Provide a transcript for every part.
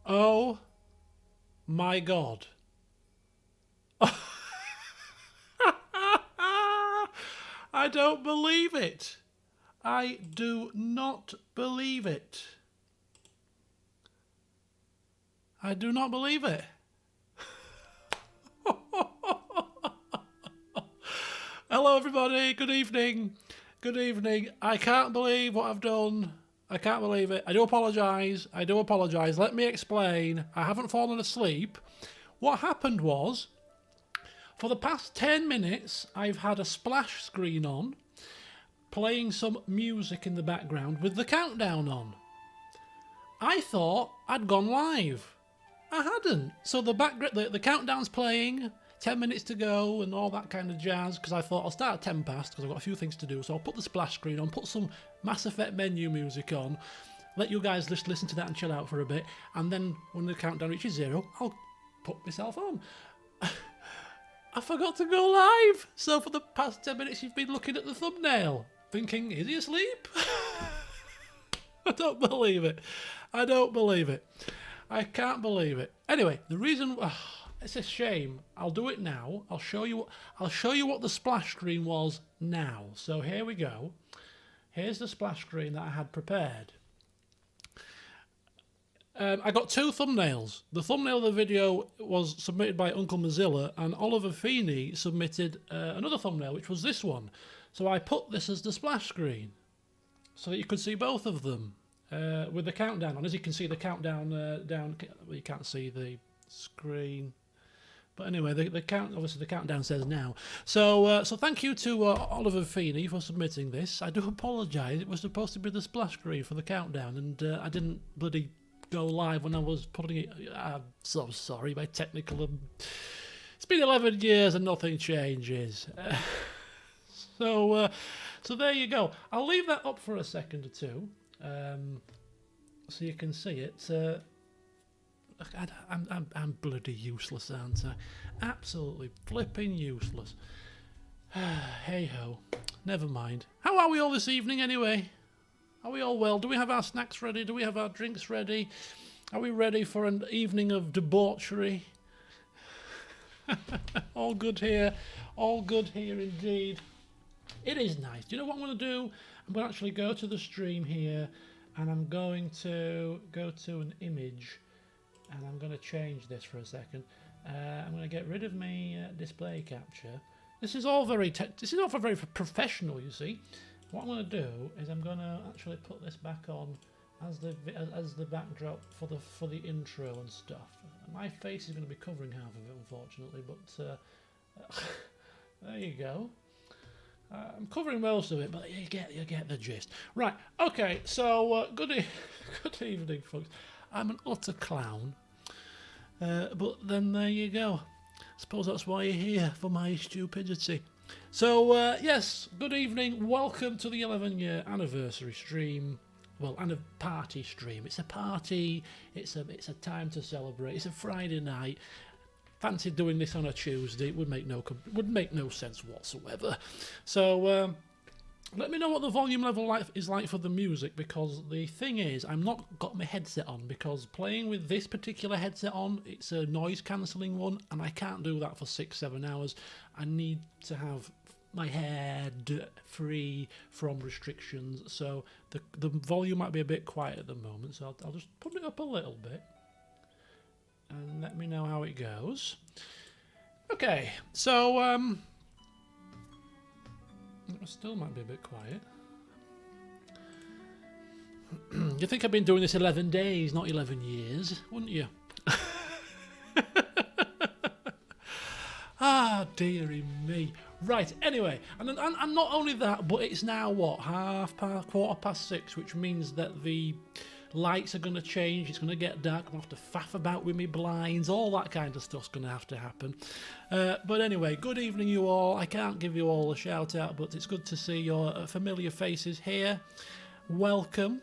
Oh my God. I don't believe it. I do not believe it. I do not believe it. Hello everybody, good evening. Good evening. I can't believe what I've done. I can't believe it. I do apologise. Let me explain. I haven't fallen asleep. What happened was, for the past 10 minutes, I've had a splash screen on, playing some music in the background with the countdown on. I thought I'd gone live. I hadn't. So the countdown's playing, 10 minutes to go and all that kind of jazz, because I thought I'll start at 10 past because I've got a few things to do. So I'll put the splash screen on, put some Mass Effect menu music on, let you guys just listen to that and chill out for a bit, and then when the countdown reaches 0, I'll put myself on. I forgot to go live. So for the past 10 minutes you've been looking at the thumbnail, thinking, is he asleep? I don't believe it. I can't believe it. Anyway, the reason... it's a shame. I'll do it now. I'll show you what the splash screen was now. So here we go. Here's the splash screen that I had prepared. I got two thumbnails. The thumbnail of the video was submitted by Uncle Mozilla, and Oliver Feeney submitted another thumbnail, which was this one. So I put this as the splash screen, so that you could see both of them with the countdown on. As you can see, the countdown down. Well, you can't see the screen. But anyway, obviously the countdown says now. So thank you to Oliver Feeney for submitting this. I do apologise. It was supposed to be the splash screen for the countdown, and I didn't bloody go live when I was putting it. I'm so sorry. My technical. It's been 11 years and nothing changes. So there you go. I'll leave that up for a second or two, so you can see it. I'm bloody useless, aren't I? Absolutely flipping useless. Hey ho, never mind. How are we all this evening anyway? Are we all well? Do we have our snacks ready? Do we have our drinks ready? Are we ready for an evening of debauchery? All good here. All good here indeed. It is nice. Do you know what I'm going to do? I'm going to actually go to the stream here, and I'm going to go to an image. And I'm going to change this for a second. I'm going to get rid of my display capture. This is all very professional, you see. What I'm going to do is I'm going to actually put this back on as the backdrop for the intro and stuff. My face is going to be covering half of it, unfortunately, but there you go. I'm covering most of it, but you get the gist. Right. Okay. So good evening, folks. I'm an utter clown, but then there you go. I suppose that's why you're here, for my stupidity. So yes, good evening. Welcome to the 11-year anniversary stream. Well, and a party stream. It's a party. It's a time to celebrate. It's a Friday night. Fancy doing this on a Tuesday. It would make no sense whatsoever. So. Let me know what the volume level is like for the music, because the thing is, I'm not got my headset on, because playing with this particular headset on, it's a noise cancelling one, and I can't do that for 6-7 hours. I need to have my head free from restrictions, so the volume might be a bit quiet at the moment, so I'll just put it up a little bit, and let me know how it goes. Okay, so it still might be a bit quiet. You'd think I've been doing this 11 days, not 11 years, wouldn't you? Ah, dearie me. Right, anyway, and not only that, but it's now, what, quarter past 6, which means that the lights are going to change, it's going to get dark, I'm going to have to faff about with me blinds, all that kind of stuff's going to have to happen. But anyway, good evening you all. I can't give you all a shout out, but it's good to see your familiar faces here. Welcome.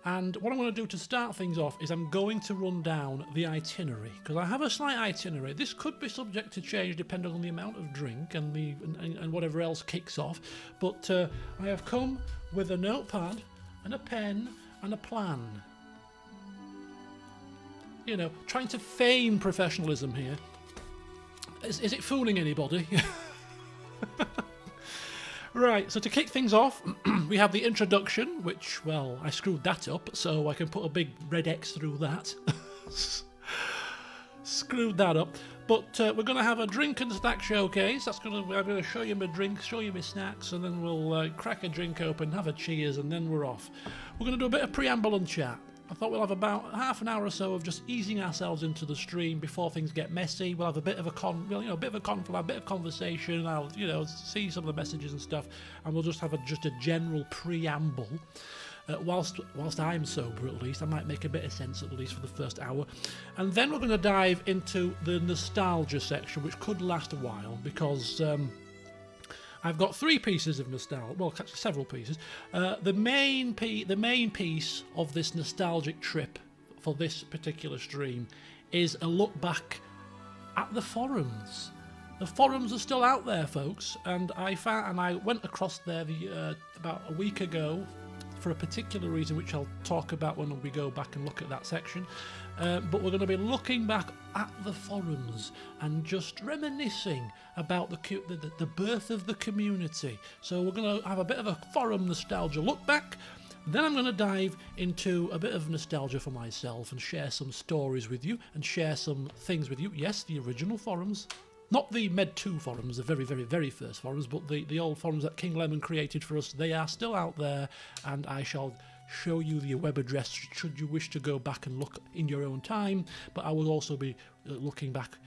And what I'm going to do to start things off is I'm going to run down the itinerary, because I have a slight itinerary. This could be subject to change depending on the amount of drink and whatever else kicks off, but I have come with a notepad and a pen and a plan. you know, trying to feign professionalism here. Is it fooling anybody? Right, so to kick things off, we have the introduction, which, well, I screwed that up, so I can put a big red X through that. Screwed that up. But we're going to have a drink and snack showcase. I'm going to show you my drinks, show you my snacks, and then we'll crack a drink open, have a cheers, and then we're off. We're going to do a bit of preamble and chat. I thought we'll have about half an hour or so of just easing ourselves into the stream before things get messy. We'll have a bit of a conversation. I'll, see some of the messages and stuff, and we'll just have just a general preamble. Whilst I'm sober, at least, I might make a bit of sense at least for the first hour, and then we're going to dive into the nostalgia section, which could last a while because. I've got 3 pieces of nostalgia, well, actually several pieces. The main piece of this nostalgic trip for this particular stream is a look back at the forums. The forums are still out there, folks, and I went across there about a week ago for a particular reason, which I'll talk about when we go back and look at that section. But we're going to be looking back at the forums and just reminiscing about the birth of the community. So we're going to have a bit of a forum nostalgia look back. Then I'm going to dive into a bit of nostalgia for myself and share some stories with you and share some things with you. Yes, the original forums. Not the Med 2 forums, the very, very, very first forums, but the old forums that King Lemon created for us. They are still out there, and I shall show you the web address should you wish to go back and look in your own time, but I will also be looking back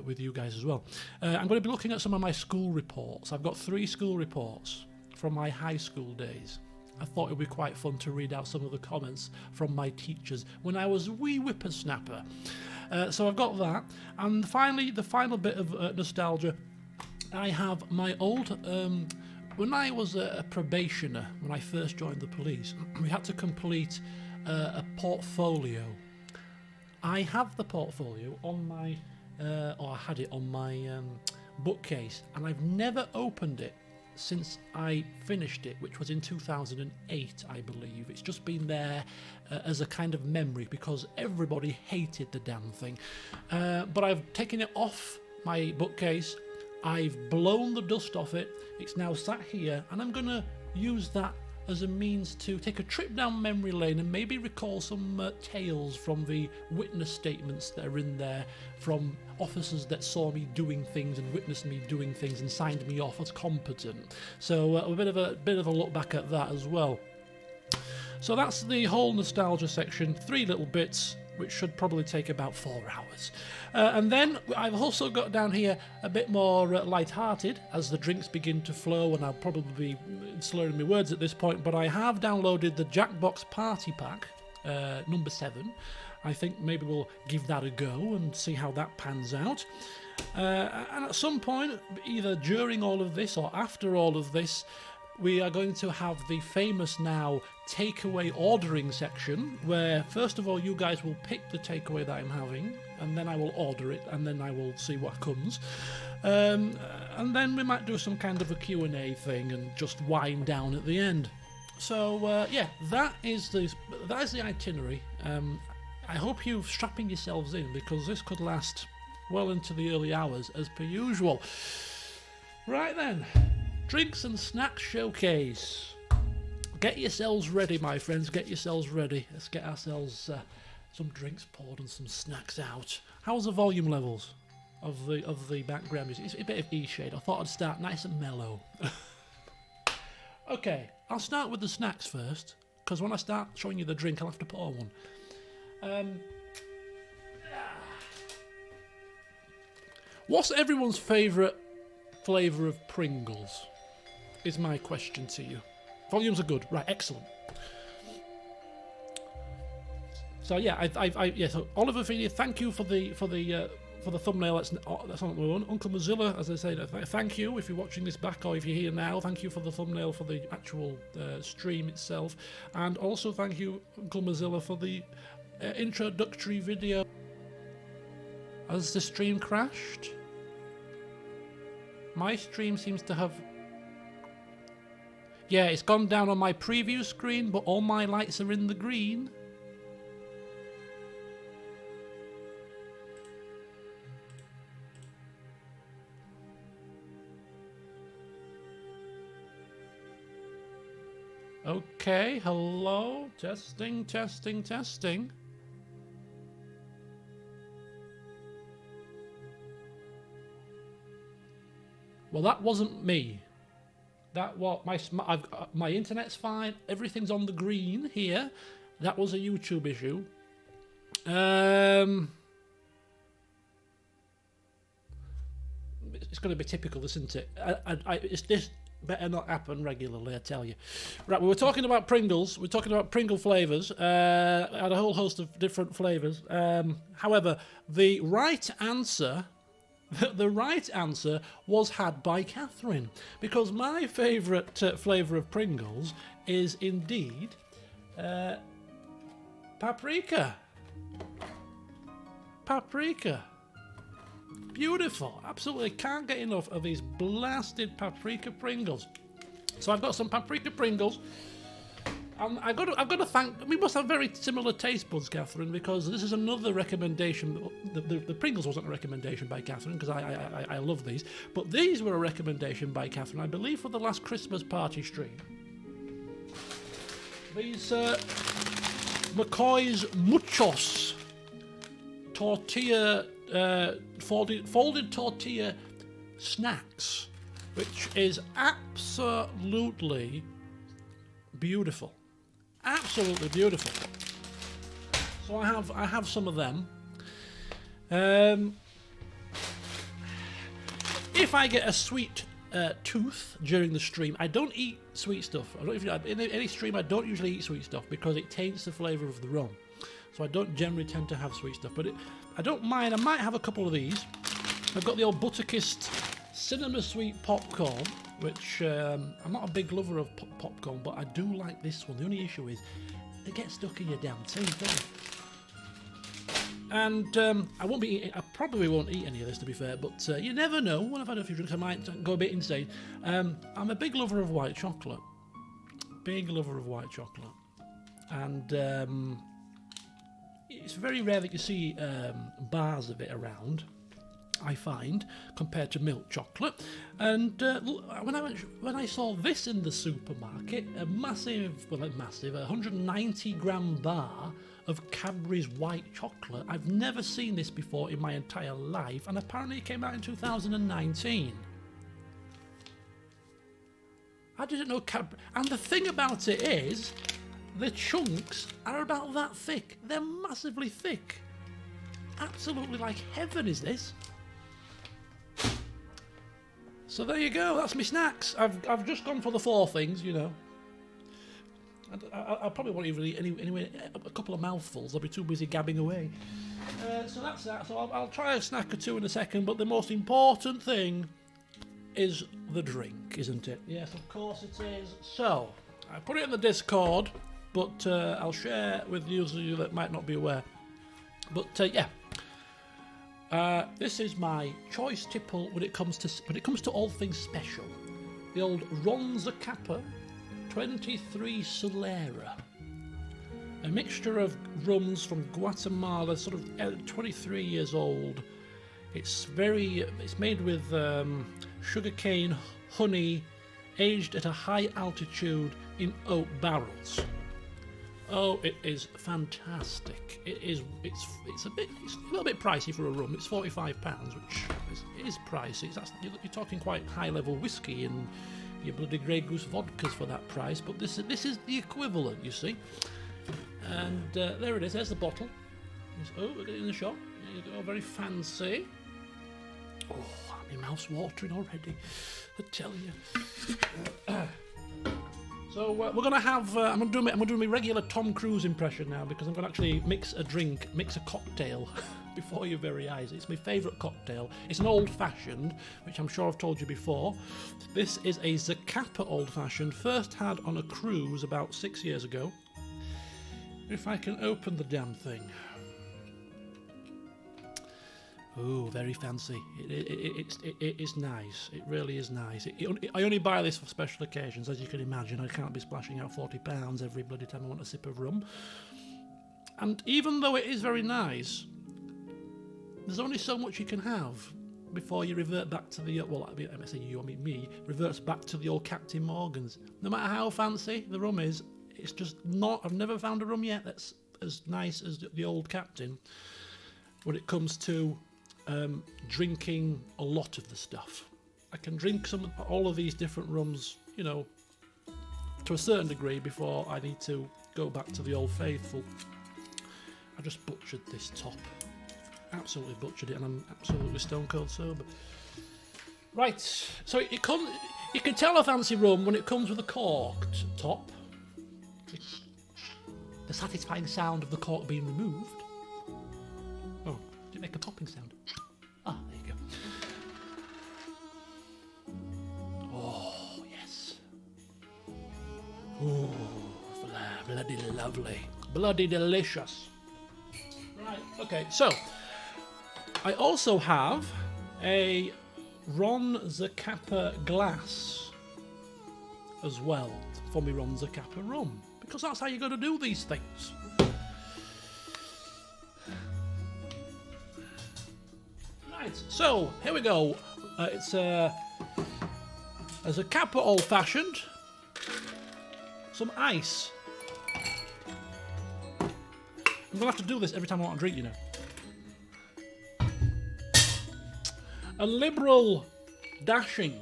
with you guys as well. I'm going to be looking at some of my school reports. I've got 3 school reports from my high school days. I thought it would be quite fun to read out some of the comments from my teachers when I was a wee whippersnapper. So I've got that, and finally the final bit of nostalgia. I have my old when I was a probationer, when I first joined the police, we had to complete a portfolio. I have the portfolio on my or I had it on my bookcase, and I've never opened it since I finished it, which was in 2008, I believe. It's just been there as a kind of memory because everybody hated the damn thing. But I've taken it off my bookcase, I've blown the dust off it, it's now sat here, and I'm going to use that as a means to take a trip down memory lane and maybe recall some tales from the witness statements that are in there from officers that saw me doing things and witnessed me doing things and signed me off as competent. So a bit of a look back at that as well. So that's the whole nostalgia section, 3 little bits, which should probably take about 4 hours. And then I've also got down here a bit more light-hearted as the drinks begin to flow, and I'll probably be slurring my words at this point, but I have downloaded the Jackbox Party Pack, number 7. I think maybe we'll give that a go and see how that pans out. And at some point, either during all of this or after all of this, we are going to have the famous now takeaway ordering section, where first of all you guys will pick the takeaway that I'm having, and then I will order it, and then I will see what comes. And then we might do some kind of a Q&A thing and just wind down at the end. So yeah, that is the itinerary. I hope you're strapping yourselves in, because this could last well into the early hours as per usual. Right then. Drinks and snacks showcase. Get yourselves ready, my friends. Get yourselves ready. Let's get ourselves some drinks poured and some snacks out. How's the volume levels of the background music? It's a bit of E-shade. I thought I'd start nice and mellow. Okay, I'll start with the snacks first, because when I start showing you the drink, I'll have to pour one. What's everyone's favourite flavour of Pringles? Is my question to you. Volumes are good, right? Excellent. So yeah, so Oliver Feeney, thank you for the thumbnail. That's on my own. Uncle Mozilla, as I say, thank you if you're watching this back or if you're here now. Thank you for the thumbnail for the actual stream itself, and also thank you, Uncle Mozilla, for the introductory video. Has the stream crashed? My stream seems to have... Yeah, it's gone down on my preview screen, but all my lights are in the green. Okay, hello. Testing, testing, testing. Well, that wasn't me. That what my internet's fine. Everything's on the green here. That was a YouTube issue. It's going to be typical, isn't it? It's this better not happen regularly, I tell you. Right, we were talking about Pringles. We're talking about Pringle flavours. I had a whole host of different flavours. However, the right answer was had by Catherine, because my favourite flavour of Pringles is indeed paprika. Paprika. Beautiful. Absolutely can't get enough of these blasted paprika Pringles. So I've got some paprika Pringles. I've got to thank. We must have very similar taste buds, Catherine, because this is another recommendation. The Pringles wasn't a recommendation by Catherine, because I love these, but these were a recommendation by Catherine, I believe, for the last Christmas party stream. These McCoy's Muchos tortilla, folded tortilla snacks, which is absolutely beautiful. Absolutely beautiful. So I have some of them. If I get a sweet tooth during the stream, I don't eat sweet stuff. In any stream, I don't usually eat sweet stuff because it taints the flavour of the rum. So I don't generally tend to have sweet stuff, but I don't mind. I might have a couple of these. I've got the old Butterkist Cinema Sweet Popcorn, which I'm not a big lover of popcorn, but I do like this one. The only issue is it gets stuck in your damn teeth, doesn't it? And I won't be eating, I probably won't eat any of this, to be fair, but you never know. When I've had a few drinks, I might go a bit insane. I'm a big lover of white chocolate. Big lover of white chocolate. And it's very rare that you see bars of it around, I find, compared to milk chocolate. And when I saw this in the supermarket, a massive 190 gram bar of Cadbury's white chocolate. I've never seen this before in my entire life, and apparently it came out in 2019. I didn't know Cadbury. And the thing about it is, the chunks are about that thick. They're massively thick. Absolutely like heaven is this. So there you go, that's my snacks. I've just gone for the four things, you know. I probably won't even eat anyway, a couple of mouthfuls. I'll be too busy gabbing away. So that's that. So I'll try a snack or two in a second, but the most important thing is the drink, isn't it? Yes, of course it is. So, I put it in the Discord, but I'll share with those of you that might not be aware. But yeah. This is my choice tipple when it comes to all things special. The old Ron Zacapa 23 Solera. A mixture of rums from Guatemala, sort of 23 years old. It's made with sugarcane, honey, aged at a high altitude in oak barrels. Oh, it is fantastic. It's a little bit pricey for a rum. It's £45, which is pricey. You're talking quite high level whiskey and your bloody Grey Goose vodkas for that price. But this is the equivalent, you see. And there it is. There's the bottle. Oh, look at it in the shop. There you go. Very fancy. Oh, my mouth's watering already. I tell you. So we're going to have, I'm going to do my regular Tom Cruise impression now, because I'm going to actually mix a cocktail before your very eyes. It's my favourite cocktail. It's an old-fashioned, which I'm sure I've told you before. This is a Zacapa old-fashioned, first had on a cruise about 6 years ago. If I can open the damn thing. Oh, very fancy. It is nice. It really is nice. I only buy this for special occasions, as you can imagine. I can't be splashing out £40 every bloody time I want a sip of rum. And even though it is very nice, there's only so much you can have before you revert back to the, well, I say you, I mean me, reverts back to the old Captain Morgan's. No matter how fancy the rum is, it's just not, I've never found a rum yet that's as nice as the old Captain when it comes to drinking a lot of the stuff. I can drink all of these different rums, you know, to a certain degree before I need to go back to the old faithful. I just butchered this top. Absolutely butchered it, and I'm absolutely stone cold sober. Right, so it comes. You can tell a fancy rum when it comes with a corked top. The satisfying sound of the cork being removed. Oh, did it make a popping sound? Ah, there you go. Oh, yes. Oh, bloody lovely. Bloody delicious. Right, okay, so I also have a Ron Zacapa glass as well for me Ron Zacapa rum, because that's how you're going to do these things. Right, so here we go. It's a Zacapa old fashioned, some ice. I'm going to have to do this every time I want to drink, you know. A liberal dashing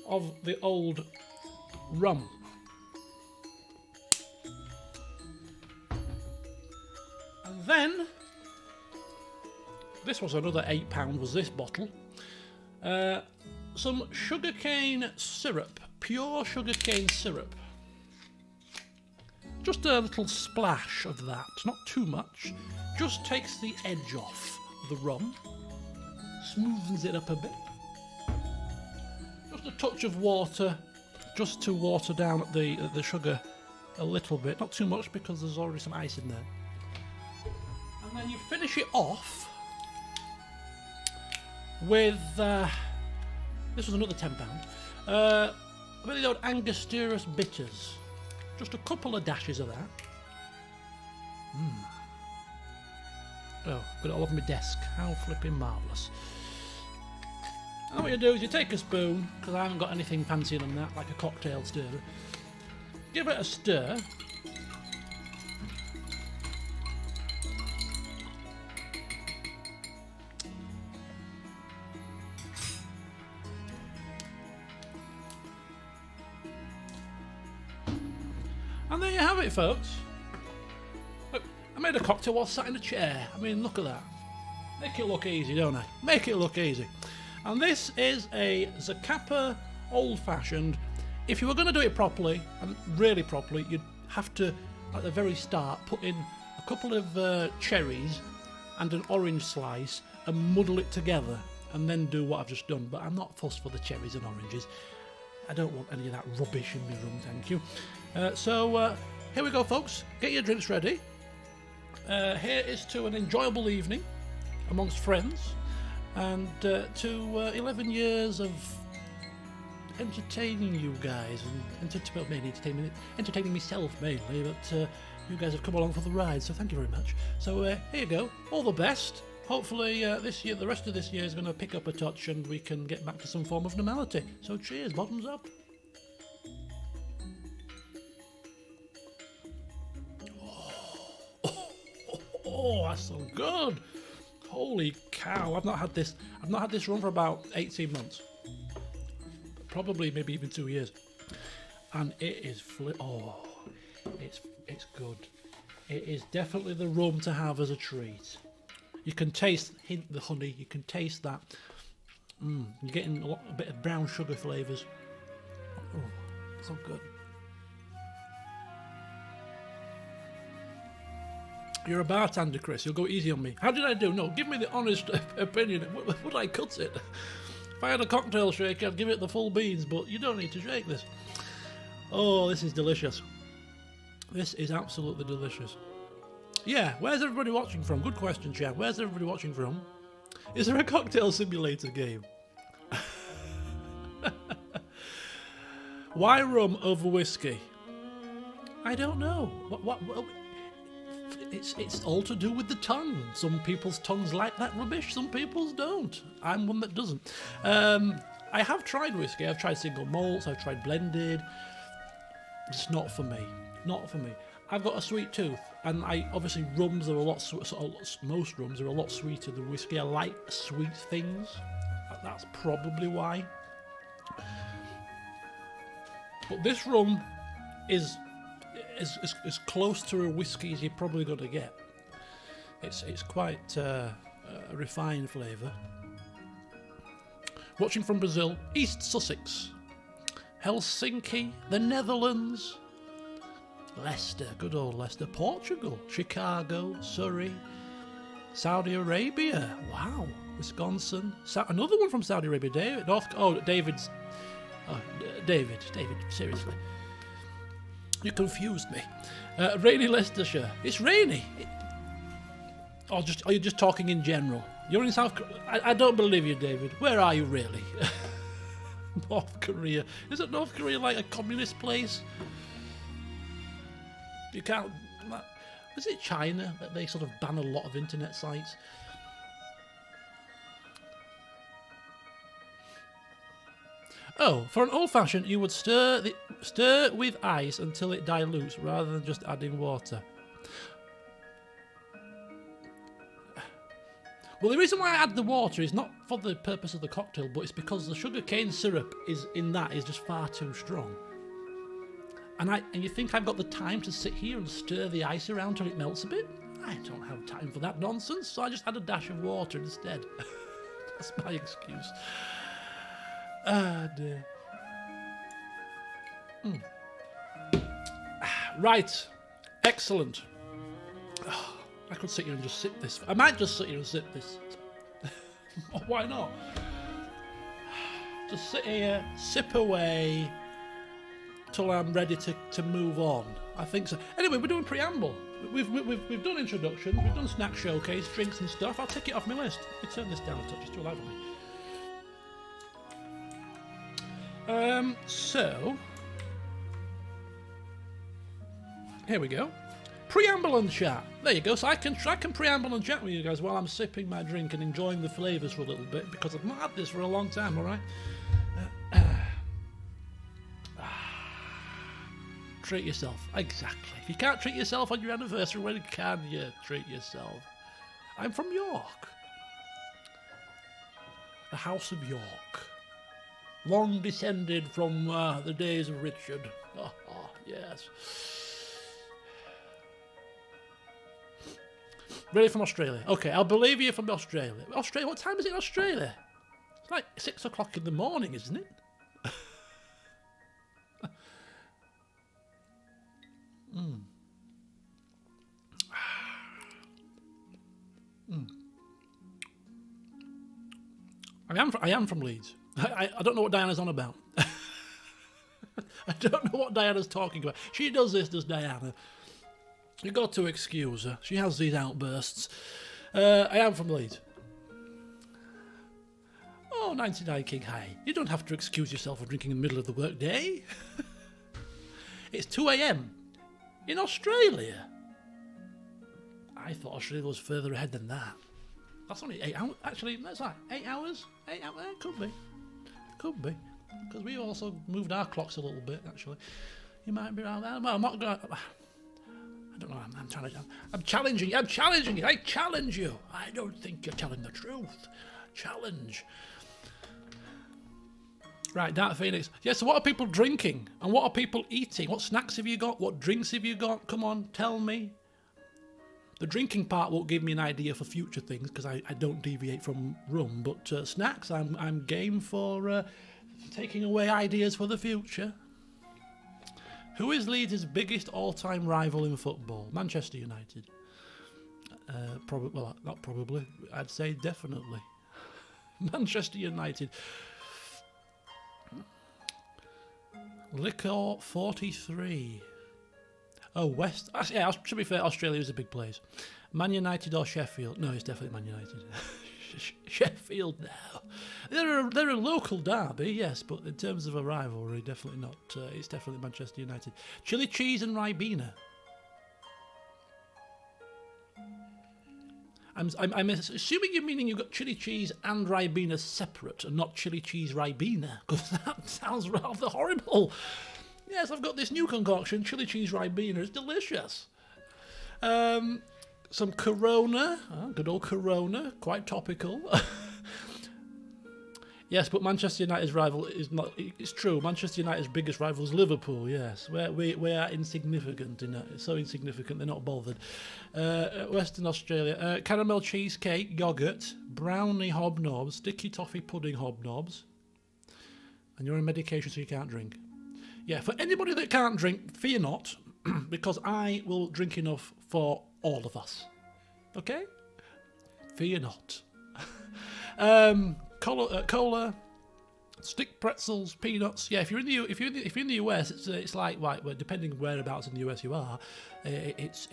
of the old rum. And then, this was another £8, was this bottle. Some sugarcane syrup, pure sugarcane syrup. Just a little splash of that, not too much. Just takes the edge off the rum, smoothens it up a bit. Just a touch of water, just to water down the sugar a little bit, not too much because there's already some ice in there. And then you finish it off with this was another £10. A bit of the old Angostura bitters. Just a couple of dashes of that. Oh, got it all over my desk. How flipping marvellous. And what you do is you take a spoon, because I haven't got anything fancier than that, like a cocktail stirrer. Give it a stir. And there you have it, folks. Look, I made a cocktail while sat in a chair. I mean, look at that. Make it look easy, don't I? Make it look easy. And this is a Zacapa old-fashioned. If you were going to do it properly, and really properly, you'd have to, at the very start, put in a couple of cherries and an orange slice and muddle it together, and then do what I've just done. But I'm not fussed for the cherries and oranges. I don't want any of that rubbish in my room, thank you. So here we go, folks. Get your drinks ready. Here is to an enjoyable evening amongst friends, and to 11 years of entertaining you guys, and mainly entertaining myself mainly, but you guys have come along for the ride, so thank you very much. So here you go. All the best. Hopefully this year, the rest of this year is going to pick up a touch and we can get back to some form of normality. So cheers, bottoms up. Oh, that's so good. Holy cow, I've not had this rum for about 18 months. Probably maybe even 2 years. And it is it's good. It is definitely the rum to have as a treat. You can taste the honey, you can taste that. You're getting a bit of brown sugar flavours. Oh, so good. You're a bartender, Chris. You'll go easy on me. How did I do? No, give me the honest opinion. Would I cut it? If I had a cocktail shaker, I'd give it the full beans, but you don't need to shake this. Oh, this is delicious. This is absolutely delicious. Yeah, where's everybody watching from? Good question, Chad. Where's everybody watching from? Is there a cocktail simulator game? Why rum over whiskey? I don't know. What it's all to do with the tongue. Some people's tongues like that rubbish, some people's don't. I'm one that doesn't. I have tried whiskey. I've tried single malts. I've tried blended. It's not for me. Not for me. I've got a sweet tooth, and obviously rums are a lot. Most rums are a lot sweeter than whiskey. I like sweet things. That's probably why. But this rum is as close to a whiskey as you're probably going to get. It's quite a refined flavour. Watching from Brazil, East Sussex, Helsinki, the Netherlands, Leicester, good old Leicester, Portugal, Chicago, Surrey, Saudi Arabia, wow, Wisconsin, another one from Saudi Arabia, David, seriously. You confused me. Rainy Leicestershire. It's rainy. Are you just talking in general? You're in South Korea. I don't believe you, David. Where are you really? North Korea. Isn't North Korea like a communist place? You can't... Was it China that they sort of ban a lot of internet sites? Oh, for an old-fashioned, you would stir with ice until it dilutes, rather than just adding water. Well, the reason why I add the water is not for the purpose of the cocktail, but it's because the sugarcane syrup is just far too strong. And you think I've got the time to sit here and stir the ice around till it melts a bit? I don't have time for that nonsense, so I just add a dash of water instead. That's my excuse. Ah, dear. Right. Excellent. Oh, I could sit here and just sip this. I might just sit here and sip this. Why not? Just sit here, sip away, till I'm ready to move on. I think so. Anyway, we're doing preamble. We've done introductions, we've done snack showcase, drinks and stuff. I'll take it off my list. Let me turn this down a touch, it's too loud for me. So here we go. Preamble and chat. There you go. So I can preamble and chat with you guys while I'm sipping my drink and enjoying the flavours for a little bit, because I've not had this for a long time. All right. Treat yourself. Exactly. If you can't treat yourself on your anniversary, when can you treat yourself? I'm from York. The House of York. Long descended from the days of Richard. Oh, yes. Really from Australia. Okay, I'll believe you from Australia. Australia, what time is it in Australia? It's like 6 o'clock in the morning, isn't it? I am from Leeds. I don't know what Diana's on about. I don't know what Diana's talking about. She does this, does Diana. You've got to excuse her. She has these outbursts. I am from Leeds. Oh, 99 King High. You don't have to excuse yourself for drinking in the middle of the workday. It's 2 a.m. in Australia. I thought Australia was further ahead than that. That's only 8 hours. Actually, that's like 8 hours. 8 hours. Could be. Could be. Because we also moved our clocks a little bit, actually. You might be around there. Well, I'm not going to... I don't know. I'm challenging you. I challenge you. I don't think you're telling the truth. Challenge. Right, Dark Phoenix. Yeah, so what are people drinking? And what are people eating? What snacks have you got? What drinks have you got? Come on, tell me. The drinking part won't give me an idea for future things, because I don't deviate from rum. But snacks, I'm game for taking away ideas for the future. Who is Leeds' biggest all-time rival in football? Manchester United. Well, not probably. I'd say definitely. Manchester United. Liquor 43. Oh, West. Yeah, to be fair, Australia is a big place. Man United or Sheffield? No, it's definitely Man United. Sheffield now. They're a local derby, yes, but in terms of a rivalry, definitely not. It's definitely Manchester United. Chili cheese and Ribena. I'm assuming you're meaning you've got chili cheese and Ribena separate and not chili cheese Ribena, because that sounds rather horrible. Yes, I've got this new concoction, chili cheese Ribena. It's delicious. Some Corona, good old Corona, quite topical. Yes, but Manchester United's rival is not. It's true. Manchester United's biggest rival is Liverpool. Yes, we are insignificant. So insignificant they're not bothered. Western Australia, caramel cheesecake, yogurt, brownie hobnobs, sticky toffee pudding hobnobs, and you're on medication so you can't drink. Yeah, for anybody that can't drink, fear not, because I will drink enough for all of us. Okay? Fear not. Cola, stick pretzels, peanuts. Yeah, if you're in the US, it's like well, depending whereabouts in the US you are, it's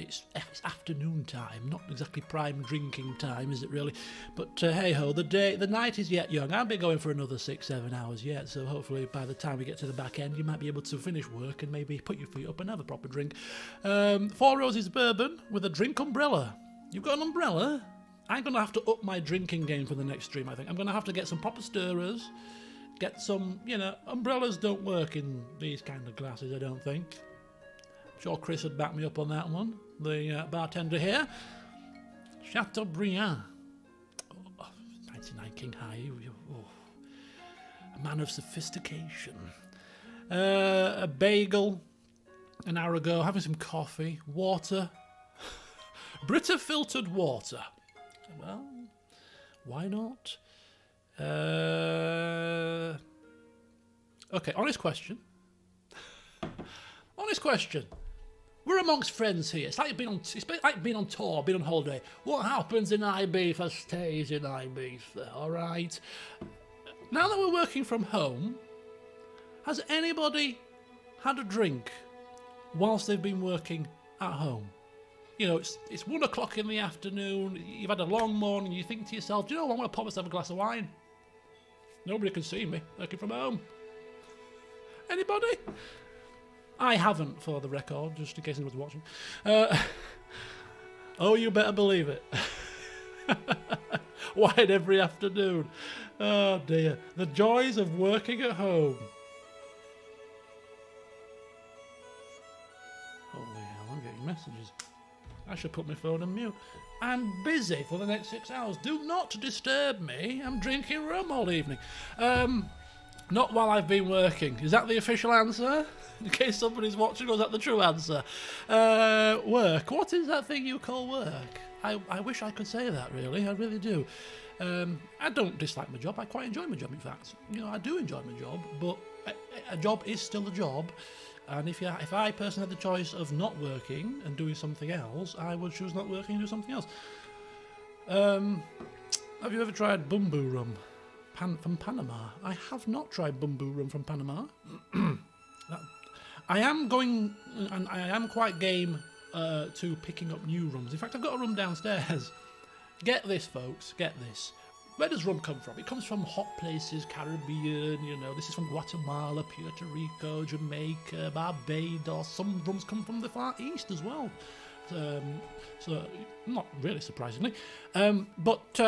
afternoon time, not exactly prime drinking time, is it really? But hey ho, the night is yet young. I'll be going for another 6-7 hours yet, so hopefully by the time we get to the back end, you might be able to finish work and maybe put your feet up and have a proper drink. 4 Roses bourbon with a drink umbrella. You've got an umbrella? I'm going to have to up my drinking game for the next stream, I think. I'm going to have to get some proper stirrers, get some, umbrellas don't work in these kind of glasses, I don't think. I'm sure Chris would back me up on that one. The bartender here. Chateaubriand. 99 King High. A man of sophistication. A bagel an hour ago, having some coffee, water. Brita filtered water. Well, why not? Okay, honest question. Honest question. We're amongst friends here. It's like being on tour, being on holiday. What happens in Ibiza stays in Ibiza, all right? Now that we're working from home, has anybody had a drink whilst they've been working at home? It's 1 o'clock in the afternoon, you've had a long morning, you think to yourself, do you know what, I'm going to pop myself a glass of wine. Nobody can see me, working from home. Anybody? I haven't, for the record, just in case anyone's watching. Oh, you better believe it. Wine every afternoon. Oh dear. The joys of working at home. Holy hell, I'm getting messages. I should put my phone on mute. I'm busy for the next 6 hours. Do not disturb me. I'm drinking rum all evening. Not while I've been working. Is that the official answer? In case somebody's watching, or is that the true answer? Work. What is that thing you call work? I wish I could say that, really. I really do. I don't dislike my job. I quite enjoy my job, in fact. I do enjoy my job, but a job is still a job. And if I personally had the choice of not working and doing something else, I would choose not working and do something else. Have you ever tried bumbu rum from Panama? I have not tried bumbu rum from Panama. I am going, and I am quite game to picking up new rums. In fact, I've got a rum downstairs. Get this, folks, get this. Where does rum come from? It comes from hot places, Caribbean, this is from Guatemala, Puerto Rico, Jamaica, Barbados. Some rums come from the Far East as well. So not really surprisingly. But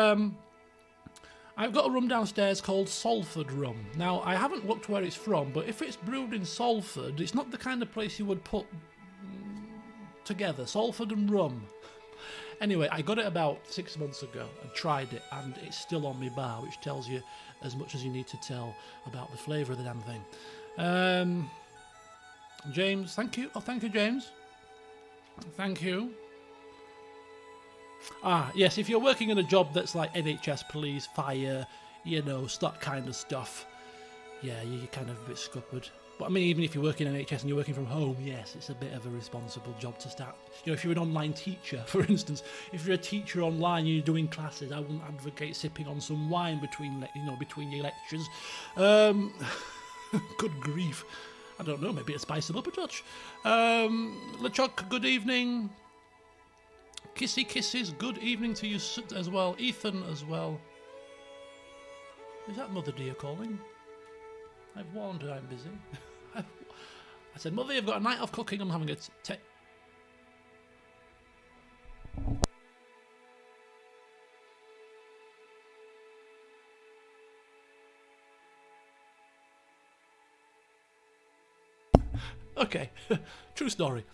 I've got a rum downstairs called Salford rum. Now, I haven't looked where it's from, but if it's brewed in Salford, it's not the kind of place you would put together. Salford and rum. Anyway, I got it about 6 months ago and tried it, and it's still on my bar, which tells you as much as you need to tell about the flavour of the damn thing. James, thank you. Oh, thank you, James. Thank you. Yes, if you're working in a job that's like NHS, police, fire, that kind of stuff, yeah, you're kind of a bit scuppered. But I mean, even if you're working in NHS and you're working from home, yes, it's a bit of a responsible job to start. If you're an online teacher, for instance, if you're a teacher online and you're doing classes, I wouldn't advocate sipping on some wine between your lectures. Good grief. I don't know, maybe it'll spice them up a touch. LeChuck, good evening. Kissy kisses, good evening to you as well. Ethan as well. Is that Mother dear calling? I've warned her I'm busy. I said, Mother, you've got a night off cooking. I'm having a Okay, true story.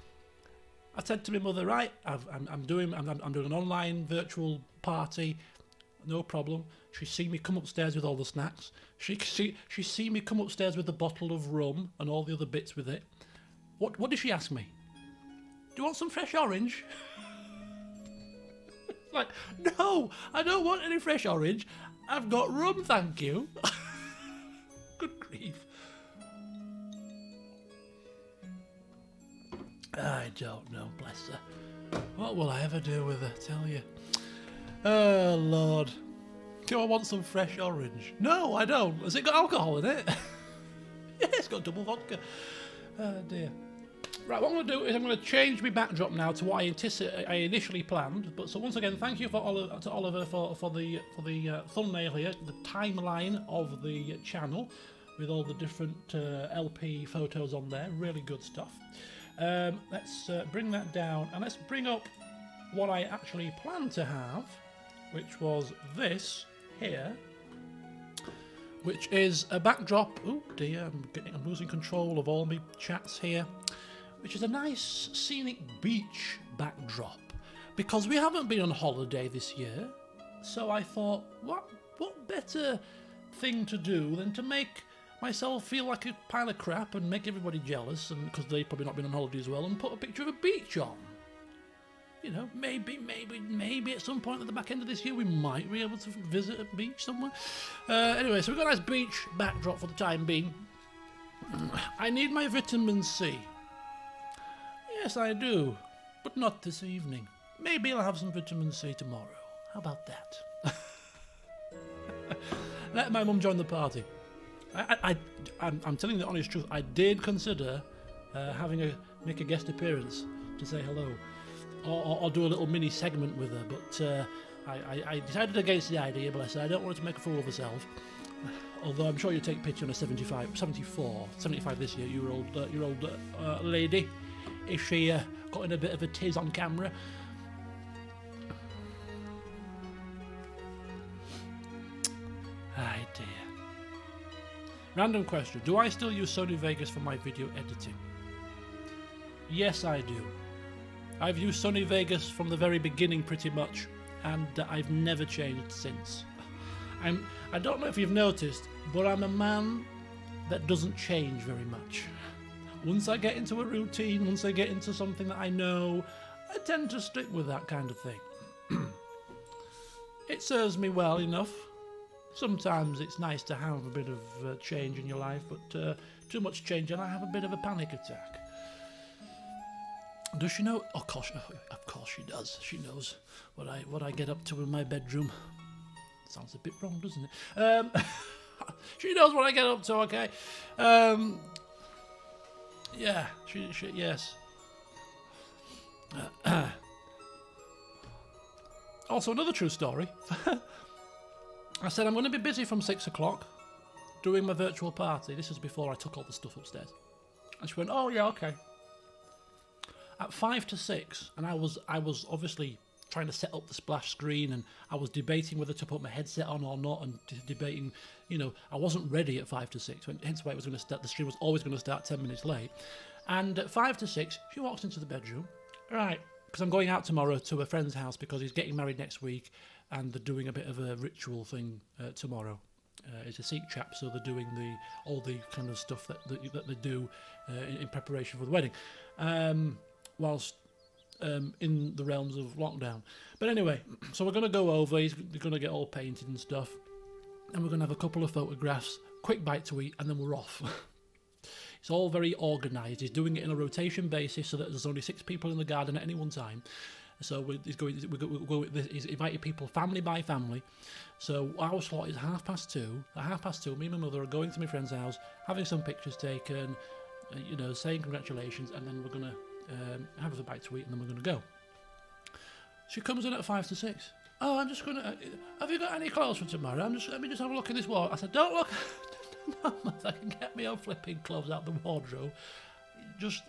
I said to my mother, right, I'm doing an online virtual party, no problem. She's seen me come upstairs with all the snacks. She's seen me come upstairs with a bottle of rum and all the other bits with it. What did she ask me? Do you want some fresh orange? Like, no, I don't want any fresh orange. I've got rum, thank you. Good grief. I don't know, bless her. What will I ever do with her, tell you? Oh, Lord. Do I want some fresh orange? No, I don't. Has it got alcohol in it? Yeah, it's got double vodka. Oh, dear. Right, what I'm going to do is I'm going to change my backdrop now to what I initially planned. But so once again, thank you to Oliver for the thumbnail here, the timeline of the channel with all the different LP photos on there. Really good stuff. Let's bring that down and let's bring up what I actually planned to have, which was this here, which is a backdrop. Oh dear, I'm losing control of all my chats here. Which is a nice scenic beach backdrop, because we haven't been on holiday this year. So I thought, what better thing to do than to make myself feel like a pile of crap and make everybody jealous, and because they've probably not been on holiday as well, and put a picture of a beach on. You know, maybe at some point at the back end of this year we might be able to visit a beach somewhere. Anyway, so we've got a nice beach backdrop for the time being. I need my vitamin C. Yes, I do, but not this evening. Maybe I'll have some vitamin C tomorrow. How about that? Let my mum join the party. I'm telling you the honest truth. I did consider make a guest appearance to say hello, or do a little mini segment with her, but I decided against the idea. Bless her. I don't want her to make a fool of herself. Although I'm sure you take picture on a 75 this year, your old lady. Is she got in a bit of a tiz on camera? Ay dear. Random question. Do I still use Sony Vegas for my video editing? Yes, I do. I've used Sony Vegas from the very beginning pretty much, and I've never changed since. I don't know if you've noticed, but I'm a man that doesn't change very much. Once I get into a routine, once I get into something that I know, I tend to stick with that kind of thing. It serves me well enough. Sometimes it's nice to have a bit of change in your life, but too much change and I have a bit of a panic attack. Does she know? Of course she does. She knows what I get up to in my bedroom. Sounds a bit wrong, doesn't it? She knows what I get up to, okay? Yeah, yes. Also, another true story. I said I'm going to be busy from 6 o'clock doing my virtual party. This was before I took all the stuff upstairs. And she went, oh yeah, okay. At 5 to 6, and I was obviously trying to set up the splash screen, and I was debating whether to put my headset on or not, and debating, you know, I wasn't ready at 5 to 6, hence why it was going to start. The stream was always going to start 10 minutes late. And at 5 to 6, she walks into the bedroom, right? Because I'm going out tomorrow to a friend's house because he's getting married next week, and they're doing a bit of a ritual thing tomorrow. It's a Sikh chap, so they're doing all the kind of stuff that they do in preparation for the wedding, whilst in the realms of lockdown. But anyway, so we're going to go over, they're going to get all painted and stuff, and we're going to have a couple of photographs, quick bite to eat, and then we're off. It's all very organised. He's doing it in a rotation basis so that there's only 6 people in the garden at any one time. So he's invited people family by family. So our slot is 2:30. At 2:30, me and my mother are going to my friend's house, having some pictures taken, you know, saying congratulations, and then we're going to have a bite to eat, and then we're going to go. She comes in at 5 to 6. Oh, I'm just going to... have you got any clothes for tomorrow? Let me just have a look in this wall. I said, don't look... No, mother, can get me own flipping clothes out the wardrobe.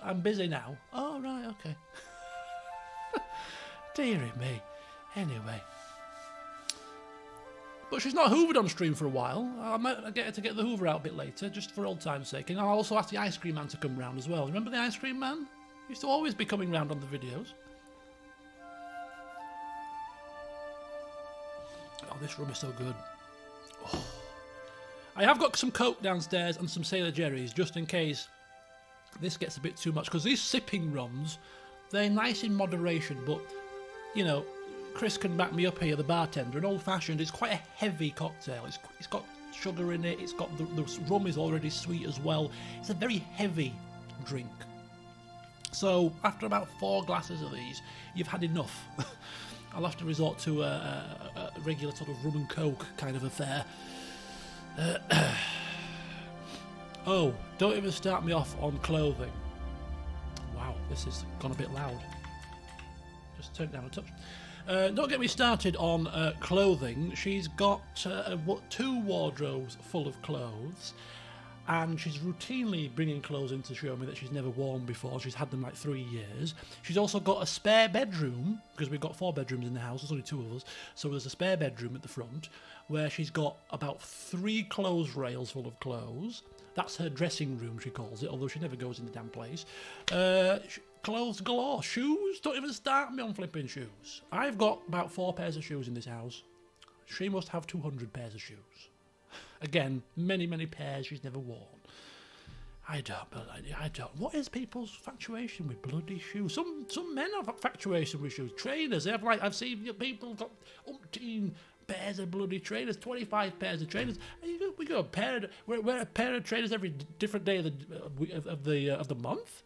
I'm busy now. Oh, right, okay. Dearie me. Anyway. But she's not hoovered on stream for a while. I might get her to get the hoover out a bit later, just for old time's sake. And I'll also ask the ice cream man to come round as well. Remember the ice cream man? He used to always be coming round on the videos. Oh, this rum is so good. Oh. I have got some Coke downstairs and some Sailor Jerry's, just in case this gets a bit too much. Because these sipping rums, they're nice in moderation, but, you know, Chris can back me up here, the bartender. An old-fashioned, it's quite a heavy cocktail. It's got sugar in it. It's got the rum is already sweet as well. It's a very heavy drink. So after about 4 glasses of these, you've had enough. I'll have to resort to a regular sort of rum and coke kind of affair. Oh, don't even start me off on clothing. Wow, this has gone a bit loud. Just turn it down a touch. Don't get me started on clothing. She's got 2 wardrobes full of clothes, and she's routinely bringing clothes in to show me that she's never worn before. She's had them like 3 years. She's also got a spare bedroom, because we've got 4 bedrooms in the house. There's only 2 of us, so there's a spare bedroom at the front where she's got about 3 clothes rails full of clothes. That's her dressing room, she calls it, although she never goes in the damn place. Clothes galore. Shoes? Don't even start me on flipping shoes. I've got about 4 pairs of shoes in this house. She must have 200 pairs of shoes. Again, many, many pairs she's never worn. I don't. What is people's infatuation with bloody shoes? Some men have infatuation with shoes. Trainers, they have like, I've seen people got umpteen pairs of bloody trainers, 25 pairs of trainers. We got wear a pair of trainers every different day of the month.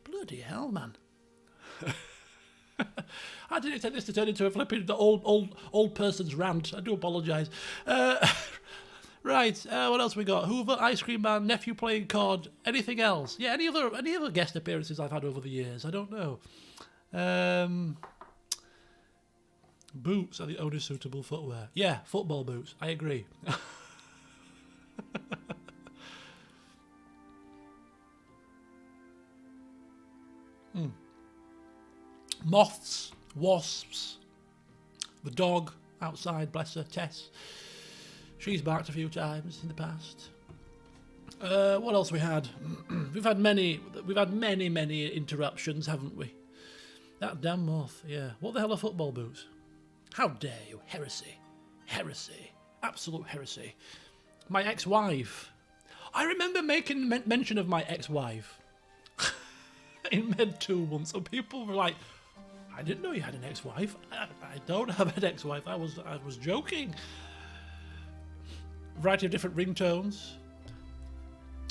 Bloody hell, man! I didn't expect this to turn into a flipping old person's rant. I do apologise. Right, what else we got? Hoover, ice cream man, nephew playing COD. Anything else? Yeah, any other guest appearances I've had over the years? I don't know. Boots are the only suitable footwear. Yeah, football boots. I agree. Moths, wasps, the dog outside, bless her, Tess. She's barked a few times in the past. What else we had? We've had many interruptions, haven't we? That damn moth, yeah. What the hell are football boots? How dare you? Heresy. Heresy. Absolute heresy. My ex-wife. I remember making mention of my ex-wife in Med 2 once, and people were like, I didn't know you had an ex-wife. I don't have an ex-wife. I was joking. Variety of different ringtones.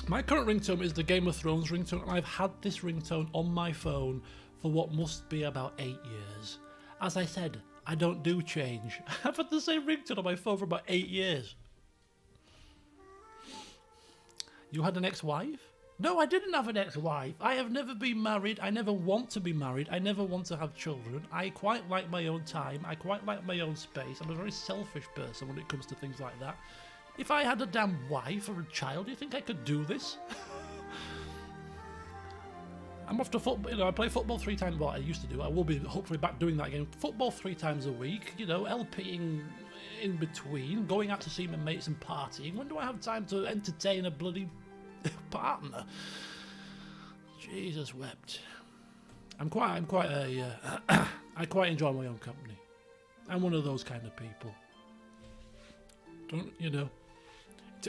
My current ringtone is the Game of Thrones ringtone, and I've had this ringtone on my phone for what must be about 8 years. As I said, I don't do change. I've had the same ringtone on my phone for about 8 years. You had an ex-wife? No, I didn't have an ex-wife. I have never been married. I never want to be married. I never want to have children. I quite like my own time. I quite like my own space. I'm a very selfish person when it comes to things like that. If I had a damn wife or a child, do you think I could do this? I'm off to football. I play football 3 times. Well, I used to do. I will be hopefully back doing that again. Football 3 times a week. LPing in between, going out to see my mates and partying. When do I have time to entertain a bloody partner? Jesus wept. I quite enjoy my own company. I'm one of those kind of people.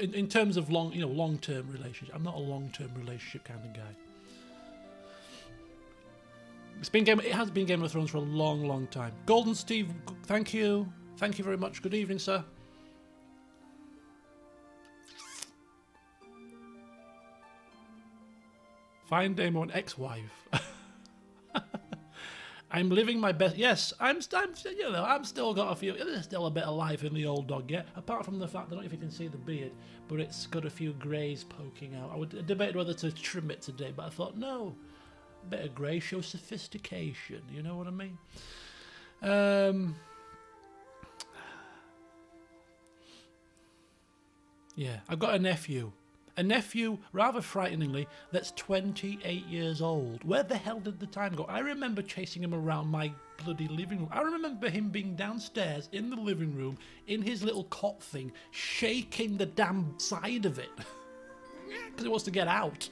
In terms of long-term relationship, I'm not a long-term relationship kind of guy. It has been Game of Thrones for a long, long time. Golden Steve, thank you very much. Good evening, sir. Find Damo an ex-wife. I'm living my best. Yes, I'm still got a few. There's still a bit of life in the old dog yet. Apart from the fact, I don't know if you can see the beard, but it's got a few greys poking out. I debated whether to trim it today, but I thought no, a bit of grey shows sophistication. You know what I mean? Yeah, I've got a nephew. A nephew, rather frighteningly, that's 28 years old. Where the hell did the time go? I remember chasing him around my bloody living room. I remember him being downstairs in the living room, in his little cot thing, shaking the damn side of it. Because he wants to get out.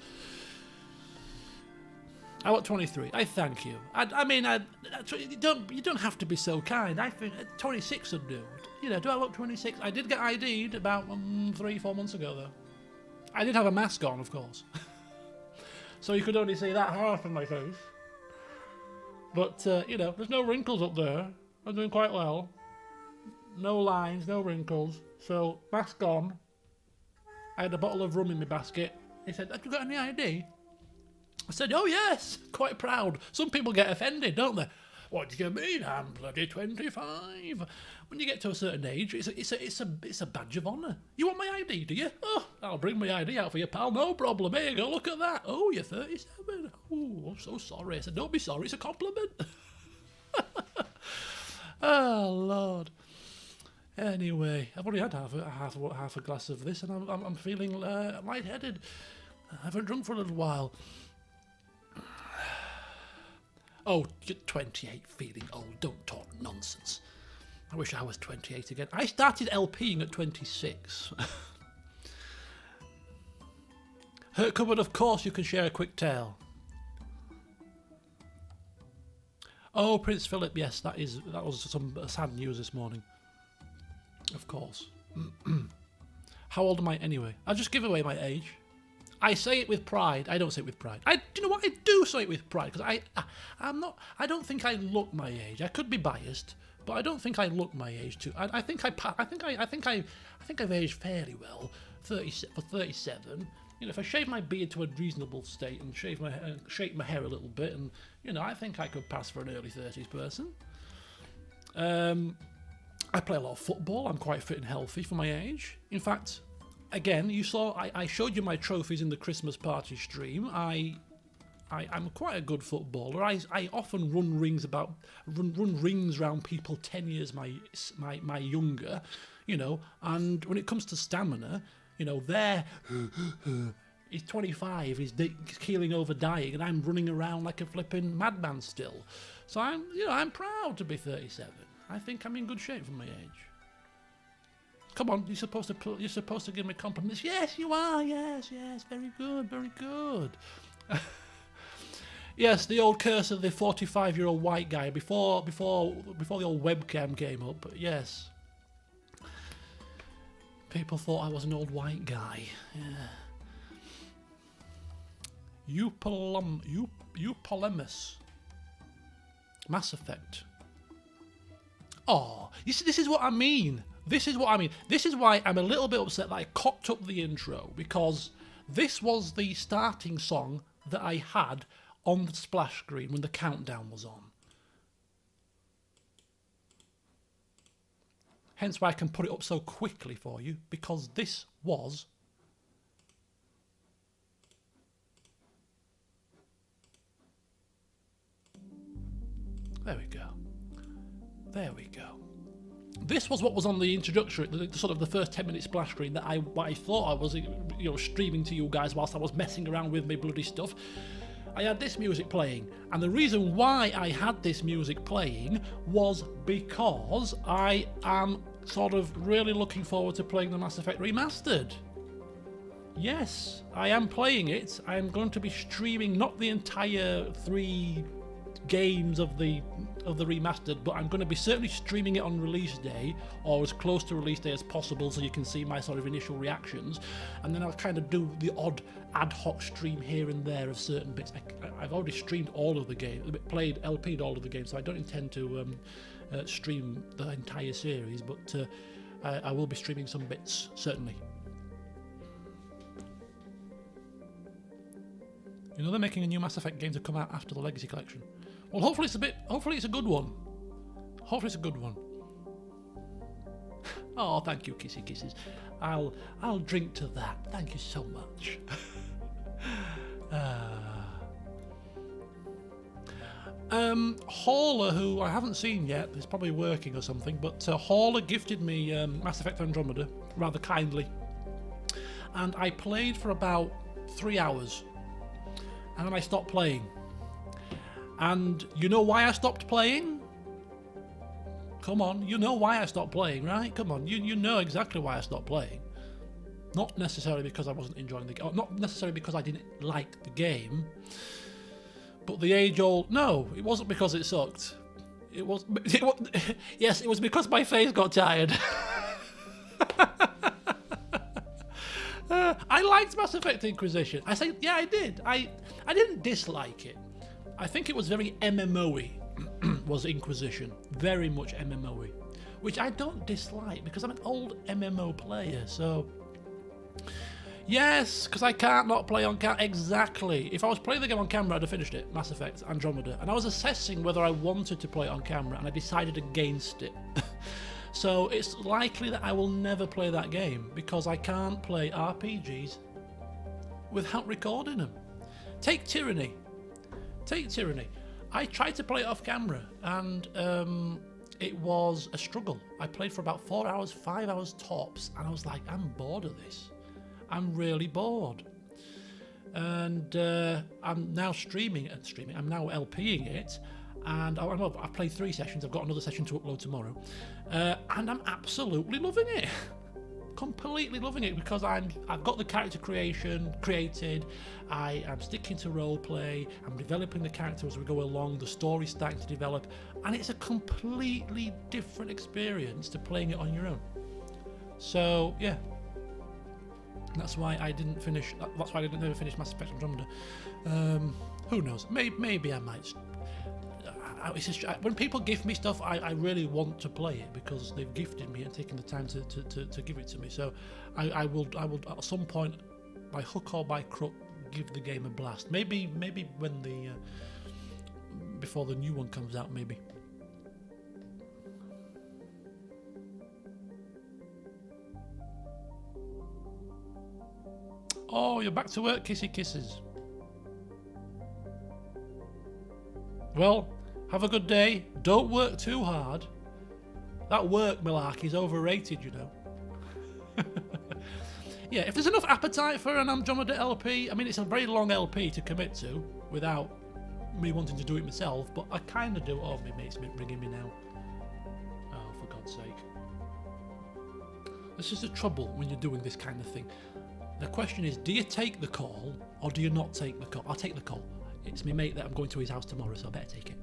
I want 23. I thank you. I mean, you don't have to be so kind. I think 26 would do. You know, do I look 26? I did get ID'd about 3-4 months ago, though. I did have a mask on, of course. So you could only see that half of my face. But, you know, there's no wrinkles up there. I'm doing quite well. No lines, no wrinkles. So, mask on. I had a bottle of rum in my basket. He said, have you got any ID? I said, oh yes, quite proud. Some people get offended, don't they? What do you mean? I'm bloody 25. When you get to a certain age, it's a badge of honour. You want my ID, do you? Oh, I'll bring my ID out for you, pal. No problem. Here you go. Look at that. Oh, you're 37. Oh, I'm so sorry. I said, don't be sorry. It's a compliment. Oh, Lord. Anyway, I've already had half a glass of this, and I'm feeling lightheaded. I haven't drunk for a little while. Oh, you're 28, feeling old. Don't talk nonsense. I wish I was 28 again. I started LPing at 26. Hurt cupboard, of course you can share a quick tale. Oh, Prince Philip, yes, that was some sad news this morning. Of course. How old am I anyway? I'll just give away my age. I say it with pride. I don't say it with pride. Do you know what? I do say it with pride because I don't think I look my age. I could be biased, but I don't think I look my age too. I think I've aged fairly well. 37. You know, if I shave my beard to a reasonable state and shape my hair a little bit, and you know, I think I could pass for an early 30s person. I play a lot of football. I'm quite fit and healthy for my age. In fact. Again, you saw I showed you my trophies in the Christmas party stream. I'm quite a good footballer. I often run rings around people 10 years my younger, you know. And when it comes to stamina, you know, he's 25, he's keeling over dying, and I'm running around like a flipping madman still. So I'm proud to be 37. I think I'm in good shape for my age. Come on, you're supposed to give me compliments. Yes, you are. Yes, very good, very good. Yes, the old curse of the 45-year-old white guy before the old webcam came up. Yes, people thought I was an old white guy. Yeah. Eupolemus. Mass Effect. Oh, you see, this is what I mean. This is why I'm a little bit upset that I cocked up the intro, because this was the starting song that I had on the splash screen when the countdown was on. Hence why I can put it up so quickly for you, because this was... There we go. There we go. This was what was on the introductory, the sort of the first 10-minute splash screen that I thought I was, you know, streaming to you guys whilst I was messing around with my bloody stuff. I had this music playing, and the reason why I had this music playing was because I am sort of really looking forward to playing the Mass Effect Remastered. Yes, I am playing it. I am going to be streaming not the entire 3 games of the remastered, but I'm going to be certainly streaming it on release day, or as close to release day as possible, so you can see my sort of initial reactions, and then I'll kind of do the odd ad hoc stream here and there of certain bits. I've already streamed all of the games, LP'd all of the games, so I don't intend to stream the entire series, but I will be streaming some bits, certainly. You know, they're making a new Mass Effect game to come out after the Legacy Collection. Well, hopefully it's a good one. Hopefully it's a good one. Oh, thank you, kissy kisses. I'll drink to that. Thank you so much. Hauler, who I haven't seen yet, is probably working or something, but Hauler gifted me Mass Effect Andromeda rather kindly. and I played for about 3 hours, and then I stopped playing. And you know why I stopped playing? Come on, you know why I stopped playing, right? Come on, you know exactly why I stopped playing. Not necessarily because I wasn't enjoying the game, or not necessarily because I didn't like the game, but the age-old, no, it wasn't because it sucked. Yes, it was because my face got tired. I liked Mass Effect Inquisition. I say, yeah, I did. I didn't dislike it. I think it was very MMO-y, was Inquisition. Very much MMO-y. Which I don't dislike, because I'm an old MMO player, so... Yes, because I can't not play on camera. Exactly. If I was playing the game on camera, I'd have finished it. Mass Effect Andromeda. And I was assessing whether I wanted to play it on camera, and I decided against it. So it's likely that I will never play that game, because I can't play RPGs without recording them. Take Tyranny. I tried to play it off camera, and it was a struggle. I played for about 4 hours, 5 hours tops, and I was like, I'm bored of this. I'm really bored. And I'm now I'm now LPing it, and I've played 3 sessions. I've got another session to upload tomorrow, and I'm absolutely loving it. Completely loving it, because I've got the character created. I am sticking to roleplay. I'm developing the character as we go along. The story's starting to develop, and it's a completely different experience to playing it on your own. So yeah. That's why I didn't finish. That's why I didn't ever finish Mass Effect Andromeda. Who knows? Maybe I might. It's just, when people gift me stuff, I really want to play it, because they've gifted me and taken the time to give it to me. So I will at some point, by hook or by crook, give the game a blast. Maybe when before the new one comes out, maybe. Oh, you're back to work, kissy kisses. Well, have a good day. Don't work too hard. That work malarkey is overrated, you know. Yeah, if there's enough appetite for an Andromeda LP, I mean, it's a very long LP to commit to without me wanting to do it myself, but I kind of do. Oh, my mate's ringing me now. Oh, for God's sake. This is the trouble when you're doing this kind of thing. The question is, do you take the call or do you not take the call? I'll take the call. It's my mate that I'm going to his house tomorrow, so I better take it.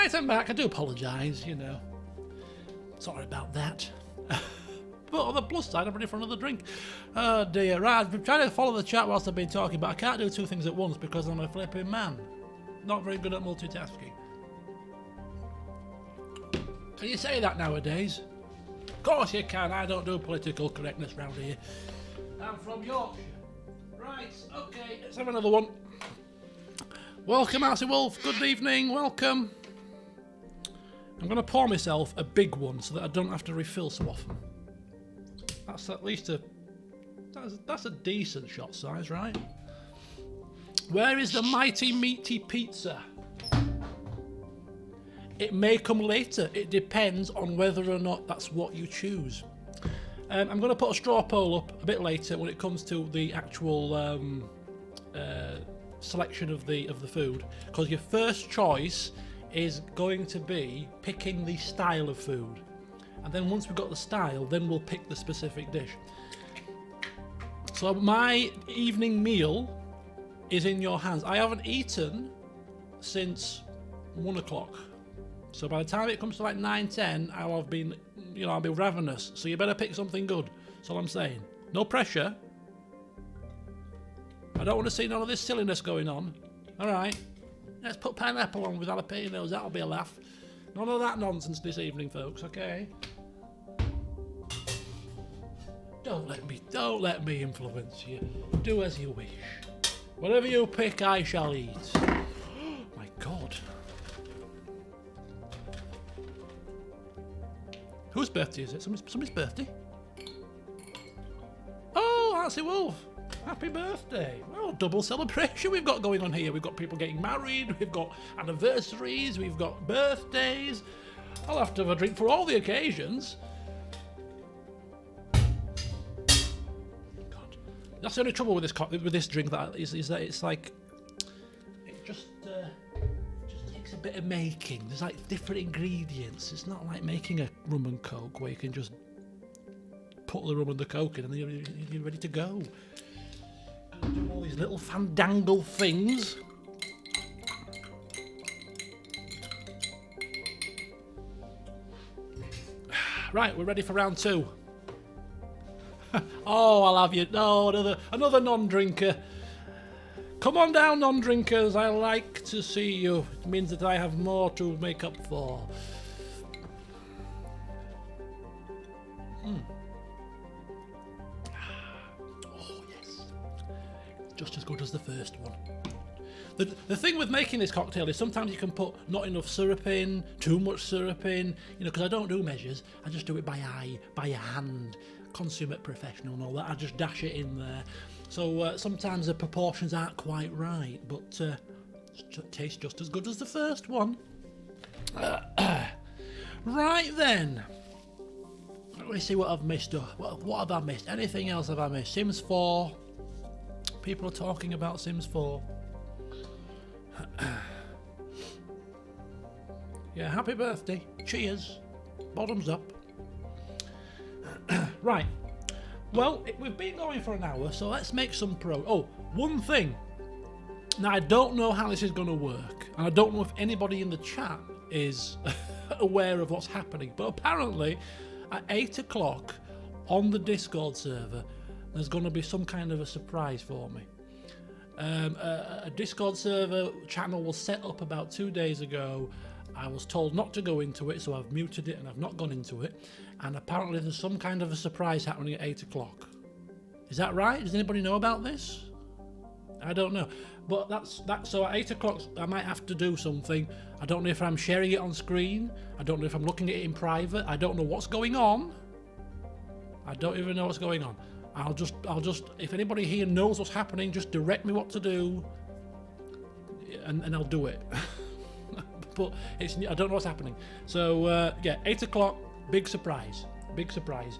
Right, I'm back. I do apologise, you know. Sorry about that. But on the plus side, I'm ready for another drink. Oh dear. Right, I've been trying to follow the chat whilst I've been talking, but I can't do two things at once because I'm a flipping man. Not very good at multitasking. Can you say that nowadays? Of course you can. I don't do political correctness round here. I'm from Yorkshire. Right, okay, let's have another one. Welcome, Arcee Wolf. Good evening. Welcome. I'm going to pour myself a big one so that I don't have to refill so often. That's at least that's a decent shot size, right? Where is the mighty meaty pizza? It may come later. It depends on whether or not that's what you choose. I'm going to put a straw poll up a bit later when it comes to the actual selection of the food, because your first choice is going to be picking the style of food, and then once we've got the style, then we'll pick the specific dish. So my evening meal is in your hands. I haven't eaten since 1 o'clock. So by the time it comes to like 9-10, I'll have been, you know, I'll be ravenous. So you better pick something good. That's all I'm saying. No pressure. I don't want to see none of this silliness going on. Alright. Let's put pineapple on with jalapenos. That'll be a laugh. None of that nonsense this evening, folks, okay? Don't let me influence you. Do as you wish. Whatever you pick, I shall eat. My God. Whose birthday is it? Somebody's birthday? Oh, Arcee Wolf. Happy birthday. Well, double celebration we've got going on here. We've got people getting married, we've got anniversaries, we've got birthdays. I'll have to have a drink for all the occasions. God. That's the only trouble with this drink, that is that it's like, it just takes a bit of making. There's like different ingredients. It's not like making a rum and coke where you can just put the rum and the coke in and then you're ready to go. Do all these little fandangle things. Right, we're ready for round 2. Oh, I'll have you. No, another non-drinker. Come on down, non-drinkers. I like to see you. It means that I have more to make up for. Just as good as the first one. The thing with making this cocktail is sometimes you can put not enough syrup in, too much syrup in, you know, because I don't do measures. I just do it by eye, by hand, consummate professional and all that. I just dash it in there. So sometimes the proportions aren't quite right, but it tastes just as good as the first one. Right then. Let me see what I've missed. What have I missed? Anything else have I missed? Sims 4. People are talking about Sims 4. Yeah, happy birthday. Cheers. Bottoms up. Right. Well, we've been going for an hour, so let's make some one thing. Now, I don't know how this is going to work, and I don't know if anybody in the chat is aware of what's happening, but apparently at 8 o'clock on the Discord server, there's going to be some kind of a surprise for me. A Discord server channel was set up about 2 days ago. I was told not to go into it, so I've muted it and I've not gone into it. And apparently there's some kind of a surprise happening at 8 o'clock. Is that right? Does anybody know about this? I don't know. But that's so at 8 o'clock I might have to do something. I don't know if I'm sharing it on screen. I don't know if I'm looking at it in private. I don't know what's going on. I don't even know what's going on. I'll just if anybody here knows what's happening, just direct me what to do and I'll do it. But I don't know what's happening. So yeah, 8 o'clock, big surprise. Big surprise.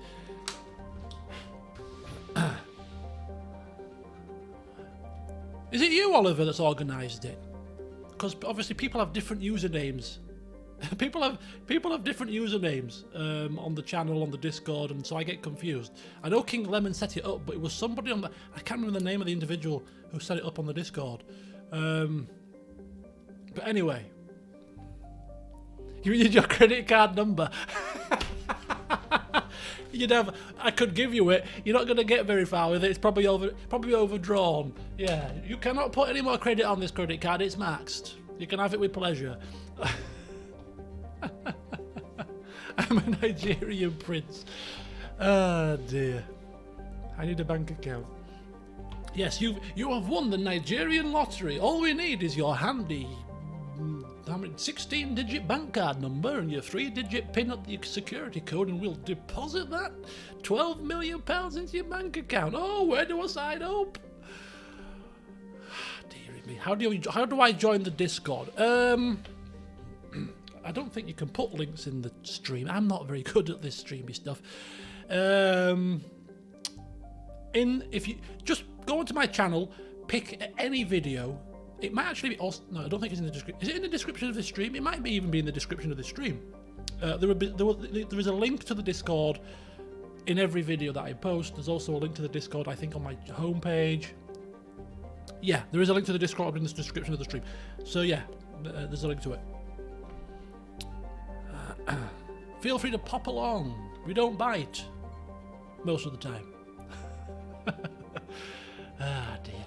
Is it you, Oliver, that's organised it? Because obviously people have different usernames. People have different usernames on the channel, on the Discord, and so I get confused. I know King Lemon set it up, but it was somebody on the... I can't remember the name of the individual who set it up on the Discord. But anyway, You need your credit card number. I could give you it. You're not going to get very far with it. It's probably overdrawn. Yeah, you cannot put any more credit on this credit card. It's maxed. You can have it with pleasure. I'm a Nigerian prince. Oh dear. I need a bank account. Yes, you have won the Nigerian lottery. All we need is your handy 16-digit bank card number and your 3-digit PIN at the security code, and we'll deposit that £12 million into your bank account. Oh, where do I sign up? Dear me, how do I join the Discord? I don't think you can put links in the stream. I'm not very good at this streamy stuff. If you just go onto my channel, pick any video. It might actually be also, no, I don't think it's in the description. Is it in the description of this stream? It might even be in the description of this stream. There is a link to the Discord in every video that I post. There's also a link to the Discord, I think, on my homepage. Yeah, there is a link to the Discord in the description of the stream. So yeah, there's a link to it. Feel free to pop along. We don't bite most of the time. Ah dear.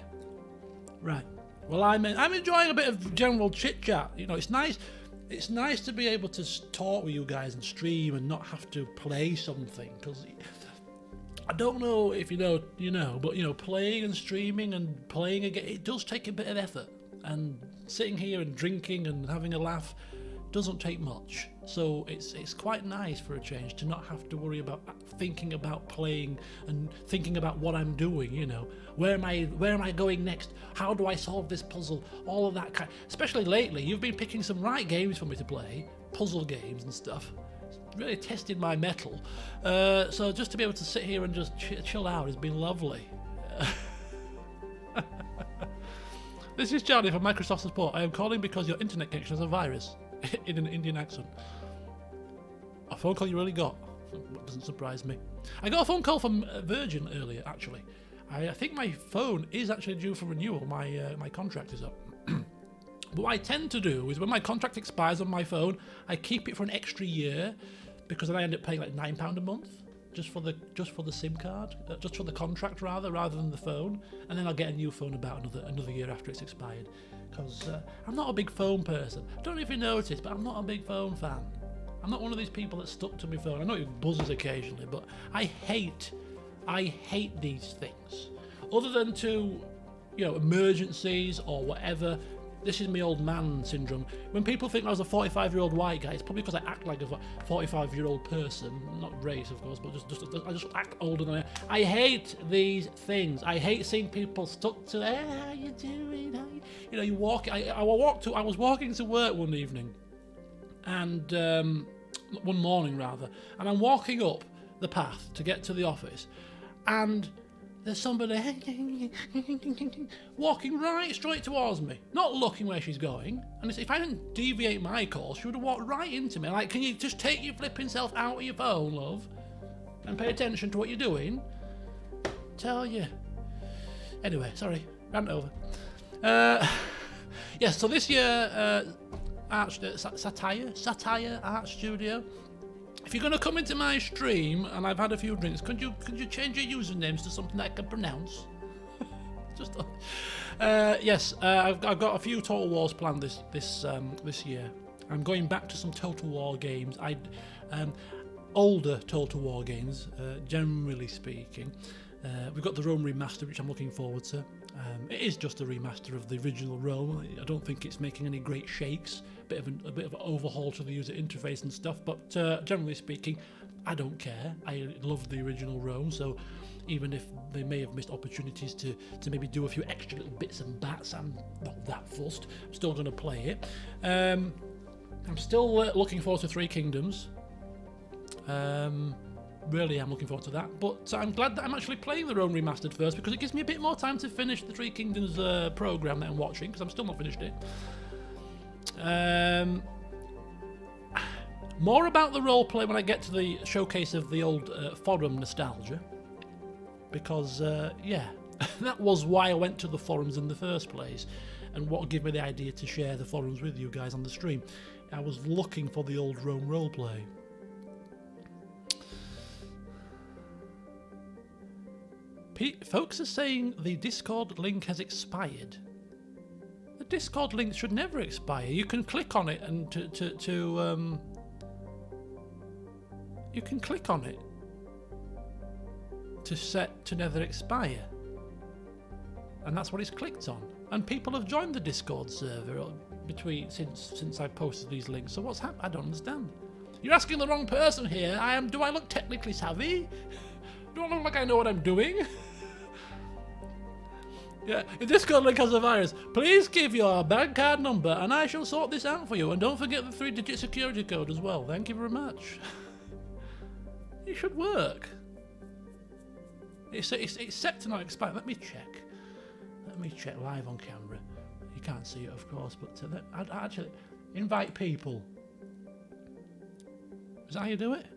Right. Well, I'm enjoying a bit of general chit chat. You know, it's nice. It's nice to be able to talk with you guys and stream and not have to play something. Because I don't know if you know, but playing and streaming and playing again, it does take a bit of effort. And sitting here and drinking and having a laugh doesn't take much. So it's quite nice for a change to not have to worry about thinking about playing and thinking about what I'm doing. Where am I going next? How do I solve this puzzle? All of that kind. Especially lately, you've been picking some right games for me to play, puzzle games and stuff. It's really tested my mettle. So just to be able to sit here and just chill out has been lovely. This is Charlie from Microsoft Support. I am calling because your internet connection has a virus. In an Indian accent. A phone call you really got? Doesn't surprise me. I got a phone call from Virgin earlier, actually. I think my phone is actually due for renewal. My contract is up. But what I tend to do is when my contract expires on my phone, I keep it for an extra year, because then I end up paying like £9 a month just for the SIM card, just for the contract rather than the phone, and then I'll get a new phone about another year after it's expired. Because I'm not a big phone person. I don't know if you noticed, but I'm not a big phone fan. I'm not one of these people that's stuck to my phone. I know it buzzes occasionally, but I hate these things. Other than to, emergencies or whatever. This is my old man syndrome. When people think I was a 45-year-old white guy, it's probably because I act like a 45-year-old person. Not race, of course, but I just act older than I am. I hate these things. I hate seeing people stuck to, how you doing? You walk. I was walking to work one evening, and one morning rather, and I'm walking up the path to get to the office, and there's somebody walking right straight towards me, not looking where she's going. And if I didn't deviate my course, she would have walked right into me. Like, can you just take your flipping self out of your phone, love, and pay attention to what you're doing? Tell you. Anyway, sorry, rant over. Yes, so this year, Satire Art Studio. If you're going to come into my stream and I've had a few drinks, could you change your usernames to something that I can pronounce? Yes, I've got a few Total Wars planned this year. I'm going back to some Total War games. Older Total War games, generally speaking. We've got the Rome remaster, which I'm looking forward to. It is just a remaster of the original Rome. I don't think it's making any great shakes. A bit of an overhaul to the user interface and stuff, but generally speaking, I don't care. I love the original Rome, so even if they may have missed opportunities to maybe do a few extra little bits and bats, I'm not that fussed. I'm still going to play it. I'm still looking forward to Three Kingdoms. Really am looking forward to that, but I'm glad that I'm actually playing the Rome Remastered first, because it gives me a bit more time to finish the Three Kingdoms programme that I'm watching, because I'm still not finished it. More about the roleplay when I get to the showcase of the old forum nostalgia, because yeah, that was why I went to the forums in the first place, and what gave me the idea to share the forums with you guys on the stream. I was looking for the old Rome roleplay. Folks are saying the Discord link has expired. The Discord link should never expire. You can click on it and you can click on it to set to never expire, and that's what it's clicked on. And people have joined the Discord server since I posted these links. So what's happened? I don't understand. You're asking the wrong person here. Do I look technically savvy? Do I look like I know what I'm doing? Yeah, if Discord link has a virus, please give your bank card number and I shall sort this out for you. And don't forget the 3-digit security code as well. Thank you very much. It should work. It's set to not expire. Let me check. Let me check live on camera. You can't see it, of course, but I'd actually invite people. Is that how you do it?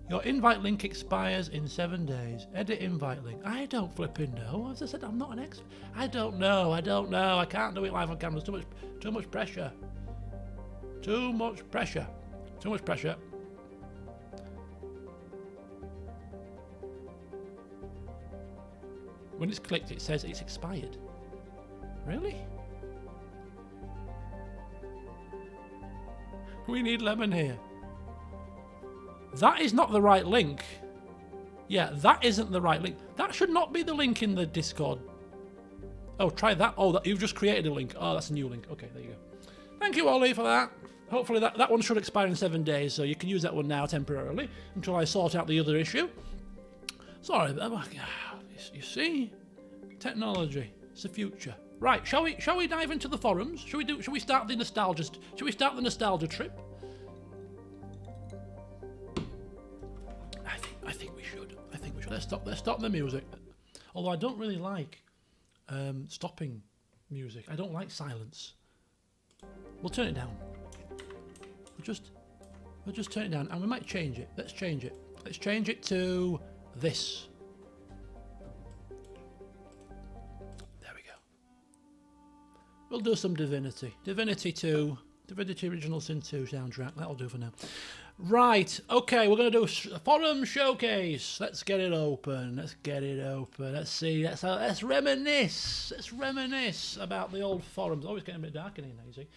Your invite link expires in 7 days. Edit invite link. I don't flipping know. As I said, I'm not an expert. I don't know. I can't do it live on camera. There's too much pressure. Too much pressure. When it's clicked, it says it's expired. Really? We need lemon here. That is not the right link. Yeah, that isn't the right link. That should not be the link in the Discord. Oh, try that. Oh, you've just created a link. Oh, that's a new link. Okay, there you go. Thank you, Ollie, for that. Hopefully that one should expire in 7 days, so you can use that one now temporarily until I sort out the other issue. Sorry, you see? Technology. It's the future. Right, shall we dive into the forums? Shall we start the nostalgia trip? I think we should. Let's stop the music. Although I don't really like stopping music. I don't like silence. We'll turn it down. We'll just turn it down, and we might change it. Let's change it. Let's change it to this. There we go. We'll do some Divinity. Divinity 2. Divinity Original Sin 2 soundtrack. That'll do for now. Right, okay, we're going to do a forum showcase. Let's get it open. Let's see. Let's reminisce. Let's reminisce about the old forums. Oh, it's getting a bit dark in here now, you see.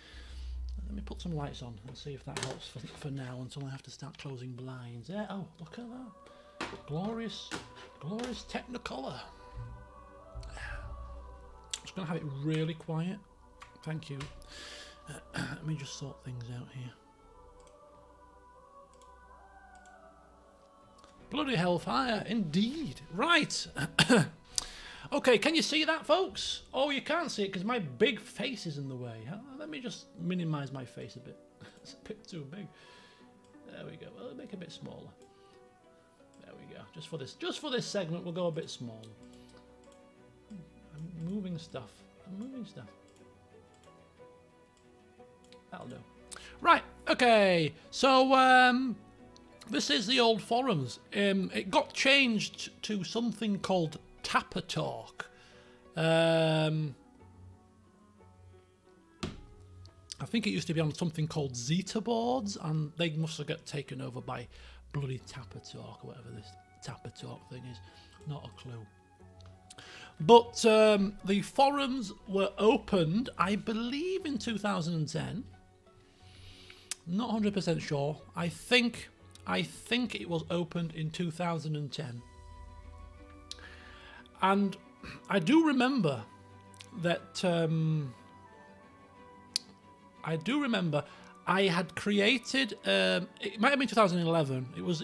Let me put some lights on and see if that helps for now until I have to start closing blinds. Yeah, oh, look at that. Glorious Technicolor. I'm just going to have it really quiet. Thank you. Let me just sort things out here. Bloody hellfire, indeed. Right. Okay, can you see that, folks? Oh, you can't see it because my big face is in the way. Let me just minimise my face a bit. It's a bit too big. There we go. Well, make it a bit smaller. There we go. Just for this segment, we'll go a bit smaller. I'm moving stuff. That'll do. Right. Okay. So, this is the old forums. It got changed to something called Tapper Talk. I think it used to be on something called Zeta boards, and they must have got taken over by bloody Tapper Talk, or whatever this Tapper Talk thing is. Not a clue. But the forums were opened, I believe, in 2010. Not 100% sure. I think it was opened in 2010. And I do remember that I had created it might have been 2011. It was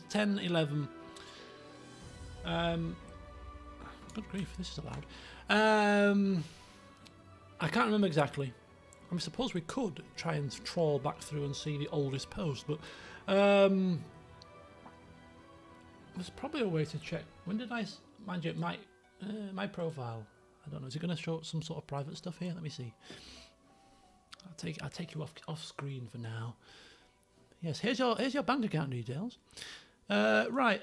10, 11. Good grief, this is allowed. I can't remember exactly. I suppose we could try and trawl back through and see the oldest post, but there's probably a way to check. When did I, mind you, my profile? I don't know. Is it going to show some sort of private stuff here? Let me see. I'll take you off screen for now. Yes, here's your bank account details. Right.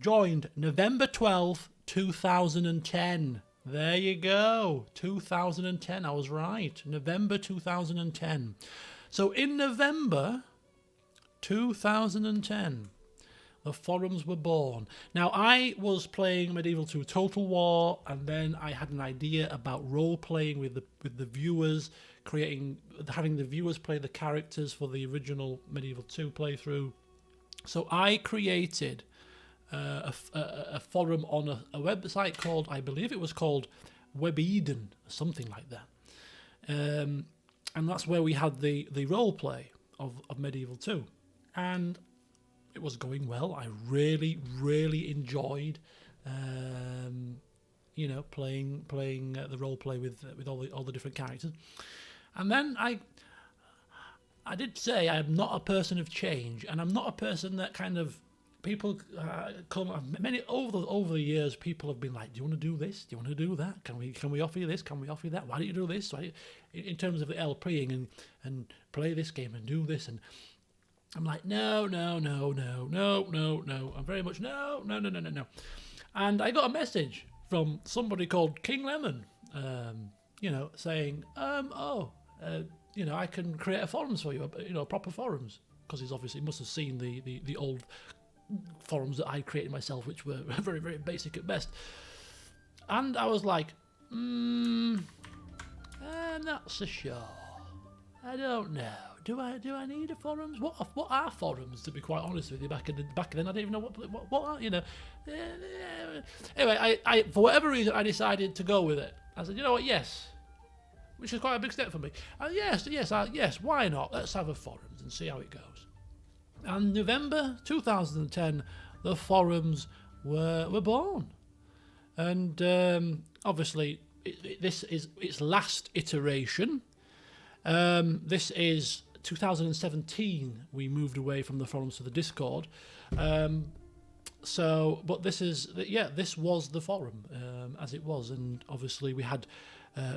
Joined November 12th, 2010. There you go. 2010. I was right. November 2010. So in November 2010, the forums were born. Now, I was playing Medieval 2 Total War, and then I had an idea about role-playing with the viewers, having the viewers play the characters for the original Medieval 2 playthrough. So I created a forum on a website called, I believe it was called Web Eden, something like that. And that's where we had the role-play of Medieval 2. And it was going well. I really, really enjoyed, playing the role play with all the different characters. And then I did say I am not a person of change, and I'm not a person that kind of people over the years. People have been like, "Do you want to do this? Do you want to do that? Can we offer you this? Can we offer you that? Why don't you do this?" In terms of the LPing and play this game and do this and. I'm like, no. I'm very much, no. And I got a message from somebody called King Lemon, saying, I can create a forums for you, proper forums. Because he's obviously must have seen the old forums that I created myself, which were very, very basic at best. And I was like, I'm not so sure. I don't know. Do I need a forums? What are forums? To be quite honest with you, back then I didn't even know what are, Anyway, I for whatever reason I decided to go with it. I said, you know what? Yes, which is quite a big step for me. Yes. Why not? Let's have a forums and see how it goes. And November 2010, the forums were born, and obviously this is its last iteration. This is 2017. We moved away from the forums to the Discord. But this was the forum as it was, and obviously we had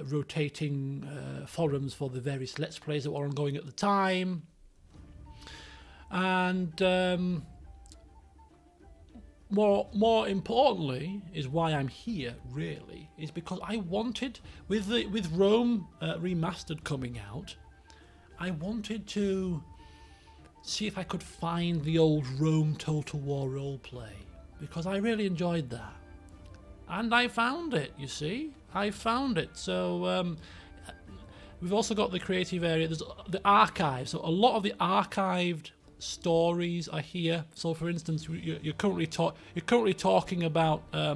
rotating forums for the various Let's Plays that were ongoing at the time, and more importantly is why I'm here. Really, is because I wanted with Rome Remastered coming out. I wanted to see if I could find the old Rome Total War roleplay, because I really enjoyed that. And I found it, you see. I found it. So we've also got the creative area. There's the archive. So a lot of the archived stories are here. So for instance, you're currently talking about a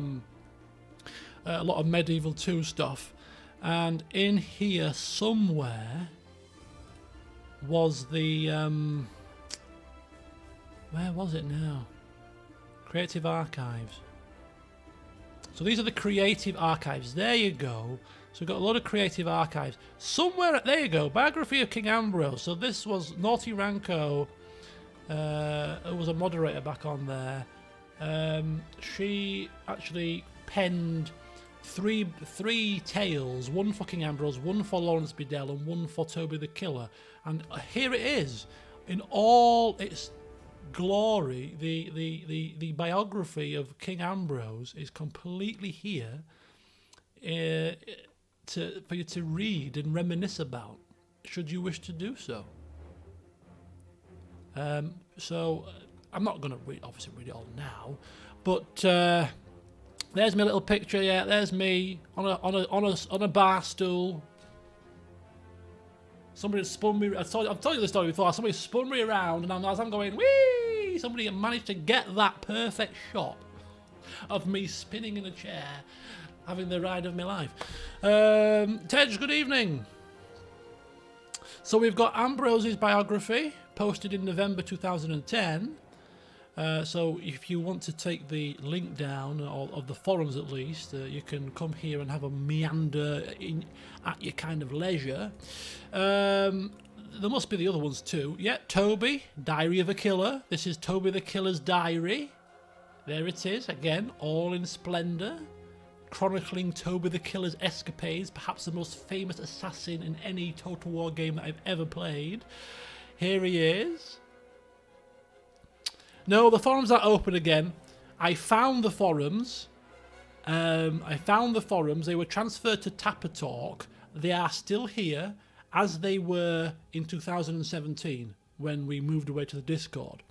lot of Medieval 2 stuff. And in here somewhere was the where was it now? Creative Archives. So these are the Creative Archives. There you go. So we've got a lot of Creative Archives. Somewhere, there you go, Biography of King Ambrose. So this was Naughty Ranko, who was a moderator back on there. She actually penned three tales, one for King Ambrose, one for Lawrence Bedell, and one for Toby the Killer. And here it is, in all its glory. The biography of King Ambrose is completely here for you to read and reminisce about, should you wish to do so. So I'm not going to obviously read it all now, but there's my little picture. Yeah, there's me on a bar stool. Somebody spun me. I've told you the story before. Somebody spun me around, and as I'm going, whee! Somebody managed to get that perfect shot of me spinning in a chair, having the ride of my life. Tej, good evening. So we've got Ambrose's biography posted in November 2010. So if you want to take the link down, or of the forums at least, you can come here and have a meander at your kind of leisure. There must be the other ones too. Yeah, Toby, Diary of a Killer. This is Toby the Killer's diary. There it is, again, all in splendour. Chronicling Toby the Killer's escapades, perhaps the most famous assassin in any Total War game that I've ever played. Here he is. No, the forums are open again. I found the forums. I found the forums. They were transferred to Tapatalk. They are still here, as they were in 2017 when we moved away to the Discord.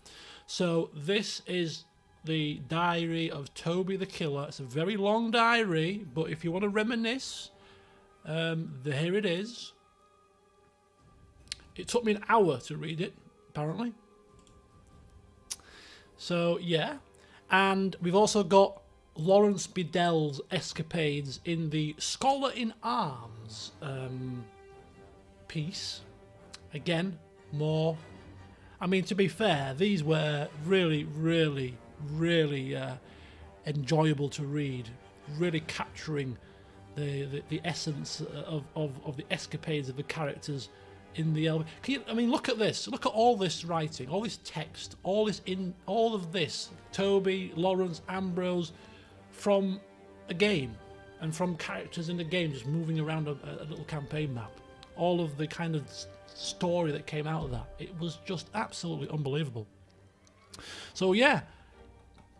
So this is the diary of Toby the Killer. It's a very long diary, but if you want to reminisce, here it is. It took me an hour to read it, apparently. So, yeah. And we've also got Lawrence Biddell's escapades in the Scholar in Arms piece. Again, more. I mean, to be fair, these were really, really, really enjoyable to read. Really capturing the essence of the escapades of the characters in the I mean, look at this. Look at all this writing, all this text, all of this. Toby, Lawrence, Ambrose, from a game and from characters in the game just moving around a little campaign map. All of the kind of story that came out of that. It was just absolutely unbelievable. So yeah,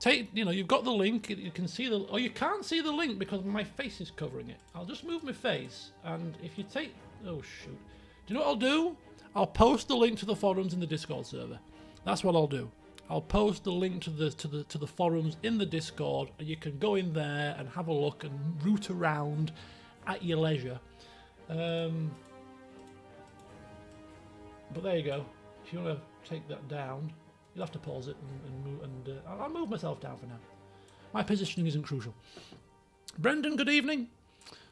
you've got the link. You can see you can't see the link because my face is covering it. I'll just move my face, and if you take, oh shoot. Do you know what I'll do? I'll post the link to the forums in the Discord server. That's what I'll do. I'll post the link to the forums in the Discord, and you can go in there and have a look and root around at your leisure. But there you go. If you want to take that down, you'll have to pause it and move. And I'll move myself down for now. My positioning isn't crucial. Brendan, good evening.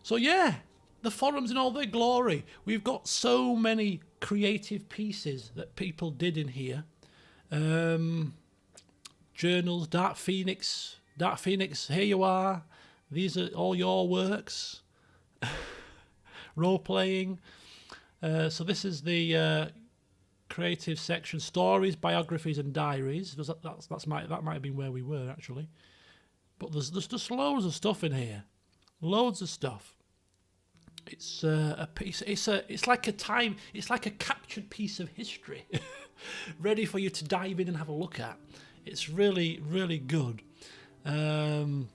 So yeah. The forums in all their glory. We've got so many creative pieces that people did in here. Journals, Dark Phoenix, here you are. These are all your works. Role-playing. So this is the creative section. Stories, biographies and diaries. That might have been where we were, actually. But there's just loads of stuff in here. Loads of stuff. It's a piece. It's like a captured piece of history, ready for you to dive in and have a look at. It's really, really good. It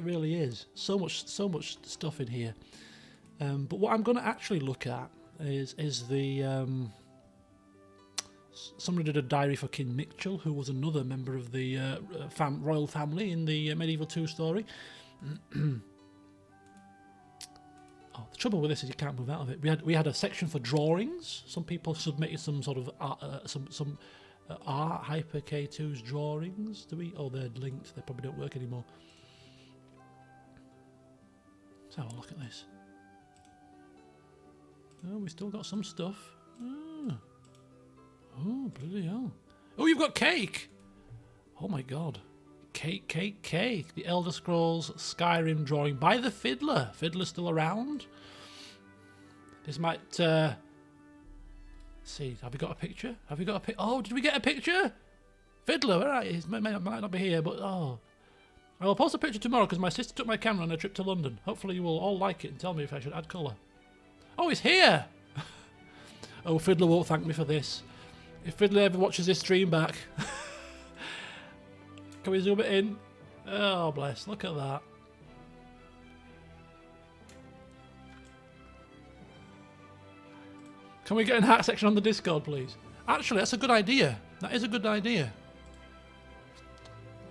really is so much stuff in here. But what I'm going to actually look at is the somebody did a diary for King Mitchell, who was another member of the royal family in the Medieval 2 story. Oh, the trouble with this is you can't move out of it. We had a section for drawings. Some people submitted some sort of art Hyper K2's drawings. Oh, they're linked. They probably don't work anymore. Let's have a look at this. Oh, we still got some stuff. Oh, bloody hell! Oh, you've got cake. Oh my god. Cake. The Elder Scrolls Skyrim drawing by the Fiddler. Fiddler's still around. This might... see, have we got a picture? Oh, did we get a picture? Fiddler, where are you? He might not be here, but oh. I will post a picture tomorrow because my sister took my camera on a trip to London. Hopefully you will all like it and tell me if I should add colour. Oh, he's here! Oh, Fiddler won't thank me for this. If Fiddler ever watches this stream back... Can we zoom it in? Oh, bless. Look at that. Can we get an art section on the Discord, please? Actually, that's a good idea. That is a good idea.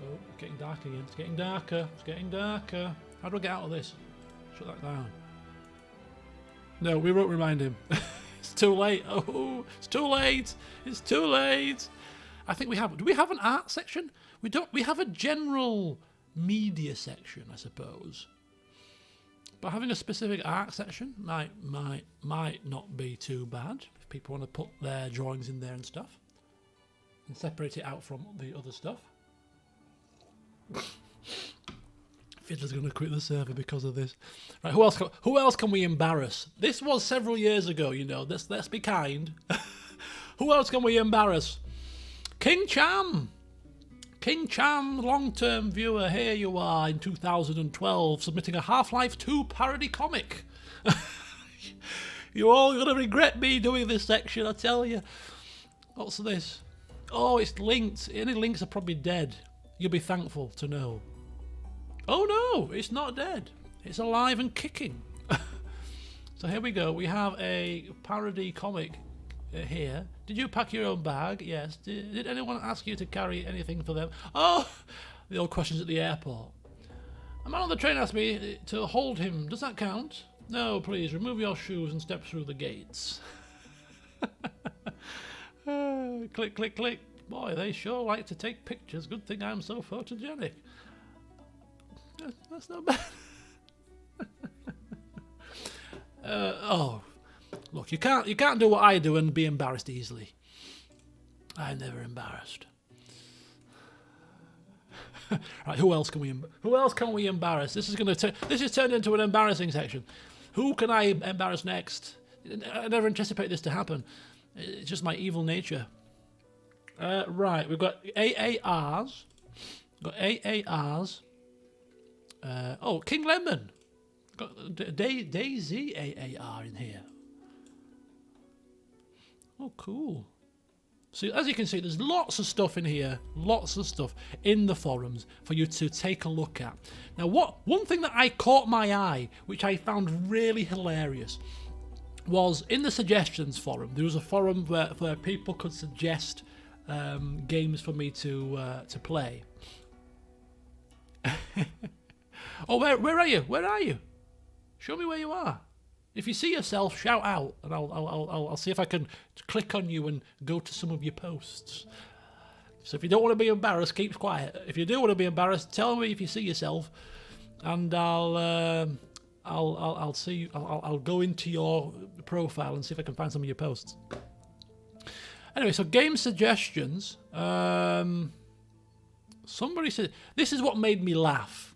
Oh, it's getting dark again. It's getting darker. It's getting darker. How do I get out of this? Shut that down. No, we won't remind him. It's too late. Oh, it's too late. It's too late. I think we have... Do we have an art section? We don't. We have a general media section, I suppose. But having a specific art section might not be too bad if people want to put their drawings in there and stuff, and separate it out from the other stuff. Fiddler's going to quit the server because of this. Right, who else can we embarrass? This was several years ago, you know. Let's be kind. Who else can we embarrass? King Cham. King Cham, long-term viewer, here you are in 2012, submitting a Half-Life 2 parody comic. You're all going to regret me doing this section, I tell you. What's this? Oh, it's linked. Any links are probably dead. You'll be thankful to know. Oh no, it's not dead. It's alive and kicking. So here we go. We have a parody comic here. Did you pack your own bag? Yes. Did anyone ask you to carry anything for them? Oh, the old questions at the airport. A man on the train asked me to hold him. Does that count? No, please, remove your shoes and step through the gates. Click, click, click. Boy, they sure like to take pictures. Good thing I'm so photogenic. That's not bad. Oh, look, you can't do what I do and be embarrassed easily. I'm never embarrassed. Right, who else can we embarrass? This is turned into an embarrassing section. Who can I embarrass next? I never anticipate this to happen. It's just my evil nature. Right, we've got AARs. Oh, King Lemon. Got Daisy AAR in here. Oh, cool. So as you can see, there's lots of stuff in here, lots of stuff in the forums for you to take a look at. Now, one thing that I caught my eye, which I found really hilarious, was in the suggestions forum. There was a forum where people could suggest games for me to play. Oh, where are you? Where are you? Show me where you are. If you see yourself, shout out, and I'll see if I can click on you and go to some of your posts. So if you don't want to be embarrassed, keep quiet. If you do want to be embarrassed, tell me if you see yourself, and I'll go into your profile and see if I can find some of your posts. Anyway, so game suggestions. Somebody said this is what made me laugh,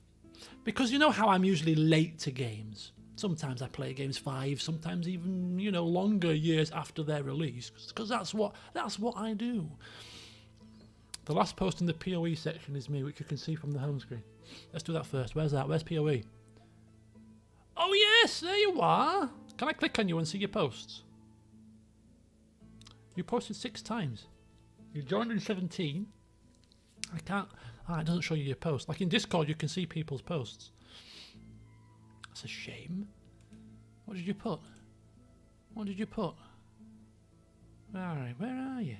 because you know how I'm usually late to games. Sometimes I play games 5, sometimes even longer years after their release, because that's what I do. The last post in the PoE section is me, which you can see from the home screen. Let's do that first. Where's that? Where's PoE? Oh yes, there you are. Can I click on you and see your posts? You posted 6 times. You joined in 17. I can't. It doesn't show you your post. Like in Discord, you can see people's posts. That's a shame. What did you put? What did you put? Alright, where are you?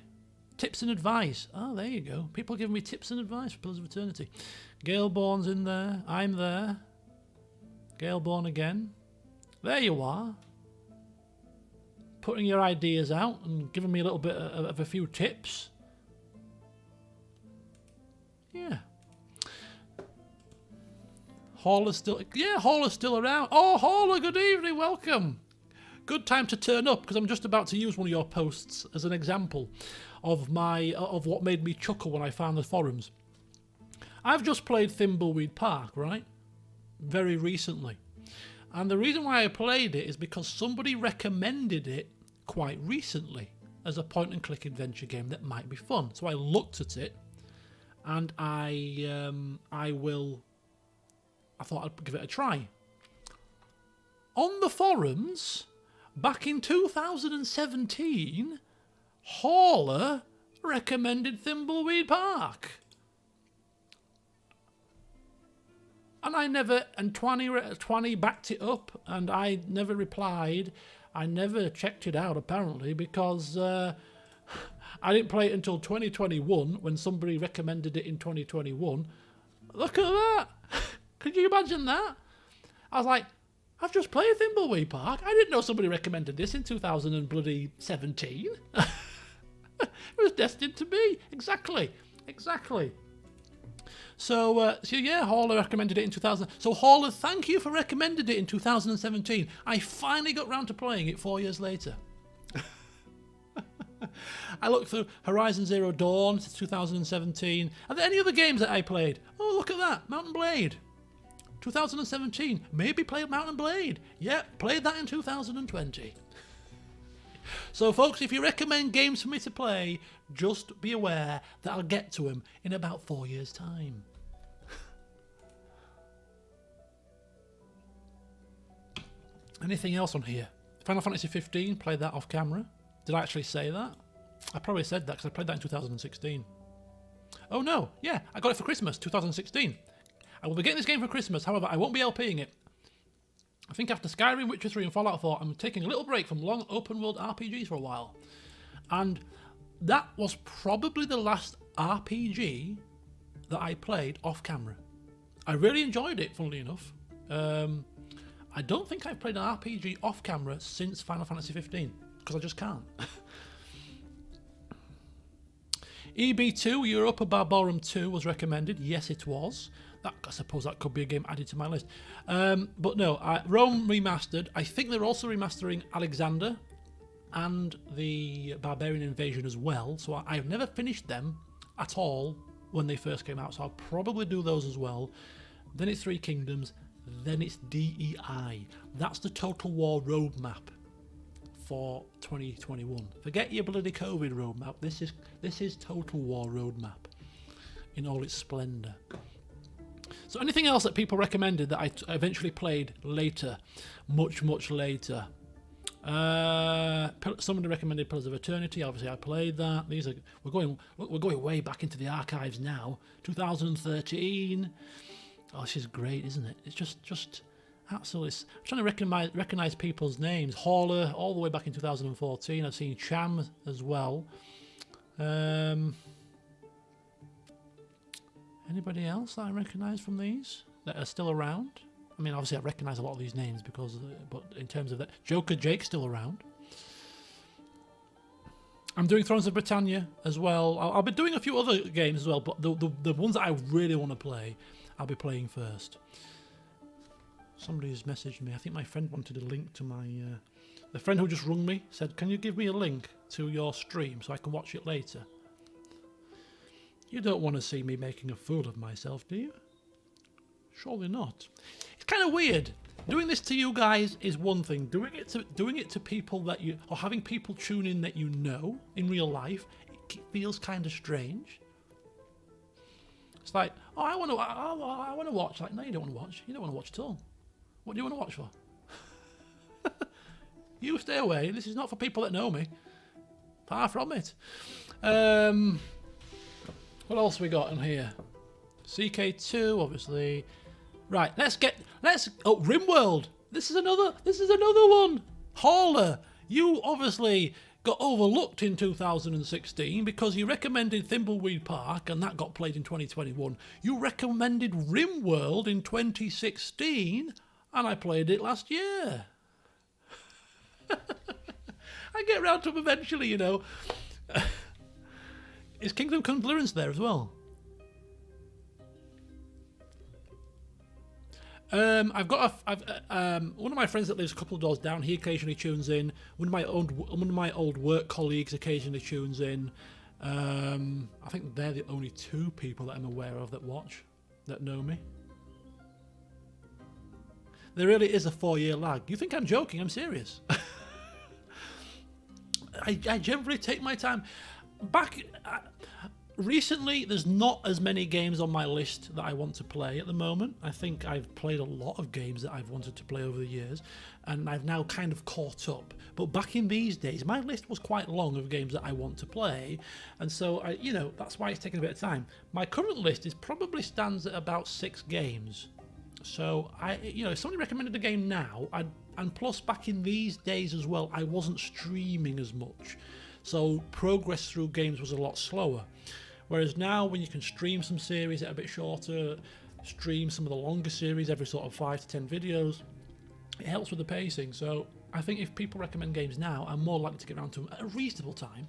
Tips and advice. Oh, there you go. People giving me tips and advice for Pillars of Eternity. Galeborn's in there. I'm there. Galeborn again. There you are. Putting your ideas out and giving me a little bit of a few tips. Yeah. Hauler's still around. Oh, Hauler, good evening, welcome. Good time to turn up, because I'm just about to use one of your posts as an example of what made me chuckle when I found the forums. I've just played Thimbleweed Park, right? Very recently. And the reason why I played it is because somebody recommended it quite recently as a point-and-click adventure game that might be fun. So I looked at it, and I thought I'd give it a try. On the forums, back in 2017, Hauler recommended Thimbleweed Park. And Twanny backed it up, and I never replied. I never checked it out, apparently, because I didn't play it until 2021, when somebody recommended it in 2021. Look at that! Could you imagine that? I was like, I've just played Thimbleweed Park. I didn't know somebody recommended this in 2017. It was destined to be. Exactly. So yeah, Hauler recommended it in 2000. So Hauler, thank you for recommending it in 2017. I finally got round to playing it 4 years later. I looked through Horizon Zero Dawn, 2017. Are there any other games that I played? Oh, look at that, Mountain Blade. 2017, maybe played Mountain Blade. Yep, played that in 2020. So folks, if you recommend games for me to play, just be aware that I'll get to them in about 4 years' time. Anything else on here? Final Fantasy 15, played that off camera. Did I actually say that? I probably said that because I played that in 2016. Oh no, yeah, I got it for Christmas, 2016. I will be getting this game for Christmas. However, I won't be LPing it. I think after Skyrim, Witcher 3 and Fallout 4, I'm taking a little break from long open world RPGs for a while. And that was probably the last RPG that I played off camera. I really enjoyed it, funnily enough. I don't think I've played an RPG off camera since Final Fantasy 15, because I just can't. EB2, Europa Barbarum 2 was recommended. Yes, it was. I suppose that could be a game added to my list. But no, Rome Remastered. I think they're also remastering Alexander and the Barbarian Invasion as well. So I've never finished them at all when they first came out. So I'll probably do those as well. Then it's Three Kingdoms. Then it's DEI. That's the Total War roadmap for 2021. Forget your bloody COVID roadmap. This is Total War roadmap in all its splendour. So anything else that people recommended that I eventually played later, much later? Somebody recommended Pillars of Eternity. Obviously, I played that. We're going way back into the archives now. 2013. Oh, this is great, isn't it? It's just absolutely. I'm trying to recognize people's names. Hauler, all the way back in 2014. I've seen Cham as well. Anybody else that I recognise from these that are still around? I mean, obviously I recognise a lot of these names because, but in terms of that, Joker Jake's still around. I'm doing Thrones of Britannia as well. I'll be doing a few other games as well, but the ones that I really want to play, I'll be playing first. Somebody's messaged me. I think my friend wanted a link to my... the friend who just rung me said, can you give me a link to your stream so I can watch it later? You don't want to see me making a fool of myself, do you? Surely not. It's kind of weird. Doing this to you guys is one thing. Doing it to people that you... or having people tune in that you know in real life, it feels kind of strange. It's like, oh, I want to watch. Like, no, you don't want to watch. You don't want to watch at all. What do you want to watch for? You stay away. This is not for people that know me. Far from it. What else we got in here? CK2, obviously. Right, oh, RimWorld. This is another one. Hauler, you obviously got overlooked in 2016 because you recommended Thimbleweed Park and that got played in 2021. You recommended RimWorld in 2016 and I played it last year. I get round to them eventually, you know. Is Kingdom Come Deliverance there as well? I've got one of my friends that lives a couple of doors down. He occasionally tunes in. One of my old work colleagues occasionally tunes in. I think they're the only two people that I'm aware of that watch, that know me. There really is a 4-year lag. You think I'm joking? I'm serious. I generally take my time. Recently, there's not as many games on my list that I want to play at the moment. I think I've played a lot of games that I've wanted to play over the years, and I've now kind of caught up. But back in these days, my list was quite long of games that I want to play, and so that's why it's taking a bit of time. My current list probably stands at about 6 games. So if somebody recommended a game now, and plus back in these days as well, I wasn't streaming as much. So progress through games was a lot slower. Whereas now, when you can stream some series that are a bit shorter, stream some of the longer series every sort of 5 to 10 videos, it helps with the pacing. So I think if people recommend games now, I'm more likely to get around to them at a reasonable time.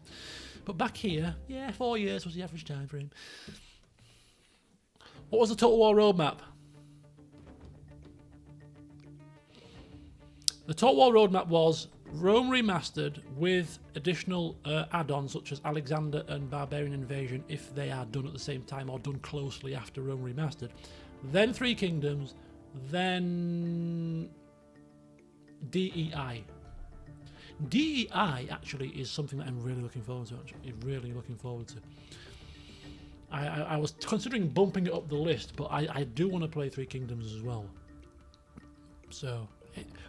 But back here, 4 years was the average time frame. What was the Total War roadmap? The Total War roadmap was Rome Remastered with additional add-ons such as Alexander and Barbarian Invasion if they are done at the same time or done closely after Rome Remastered. Then Three Kingdoms, then DEI. DEI actually is something that I'm really looking forward to. I was considering bumping it up the list, but I do want to play Three Kingdoms as well. So...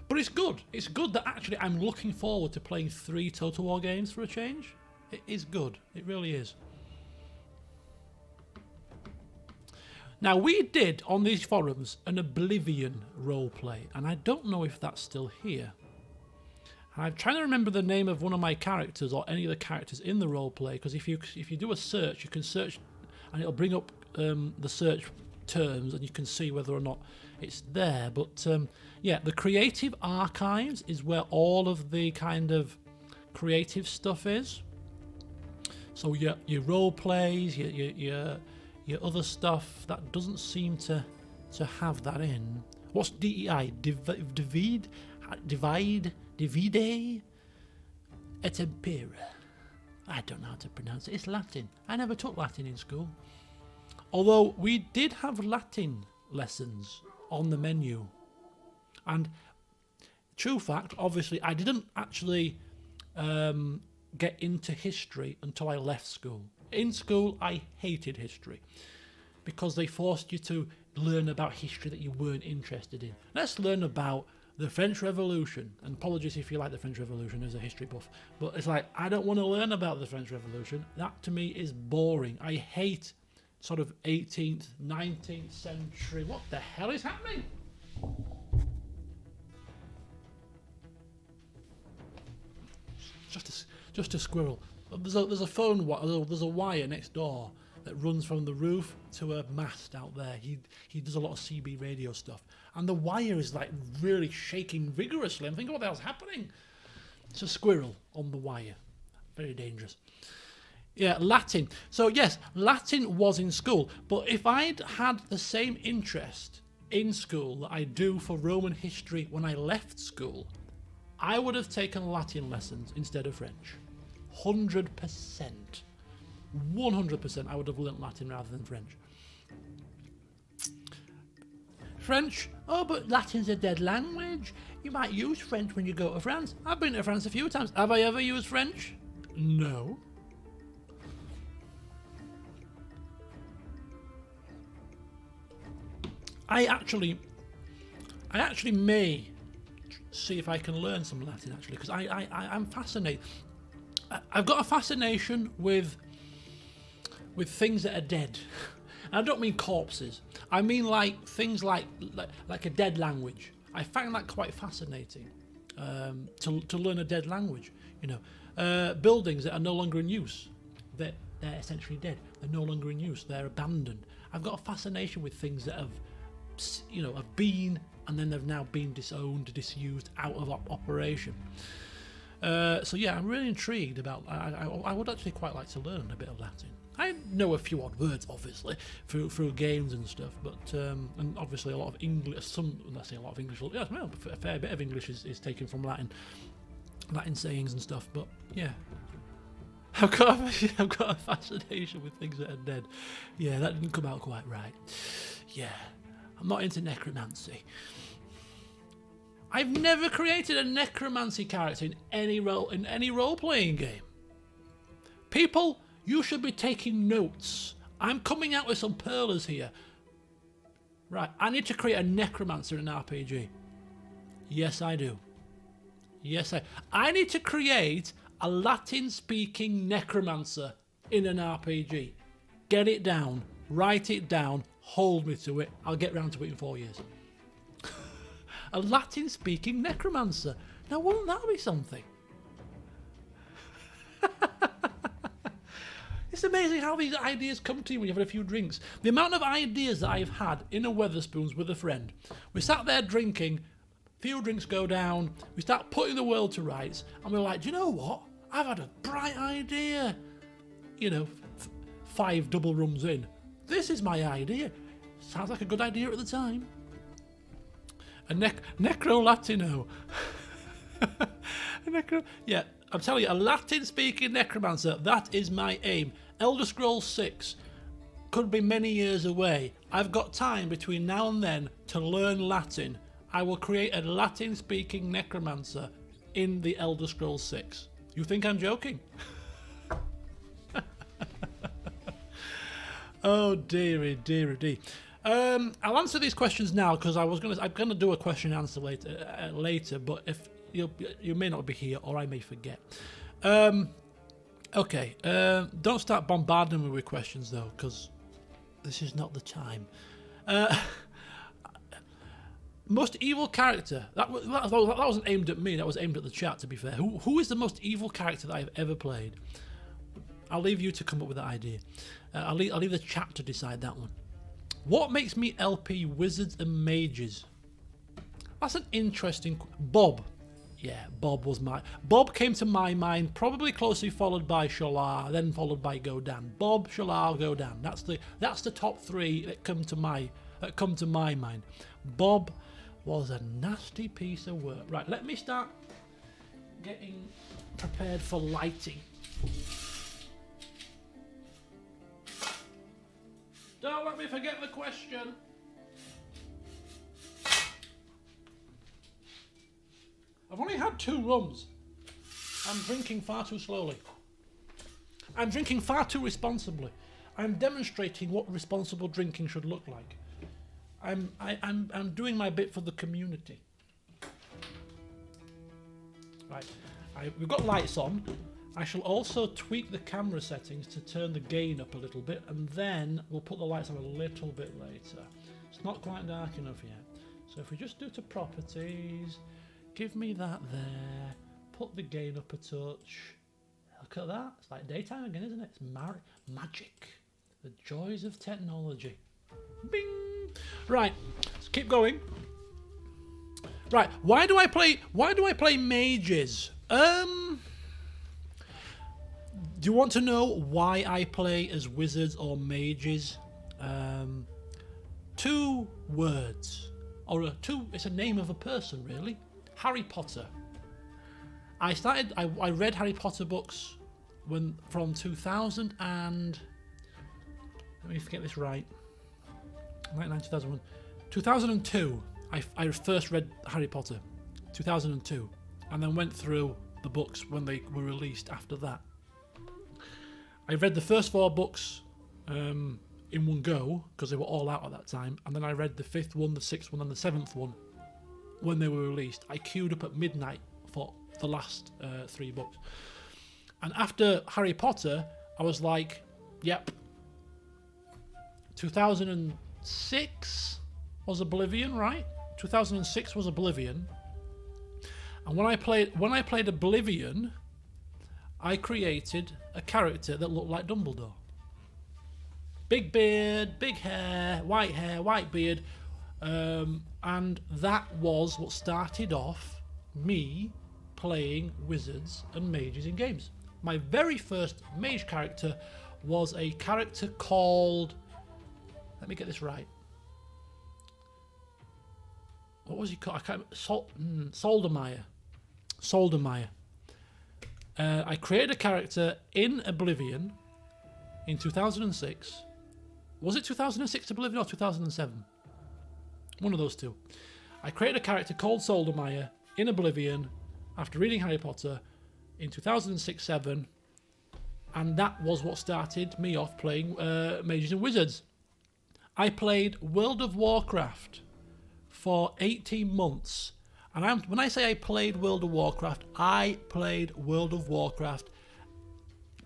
but it's good. It's good that actually I'm looking forward to playing 3 Total War games for a change. It is good. It really is. Now, we did, on these forums, an Oblivion roleplay, and I don't know if that's still here. I'm trying to remember the name of one of my characters, or any of the characters in the roleplay, because if you do a search, you can search, and it'll bring up the search terms, and you can see whether or not it's there. But yeah, the creative archives is where all of the kind of creative stuff is. So your role plays, your other stuff, that doesn't seem to have that in. What's DEI? Divide et impera. I don't know how to pronounce it. It's Latin. I never took Latin in school. Although we did have Latin lessons on the menu. And true fact, obviously, I didn't actually get into history until I left school. In school, I hated history because they forced you to learn about history that you weren't interested in. Let's learn about the French Revolution. And apologies if you like the French Revolution as a history buff, but it's like, I don't want to learn about the French Revolution. That to me is boring. I hate sort of 18th, 19th century. What the hell is happening? Just a squirrel. There's a phone. There's a wire next door that runs from the roof to a mast out there. He does a lot of CB radio stuff, and the wire is like really shaking vigorously. I'm thinking, what the hell's happening? It's a squirrel on the wire. Very dangerous. Yeah, Latin. So yes, Latin was in school, but if I'd had the same interest in school that I do for Roman history when I left school, I would have taken Latin lessons instead of French. 100%. 100% I would have learnt Latin rather than French. French? Oh, but Latin's a dead language. You might use French when you go to France. I've been to France a few times. Have I ever used French? No. I actually may see if I can learn some Latin, actually, because I'm fascinated. I've got a fascination with things that are dead. And I don't mean corpses. I mean like things like a dead language. I find that quite fascinating. To learn a dead language, you know, buildings that are no longer in use. They're essentially dead. They're no longer in use. They're abandoned. I've got a fascination with things that have been, and then they've now been disowned, disused, out of operation. So yeah, I'm really intrigued about. I would actually quite like to learn a bit of Latin. I know a few odd words, obviously, through games and stuff, but and obviously a lot of English. Let's say a lot of English. Yeah, well, a fair bit of English is taken from Latin sayings and stuff. But yeah, I've got a fascination with things that are dead. Yeah, that didn't come out quite right. Yeah, I'm not into necromancy. I've never created a necromancy character in any role-playing game. People, you should be taking notes. I'm coming out with some pearlers here. Right, I need to create a necromancer in an RPG. Yes, I do. Yes, I need to create a Latin-speaking necromancer in an RPG. Get it down, write it down, hold me to it. I'll get round to it in 4 years. A Latin-speaking necromancer. Now, wouldn't that be something? It's amazing how these ideas come to you when you've had a few drinks. The amount of ideas that I've had in a Wetherspoons with a friend. We sat there drinking, few drinks go down, we start putting the world to rights, and we're like, do you know what? I've had a bright idea. You know, 5 double rums in. This is my idea. Sounds like a good idea at the time. A necro-Latino. Yeah, I'm telling you, a Latin-speaking necromancer, that is my aim. Elder Scrolls 6 could be many years away. I've got time between now and then to learn Latin. I will create a Latin-speaking necromancer in the Elder Scrolls 6. You think I'm joking? Oh, dearie, dearie, dear. I'll answer these questions now because I'm gonna do a question and answer later. But if you may not be here or I may forget. Okay. Don't start bombarding me with questions though, because this is not the time. Uh, most evil character. That wasn't aimed at me. That was aimed at the chat. To be fair, who is the most evil character that I've ever played? I'll leave you to come up with that idea. I'll leave the chat to decide that one. What makes me LP wizards and mages? That's an interesting. Bob. Yeah, Bob came to my mind, probably closely followed by Shalar, then followed by Godan. Bob, Shalar, Godan. That's the top three that come to my mind. Bob was a nasty piece of work. Right, let me start getting prepared for lighting. Don't let me forget the question. I've only had 2 rums. I'm drinking far too slowly. I'm drinking far too responsibly. I'm demonstrating what responsible drinking should look like. I'm doing my bit for the community. Right, we've got lights on. I shall also tweak the camera settings to turn the gain up a little bit, and then we'll put the lights on a little bit later. It's not quite dark enough yet. So if we just do to properties, give me that there, put the gain up a touch. Look at that, it's like daytime again, isn't it? It's magic. The joys of technology. Bing! Right, let's keep going. Right, why do I play mages? Do you want to know why I play as wizards or mages? 2 words. It's a name of a person, really. Harry Potter. I read Harry Potter books from 2000 and... Let me get this right. 2001. 2002. I first read Harry Potter. 2002. And then went through the books when they were released after that. I read the first 4 books in one go, because they were all out at that time. And then I read the 5th one, the 6th one, and the 7th one when they were released. I queued up at midnight for the last 3 books. And after Harry Potter, I was like, yep. 2006 was Oblivion, right? 2006 was Oblivion. And when I played Oblivion, I created a character that looked like Dumbledore. Big beard, big hair, white beard. And that was what started off me playing wizards and mages in games. My very first mage character was a character called... Let me get this right. What was he called? I can't... Soldermeyer. I created a character in Oblivion in 2006. Was it 2006 Oblivion or 2007? One of those two. I created a character called Soldermeyer in Oblivion after reading Harry Potter in 2006-07, and that was what started me off playing Mages and Wizards. I played World of Warcraft for 18 months. And when I say I played World of Warcraft, I played World of Warcraft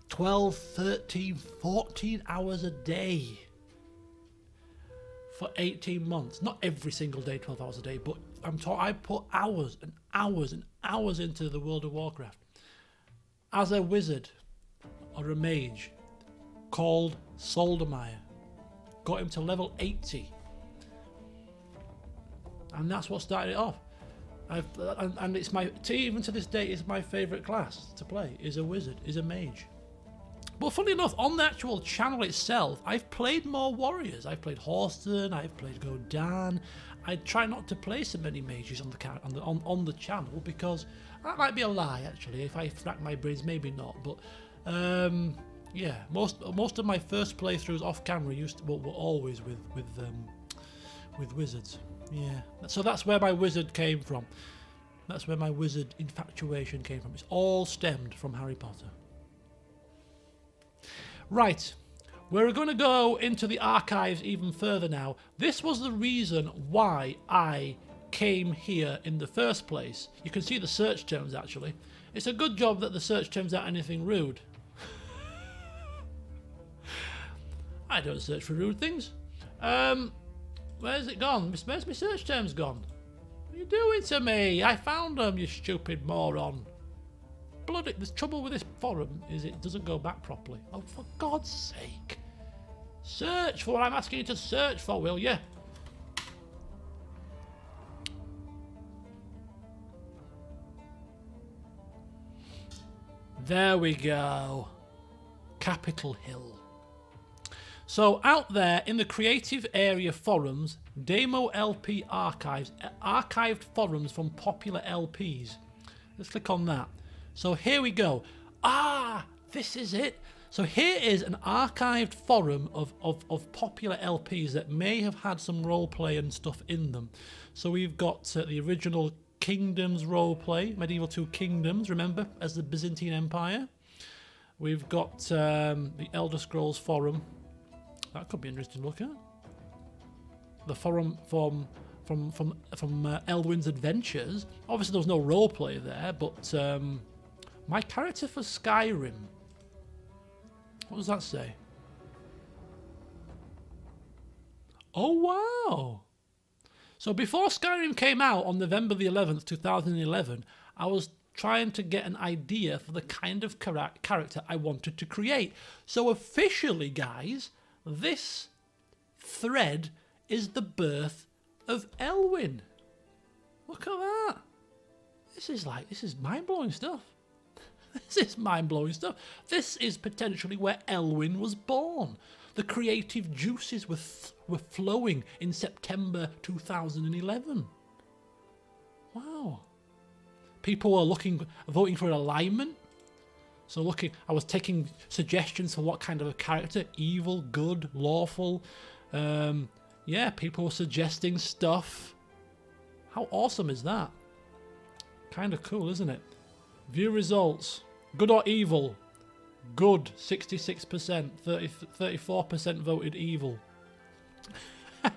12, 13, 14 hours a day for 18 months. Not every single day, 12 hours a day, but I put hours and hours and hours into the World of Warcraft. As a wizard or a mage called Soldermeyer. Got him to level 80. And that's what started it off. And it's even to this day, it's my favourite class to play, is a wizard, is a mage. But funny enough, on the actual channel itself, I've played more warriors. I've played Horston, I've played Godan. I try not to play so many mages on the channel, because that might be a lie, actually. If I rack my brains, maybe not. But yeah, most of my first playthroughs off camera were always with wizards. Yeah, so that's where my wizard came from. That's where my wizard infatuation came from. It's all stemmed from Harry Potter. Right, we're going to go into the archives even further now. This was the reason why I came here in the first place. You can see the search terms, actually. It's a good job that the search terms aren't anything rude. I don't search for rude things. Where's it gone? Where's my search terms gone? What are you doing to me? I found them, you stupid moron. Bloody, the trouble with this forum is it doesn't go back properly. Oh, for God's sake. Search for what I'm asking you to search for, will you? There we go. Capitol Hill. So out there in the creative area forums, Demo LP archives, archived forums from popular LPs. Let's click on that. So here we go. Ah, this is it. So here is an archived forum of popular LPs that may have had some roleplay and stuff in them. So we've got the original Kingdoms roleplay, Medieval 2 Kingdoms, remember, as the Byzantine Empire. We've got the Elder Scrolls forum. That could be interesting to look at. The forum from Elwyn's Adventures. Obviously, there was no roleplay there, but my character for Skyrim. What does that say? Oh wow! So before Skyrim came out on November the 11th, 2011, I was trying to get an idea for the kind of character I wanted to create. So officially, guys, this thread is the birth of Elwyn. Look at that. This is mind-blowing stuff. This is mind-blowing stuff. This is potentially where Elwyn was born. The creative juices were flowing in September 2011. Wow. People were voting for alignment. So I was taking suggestions for what kind of a character, evil, good, lawful. Yeah, people were suggesting stuff. How awesome is that? Kind of cool, isn't it? View results. Good or evil? Good, 66%. 34% voted evil. I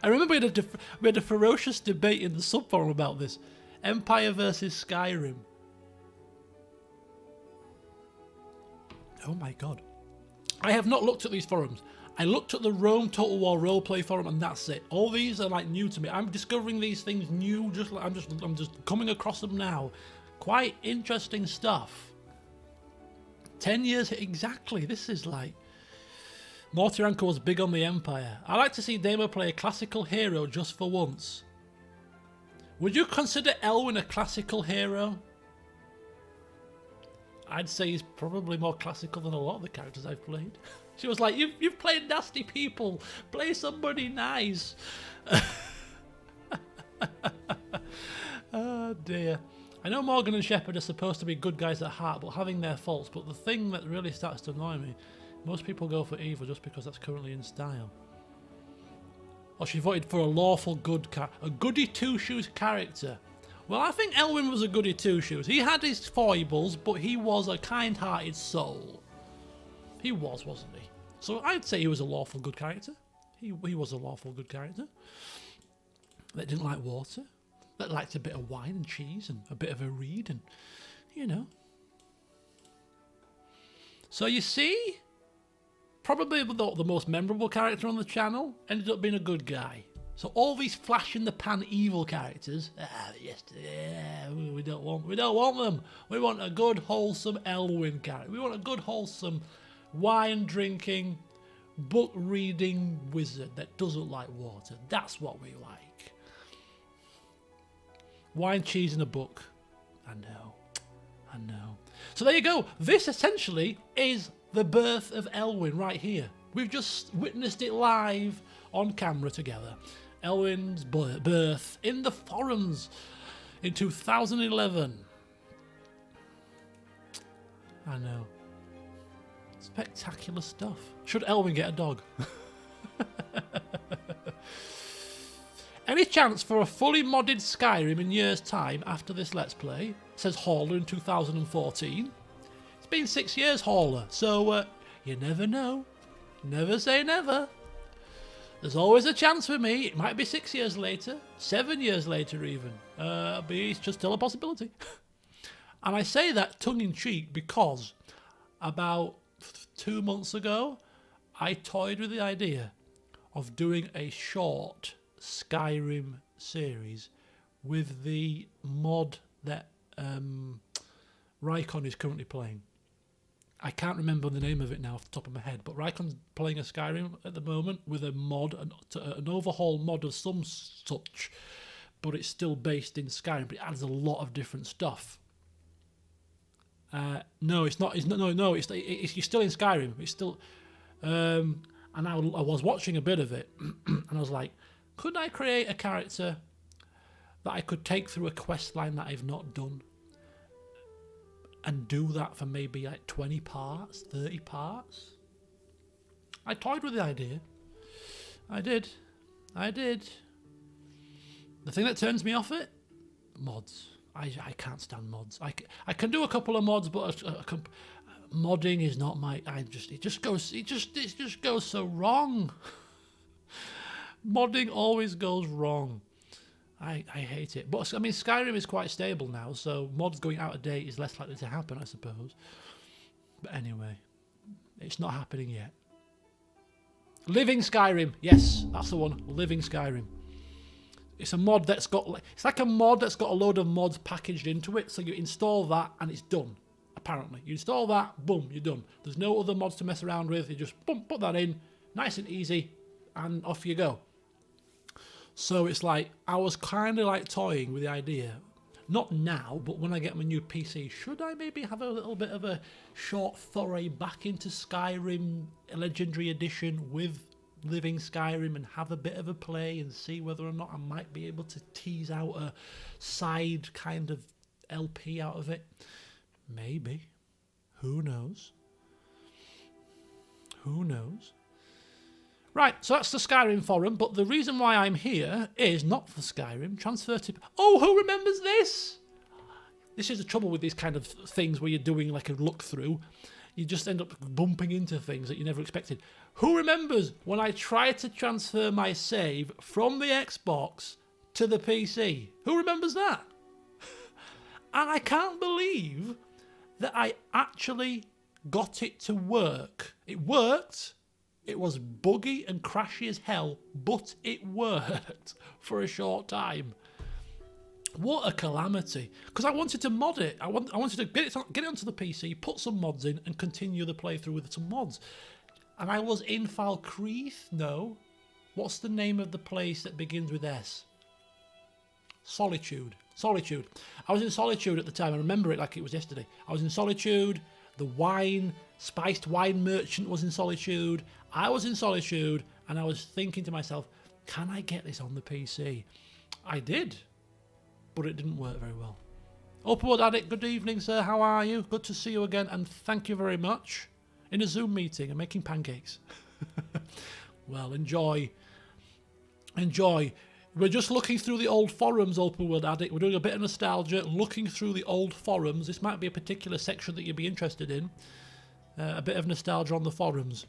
remember we had a ferocious debate in the subforum about this. Empire versus Skyrim. Oh my god. I have not looked at these forums. I looked at the Rome Total War roleplay forum and that's it. All these are like new to me. I'm discovering these things new, I'm just coming across them now. Quite interesting stuff. 10 years exactly. This is like Mortiranko was big on the Empire. I like to see Damo play a classical hero just for once. Would you consider Elwyn a classical hero? I'd say he's probably more classical than a lot of the characters I've played. She was like, you've played nasty people. Play somebody nice. Oh dear. I know Morgan and Shepard are supposed to be good guys at heart, but having their faults. But the thing that really starts to annoy me, most people go for evil just because that's currently in style. Or she voted for a lawful good a goody two-shoes character. Well, I think Elwyn was a goody two-shoes. He had his foibles, but he was a kind-hearted soul. He was, wasn't he? So I'd say he was a lawful good character. He was a lawful good character. That didn't like water. That liked a bit of wine and cheese and a bit of a read and, you know. So you see, probably the most memorable character on the channel ended up being a good guy. So all these flash-in-the-pan evil characters, we don't want them. We want a good, wholesome Elwyn character. We want a good, wholesome, wine-drinking, book-reading wizard that doesn't like water. That's what we like. Wine, cheese, and a book. I know. So there you go. This essentially is the birth of Elwyn right here. We've just witnessed it live on camera together. Elwyn's birth in the forums in 2011. I know. Spectacular stuff. Should Elwyn get a dog? Any chance for a fully modded Skyrim in years' time after this Let's Play? Says Hauler in 2014. It's been 6 years, Hauler, so you never know. Never say never. There's always a chance for me. It might be 6 years later, 7 years later even. But it's just still a possibility. And I say that tongue-in-cheek because about 2 months ago, I toyed with the idea of doing a short Skyrim series with the mod that Rycon is currently playing. I can't remember the name of it now off the top of my head, but Rycon's playing a Skyrim at the moment with a mod, an overhaul mod of some such, but it's still based in Skyrim, but it adds a lot of different stuff. No, it's not. No. It's you're still in Skyrim. It's still, and I was watching a bit of it, and I was like, could I create a character that I could take through a quest line that I've not done, and do that for maybe like 20 parts, 30 parts? I toyed with the idea. I did. The thing that turns me off it, mods. I can't stand mods. I can do a couple of mods, but modding is not my. It just goes so wrong. Modding always goes wrong. I hate it. But I mean, Skyrim is quite stable now, so mods going out of date is less likely to happen, I suppose. But anyway, it's not happening yet. Living Skyrim, yes, that's the one. Living Skyrim. It's a mod that's got, it's like a mod that's got a load of mods packaged into it. So you install that and it's done. Apparently, you install that, boom, you're done. There's no other mods to mess around with. You just boom, put that in, nice and easy, and off you go. So it's like, I was kind of like toying with the idea, not now, but when I get my new PC, should I maybe have a little bit of a short foray back into Skyrim Legendary Edition with Living Skyrim and have a bit of a play and see whether or not I might be able to tease out a side kind of LP out of it. Maybe. Who knows? Who knows? Right, so that's the Skyrim forum, but the reason why I'm here is not for Skyrim. Transfer to... Oh, who remembers this? This is the trouble with these kind of things where you're doing like a look through. You just end up bumping into things that you never expected. Who remembers when I tried to transfer my save from the Xbox to the PC? Who remembers that? And I can't believe that I actually got it to work. It worked. It was buggy and crashy as hell, but it worked for a short time. What a calamity. Because I wanted to mod it. I wanted to get it onto the PC, put some mods in, and continue the playthrough with some mods. And I was in Falkreath? No. What's the name of the place that begins with S? Solitude. Solitude. I was in Solitude at the time. I remember it like it was yesterday. I was in Solitude. The spiced wine merchant was in Solitude. I was in Solitude, and I was thinking to myself, can I get this on the PC? I did, but it didn't work very well. Openworld Addict, good evening, sir. How are you? Good to see you again, and thank you very much. In a Zoom meeting and making pancakes. Well, enjoy. Enjoy. We're just looking through the old forums, Openworld Addict. We're doing a bit of nostalgia, looking through the old forums. This might be a particular section that you'd be interested in. A bit of nostalgia on the forums.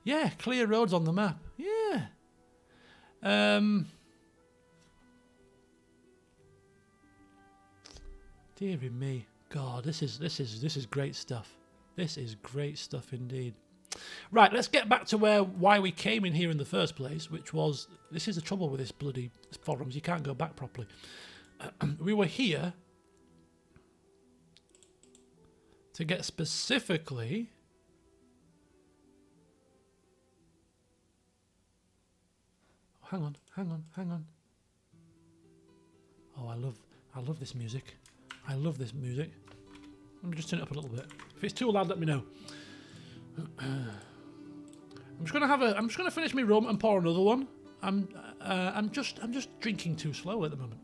Yeah, clear roads on the map. Yeah. Dear me. God, this is great stuff. This is great stuff indeed. Right, let's get back to why we came in here in the first place, which was, this is the trouble with this bloody forums, you can't go back properly. We were here to get specifically hang on. Oh, I love this music. I love this music. Let me just turn it up a little bit. If it's too loud, let me know. I'm just gonna finish my rum and pour another one. I'm just drinking too slow at the moment.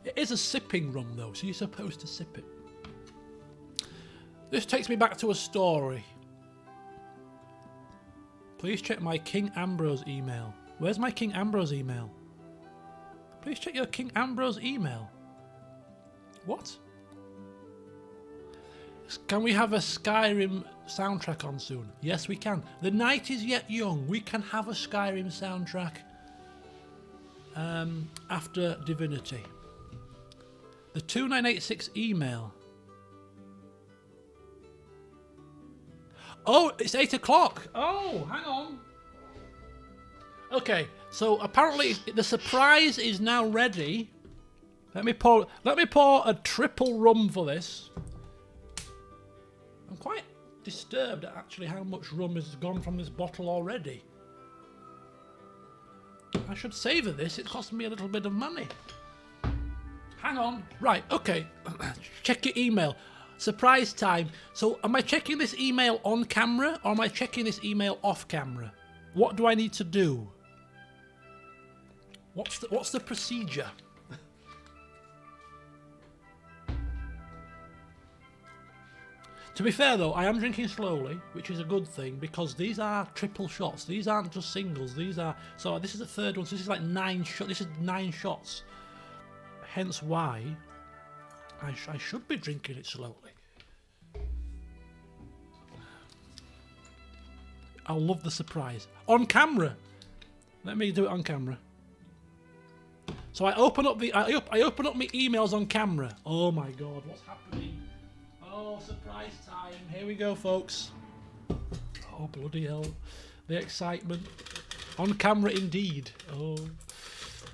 It is a sipping rum though, so you're supposed to sip it. This takes me back to a story. Please check my King Ambrose email. Where's my King Ambrose email? Please check your King Ambrose email. What? Can we have a Skyrim soundtrack on soon? Yes, we can. The night is yet young. We can have a Skyrim soundtrack after Divinity. The 2986 email. Oh, it's 8 o'clock. Oh, hang on. Okay, so apparently the surprise is now ready. Let me pour a triple rum for this. I'm quite disturbed at actually how much rum has gone from this bottle already. I should savour this. It cost me a little bit of money. Hang on. Right, okay. Check your email. Surprise time. So am I checking this email on camera or am I checking this email off camera? What do I need to do? What's the procedure? To be fair though, I am drinking slowly, which is a good thing because these are triple shots. These aren't just singles. These are, so this is the third one. So this is like 9 shots. This is 9 shots. Hence why I should be drinking it slowly. I'll love the surprise on camera. Let me do it on camera. So I open up I open up my emails on camera. Oh my god, what's happening? Oh, surprise time. Here we go, folks. Oh, bloody hell. The excitement. On camera indeed. Oh,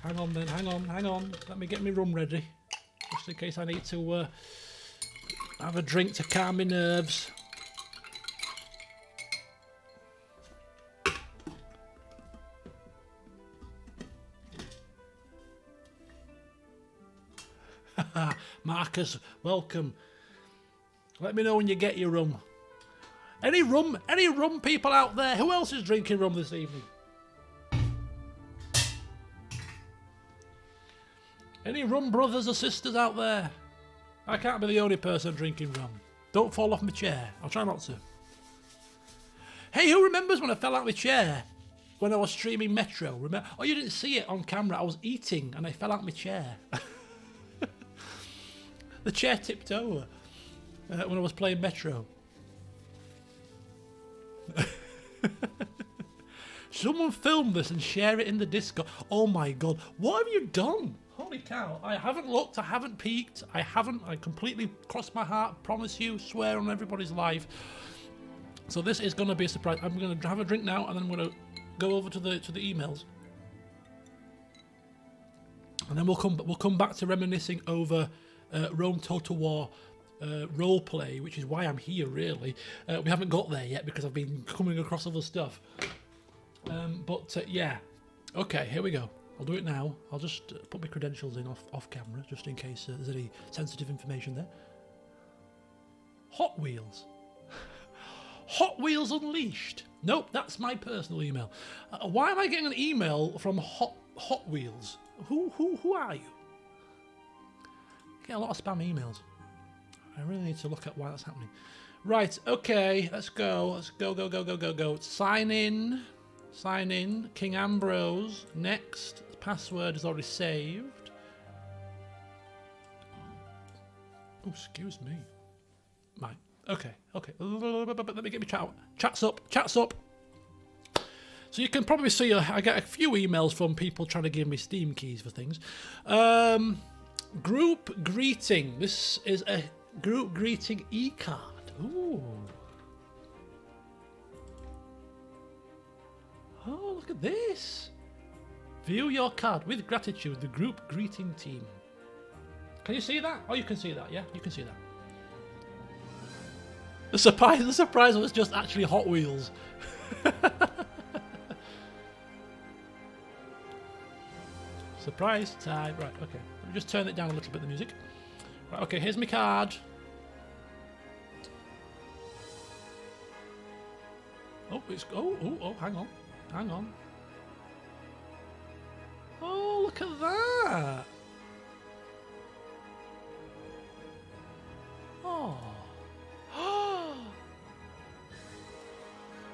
hang on then, hang on. Let me get my rum ready. Just in case I need to have a drink to calm my nerves. Marcus, welcome. Let me know when you get your rum. Any rum people out there? Who else is drinking rum this evening? Any rum brothers or sisters out there? I can't be the only person drinking rum. Don't fall off my chair. I'll try not to. Hey, who remembers when I fell out of my chair? When I was streaming Metro? Remember? Oh, you didn't see it on camera. I was eating and I fell out of my chair. The chair tipped over when I was playing Metro. Someone film this and share it in the Discord. Oh my god, what have you done? Holy cow, I haven't looked, I haven't peeked, I completely crossed my heart, promise you, swear on everybody's life. So this is going to be a surprise. I'm going to have a drink now and then I'm going to go over to the emails. And then we'll come back to reminiscing over Rome Total War roleplay, which is why I'm here really. We haven't got there yet because I've been coming across other stuff. Yeah, okay, here we go. I'll do it now. I'll just put my credentials in off camera just in case there's any sensitive information there. Hot Wheels. Hot Wheels Unleashed. Nope, that's my personal email. Why am I getting an email from Hot Wheels? Who are you? Get a lot of spam emails. I really need to look at why that's happening. Right, okay, let's go. Let's go. Sign in. King Ambrose. Next. The password is already saved. Oh, excuse me. Right, okay. Let me get my chats up. So you can probably see I get a few emails from people trying to give me Steam keys for things. Group greeting. This is a group greeting e-card. Ooh. Oh, look at this. View your card with gratitude, the group greeting team. Can you see that? Oh, you can see that, yeah? You can see that. The surprise was just actually Hot Wheels. Surprise time. Right, okay. Let me just turn it down a little bit, the music. Right, okay, here's my card. Oh, hang on. Oh, look at that. Oh.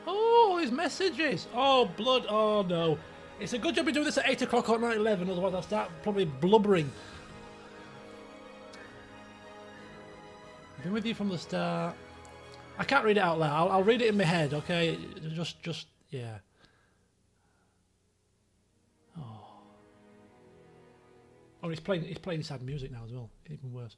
Oh, his messages. Oh, blood. Oh, no. It's a good job we're doing this at 8 o'clock or night 11, otherwise I'll start probably blubbering. I've been with you from the start. I can't read it out loud. I'll read it in my head, okay? Just, yeah. Oh, he's playing sad music now as well. Even worse. .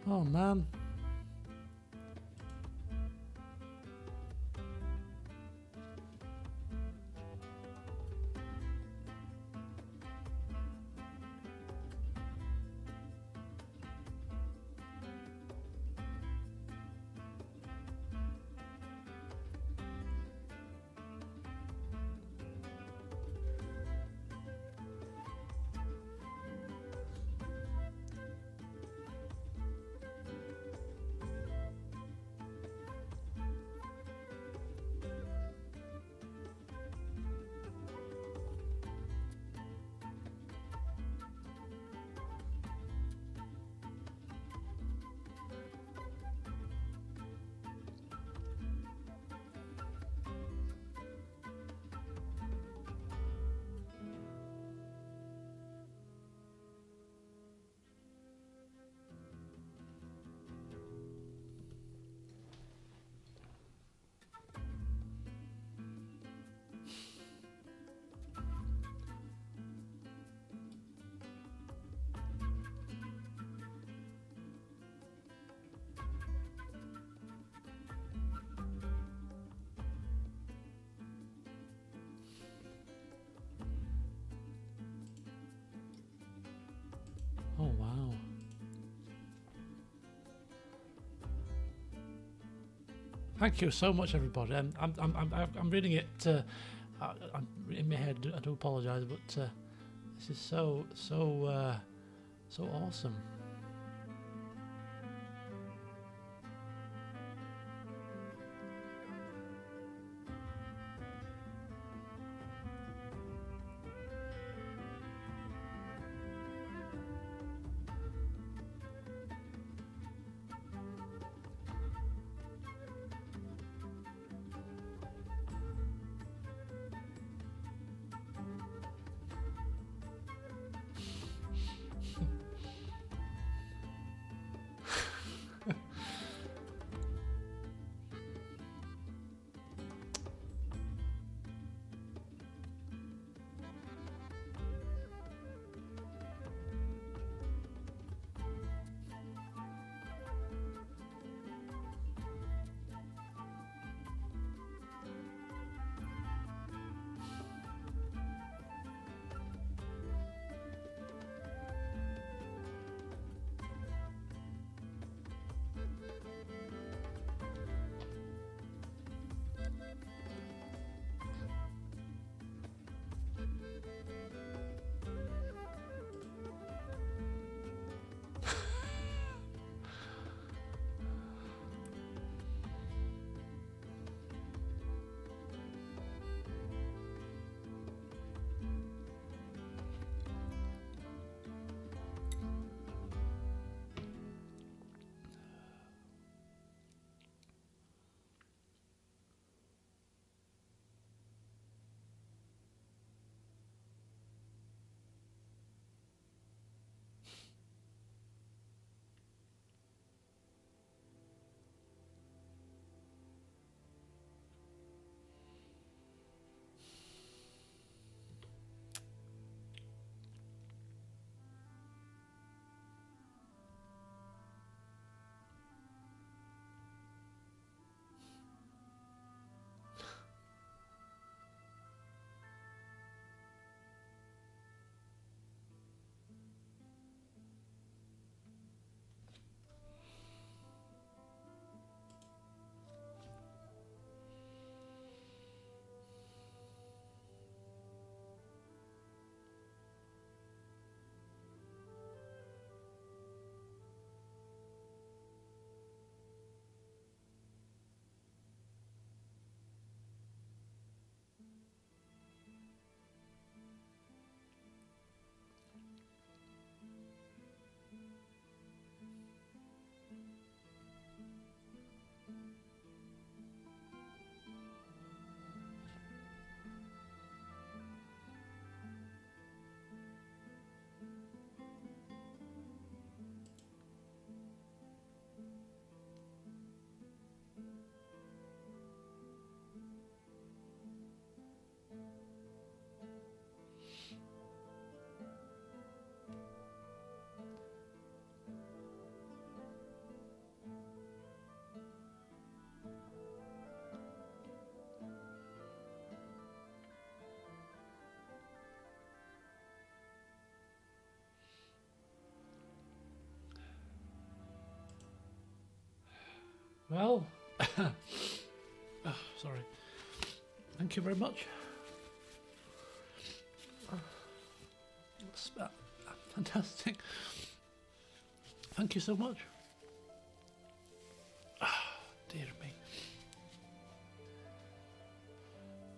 Oh man. Oh wow. Thank you so much, everybody. I'm reading it. I'm in my head. I do apologise, but this is so awesome. Well, oh, sorry. Thank you very much. That's fantastic. Thank you so much. Oh, dear me.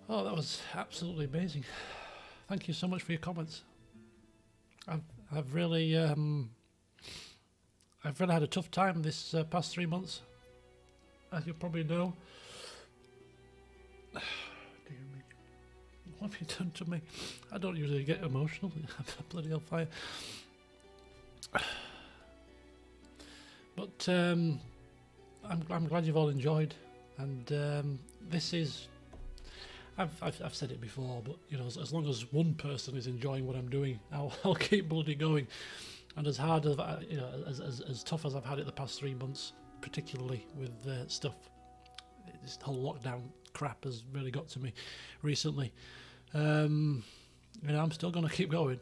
Oh, that was absolutely amazing. Thank you so much for your comments. I've really had a tough time this past 3 months, as you probably know. Dear me, what have you done to me? I don't usually get emotional. Bloody hellfire. But I'm glad you've all enjoyed, and this is. I've said it before, but you know, as long as one person is enjoying what I'm doing, I'll keep bloody going. And as hard as you know, as tough as I've had it the past 3 months, particularly with stuff, this whole lockdown crap has really got to me recently. You know, I'm still going to keep going.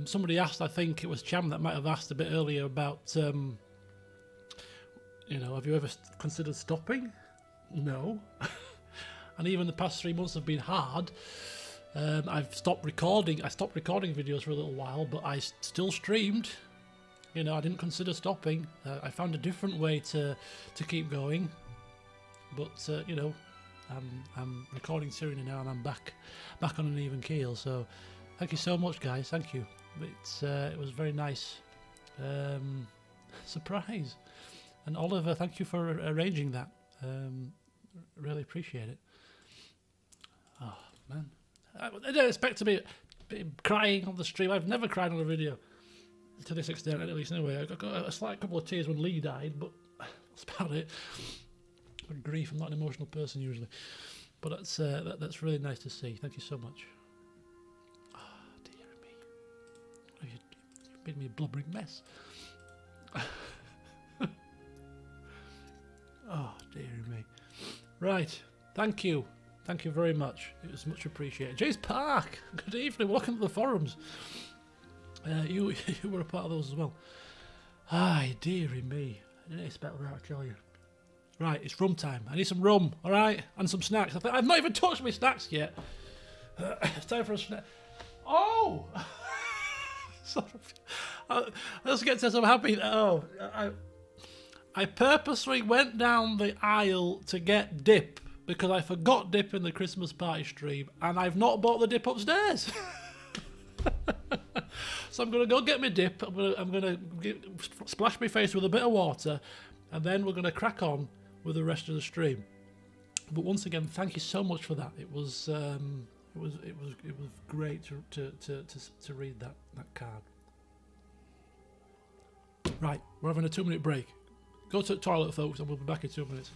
Somebody asked, I think it was Cham that might have asked a bit earlier about, you know, have you ever considered stopping? No. And even the past 3 months have been hard. I've stopped recording. I stopped recording videos for a little while, but I still streamed. You know, I didn't consider stopping. I found a different way to keep going. But you know, I'm recording Itinerary now, and I'm back on an even keel. So, thank you so much, guys. Thank you. It was very nice surprise. And Oliver, thank you for arranging that. Really appreciate it. Oh man, I didn't expect to be crying on the stream. I've never cried on a video to this extent, at least anyway. I got a slight couple of tears when Lee died, but that's about it. Good grief, I'm not an emotional person usually, but that's really nice to see. Thank you so much. Oh dear me, you've made me a blubbering mess. Oh dear me. Right, thank you very much. It was much appreciated. James Park, good evening, welcome to the forums. You were a part of those as well. Ay, dearie me, I didn't expect that, I tell you. Right, it's rum time. I need some rum, all right, and some snacks. I've not even touched my snacks yet. It's time for a snack. Oh, sorry. Let's get to some happy. Oh, I purposely went down the aisle to get dip because I forgot dip in the Christmas party stream, and I've not bought the dip upstairs. So I'm gonna go get my dip. I'm gonna splash my face with a bit of water, and then we're gonna crack on with the rest of the stream. But once again, thank you so much for that. It was great to read that card. Right, we're having a 2-minute break. Go to the toilet, folks, and we'll be back in 2 minutes.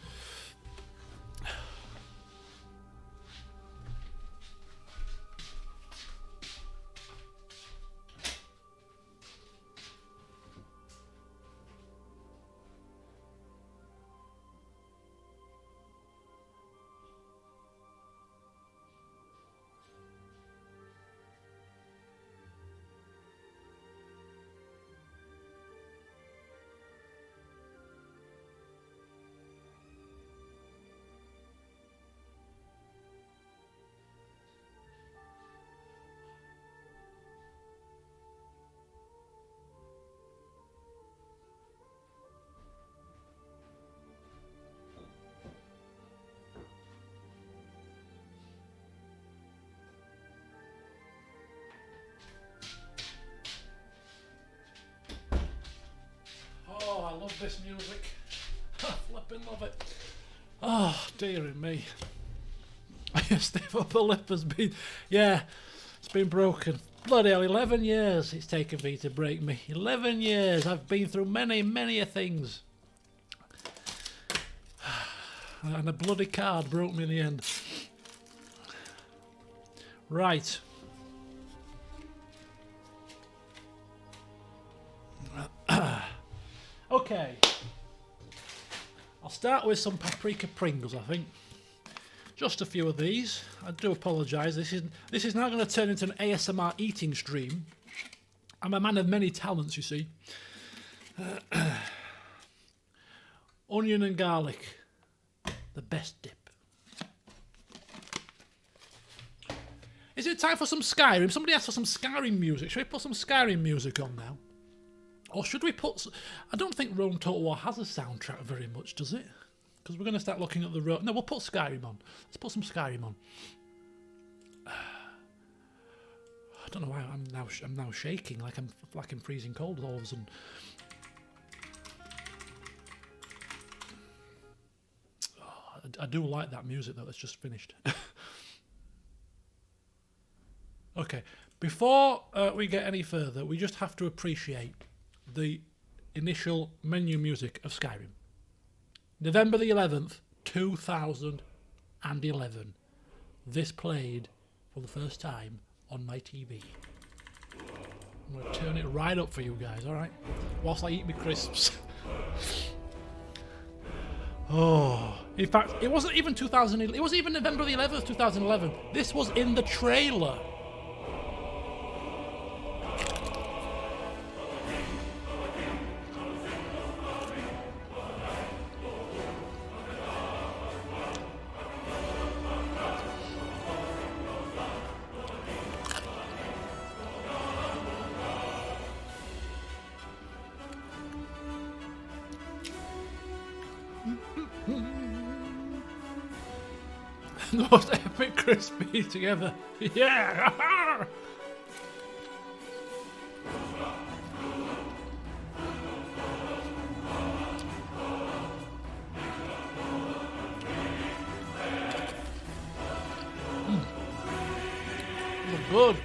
Oh, I love this music. I flipping love it. Oh, dearie me. Stiff upper lip has been, yeah, it's been broken. Bloody hell, 11 years it's taken me to break me. 11 years. I've been through many a things. And a bloody card broke me in the end. Right. Okay. I'll start with some paprika Pringles, I think. Just a few of these. I do apologise. This is now going to turn into an ASMR eating stream. I'm a man of many talents, you see. onion and garlic. The best dip. Is it time for some Skyrim? Somebody asked for some Skyrim music. Should we put some Skyrim music on now? Or should we put... I don't think Rome Total War has a soundtrack very much, does it? Because we're going to start looking at the road. No, we'll put Skyrim on. Let's put some Skyrim on. I don't know why I'm now shaking like I'm freezing cold all of a sudden. Oh, I do like that music though. That's just finished. Okay, before we get any further, we just have to appreciate the initial menu music of Skyrim. November the 11th, 2011. This played for the first time on my TV. I'm going to turn it right up for you guys, alright? Whilst I eat my crisps. Oh, in fact, it wasn't even 2011. It wasn't even November the 11th, 2011. This was in the trailer. The most epic crispy together. Yeah! Good.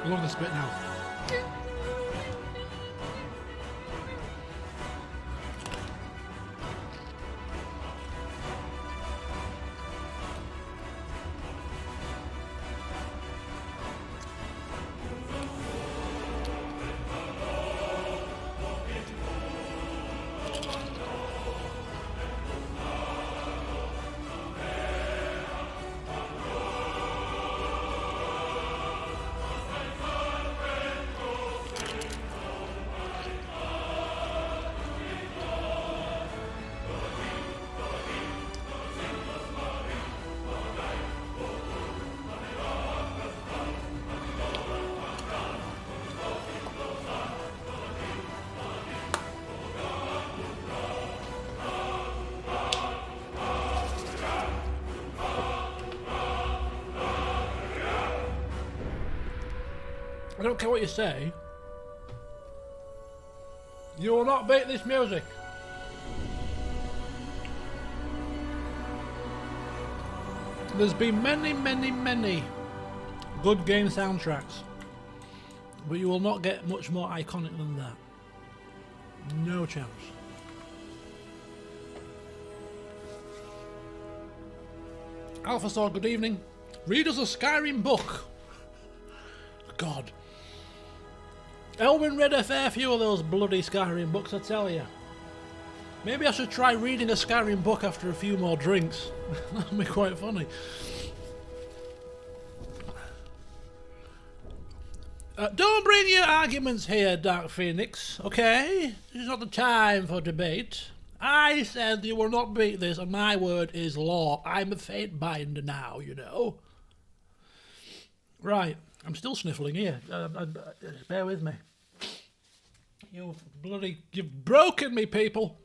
I love this bit now. I don't care what you say. You will not beat this music. There's been many good game soundtracks, but you will not get much more iconic than that. No chance. Alpha, good evening. Read us a Skyrim book. God. Elwyn read a fair few of those bloody Skyrim books, I tell you. Maybe I should try reading a Skyrim book after a few more drinks. That'd be quite funny. Don't bring your arguments here, Dark Phoenix, okay? This is not the time for debate. I said you will not beat this, and my word is law. I'm a fate binder now, you know. Right, I'm still sniffling here. Bear with me. You've broken me, people.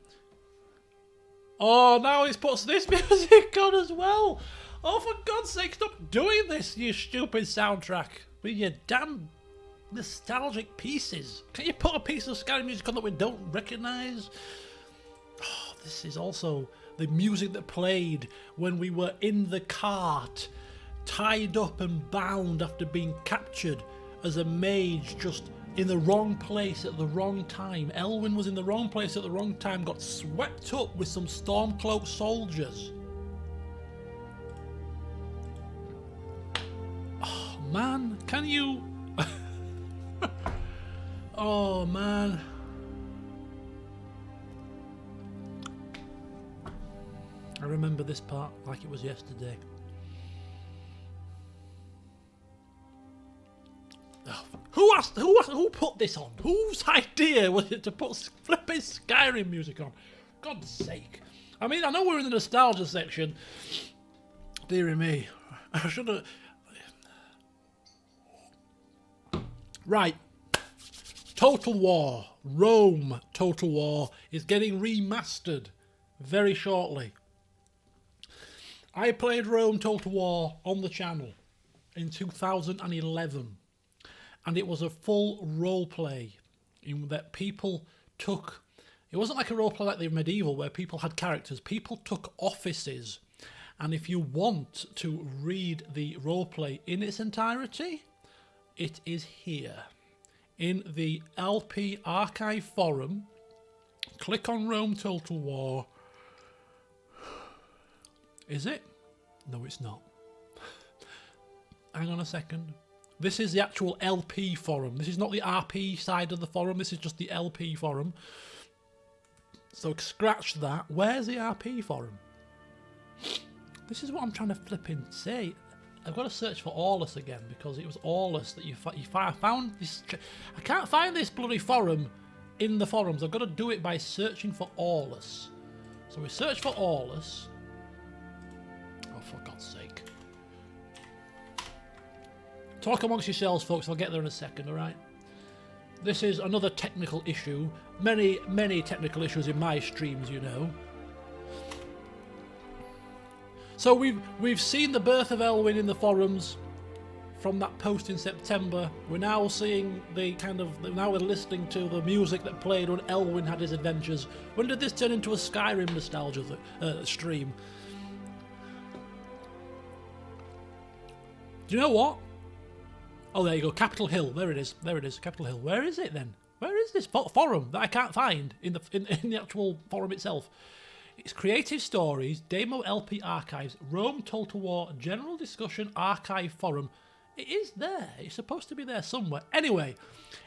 Oh, now he puts this music on as well. Oh, for God's sake, stop doing this, you stupid soundtrack. With your damn nostalgic pieces. Can you put a piece of Skyrim music on that we don't recognise? Oh, this is also the music that played when we were in the cart, tied up and bound after being captured as a mage, just in the wrong place at the wrong time. Elwyn was in the wrong place at the wrong time, got swept up with some Stormcloak soldiers. Oh man, can you... Oh man. I remember this part like it was yesterday. Oh, who put this on? Whose idea was it to put flipping Skyrim music on? God's sake. I mean, I know we're in the nostalgia section. Dear me. I should have... Right. Total War. Rome Total War is getting remastered very shortly. I played Rome Total War on the channel in 2011. And it was a full roleplay in that people took... It wasn't like a roleplay like the medieval where people had characters. People took offices. And if you want to read the roleplay in its entirety, it is here. In the LP Archive Forum, click on Rome Total War. Is it? No, it's not. Hang on a second. This is the actual LP forum. This is not the RP side of the forum. This is just the LP forum. So scratch that. Where's the RP forum? This is what I'm trying to flipping say. I've got to search for Aulus again because it was Aulus that you found this. I can't find this bloody forum in the forums. I've got to do it by searching for Aulus. So we search for Aulus. Oh, for God's sake. Talk amongst yourselves, folks. I'll get there in a second, all right? This is another technical issue. Many technical issues in my streams, you know. So we've seen the birth of Elwyn in the forums from that post in September. We're now seeing now we're listening to the music that played when Elwyn had his adventures. When did this turn into a Skyrim nostalgia stream? Do you know what? Oh, there you go, Capitol Hill. There it is. There it is, Capitol Hill. Where is it then? Where is this forum that I can't find in the actual forum itself? It's Creative Stories, Demo LP Archives, Rome Total War, General Discussion Archive Forum. It is there. It's supposed to be there somewhere. Anyway,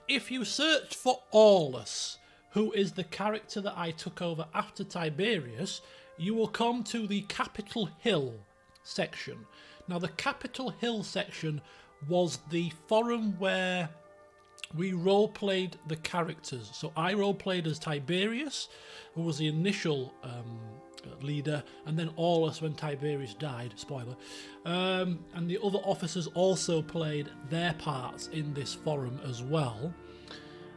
if you search for Aulus, who is the character that I took over after Tiberius, you will come to the Capitol Hill section. Now, the Capitol Hill section was the forum where we role-played the characters. So I role-played as Tiberius, who was the initial leader, and then Aulus when Tiberius died, spoiler. And the other officers also played their parts in this forum as well.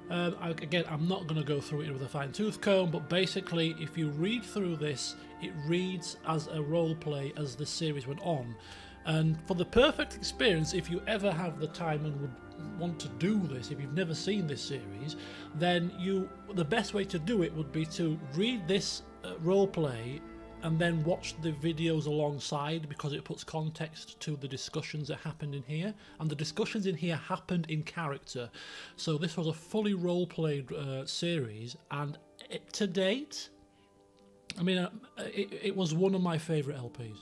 Again, I'm not going to go through it with a fine-tooth comb, but basically, if you read through this, it reads as a role-play as the series went on. And for the perfect experience, if you ever have the time and would want to do this, if you've never seen this series, then the best way to do it would be to read this roleplay and then watch the videos alongside, because it puts context to the discussions that happened in here, and the discussions in here happened in character. So this was a fully role-played series, and to date, I mean, it was one of my favourite LPs.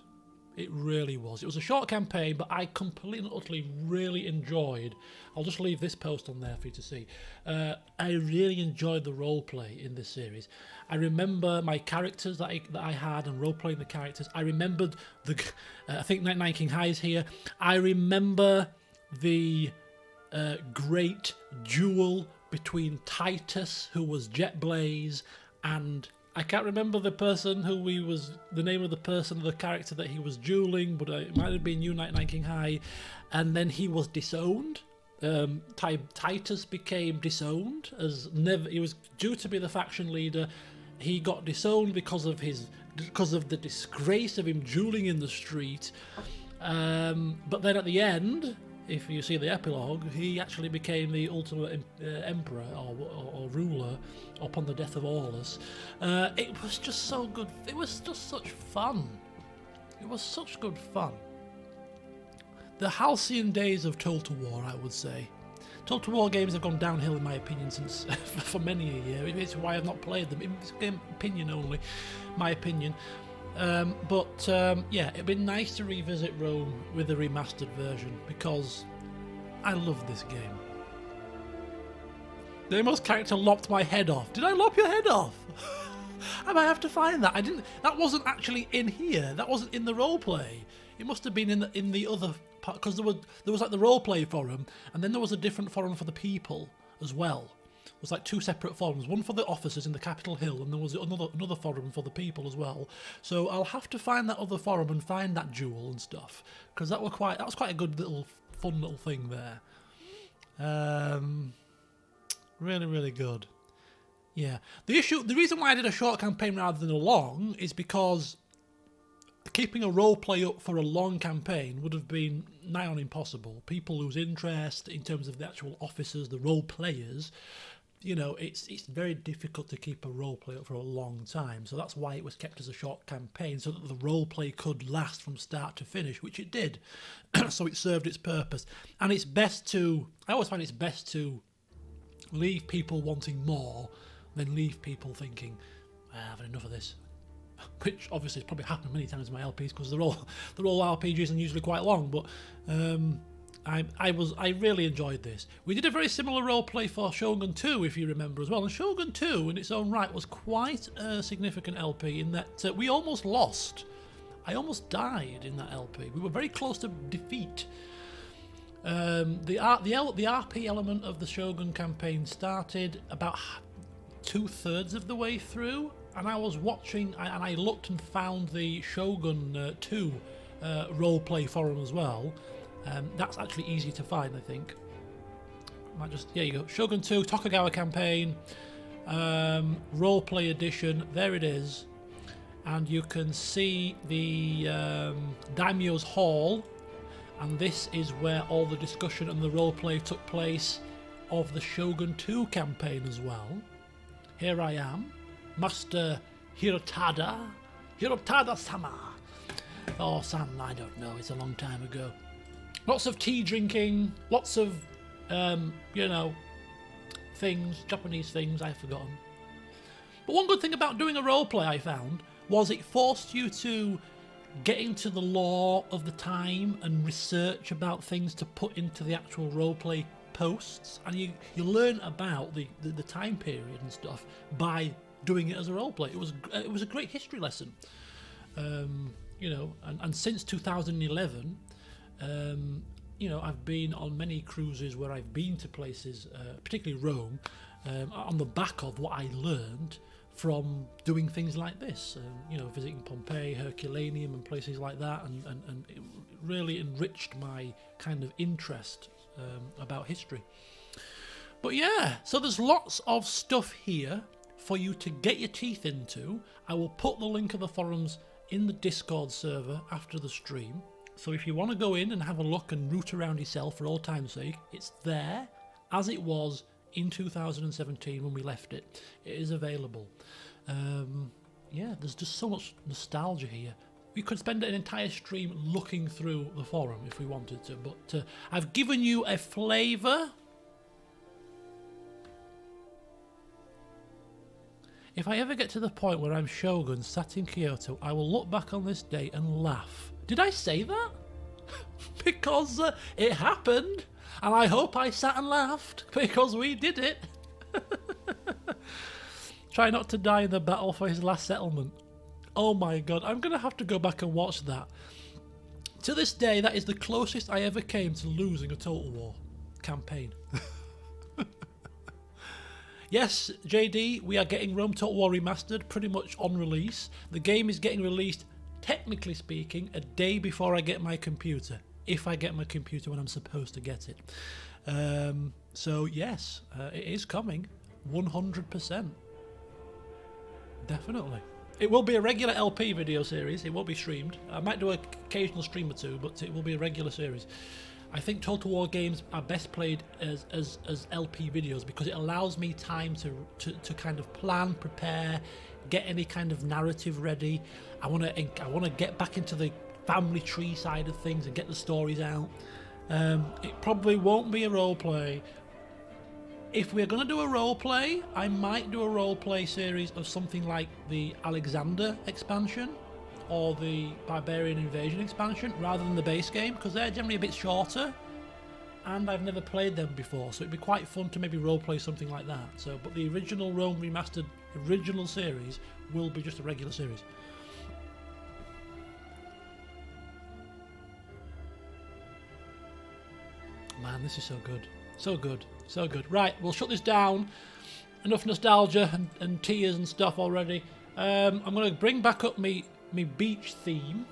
It really was. It was a short campaign, but I completely and utterly really enjoyed. I'll just leave this post on there for you to see. I really enjoyed the roleplay in this series. I remember my characters that I had and roleplaying the characters. I remembered I think Night King High is here. I remember the great duel between Titus, who was Jet Blaze, and I can't remember the name of the character that he was dueling, but it might have been Night King High. And then he was disowned. Titus became disowned he was due to be the faction leader. He got disowned because of the disgrace of him dueling in the street. But then at the end, if you see the epilogue, he actually became the ultimate emperor or ruler upon the death of Aulus. It was just so good. It was just such fun. It was such good fun. The halcyon days of Total War, I would say. Total War games have gone downhill in my opinion since for many a year. It's why I've not played them. It's opinion only, my opinion. Yeah, it'd be nice to revisit Rome with a remastered version because I love this game. The Amos character lopped my head off. Did I lop your head off? I might have to find that. I didn't. That wasn't actually in here. That wasn't in the roleplay. It must have been in the other part because there was like the roleplay forum, and then there was a different forum for the people as well. It was like two separate forums, one for the officers in the Capitol Hill, and there was another forum for the people as well. So I'll have to find that other forum and find that jewel and stuff because that was quite a good little fun little thing there. Really, really good. Yeah. The reason why I did a short campaign rather than a long is because keeping a roleplay up for a long campaign would have been nigh on impossible. People lose interest in terms of the actual officers, the role players. You know, it's very difficult to keep a roleplay up for a long time. So that's why it was kept as a short campaign, so that the roleplay could last from start to finish, which it did. So it served its purpose. And it's best to, I always find it's best to leave people wanting more than leave people thinking, I've had enough of this. Which obviously has probably happened many times in my LPs because they're all RPGs and usually quite long. But I really enjoyed this. We did a very similar roleplay for Shogun 2, if you remember as well. And Shogun 2, in its own right, was quite a significant LP in that we almost lost. I almost died in that LP. We were very close to defeat. The RP element of the Shogun campaign started about 2/3 of the way through, and I was watching, and I looked and found the Shogun 2 roleplay forum as well. That's actually easy to find, I think. There you go. Shogun 2 Tokugawa campaign roleplay edition. There it is, and you can see the Daimyo's Hall. And this is where all the discussion and the roleplay took place of the Shogun 2 campaign as well. Here I am, Master Hirotada-sama. Oh, San, I don't know, it's a long time ago. Lots of tea drinking, lots of, things, Japanese things I've forgotten. But one good thing about doing a roleplay I found was it forced you to get into the lore of the time and research about things to put into the actual roleplay posts, and you learn about the time period and stuff by doing it as a roleplay. It was a great history lesson, and since 2011, I've been on many cruises where I've been to places, particularly Rome, on the back of what I learned from doing things like this, visiting Pompeii, Herculaneum and places like that, and it really enriched my kind of interest about history. But yeah, so there's lots of stuff here for you to get your teeth into. I will put the link of the forums in the Discord server after the stream, so if you want to go in and have a look and root around yourself for old time's sake, it's there as it was in 2017 when we left it. It is available. There's just so much nostalgia here. We could spend an entire stream looking through the forum if we wanted to, but I've given you a flavour. If I ever get to the point where I'm Shogun sat in Kyoto, I will look back on this day and laugh. Did I say that? Because it happened. And I hope I sat and laughed, because we did it. Try not to die in the battle for his last settlement. Oh my god, I'm going to have to go back and watch that. To this day, that is the closest I ever came to losing a Total War campaign. Yes, JD, we are getting Rome Total War Remastered pretty much on release. The game is getting released, technically speaking, a day before I get my computer. If I get my computer when I'm supposed to get it. So yes, it is coming, 100%. Definitely. It will be a regular LP video series, it won't be streamed. I might do an occasional stream or two, but it will be a regular series. I think Total War games are best played as LP videos because it allows me time to kind of plan, prepare, get any kind of narrative ready. I want to get back into the family tree side of things and get the stories out. It probably won't be a role play, If we're going to do a role play, I might do a role play series of something like the Alexander expansion or the Barbarian Invasion expansion rather than the base game, because they're generally a bit shorter and I've never played them before, so it'd be quite fun to maybe role play something like that. So, but the original Rome Remastered original series will be just a regular series. Man, this is so good. So good. So good. Right, we'll shut this down. Enough nostalgia and tears and stuff already. I'm going to bring back up me beach theme.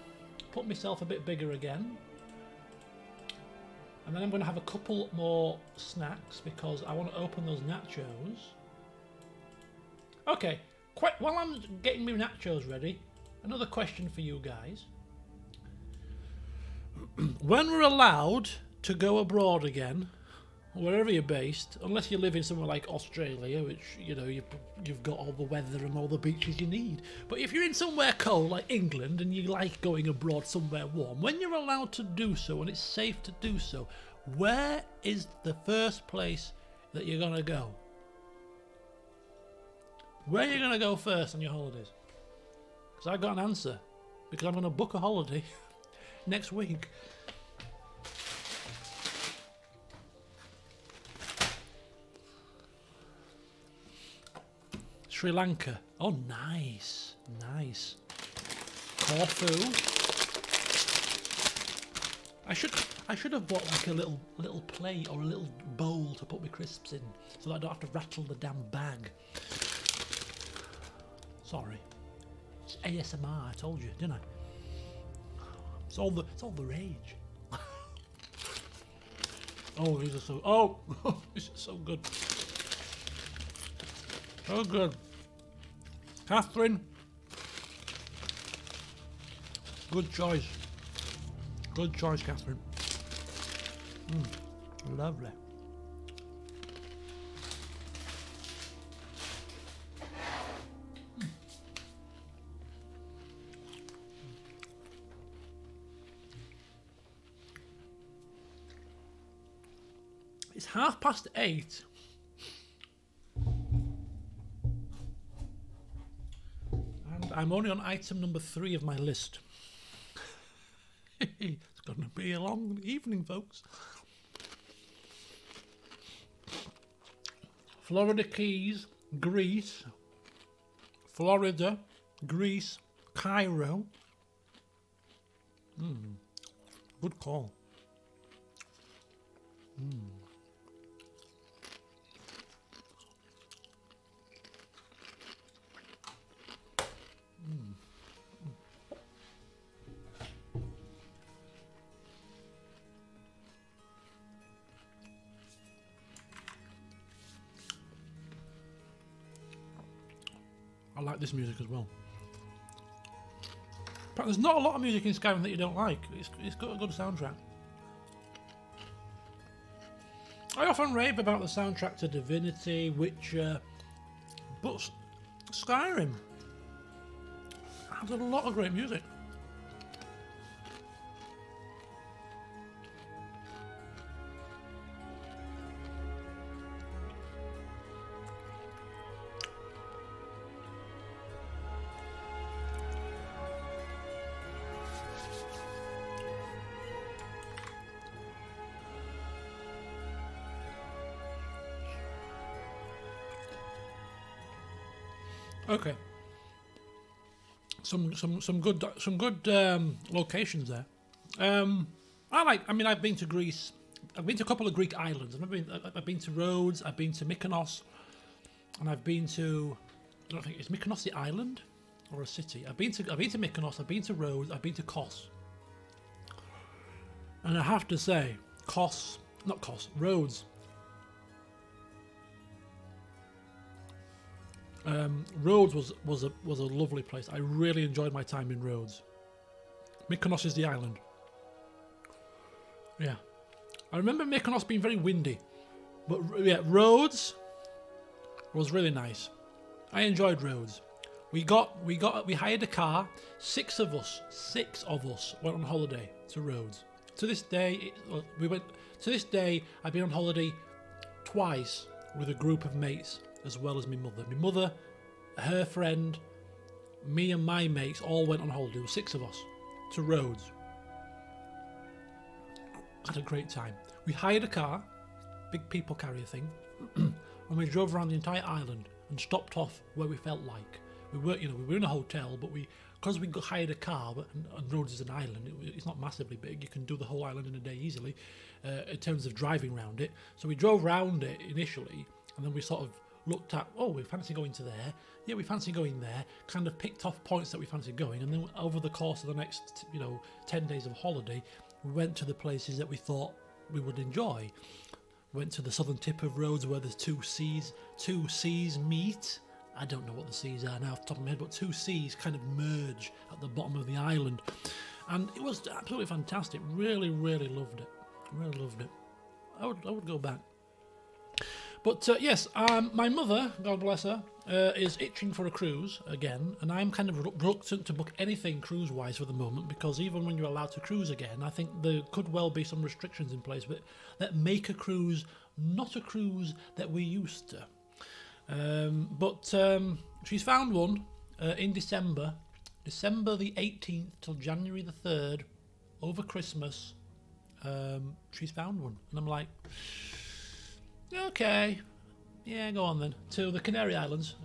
Put myself a bit bigger again. And then I'm going to have a couple more snacks because I want to open those nachos. Okay, while I'm getting my nachos ready, another question for you guys. When we're allowed to go abroad again, wherever you're based, unless you live in somewhere like Australia, which, you know, you've got all the weather and all the beaches you need. But if you're in somewhere cold like England and you like going abroad somewhere warm, when you're allowed to do so and it's safe to do so, where is the first place that you're going to go? Where are you going to go first on your holidays? Because I've got an answer. Because I'm going to book a holiday next week. Sri Lanka. Oh, nice. Nice. Corfu. I should have bought like a little plate or a little bowl to put my crisps in, so that I don't have to rattle the damn bag. Sorry. It's ASMR, I told you, didn't I? It's all the rage. Oh, these are so... Oh! This is so good. So good. Catherine. Good choice. Good choice, Catherine. Lovely. It's 8:30. And I'm only on item number 3 of my list. It's going to be a long evening, folks. Florida Keys, Greece. Florida, Greece, Cairo. Good call. I like this music as well. But there's not a lot of music in Skyrim that you don't like. It's got a good soundtrack. I often rave about the soundtrack to Divinity, Witcher, but Skyrim has a lot of great music. Okay. Some good locations there. I've been to Greece. I've been to a couple of Greek islands. I've been to Rhodes. I've been to Mykonos, and I've been to... I don't think, is Mykonos the island or a city? I've been to Mykonos. I've been to Rhodes. I've been to Kos. And I have to say, Rhodes. Rhodes was a lovely place. I really enjoyed my time in Rhodes. Mykonos is the island. Yeah, I remember Mykonos being very windy, but yeah, Rhodes was really nice. I enjoyed Rhodes. We hired a car. 6 of us went on holiday to Rhodes. To this day, I've been on holiday twice with a group of mates as well as my mother. My mother, her friend, me and my mates all went on holiday. There were 6 of us to Rhodes. Had a great time. We hired a car, big people carrier thing, and we drove around the entire island and stopped off where we felt like. We were in a hotel, but because we hired a car, and Rhodes is an island, it's not massively big. You can do the whole island in a day easily, in terms of driving around it. So we drove around it initially, and then we sort of looked at, oh, we fancy going to there. Yeah, we fancy going there. Kind of picked off points that we fancy going, and then over the course of the next, 10 days of holiday, we went to the places that we thought we would enjoy. Went to the southern tip of Rhodes where there's two seas meet. I don't know what the seas are now off the top of my head, but 2 seas kind of merge at the bottom of the island. And it was absolutely fantastic. Really, really loved it. Really loved it. I would go back. But yes, my mother, God bless her, is itching for a cruise again, and I'm kind of reluctant to book anything cruise-wise for the moment, because even when you're allowed to cruise again, I think there could well be some restrictions in place that make a cruise not a cruise that we're used to. But she's found one in December the 18th till January the 3rd, over Christmas. She's found one, and I'm like, okay, yeah, go on then, to the Canary Islands.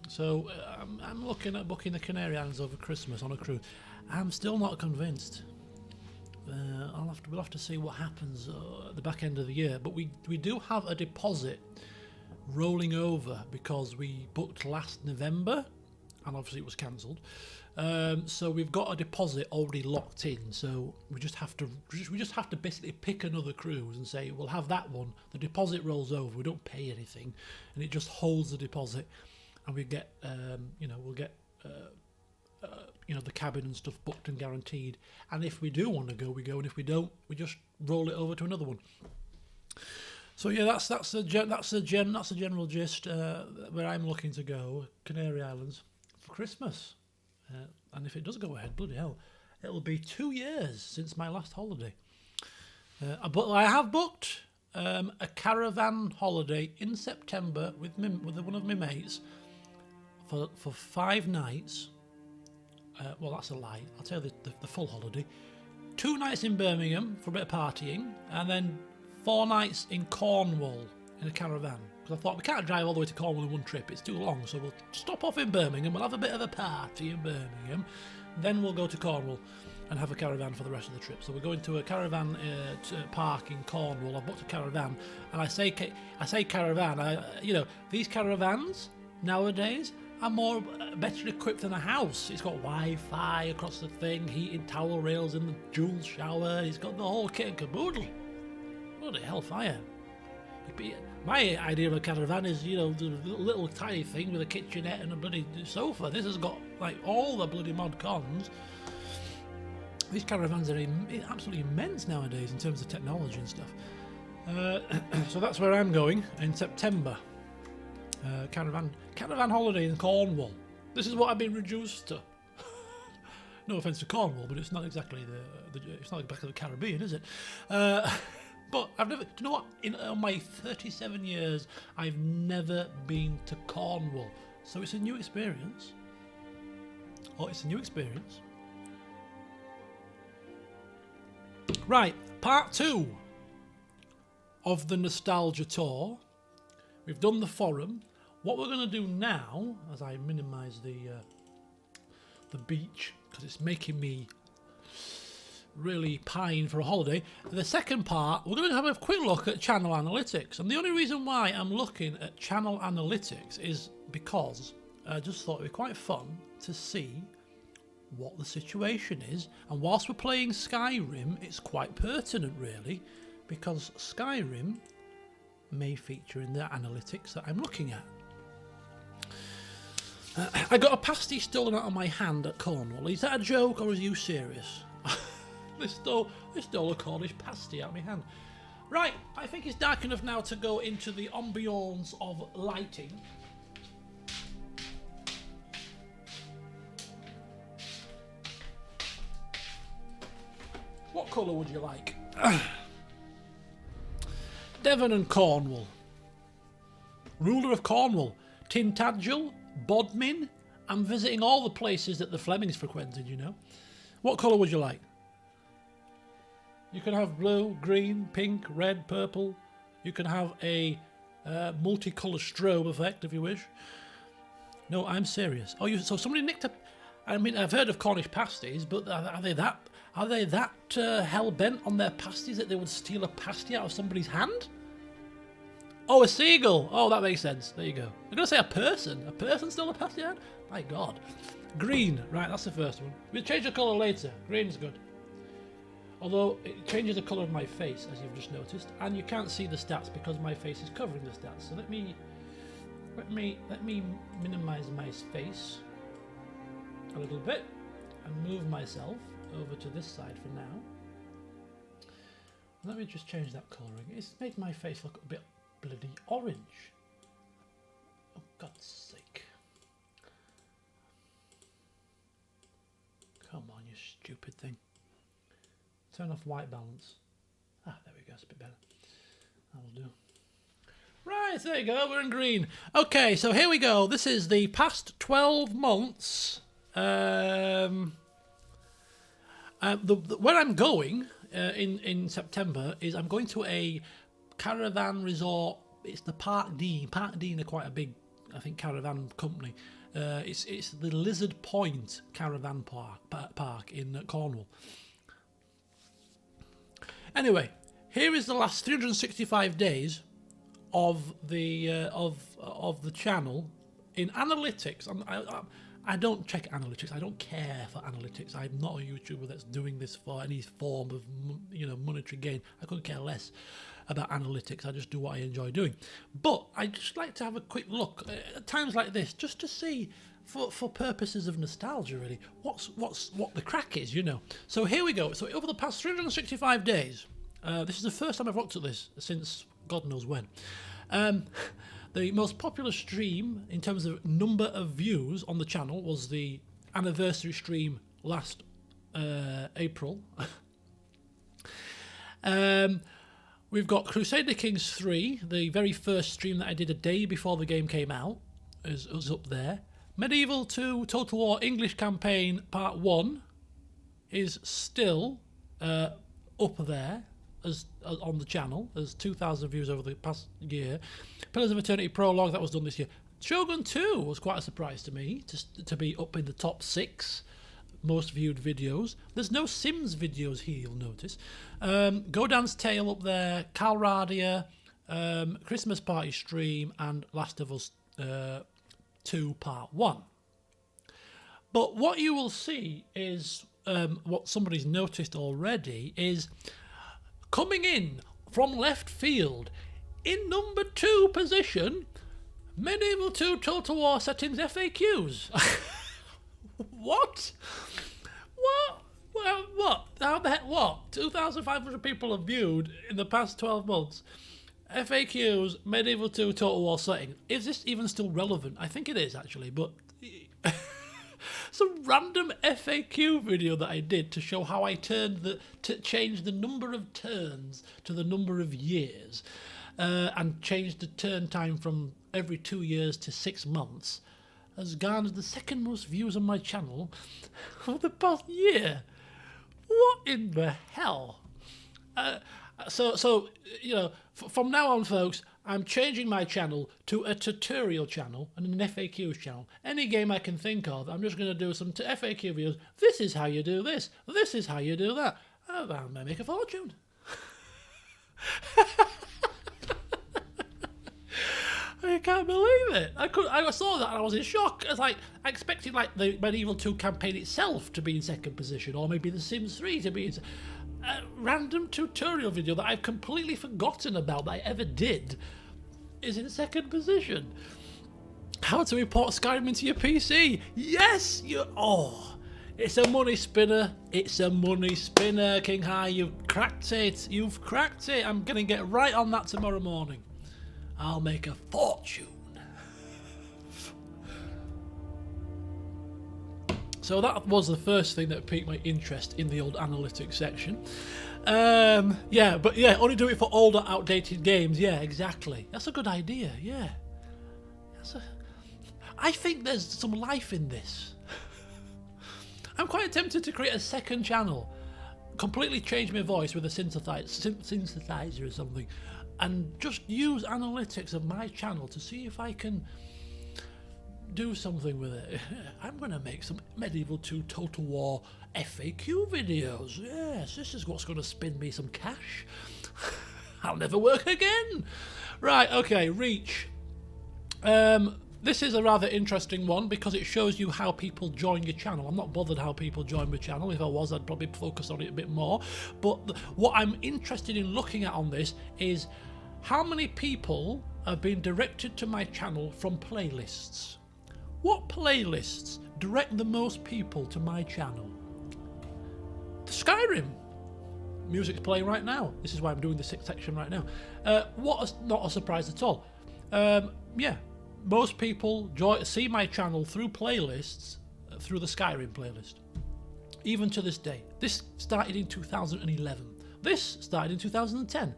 So I'm looking at booking the Canary Islands over Christmas on a cruise. I'm still not convinced. We'll have to see what happens at the back end of the year. But we do have a deposit rolling over because we booked last November, and obviously it was cancelled. So we've got a deposit already locked in. So we just have to basically pick another cruise and say we'll have that one. The deposit rolls over. We don't pay anything, and it just holds the deposit, and we get we'll get the cabin and stuff booked and guaranteed. And if we do want to go, we go, and if we don't, we just roll it over to another one. So yeah, that's the general gist where I'm looking to go, Canary Islands, for Christmas. And if it does go ahead, bloody hell, it'll be 2 years since my last holiday. But I have booked a caravan holiday in September with one of my mates for 5 nights. Well, that's a lie. I'll tell you the full holiday. 2 nights in Birmingham for a bit of partying, and then 4 nights in Cornwall in a caravan. Because I thought we can't drive all the way to Cornwall in one trip, it's too long, so we'll stop off in Birmingham, we'll have a bit of a party in Birmingham, then we'll go to Cornwall and have a caravan for the rest of the trip. So we're going to a caravan park in Cornwall. I've booked a caravan, and I say caravan, these caravans nowadays are better equipped than a house. It's got Wi-Fi across the thing, heated towel rails in the dual shower, it's got the whole kit and caboodle. Bloody hellfire. My idea of a caravan is, the little tiny thing with a kitchenette and a bloody sofa. This has got, all the bloody mod cons. These caravans are absolutely immense nowadays in terms of technology and stuff. So that's where I'm going in September. Caravan holiday in Cornwall. This is what I've been reduced to. No offence to Cornwall, but it's not exactly it's not the back of the Caribbean, is it? But I've never. Do you know what? In my 37 years, I've never been to Cornwall, so it's a new experience. Right, part 2 of the nostalgia tour. We've done the forum. What we're going to do now, as I minimise the beach because it's making me really pine for a holiday. The second part, we're going to have a quick look at channel analytics, and the only reason why I'm looking at channel analytics is because I just thought it'd be quite fun to see what the situation is, and whilst we're playing Skyrim, it's quite pertinent really, because Skyrim may feature in the analytics that I'm looking at. I got a pasty stolen out of my hand at Cornwall. Is that a joke or are you serious? They stole a Cornish pasty out of my hand. Right, I think it's dark enough now to go into the ambience of lighting. What colour would you like? Devon and Cornwall. ruler of Cornwall, Tintagel, Bodmin. I'm visiting all the places that the Flemings frequented, you know. What colour would you like? You can have blue, green, pink, red, purple. You can have a multicolour strobe effect if you wish. No, I'm serious. Oh, so somebody nicked a... I mean, I've heard of Cornish pasties, but are they that hell bent on their pasties that they would steal a pasty out of somebody's hand? Oh, a seagull. Oh, that makes sense. There you go. I'm gonna say a person. A person stole a pasty hand? My God. Green. Right, that's the first one. We'll change the colour later. Green's good. Although it changes the colour of my face, as you've just noticed, and you can't see the stats because my face is covering the stats. So let me minimise my face a little bit and move myself over to this side for now. Let me just change that colouring. It's made my face look a bit bloody orange. Oh, God's sake. Come on, you stupid thing. Turn off white balance. Ah, there we go, it's a bit better. That'll do. Right, there you go, we're in green. Okay, so here we go. This is the past 12 months. Where I'm going in September is I'm going to a caravan resort. It's the Park Dean. Park Dean are quite a big, I think, caravan company. It's the Lizard Point Caravan Park in Cornwall. Anyway, here is the last 365 days of the channel in analytics. I don't check analytics. I don't care for analytics. I'm not a YouTuber that's doing this for any form of monetary gain. I couldn't care less about analytics. I just do what I enjoy doing. But I just like to have a quick look at times like this, just to see, for purposes of nostalgia, really, what the crack is, you know. So here we go. So over the past 365 days, this is the first time I've looked at this since God knows when. The most popular stream in terms of number of views on the channel was the anniversary stream last April. We've got Crusader Kings 3, the very first stream that I did a day before the game came out, is up there. Medieval 2 Total War English Campaign Part 1 is still up there as on the channel. There's 2,000 views over the past year. Pillars of Eternity Prologue, that was done this year. Shogun 2 was quite a surprise to me, to be up in the top 6 most viewed videos. There's no Sims videos here, you'll notice. Godan's Tale up there, Calradia, Christmas Party stream, and Last of Us 2 Part 1. But what you will see is, what somebody's noticed already, is coming in from left field in number 2 position, Medieval 2 Total War Settings FAQs. What? What? How the heck? What? 2,500 people have viewed in the past 12 months. FAQs, Medieval 2 Total War setting. Is this even still relevant? I think it is, actually, but some random FAQ video that I did to show how I to change the number of turns to the number of years, and changed the turn time from every 2 years to 6 months, has garnered the second most views on my channel for the past year. What in the hell? So you know, from now on, folks, I'm changing my channel to a tutorial channel and an FAQs channel. Any game I can think of, I'm just going to do some FAQ videos. This is how you do this. This is how you do that. Oh, I may make a fortune. I can't believe it. I saw that and I was in shock. It's like, I expected like the Medieval 2 campaign itself to be in second position, or maybe The Sims 3 to be in a random tutorial video that I've completely forgotten about that I ever did is in second position. How to import Skyrim into your PC. Yes! It's a money spinner. It's a money spinner, King High. You've cracked it. You've cracked it. I'm going to get right on that tomorrow morning. I'll make a fortune. So that was the first thing that piqued my interest in the old analytics section. Only do it for older, outdated games. Yeah, exactly. That's a good idea, yeah. I think there's some life in this. I'm quite tempted to create a second channel, completely change my voice with a synthesizer or something, and just use analytics of my channel to see if I can do something with it. I'm going to make some Medieval 2 Total War FAQ videos. Yes, this is what's going to spin me some cash. I'll never work again. Right, okay, reach. This is a rather interesting one because it shows you how people join your channel. I'm not bothered how people join my channel. If I was, I'd probably focus on it a bit more. But what I'm interested in looking at on this is how many people have been directed to my channel from playlists. What playlists direct the most people to my channel? Skyrim. Music's playing right now. This is why I'm doing the sixth section right now. Not a surprise at all. Yeah. Most people see my channel through playlists, through the Skyrim playlist. Even to this day. This started in 2011. This started in 2010.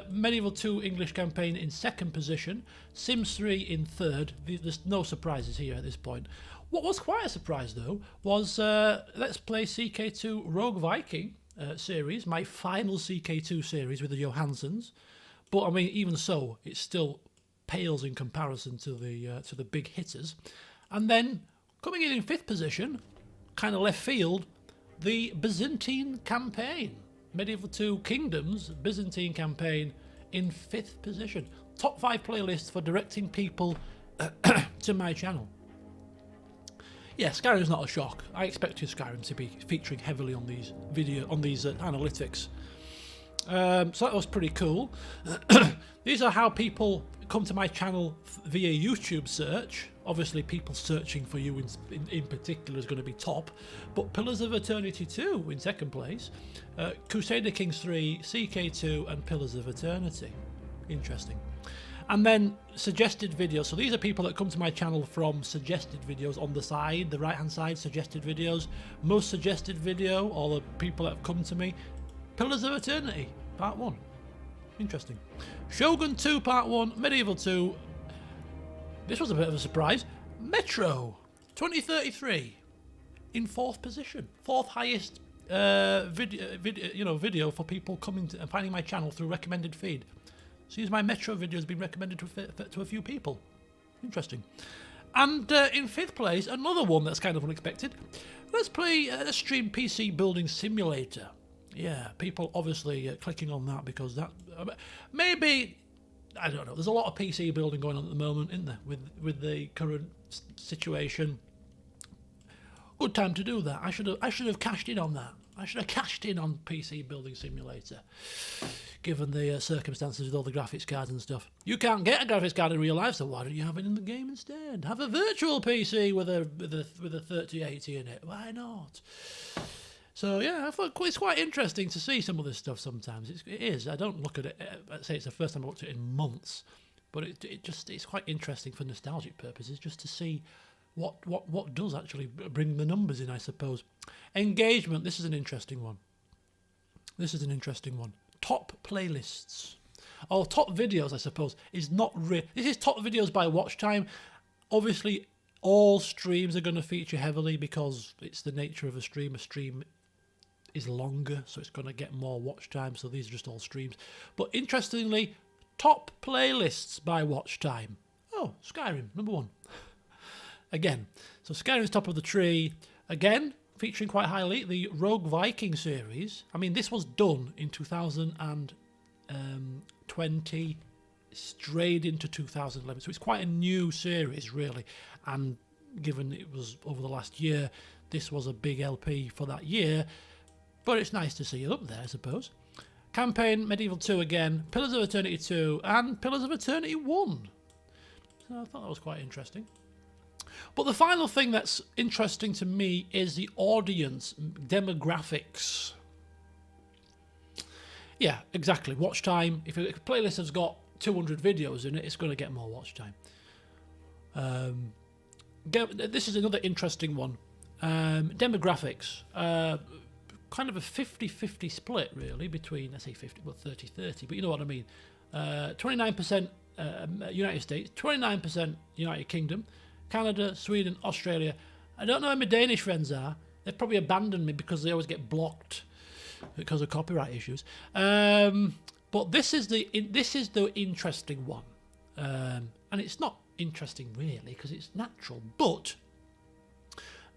Medieval 2 English campaign in second position. Sims 3 in third. There's no surprises here at this point. What was quite a surprise though was Let's Play CK2 Rogue Viking series. My final CK2 series with the Johanssons. But I mean, even so, it's still pales in comparison to the big hitters. And then coming in fifth position, kind of left field, the Byzantine campaign, Medieval 2 Kingdoms Byzantine campaign in fifth position. Top 5 playlists for directing people to my channel. Yeah, Skyrim's not a shock. I expected Skyrim to be featuring heavily on these analytics. So that was pretty cool. These are how people come to my channel via YouTube search. Obviously, people searching for you in particular is going to be top. But Pillars of Eternity 2 in second place. Crusader Kings 3, CK2 and Pillars of Eternity. Interesting. And then suggested videos. So these are people that come to my channel from suggested videos on the side, the right hand side, suggested videos. Most suggested video, all the people that have come to me. Pillars of Eternity, Part 1. Interesting. Shogun 2 Part 1, Medieval 2. This was a bit of a surprise. Metro 2033 in fourth position. Fourth highest video for people coming to and finding my channel through recommended feed. Seems my Metro video has been recommended to a few people. Interesting. And in fifth place, another one that's kind of unexpected. Let's stream PC Building Simulator. Yeah, people obviously clicking on that because that maybe, I don't know. There's a lot of PC building going on at the moment, isn't there? With the current situation. Good time to do that. I should have cashed in on that. I should have cashed in on PC Building Simulator, given the circumstances with all the graphics cards and stuff. You can't get a graphics card in real life, so why don't you have it in the game instead? Have a virtual PC with a 3080 in it. Why not? So yeah, I thought it's quite interesting to see some of this stuff sometimes. It is. I don't look at it. I'd say it's the first time I looked at it in months, but it's quite interesting for nostalgic purposes just to see what does actually bring the numbers in, I suppose. Engagement. This is an interesting one. Top playlists. Oh, top videos, I suppose, is not real. This is top videos by watch time. Obviously, all streams are going to feature heavily because it's the nature of a stream. A stream is longer, so it's going to get more watch time. So these are just all streams. But interestingly, top playlists by watch time. Oh, Skyrim, number 1. Again, so Skyrim's top of the tree. Again, featuring quite highly the Rogue Viking series. I mean, this was done in 2020, strayed into 2011. So it's quite a new series, really. And given it was over the last year, this was a big LP for that year. But it's nice to see it up there, I suppose. Campaign, Medieval 2 again, Pillars of Eternity 2, and Pillars of Eternity 1. So I thought that was quite interesting. But the final thing that's interesting to me is the audience demographics. Yeah, exactly. Watch time. If a playlist has got 200 videos in it, it's going to get more watch time. This is another interesting one. Demographics. Kind of a 50-50 split, really, between, I say 50, well, 30-30, but you know what I mean. 29% United States, 29% United Kingdom, Canada, Sweden, Australia. I don't know who my Danish friends are. They've probably abandoned me because they always get blocked because of copyright issues. But this is the interesting one, and it's not interesting really because it's natural. But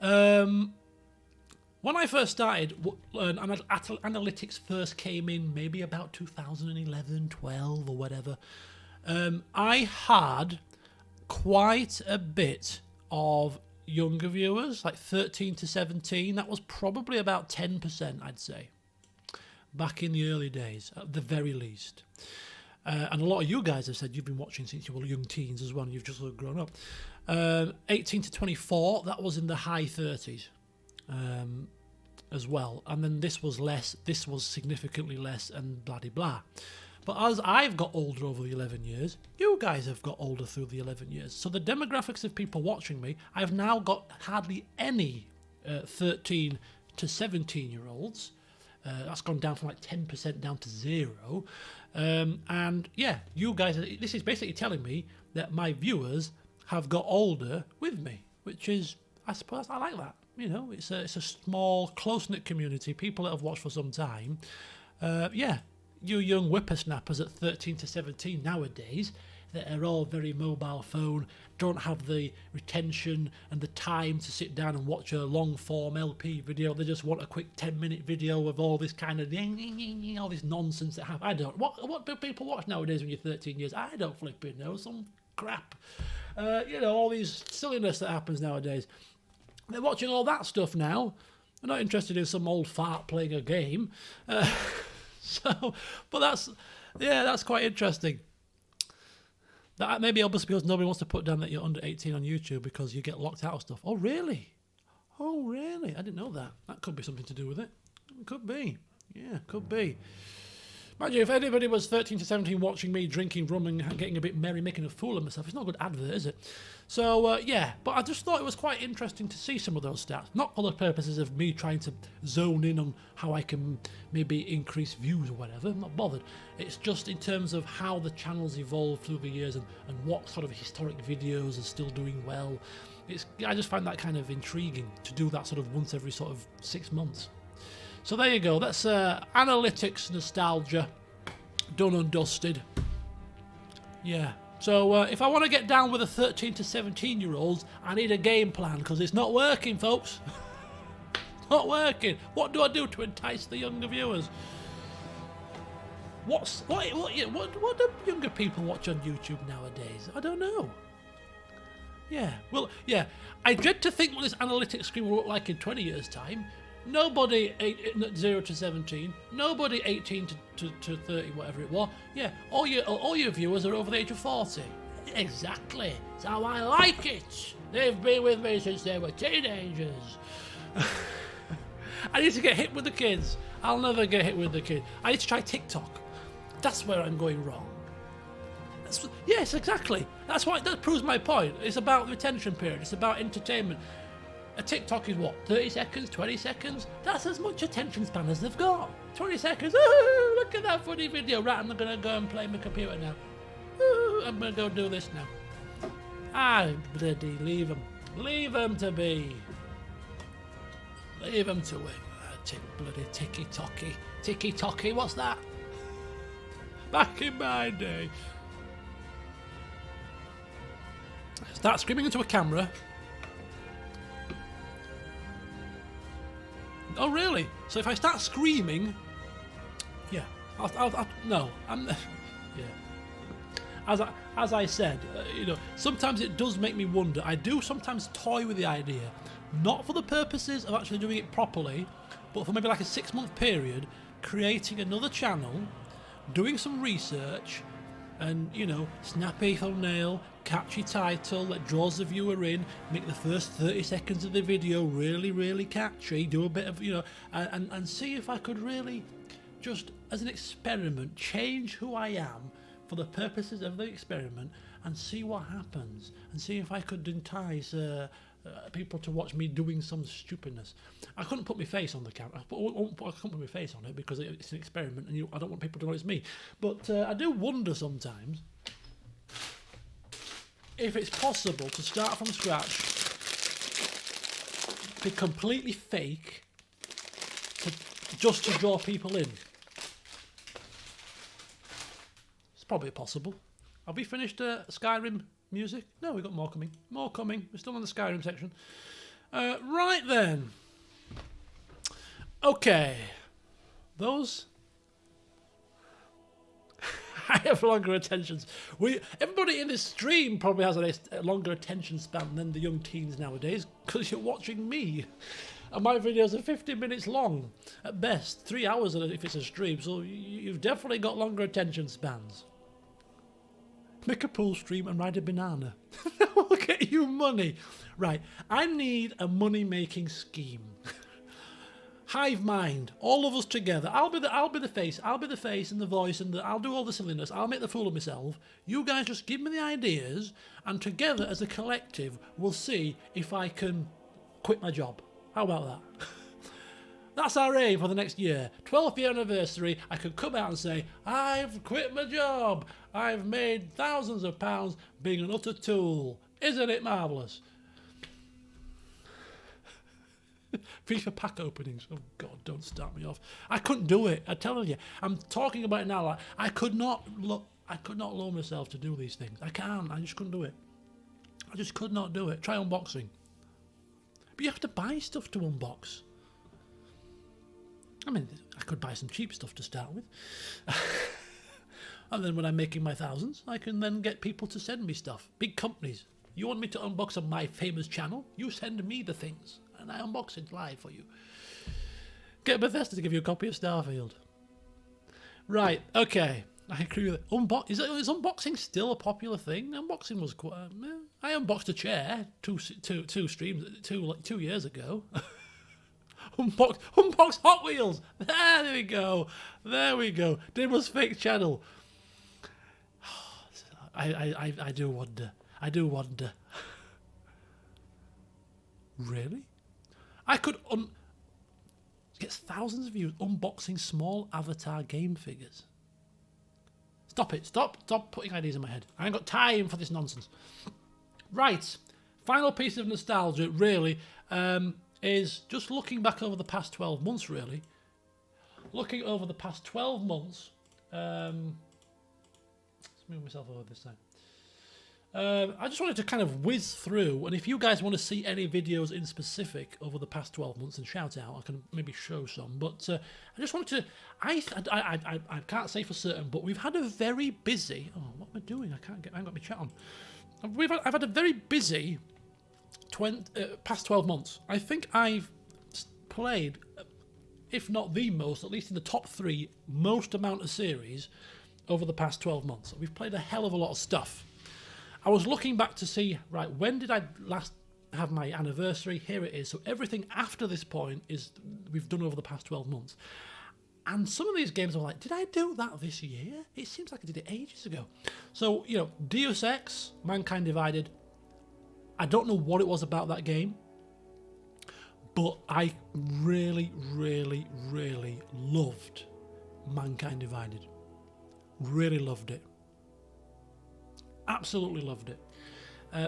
when I first started, analytics first came in maybe about 2011, 12 or whatever. I had quite a bit of younger viewers, like 13 to 17. That was probably about 10%, I'd say, back in the early days, at the very least. And a lot of you guys have said you've been watching since you were young teens as well, and you've just sort of grown up. 18 to 24, that was in the high 30s as well. And then this was less, this was significantly less, and blah, blah, blah. But as I've got older over the 11 years, you guys have got older through the 11 years. So the demographics of people watching me, I've now got hardly any 13 to 17-year-olds. That's gone down from like 10% down to 0. And yeah, you guys, this is basically telling me that my viewers have got older with me, which is, I suppose, I like that. You know, it's a small, close-knit community, people that have watched for some time. Yeah. You young whippersnappers at 13 to 17 nowadays that are all very mobile phone, don't have the retention and the time to sit down and watch a long form LP video. They just want a quick 10-minute video of all this kind of all this nonsense that happens. I don't. What do people watch nowadays when you're 13 years? I don't flipping know. Some crap. You know, all these silliness that happens nowadays. They're watching all that stuff now. They're not interested in some old fart playing a game. So, but that's quite interesting. That maybe obviously because nobody wants to put down that you're under 18 on YouTube because you get locked out of stuff. Oh really? Oh really? I didn't know that. That could be something to do with it. Could be. Yeah, could be. Mind you, if anybody was 13 to 17 watching me drinking rum and getting a bit merry, making a fool of myself, it's not a good advert, is it? So, yeah, but I just thought it was quite interesting to see some of those stats. Not for the purposes of me trying to zone in on how I can maybe increase views or whatever. I'm not bothered. It's just in terms of how the channel's evolved through the years and what sort of historic videos are still doing well. I just find that kind of intriguing to do that sort of once every sort of 6 months. So there you go. That's analytics nostalgia done and dusted. Yeah. So if I want to get down with the 13 to 17-year-olds, I need a game plan because it's not working, folks. Not working. What do I do to entice the younger viewers? What do younger people watch on YouTube nowadays? I don't know. Yeah. Well, yeah. I dread to think what this analytics screen will look like in 20 years' time. Nobody 0 to 17, nobody 18 to 30, whatever it was. Yeah, all your viewers are over the age of 40. Exactly. That's how I like it. They've been with me since they were teenagers. I need to get hit with the kids. I'll never get hit with the kids. I need to try TikTok. That's where I'm going wrong. Yes, exactly. That proves my point. It's about retention period. It's about entertainment. A TikTok is what, 30 seconds, 20 seconds? That's as much attention span as they've got. 20 seconds, ooh, look at that funny video. Right, I'm going to go and play my computer now. Ooh, I'm going to go do this now. Bloody leave them. Leave them to be. Leave them to it. Bloody ticky-tocky. Ticky-tocky, what's that? Back in my day. Start screaming into a camera. Oh really? So if I start screaming, yeah, no, I'm, yeah. As I said, you know, sometimes it does make me wonder. I do sometimes toy with the idea, not for the purposes of actually doing it properly, but for maybe like a 6-month period, creating another channel, doing some research, and you know, snappy thumbnail, catchy title that draws the viewer in, make the first 30 seconds of the video really, really catchy, do a bit of, you know, and see if I could really just, as an experiment, change who I am for the purposes of the experiment and see what happens, and see if I could entice people to watch me doing some stupidness. I couldn't put my face on the camera. I couldn't put my face on it because it's an experiment and I don't want people to know it's me. But I do wonder sometimes if it's possible to start from scratch, be completely fake, just to draw people in. It's probably possible. Have we finished Skyrim music? No, we've got more coming. More coming. We're still in the Skyrim section. Right then. Okay. Those... I have longer attentions. Everybody in this stream probably has a longer attention span than the young teens nowadays, because you're watching me. And my videos are 50 minutes long, at best. 3 hours if it's a stream, so you've definitely got longer attention spans. Make a pool stream and ride a banana. We'll get you money. Right, I need a money-making scheme. Hive mind, all of us together. I'll be the face and the voice, and I'll do all the silliness. I'll make the fool of myself. You guys just give me the ideas, and together as a collective, we'll see if I can quit my job. How about that? That's our aim for the next year. 12th year anniversary, I could come out and say, I've quit my job. I've made thousands of pounds being an utter tool. Isn't it marvellous? FIFA pack openings. Oh God, don't start me off. I couldn't do it. I'm telling you. I'm talking about it now. Like I could not lower myself to do these things. I can't. I just couldn't do it. I just could not do it. Try unboxing. But you have to buy stuff to unbox. I mean, I could buy some cheap stuff to start with. And then when I'm making my thousands, I can then get people to send me stuff. Big companies. You want me to unbox on my famous channel? You send me the things. And I unbox it live for you. Get Bethesda to give you a copy of Starfield. Right, okay. I agree with it. Is unboxing still a popular thing? Unboxing was quite... I unboxed a chair two streams 2 years ago. Unbox Hot Wheels. There we go. There we go. Dimmer's fake channel. I do wonder. I do wonder. Really? I could get thousands of views unboxing small avatar game figures. Stop it. Stop putting ideas in my head. I ain't got time for this nonsense. Right. Final piece of nostalgia, really, is just looking back over the past 12 months, really. Looking over the past 12 months. Let's move myself over this time. I just wanted to kind of whiz through, and if you guys want to see any videos in specific over the past 12 months and shout out, I can maybe show some. But I just wanted to, I can't say for certain, but we've had a very busy, oh, what am I doing? I haven't got my chat on. I've had a very busy past 12 months. I think I've played, if not the most, at least in the top 3, most amount of series over the past 12 months. We've played a hell of a lot of stuff. I was looking back to see, right, when did I last have my anniversary? Here it is. So everything after this point is we've done over the past 12 months. And some of these games are like, did I do that this year? It seems like I did it ages ago. So, you know, Deus Ex, Mankind Divided. I don't know what it was about that game, but I really, really, really loved Mankind Divided. Really loved it. Absolutely loved it.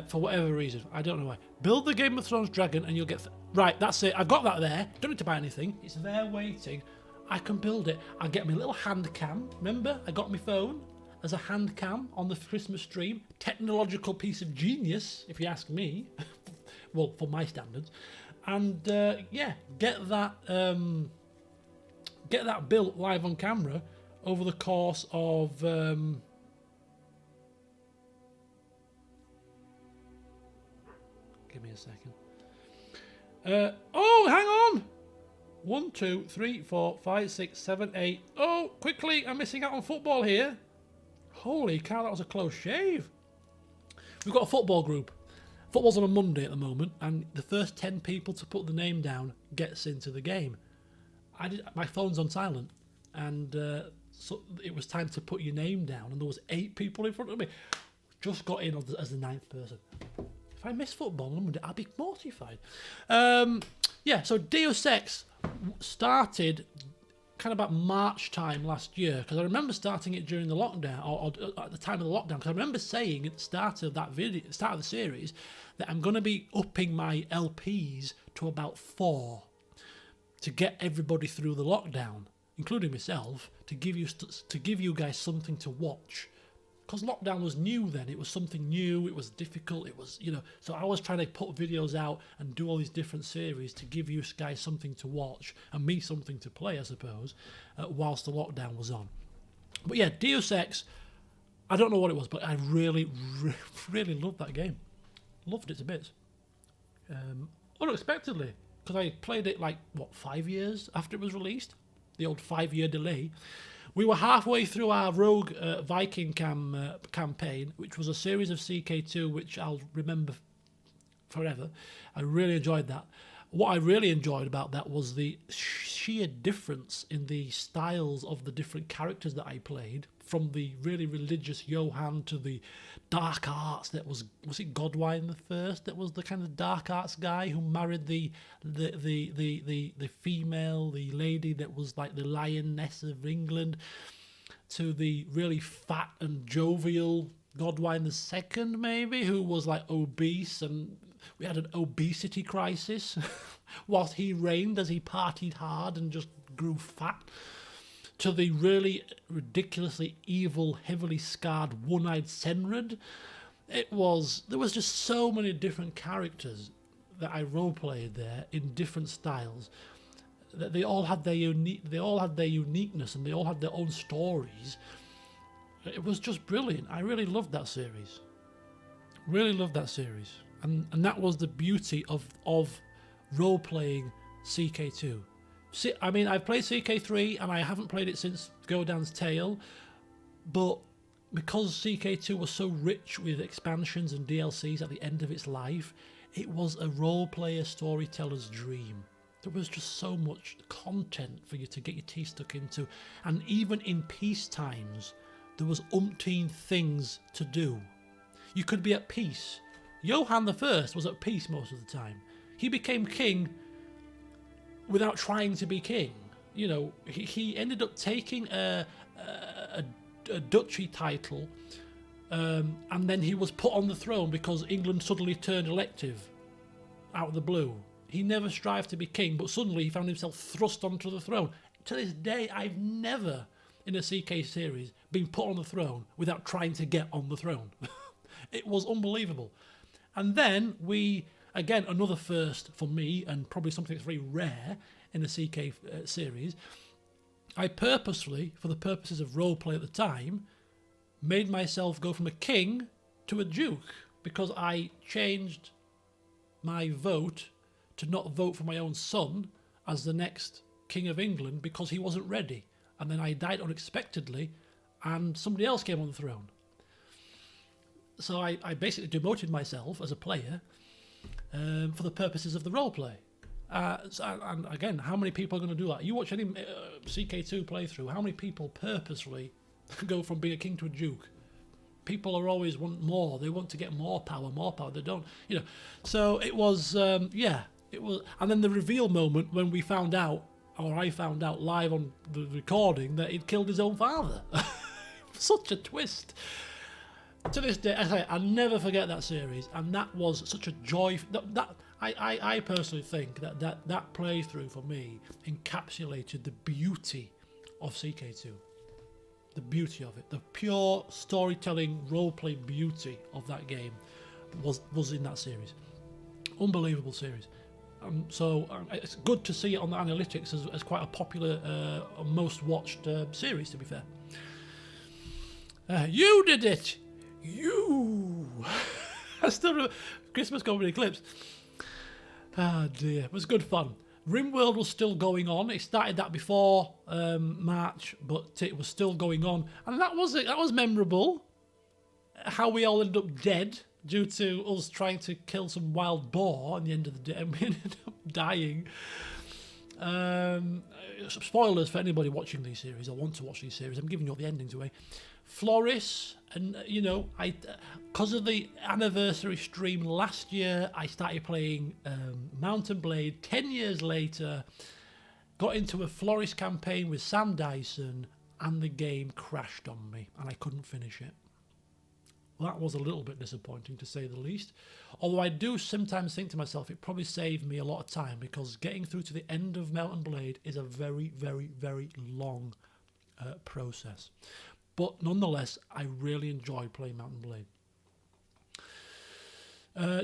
For whatever reason. I don't know why. Build the Game of Thrones dragon and you'll get... Right, that's it. I've got that there. Don't need to buy anything. It's there waiting. I can build it. I'll get my little hand cam. Remember? I got my phone as a hand cam on the Christmas stream. Technological piece of genius, if you ask me. Well, for my standards. And, yeah, get that built live on camera over the course of... Give me a second. Oh, hang on! 1, 2, 3, 4, 5, 6, 7, 8. Oh, quickly! I'm missing out on football here. Holy cow, that was a close shave. We've got a football group. Football's on a Monday at the moment, and the first 10 people to put the name down gets into the game. My phone's on silent, and so it was time to put your name down, and there was 8 people in front of me. Just got in as the 9th person. If I miss football on Monday, I'll be mortified. Yeah, so Deus Ex started kind of about March time last year, because I remember starting it during the lockdown, or at the time of the lockdown, because I remember saying at the start of that video, start of the series, that I'm going to be upping my LPs to about 4 to get everybody through the lockdown, including myself, to give you guys something to watch. Because lockdown was new then, it was something new, it was difficult, it was, so I was trying to put videos out and do all these different series to give you guys something to watch, and me something to play, I suppose, whilst the lockdown was on. But yeah, Deus Ex, I don't know what it was, but I really, really loved that game. Loved it to bits. Unexpectedly, because I played it 5 years after it was released, the old 5-year delay. We were halfway through our Rogue Viking campaign, which was a series of CK2, which I'll remember forever. I really enjoyed that. What I really enjoyed about that was the sheer difference in the styles of the different characters that I played, from the really religious Johann to the dark arts that was it Godwine the First that was the kind of dark arts guy who married the female, the lady that was like the lioness of England, to the really fat and jovial Godwine the Second, maybe, who was like obese, and we had an obesity crisis whilst he reigned, as he partied hard and just grew fat, to the really ridiculously evil, heavily scarred, one-eyed Senred. There was just so many different characters that I role-played there in different styles. That they all had their uniqueness, and they all had their own stories. It was just brilliant. I really loved that series. Really loved that series. And that was the beauty of role-playing CK2. I mean, I've played CK3 and I haven't played it since Godin's Tale, but because CK2 was so rich with expansions and DLCs at the end of its life, it was a role-player storyteller's dream. There was just so much content for you to get your teeth stuck into, and even in peace times, there was umpteen things to do. You could be at peace. Johann I was at peace most of the time. He became king without trying to be king. He ended up taking a duchy title, and then he was put on the throne because England suddenly turned elective out of the blue. He never strived to be king, but suddenly he found himself thrust onto the throne. To this day, I've never, in a CK series, been put on the throne without trying to get on the throne. It was unbelievable. And then again, another first for me, and probably something that's very rare in a CK series, I purposefully, for the purposes of roleplay at the time, made myself go from a king to a duke, because I changed my vote to not vote for my own son as the next King of England because he wasn't ready. And then I died unexpectedly, and somebody else came on the throne. So I basically demoted myself as a player for the purposes of the roleplay. And again, how many people are going to do that? You watch any CK2 playthrough, how many people purposely go from being a king to a duke? People are always want more. They want to get more power. They don't, So it was, it was. And then the reveal moment when we found out, or I found out live on the recording, that he'd killed his own father. Such a twist. To this day, I'll never forget that series, and that was such a joy. I personally think that playthrough for me encapsulated the beauty of CK2. The beauty of it, the pure storytelling, roleplay beauty of that game was in that series. Unbelievable series. So it's good to see it on the analytics as quite a popular, most watched series, to be fair. You did it! You! I still remember Christmas Comedy Clips. Ah dear, it was good fun. RimWorld was still going on. It started that before March, but it was still going on, and that was memorable. How we all ended up dead due to us trying to kill some wild boar at the end of the day, and we ended up dying. Spoilers for anybody watching these series or want to watch these series. I'm giving you all the endings away. Floris, and because of the anniversary stream last year, I started playing Mountain Blade. 10 years later, got into a Florist campaign with Sam Dyson, and the game crashed on me, and I couldn't finish it. Well, that was a little bit disappointing, to say the least. Although I do sometimes think to myself, it probably saved me a lot of time, because getting through to the end of Mount and Blade is a very, very, very long process. But nonetheless, I really enjoyed playing Mount and Blade.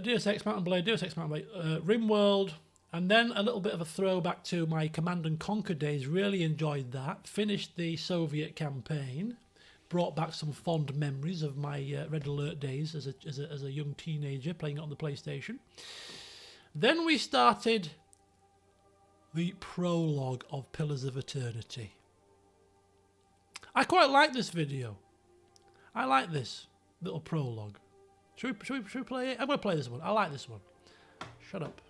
Deus Ex Mount and Blade, Deus Ex Mount and Blade, RimWorld, and then a little bit of a throwback to my Command and Conquer days. Really enjoyed that. Finished the Soviet campaign. Brought back some fond memories of my Red Alert days as a young teenager playing it on the PlayStation. Then we started the prologue of Pillars of Eternity. I quite like this video. I like this little prologue. Should we play it? I'm going to play this one. I like this one. Shut up.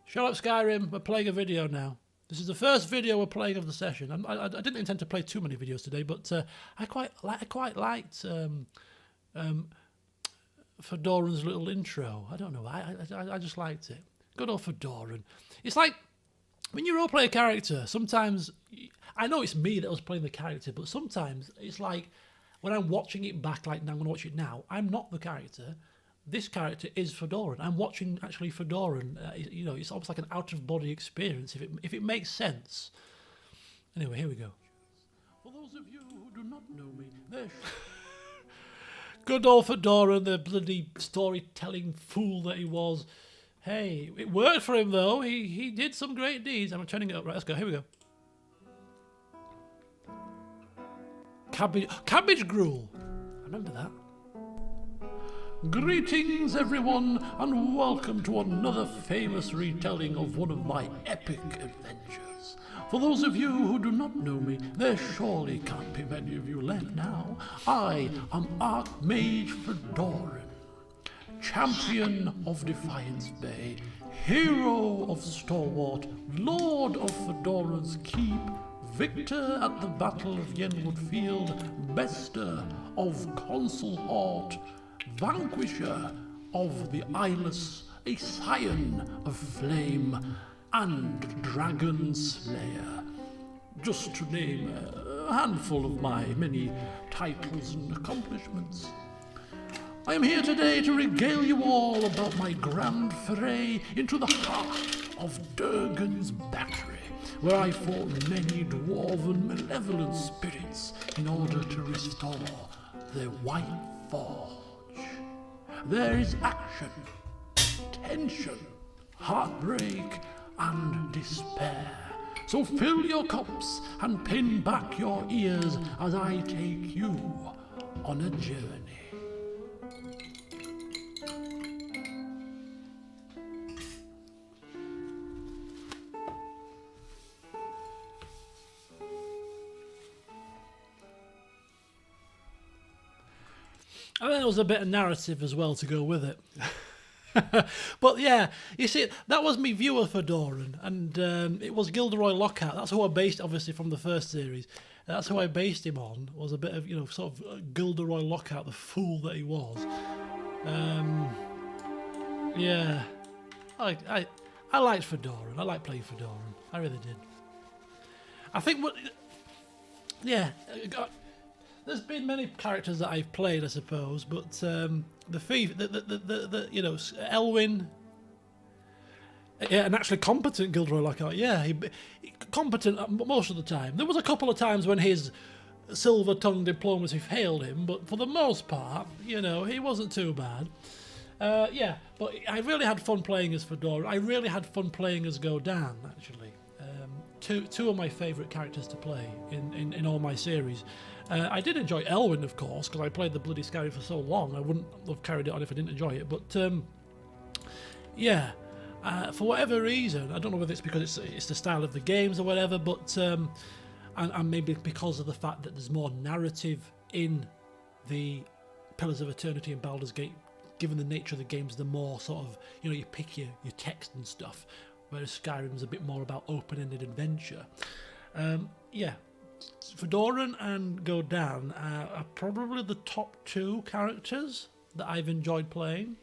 Shut up, Skyrim. We're playing a video now. This is the first video we're playing of the session. I didn't intend to play too many videos today, but I quite liked Fedoran's little intro. I don't know. I just liked it. Good old Fedoran. It's like when you roleplay a character, sometimes, I know it's me that was playing the character, but sometimes it's like when I'm watching it back, like now I'm going to watch it now, I'm not the character. This character is Fedoran. I'm watching actually Fedoran. You know, it's almost like an out-of-body experience, if it makes sense. Anyway, here we go. For those of you who do not know me, there's good old Fedoran, the bloody storytelling fool that he was. Hey, it worked for him though. He did some great deeds. I'm turning it up. Right, let's go. Here we go. Cabbage gruel. I remember that. Greetings everyone, and welcome to another famous retelling of one of my epic adventures. For those of you who do not know me, there surely can't be many of you left now. I am Archmage Fedoran, champion of Defiance Bay, hero of Stalwart, lord of Fedoran's Keep, victor at the Battle of Yenwood Field, bester of Consul Hort, vanquisher of the Eyeless, a scion of flame, and dragon slayer. Just to name a handful of my many titles and accomplishments. I am here today to regale you all about my grand foray into the heart of Durgan's Battery, where I fought many dwarven malevolent spirits in order to restore their white forge. There is action, tension, heartbreak, and despair. So fill your cups and pin back your ears as I take you on a journey. And then there was a bit of narrative as well to go with it. But yeah, you see, that was me viewer Fedoran, and it was Gilderoy Lockhart. That's who I based, obviously, from the first series. That's who I based him on, was a bit of, you know, sort of Gilderoy Lockhart, the fool that he was. Yeah, I liked Fedoran. I liked playing Fedoran. I really did. I think yeah. There's been many characters that I've played, I suppose, but the you know, Elwyn, yeah, and actually competent Gilderoy Lockhart, yeah, he competent most of the time. There was a couple of times when his silver-tongued diplomacy failed him, but for the most part, you know, he wasn't too bad. Yeah, but I really had fun playing as Fedora. I really had fun playing as Godan, actually. Two of my favourite characters to play in all my series. I did enjoy Elwyn, of course, because I played the bloody Skyrim for so long. I wouldn't have carried it on if I didn't enjoy it. But yeah, for whatever reason, I don't know whether it's because it's the style of the games or whatever, but and maybe because of the fact that there's more narrative in the Pillars of Eternity and Baldur's Gate, given the nature of the games, the more sort of, you know, you pick your text and stuff, whereas Skyrim's a bit more about open-ended adventure. Yeah, Fedoran and Godan are probably the top two characters that I've enjoyed playing.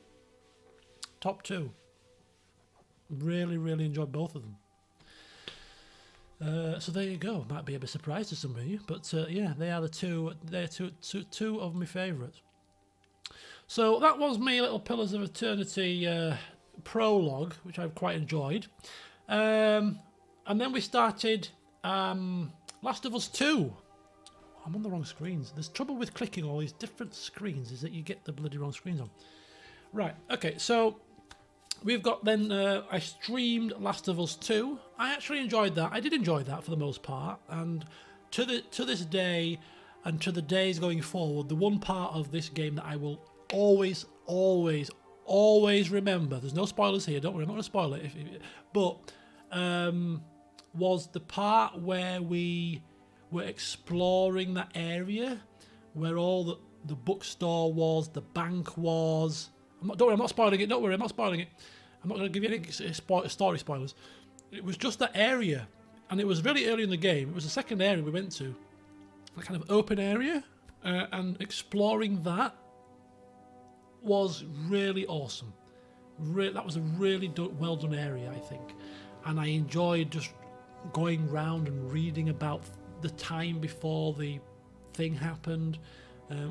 Top two. Really, really enjoyed both of them. So there you go. Might be a bit surprised to some of you, but yeah, they are the two. They're two of my favourites. So that was me little Pillars of Eternity prologue, which I've quite enjoyed. And then we started Last of Us 2. I'm on the wrong screens. There's trouble with clicking all these different screens, is that you get the bloody wrong screens on. Right, okay, so we've got then, I streamed Last of Us 2. I actually enjoyed that. I did enjoy that for the most part. And to this day, and to the days going forward, the one part of this game that I will always remember, there's no spoilers here, don't worry, I'm not going to spoil it, but was the part where we were exploring that area where all the bookstore was, the bank was. Don't worry, I'm not spoiling it, don't worry, I'm not spoiling it. I'm not going to give you any story spoilers. It was just that area, and it was really early in the game. It was the second area we went to, a kind of open area, and exploring that was really awesome. That was a really well done area, I think, and I enjoyed just going round and reading about the time before the thing happened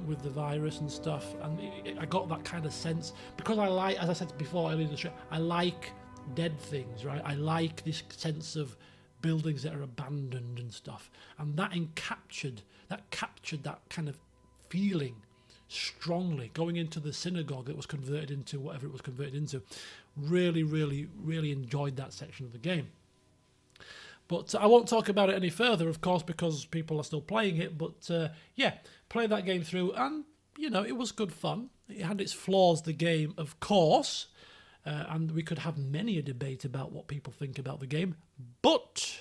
with the virus and stuff, and I got that kind of sense because I like, as I said before earlier in the show, I like dead things, right? I like this sense of buildings that are abandoned and stuff, and that captured that kind of feeling strongly going into the synagogue that was converted into whatever it was converted into. Really enjoyed that section of the game. But I won't talk about it any further, of course, because people are still playing it. But yeah, played that game through, and you know, it was good fun. It had its flaws, the game, of course, and we could have many a debate about what people think about the game. But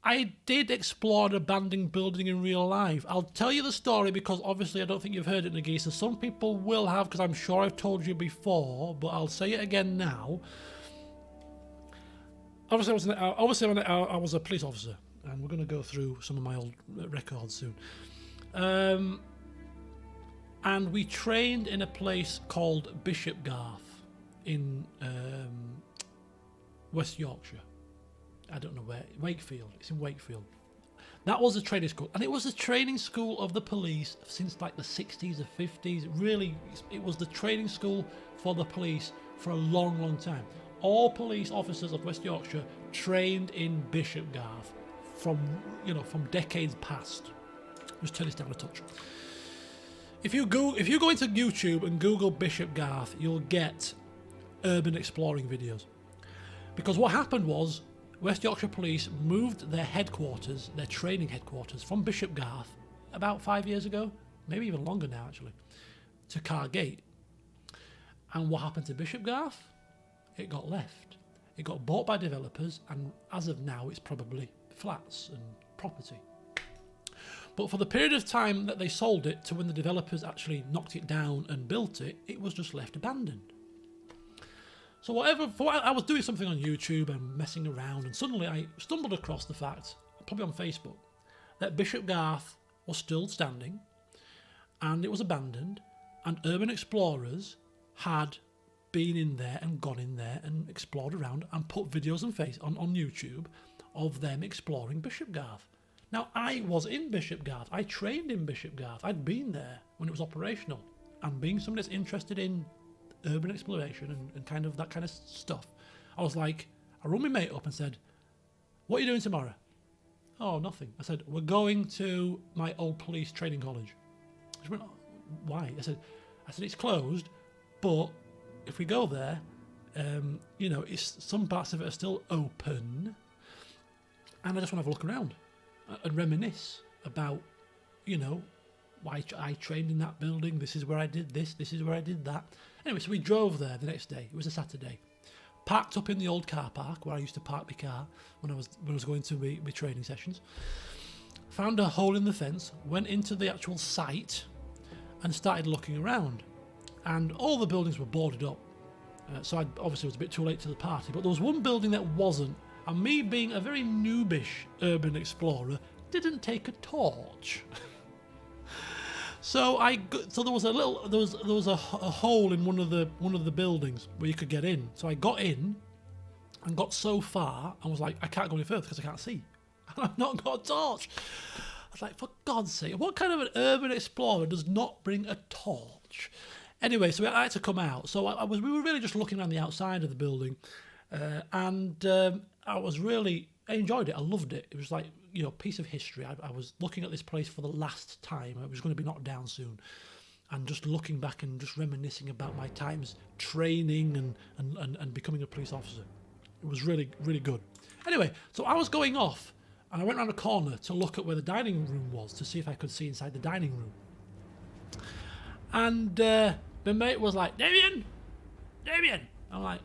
I did explore an abandoned building in real life. I'll tell you the story because obviously I don't think you've heard it, Nagisa. Some people will have, because I'm sure I've told you before, but I'll say it again now. Obviously, I was a police officer, and we're going to go through some of my old records soon. And we trained in a place called Bishopgarth in West Yorkshire. I don't know where. Wakefield. It's in Wakefield. That was a training school, and it was the training school of the police since like the 60s or 50s. Really, it was the training school for the police for a long time. All police officers of West Yorkshire trained in Bishopgarth from decades past. Just turn this down a touch. If you go into YouTube and Google Bishopgarth, you'll get urban exploring videos. Because what happened was West Yorkshire Police moved their headquarters, their training headquarters, from Bishopgarth about 5 years ago, maybe even longer now actually, to Cargate. And what happened to Bishopgarth? It got left. It got bought by developers, and as of now it's probably flats and property. But for the period of time that they sold it to when the developers actually knocked it down and built it, it was just left abandoned. So I was doing something on YouTube and messing around, and suddenly I stumbled across the fact, probably on Facebook, that Bishopgarth was still standing and it was abandoned, and urban explorers had been in there and gone in there and explored around and put videos on YouTube of them exploring Bishopgarth. Now, I was in Bishopgarth. I trained in Bishopgarth. I'd been there when it was operational. And being somebody that's interested in urban exploration and kind of that kind of stuff, I was like, I rung my mate up and said, "What are you doing tomorrow?" "Oh, nothing." I said, "We're going to my old police training college." She went, "Oh, why?" I said, "It's closed, but if we go there, some parts of it are still open, and I just want to have a look around and reminisce about, why I trained in that building. This is where I did this. This is where I did that." Anyway, so we drove there the next day. It was a Saturday. Parked up in the old car park where I used to park my car when I was going to my training sessions. Found a hole in the fence, went into the actual site, and started looking around. And all the buildings were boarded up. So I obviously was a bit too late to the party, but there was one building that wasn't. And me being a very noobish urban explorer, didn't take a torch. So there was a hole in one of the buildings where you could get in. So I got in, and got so far and was like, I can't go any further because I can't see. And I've not got a torch. I was like, for God's sake, what kind of an urban explorer does not bring a torch? Anyway, so I had to come out. So we were really just looking around the outside of the building, and I enjoyed it. I loved it. It was like, you know, piece of history. I was looking at this place for the last time. It was going to be knocked down soon. And just looking back and just reminiscing about my times training and becoming a police officer. It was really, really good. Anyway, so I was going off, and I went around a corner to look at where the dining room was to see if I could see inside the dining room. And my mate was like, Damien! I'm like,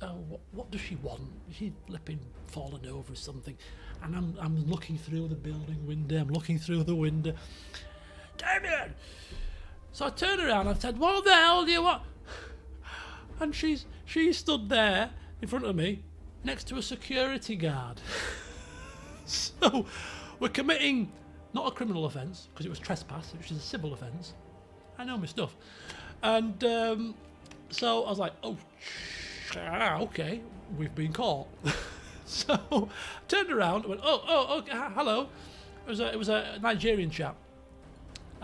oh, what does she want? Is she flipping falling over or something? And I'm looking through the building window. Damien! So I turned around and I said, what the hell do you want? And she stood there in front of me next to a security guard. So we're committing not a criminal offence, because it was trespass, which is a civil offence. I know my stuff. And so I was like, oh, okay, we've been caught. So I turned around and went, okay, hello. It was a Nigerian chap.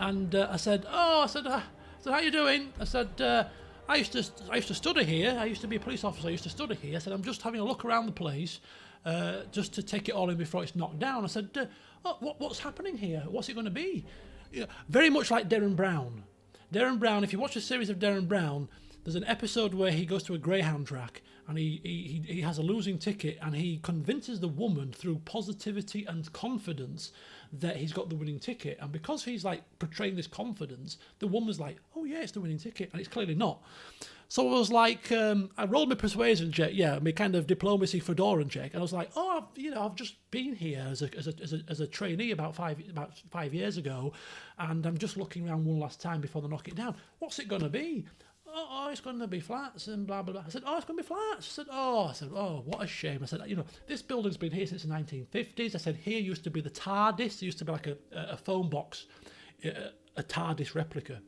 And I said, how you doing? I said, I used to study here. I used to be a police officer. I used to study here. I said, I'm just having a look around the place, just to take it all in before it's knocked down. I said, what's happening here? What's it going to be? You know, very much like Derren Brown. Derren Brown, if you watch a series of Derren Brown, there's an episode where he goes to a greyhound track and he has a losing ticket, and he convinces the woman through positivity and confidence that he's got the winning ticket. And because he's like portraying this confidence, the woman's like, oh yeah, it's the winning ticket, and it's clearly not. So I was like, I rolled my persuasion check, my kind of diplomacy fedoran check, and I was like, I've just been here as a trainee about five years ago, and I'm just looking around one last time before they knock it down. What's it going to be? Oh, it's going to be flats and blah, blah, blah. I said, it's going to be flats. I said, what a shame. I said, this building's been here since the 1950s. I said, here used to be the TARDIS. There used to be like a phone box, a TARDIS replica,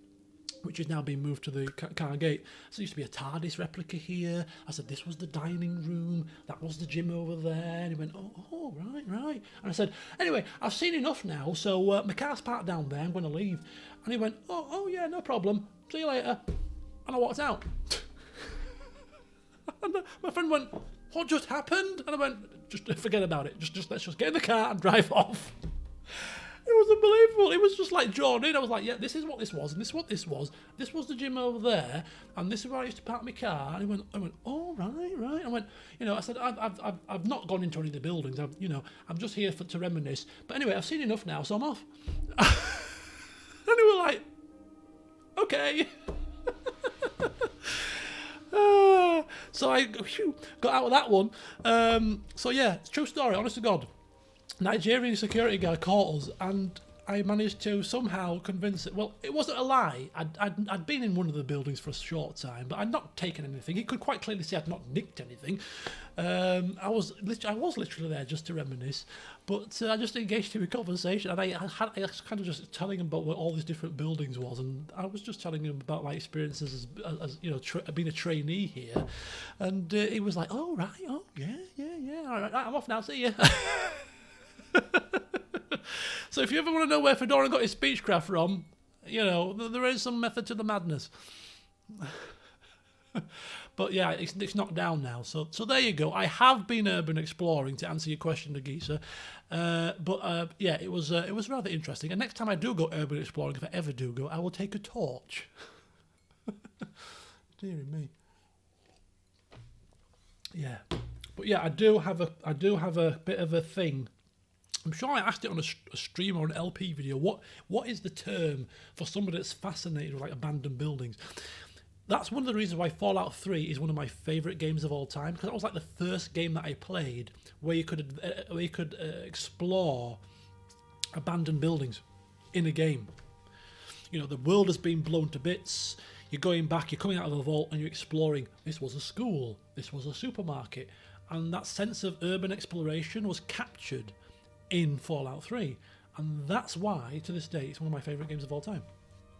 which has now been moved to the car gate. So there used to be a TARDIS replica here. I said, this was the dining room. That was the gym over there. And he went, oh, right. And I said, anyway, I've seen enough now. So my car's parked down there. I'm going to leave. And he went, oh, yeah, no problem. See you later. And I walked out. And my friend went, what just happened? And I went, just forget about it. Just let's just get in the car and drive off. It was unbelievable. It was just like drawn in. I was like, yeah, this is what this was, and this is what this was. This was the gym over there, and this is where I used to park my car. And I went, oh, right. I went, I said, I've not gone into any of the buildings. I'm just here to reminisce. But anyway, I've seen enough now, so I'm off. And they were like, okay. So I got out of that one. So yeah, it's a true story, honest to God. Nigerian security guard caught us, and I managed to somehow convince it. Well, it wasn't a lie. I'd been in one of the buildings for a short time, but I'd not taken anything. He could quite clearly see I'd not nicked anything. I was literally there just to reminisce, but I just engaged him in conversation, and I was kind of just telling him about what all these different buildings was, and I was just telling him about my experiences as being a trainee here, and he was like, "Oh right, oh yeah, all right, I'm off now. See you." So if you ever want to know where Fedora got his speechcraft from, there is some method to the madness. But yeah, it's knocked down now. So there you go. I have been urban exploring, to answer your question, Nagisa. But it was rather interesting. And next time I do go urban exploring, if I ever do go, I will take a torch. Dear me. Yeah. But yeah, I do have a bit of a thing. I'm sure I asked it on a stream or an LP video. What is the term for somebody that's fascinated with like abandoned buildings? That's one of the reasons why Fallout 3 is one of my favourite games of all time, because that was like the first game that I played where you could explore abandoned buildings in a game. The world has been blown to bits. You're going back, you're coming out of the vault, and you're exploring. This was a school. This was a supermarket, and that sense of urban exploration was captured in Fallout 3, and that's why to this day it's one of my favourite games of all time,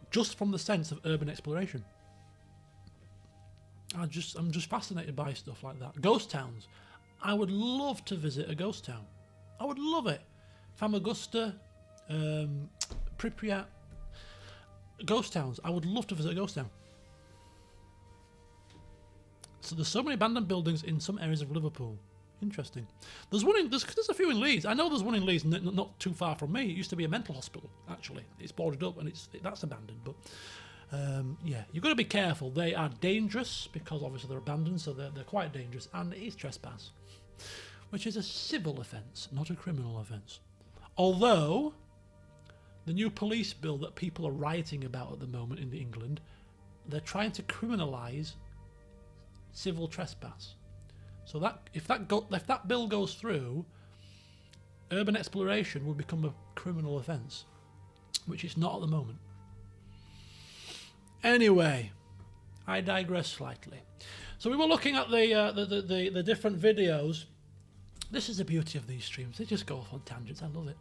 just from the sense of urban exploration. I'm just fascinated by stuff like that. Ghost towns, I would love to visit a ghost town. I would love it. Famagusta, Pripyat, ghost towns. I would love to visit a ghost town. So there's so many abandoned buildings in some areas of Liverpool. Interesting. There's one in there's a few in Leeds. I know there's one in Leeds, not too far from me. It used to be a mental hospital. Actually, it's boarded up and that's abandoned. But yeah, you've got to be careful. They are dangerous because obviously they're abandoned, so they're quite dangerous. And it is trespass, which is a civil offence, not a criminal offence. Although the new police bill that people are rioting about at the moment in England, they're trying to criminalise civil trespass. So that if that bill goes through, urban exploration will become a criminal offence, which it's not at the moment. Anyway, I digress slightly. So we were looking at the different videos. This is the beauty of these streams. They just go off on tangents. I love it.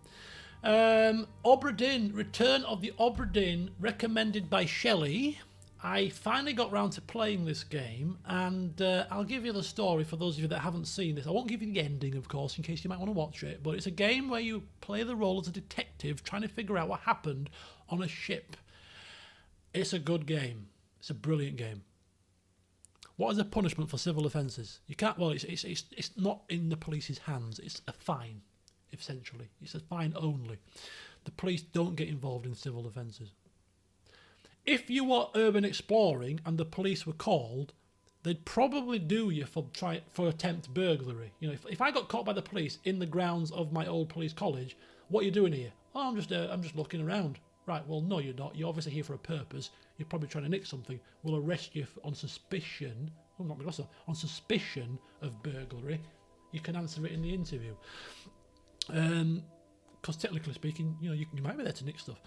Obra Dinn, Return of the Obra Dinn, recommended by Shelley. I finally got round to playing this game, and I'll give you the story for those of you that haven't seen this. I won't give you the ending, of course, in case you might want to watch it, but it's a game where you play the role as a detective trying to figure out what happened on a ship. It's a good game. It's a brilliant game. What is the punishment for civil offences? You can't. Well, it's not in the police's hands. It's a fine, essentially. It's a fine only. The police don't get involved in civil offences. If you were urban exploring and the police were called, they'd probably do you for attempt burglary. You know, if I got caught by the police in the grounds of my old police college, what are you doing here? Oh, I'm just looking around. Right, well, no, you're not. You're obviously here for a purpose. You're probably trying to nick something. We'll arrest you on suspicion. Oh, not because on suspicion of burglary. You can answer it in the interview. Because technically speaking, you know, you might be there to nick stuff.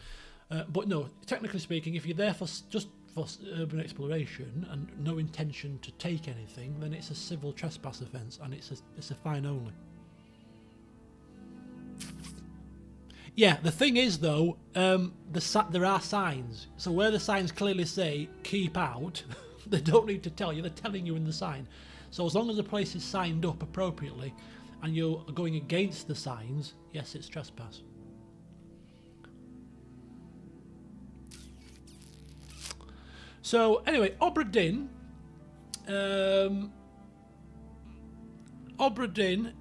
But no, technically speaking, if you're there just for urban exploration and no intention to take anything, then it's a civil trespass offence and it's a fine only. Yeah, the thing is though, there are signs. So where the signs clearly say "keep out," they don't need to tell you. They're telling you in the sign. So as long as the place is signed up appropriately, and you're going against the signs, yes, it's trespass. So anyway, Obra Dinn. Obra Dinn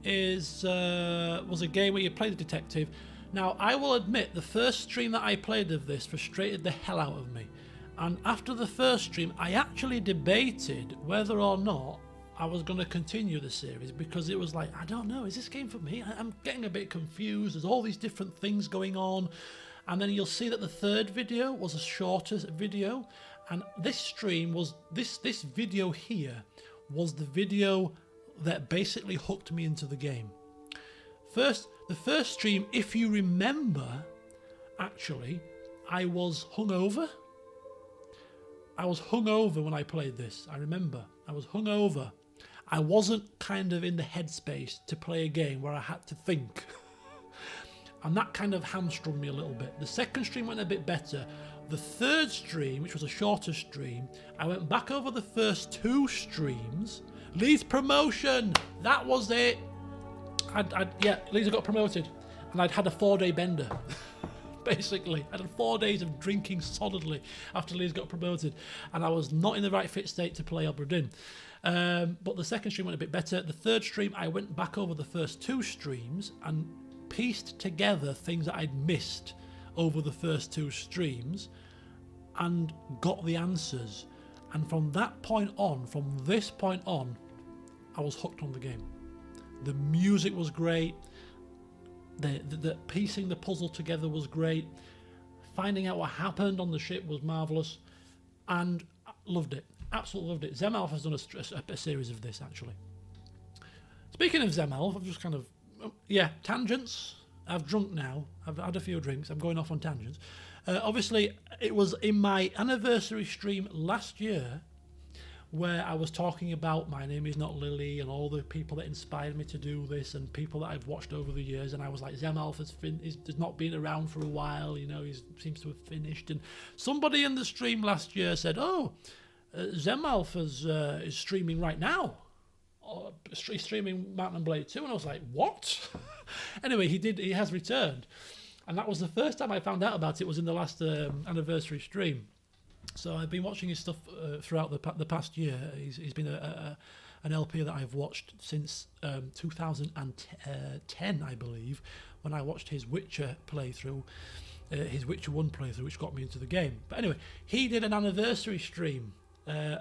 was a game where you play the detective. Now, I will admit, the first stream that I played of this frustrated the hell out of me. And after the first stream, I actually debated whether or not I was going to continue the series, because it was like, I don't know, is this game for me? I'm getting a bit confused. There's all these different things going on. And then you'll see that the third video was a shorter video. And this stream was, this video here was the video that basically hooked me into the game. The first stream, if you remember, actually, I was hungover. I was hungover when I played this. I remember. I was hungover. I wasn't kind of in the headspace to play a game where I had to think. And that kind of hamstrung me a little bit. The second stream went a bit better. The third stream, which was a shorter stream, I went back over the first two streams. Leeds promotion! That was it! Yeah, Leeds got promoted. And I'd had a 4-day bender. Basically. I had 4 days of drinking solidly after Leeds got promoted. And I was not in the right fit state to play Obra Dinn. But the second stream went a bit better. The third stream, I went back over the first two streams and pieced together things that I'd missed over the first two streams and got the answers. And from that point on, from this point on, I was hooked on the game. The music was great. The piecing the puzzle together was great. Finding out what happened on the ship was marvellous. And loved it. Absolutely loved it. Zemalf has done a series of this, actually. Speaking of Zemalf, I've just kind of... yeah, tangents. I've drunk now. I've had a few drinks. I'm going off on tangents. Obviously, it was in my anniversary stream last year where I was talking about My Name Is Not Lily and all the people that inspired me to do this and people that I've watched over the years. And I was like, Zemalf has not been around for a while. You know, he seems to have finished. And somebody in the stream last year said, oh, Zemalf is streaming right now he's streaming Mount and Blade 2, and I was like, what? Anyway, he has returned, and that was the first time I found out about it. Was in the last anniversary stream. So I've been watching his stuff throughout the past year. He's been an LP that I've watched since 2010, I believe, when I watched his Witcher playthrough, his Witcher 1 playthrough, which got me into the game. But anyway, he did an anniversary stream a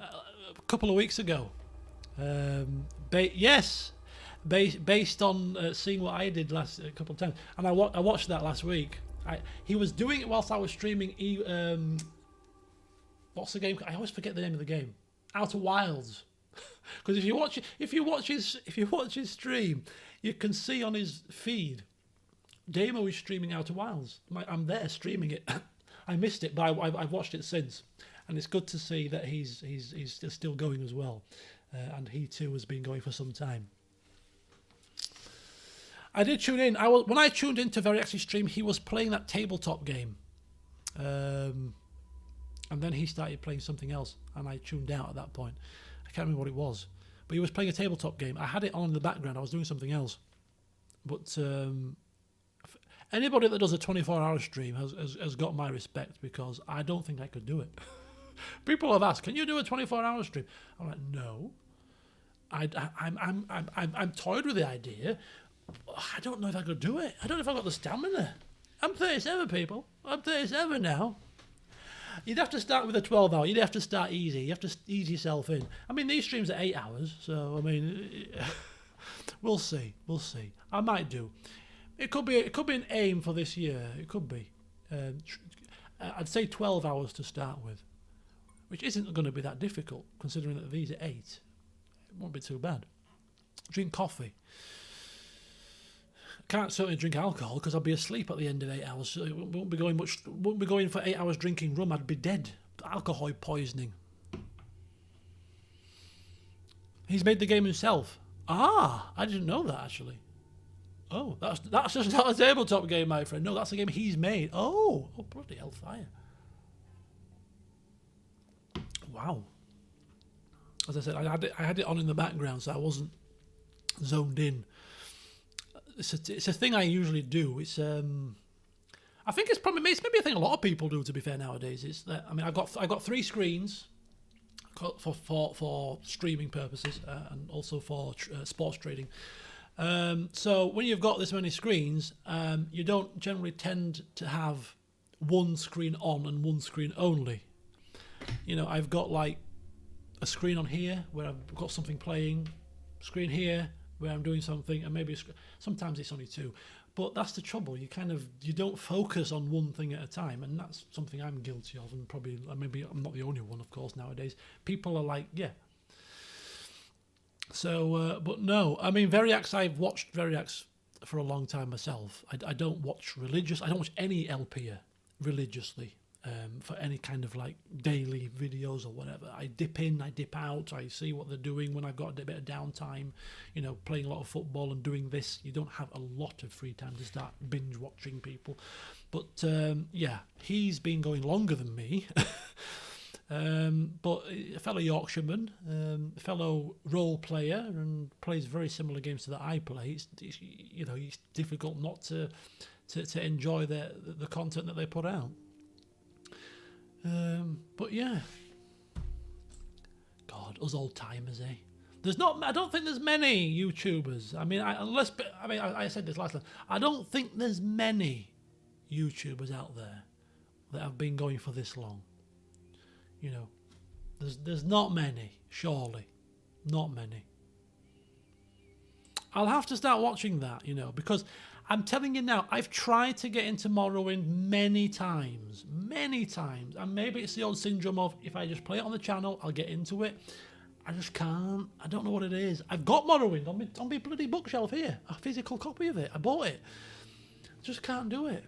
couple of weeks ago. Based on seeing what I did a couple of times, and I watched that last week. He was doing it whilst I was streaming. What's the game? I always forget the name of the game. Outer Wilds. Because if you watch his stream, you can see on his feed, Damo is streaming Outer Wilds. I'm there streaming it. I missed it, but I've watched it since, and it's good to see that he's still going as well, and he too has been going for some time. I did tune in. When I tuned into Very Actually Stream, he was playing that tabletop game, and then he started playing something else, and I tuned out at that point. I can't remember what it was, but he was playing a tabletop game. I had it on in the background. I was doing something else, but anybody that does a 24-hour stream has got my respect, because I don't think I could do it. People have asked, "Can you do a 24-hour stream?" I'm like, no. I'm toyed with the idea. I don't know if I could do it. I don't know if I've got the stamina. I'm 37, people. I'm 37 now. You'd have to start with a 12-hour. You'd have to start easy. You have to ease yourself in. I mean, these streams are 8 hours, so I mean, we'll see. We'll see. I might do. It could be an aim for this year. It could be. I'd say 12 hours to start with, which isn't going to be that difficult, considering that these are 8. It won't be too bad. Drink coffee. Can't certainly drink alcohol because I'll be asleep at the end of 8 hours. So it won't be going for 8 hours drinking rum. I'd be dead. Alcohol poisoning. He's made the game himself. I didn't know that actually. Oh, that's just not a tabletop game, my friend. No, that's a game he's made. Oh, bloody hellfire! Wow. As I said, I had it on in the background, so I wasn't zoned in. It's a thing I usually do. It's I think it's maybe a thing a lot of people do, to be fair, nowadays. It's that I got 3 screens for streaming purposes and also for sports trading. So when you've got this many screens, you don't generally tend to have one screen on and one screen only. You know, I've got like a screen on here where I've got something playing, screen here where I'm doing something, and maybe sometimes it's only 2. But that's the trouble. You don't focus on one thing at a time, and that's something I'm guilty of, and probably maybe I'm not the only one, of course, nowadays. People are like, yeah. So, but no, I mean, I've watched Variax for a long time myself. I don't watch any LPer religiously for any kind of like daily videos or whatever. I dip in, I dip out, I see what they're doing when I've got a bit of downtime, you know, playing a lot of football and doing this. You don't have a lot of free time to start binge watching people. But yeah, he's been going longer than me. But a fellow Yorkshireman, a fellow role player, and plays very similar games to that I play. It's difficult not to enjoy the content that they put out. But yeah, God, us old timers, eh? I don't think there's many YouTubers. I mean, I said this last time. I don't think there's many YouTubers out there that have been going for this long. You know, there's not many, surely, not many. I'll have to start watching that, you know, because I'm telling you now, I've tried to get into Morrowind many times, and maybe it's the old syndrome of if I just play it on the channel, I'll get into it. I just can't. I don't know what it is. I've got Morrowind on my bloody bookshelf here, a physical copy of it. I bought it. I just can't do it.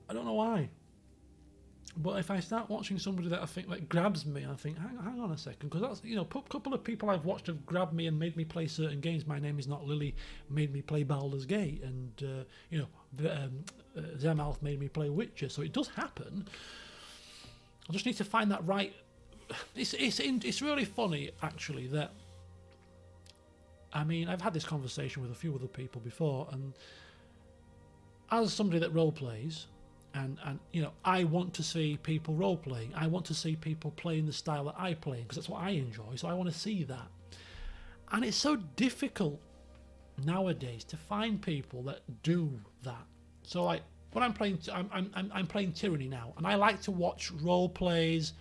I don't know why. But if I start watching somebody that I think that grabs me, I think, hang on a second, because that's, you know, a couple of people I've watched have grabbed me and made me play certain games. My Name Is Not Lily made me play Baldur's Gate, and you know, Zemalth made me play Witcher. So it does happen. I just need to find that right. It's really funny actually that I mean, I've had this conversation with a few other people before, and as somebody that role plays, and you know, I want to see people role playing. I want to see people playing the style that I play because that's what I enjoy. So I want to see that, and it's so difficult nowadays to find people that do that. So like when I'm playing, I'm playing Tyranny now, and I like to watch role plays.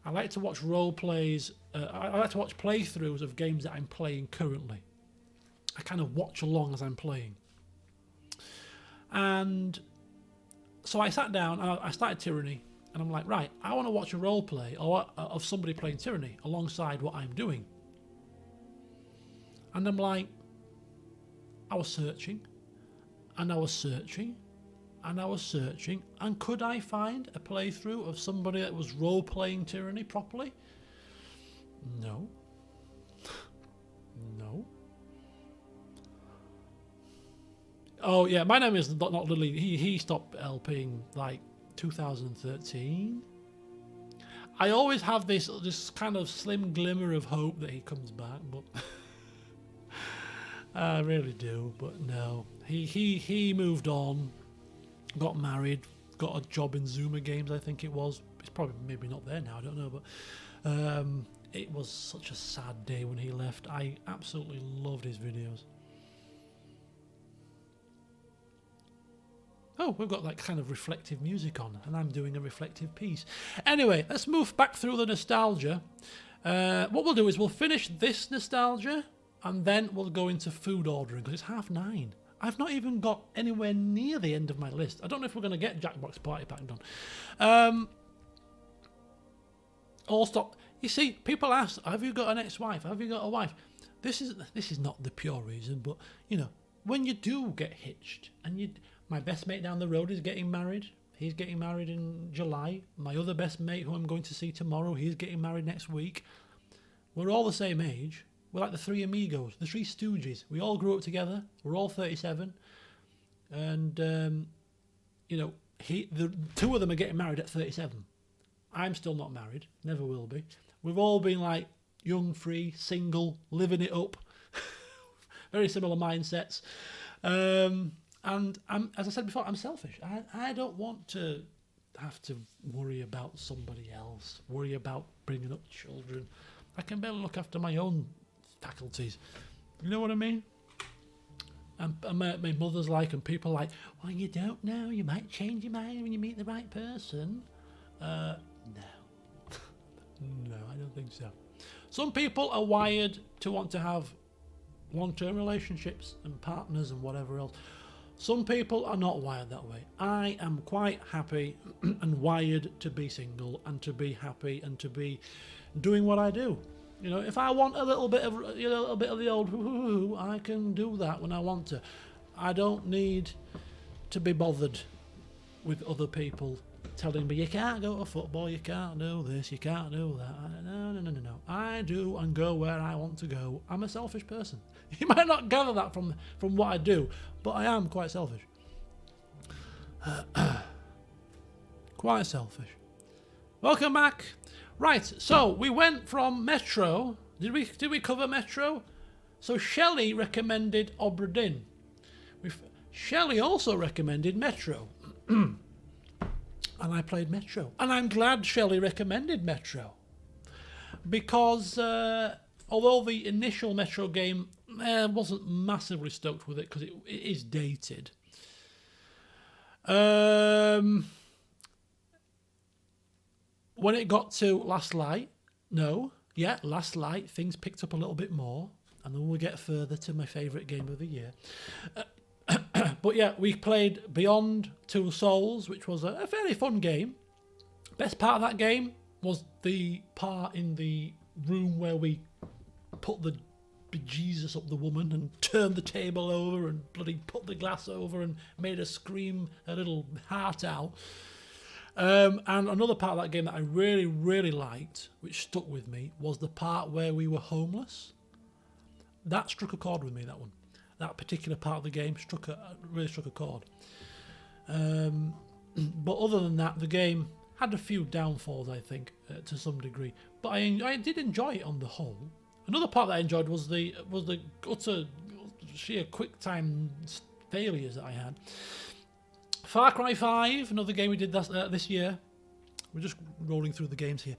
I like to watch role plays. I like to watch playthroughs of games that I'm playing currently. I kind of watch along as I'm playing. And so I sat down and I started Tyranny, and I'm like, right, I want to watch a role play of somebody playing Tyranny alongside what I'm doing. And I'm like, I was searching, and I was searching, and I was searching, and could I find a playthrough of somebody that was role-playing Tyranny properly? No. No. Oh yeah, my name is not Lily. He stopped LPing like 2013. I always have this kind of slim glimmer of hope that he comes back, but I really do. But no, he moved on. Got married, got a job in Zuma Games, I think it was. It's probably maybe not there now, I don't know, but it was such a sad day when he left. I absolutely loved his videos. Oh, we've got like kind of reflective music on, and I'm doing a reflective piece. Anyway, let's move back through the nostalgia. What we'll do is we'll finish this nostalgia, and then we'll go into food ordering, because it's 9:30. I've not even got anywhere near the end of my list. I don't know if we're going to get Jackbox Party Pack done. All stop. You see, people ask, have you got an ex-wife? Have you got a wife? This is not the pure reason, but, you know, when you do get hitched, and my best mate down the road is getting married. He's getting married in July. My other best mate, who I'm going to see tomorrow, he's getting married next week. We're all the same age. We're like the three amigos, the three stooges. We all grew up together. We're all 37. And, you know, the two of them are getting married at 37. I'm still not married. Never will be. We've all been like young, free, single, living it up. Very similar mindsets. And as I said before, I'm selfish. I don't want to have to worry about somebody else, worry about bringing up children. I can better look after my own faculties. You know what I mean? And my mother's like, and people like, well, you don't know, you might change your mind when you meet the right person. No. No, I don't think so. Some people are wired to want to have long-term relationships and partners and whatever else. Some people are not wired that way. I am quite happy and wired to be single and to be happy and to be doing what I do. You know, if I want a little bit of the old hoo-hoo-hoo, I can do that when I want to. I don't need to be bothered with other people telling me, you can't go to football, you can't do this, you can't do that. No. I do and go where I want to go. I'm a selfish person. You might not gather that from what I do, but I am quite selfish. Quite selfish. Welcome back. Right, so we went from Metro. Did we cover Metro? So Shelley recommended Obra Dinn. Shelley also recommended Metro. And I played Metro. And I'm glad Shelley recommended Metro. Because although the initial Metro game wasn't massively stoked with it because it is dated. When it got to Last Light, Last Light, things picked up a little bit more. And then we'll get further to my favourite game of the year. But yeah, we played Beyond Two Souls, which was a fairly fun game. Best part of that game was the part in the room where we put the bejesus up the woman and turned the table over and bloody put the glass over and made her scream her little heart out. And another part of that game that I really, really liked, which stuck with me, was the part where we were homeless. That struck a chord with me, that one. That particular part of the game really struck a chord. But other than that, the game had a few downfalls, I think, to some degree. But I did enjoy it on the whole. Another part that I enjoyed was the utter sheer quick time failures that I had. Far Cry 5, another game we did this year. We're just rolling through the games here.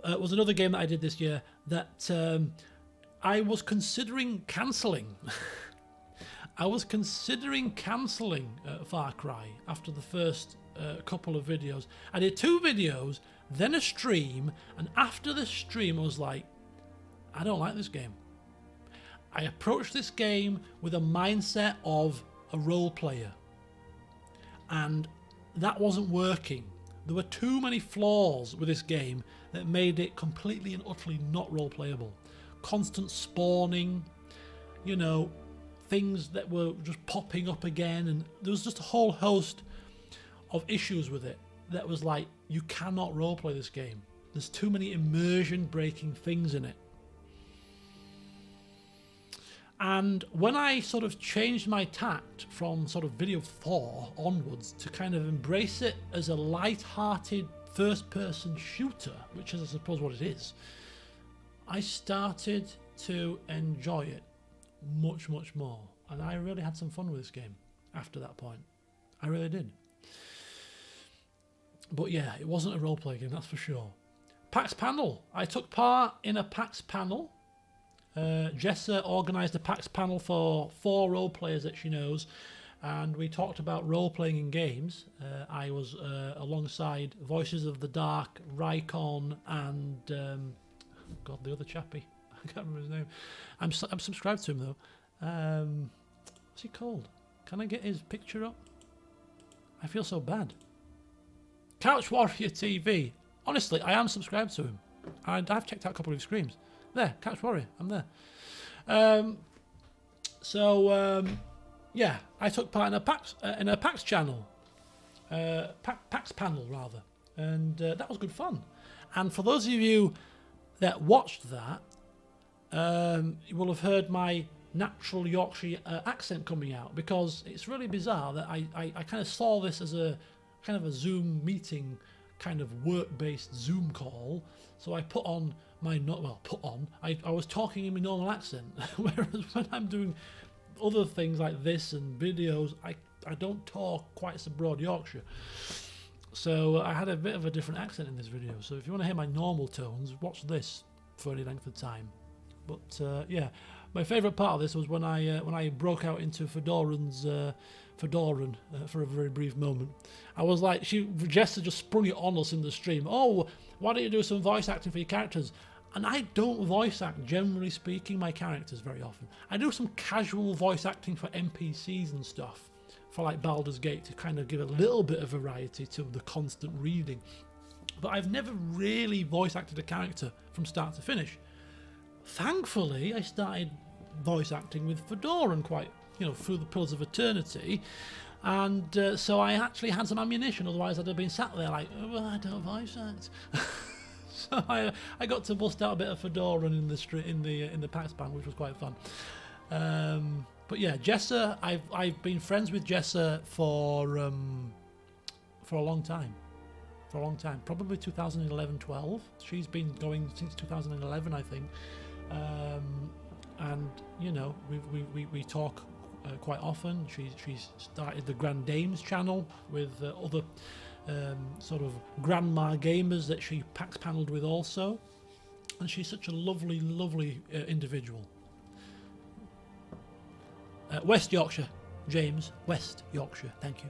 Was another game that I did this year that I was considering cancelling. I was considering cancelling Far Cry after the first couple of videos. I did 2 videos, then a stream, and after the stream I was like, I don't like this game. I approached this game with a mindset of a role player, and that wasn't working. There were too many flaws with this game that made it completely and utterly not role playable. Constant spawning, you know, things that were just popping up again, and there was just a whole host of issues with it that was like, you cannot roleplay this game. There's too many immersion breaking things in it. And when I sort of changed my tact from sort of video 4 onwards to kind of embrace it as a light-hearted first-person shooter, which is I suppose what it is, I started to enjoy it much, much more. And I really had some fun with this game after that point. I really did. But yeah, it wasn't a roleplay game, that's for sure. PAX panel. I took part in a PAX panel. Jessa organised a PAX panel for 4 role players that she knows, and we talked about role playing in games. I was alongside Voices of the Dark, Rycon, and God, the other chappie. I can't remember his name. I'm subscribed to him though. What's he called? Can I get his picture up? I feel so bad. Couch Warrior TV. Honestly, I am subscribed to him. And I've checked out a couple of his streams. There, Couch Warrior, I'm there. Yeah, I took part in a PAX channel, PAX panel rather, and that was good fun. And for those of you that watched that, you will have heard my natural Yorkshire accent coming out, because it's really bizarre that I kind of saw this as a kind of a Zoom meeting, kind of work-based Zoom call. So I put on my I was talking in my normal accent, whereas when I'm doing other things like this and videos, I don't talk quite so broad Yorkshire. So I had a bit of a different accent in this video. So if you want to hear my normal tones, watch this for any length of time. But yeah, my favourite part of this was when I broke out into Fedoran for a very brief moment. I was like, Jessa just sprung it on us in the stream. Oh, why don't you do some voice acting for your characters? And I don't voice act, generally speaking, my characters very often. I do some casual voice acting for NPCs and stuff, for like Baldur's Gate, to kind of give a little bit of variety to the constant reading. But I've never really voice acted a character from start to finish. Thankfully, I started voice acting with Fedoran quite, through the Pillars of Eternity, and so I actually had some ammunition. Otherwise, I'd have been sat there like, oh, I don't voice act. So I got to bust out a bit of Fedoran in the PAX band, which was quite fun. But yeah, Jessa, I've been friends with Jessa for a long time. For a long time, probably 2011-12. She's been going since 2011, I think. And we talk quite often. She's started the Grand Dames channel with other sort of grandma gamers that she PAX panelled with also, and she's such a lovely individual. West Yorkshire, James, West Yorkshire, thank you.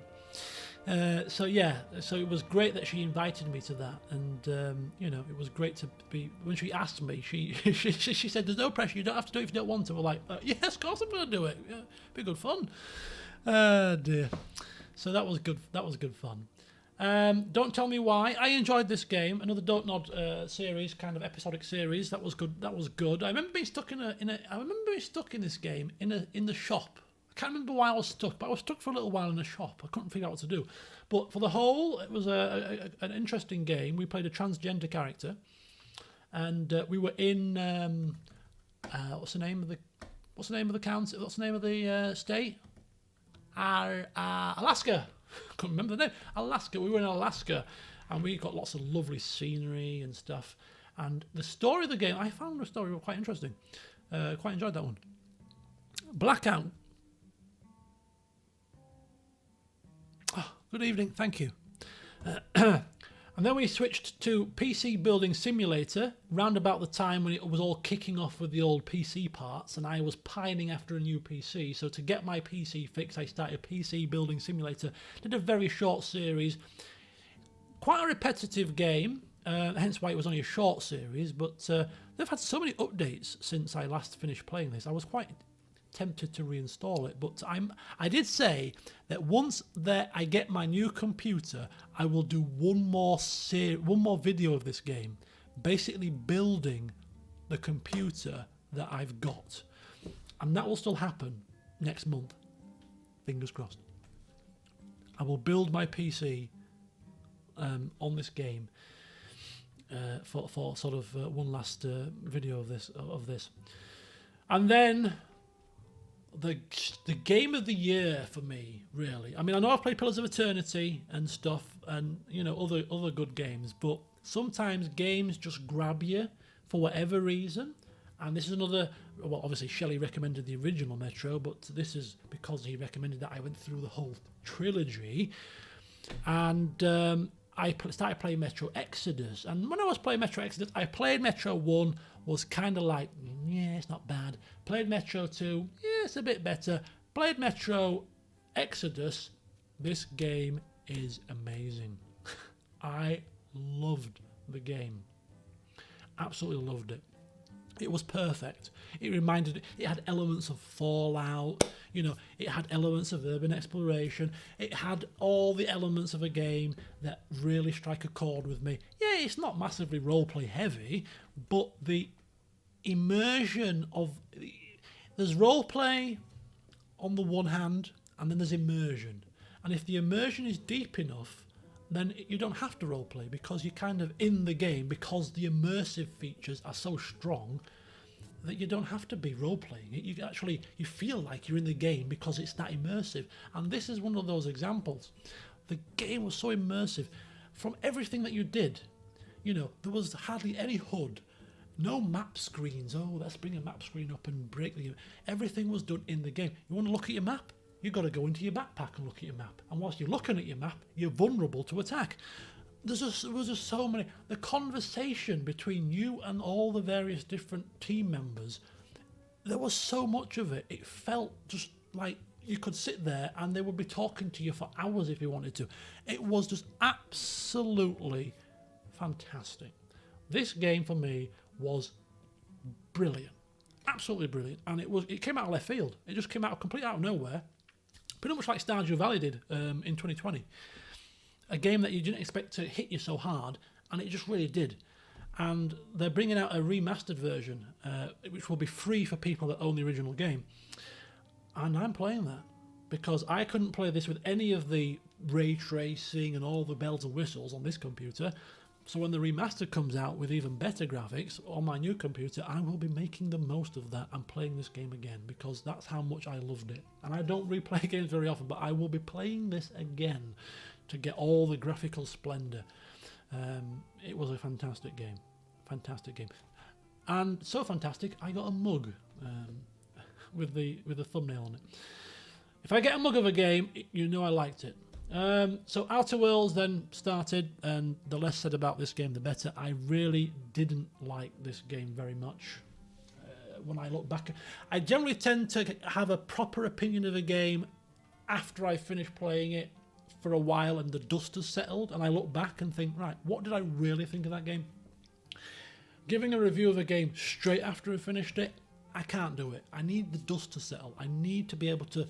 So yeah, so it was great that she invited me to that, and it was great to be. When she asked me, she said, "There's no pressure. You don't have to do it if you don't want to." We're like, "Yes, of course I'm going to do it. Yeah, be good fun." Dear. So that was good. That was good fun. Don't tell me why. I enjoyed this game. Another Don't Nod series, kind of episodic series. That was good. That was good. I remember being stuck I remember being stuck in this game in the shop. I can't remember why I was stuck, but I was stuck for a little while in a shop. I couldn't figure out what to do. But for the whole, it was an interesting game. We played a transgender character, and we were in what's the name of the county? What's the name of the state? Alaska. Couldn't remember the name. Alaska. We were in Alaska, and we got lots of lovely scenery and stuff. And the story of the game, I found the story quite interesting. Quite enjoyed that one. Blackout. Oh, good evening, thank you. And then we switched to PC Building Simulator, round about the time when it was all kicking off with the old PC parts, and I was pining after a new PC. So to get my PC fixed, I started PC Building Simulator. Did a very short series. Quite a repetitive game, hence why it was only a short series, but they've had so many updates since I last finished playing this. I was quite tempted to reinstall it, but I did say that once I get my new computer, I will do one more video of this game, basically building the computer that I've got, and that will still happen next month. Fingers crossed. I will build my PC on this game for sort of one last video of this, and then the game of the year for me, really. I mean, I know I've played Pillars of Eternity and stuff, and you know, other good games, but sometimes games just grab you for whatever reason. And this is another. Well, obviously Shelley recommended the original Metro, but this is because he recommended that I went through the whole trilogy. And I started playing Metro Exodus, and when I was playing Metro Exodus, I played Metro 1, was kind of like, yeah, it's not bad. Played Metro 2, yeah, it's a bit better. Played Metro Exodus, this game is amazing. I loved the game. Absolutely loved it. It was perfect. It had elements of Fallout, you know, it had elements of urban exploration, it had all the elements of a game that really strike a chord with me. Yeah, it's not massively roleplay heavy, but the immersion of... There's roleplay on the one hand, and then there's immersion. And if the immersion is deep enough, then you don't have to roleplay, because you're kind of in the game, because the immersive features are so strong that you don't have to be role-playing it. You feel like you're in the game because it's that immersive. And this is one of those examples. The game was so immersive. From everything that you did, you know, there was hardly any HUD, no map screens. Oh, let's bring a map screen up and break the... Everything was done in the game. You want to look at your map? You've got to go into your backpack and look at your map. And whilst you're looking at your map, you're vulnerable to attack. There was just so many... The conversation between you and all the various different team members, there was so much of it. It felt just like you could sit there and they would be talking to you for hours if you wanted to. It was just absolutely fantastic. This game for me was brilliant. Absolutely brilliant. And it came out of left field. It just came out completely out of nowhere. Pretty much like Stardew Valley did in 2020. A game that you didn't expect to hit you so hard, and it just really did. And they're bringing out a remastered version, which will be free for people that own the original game. And I'm playing that, because I couldn't play this with any of the ray tracing and all the bells and whistles on this computer. So when the remaster comes out with even better graphics on my new computer, I will be making the most of that and playing this game again, because that's how much I loved it. And I don't replay games very often, but I will be playing this again to get all the graphical splendor. It was a fantastic game. Fantastic game. And so fantastic, I got a mug with the thumbnail on it. If I get a mug of a game, you know I liked it. So Outer Worlds then started, and the less said about this game the better. I really didn't like this game very much. When I look back, I generally tend to have a proper opinion of a game after I finish playing it for a while and the dust has settled, and I look back and think, right, what did I really think of that game? Giving a review of a game straight after I finished it, I can't do it. I need the dust to settle. I need to be able to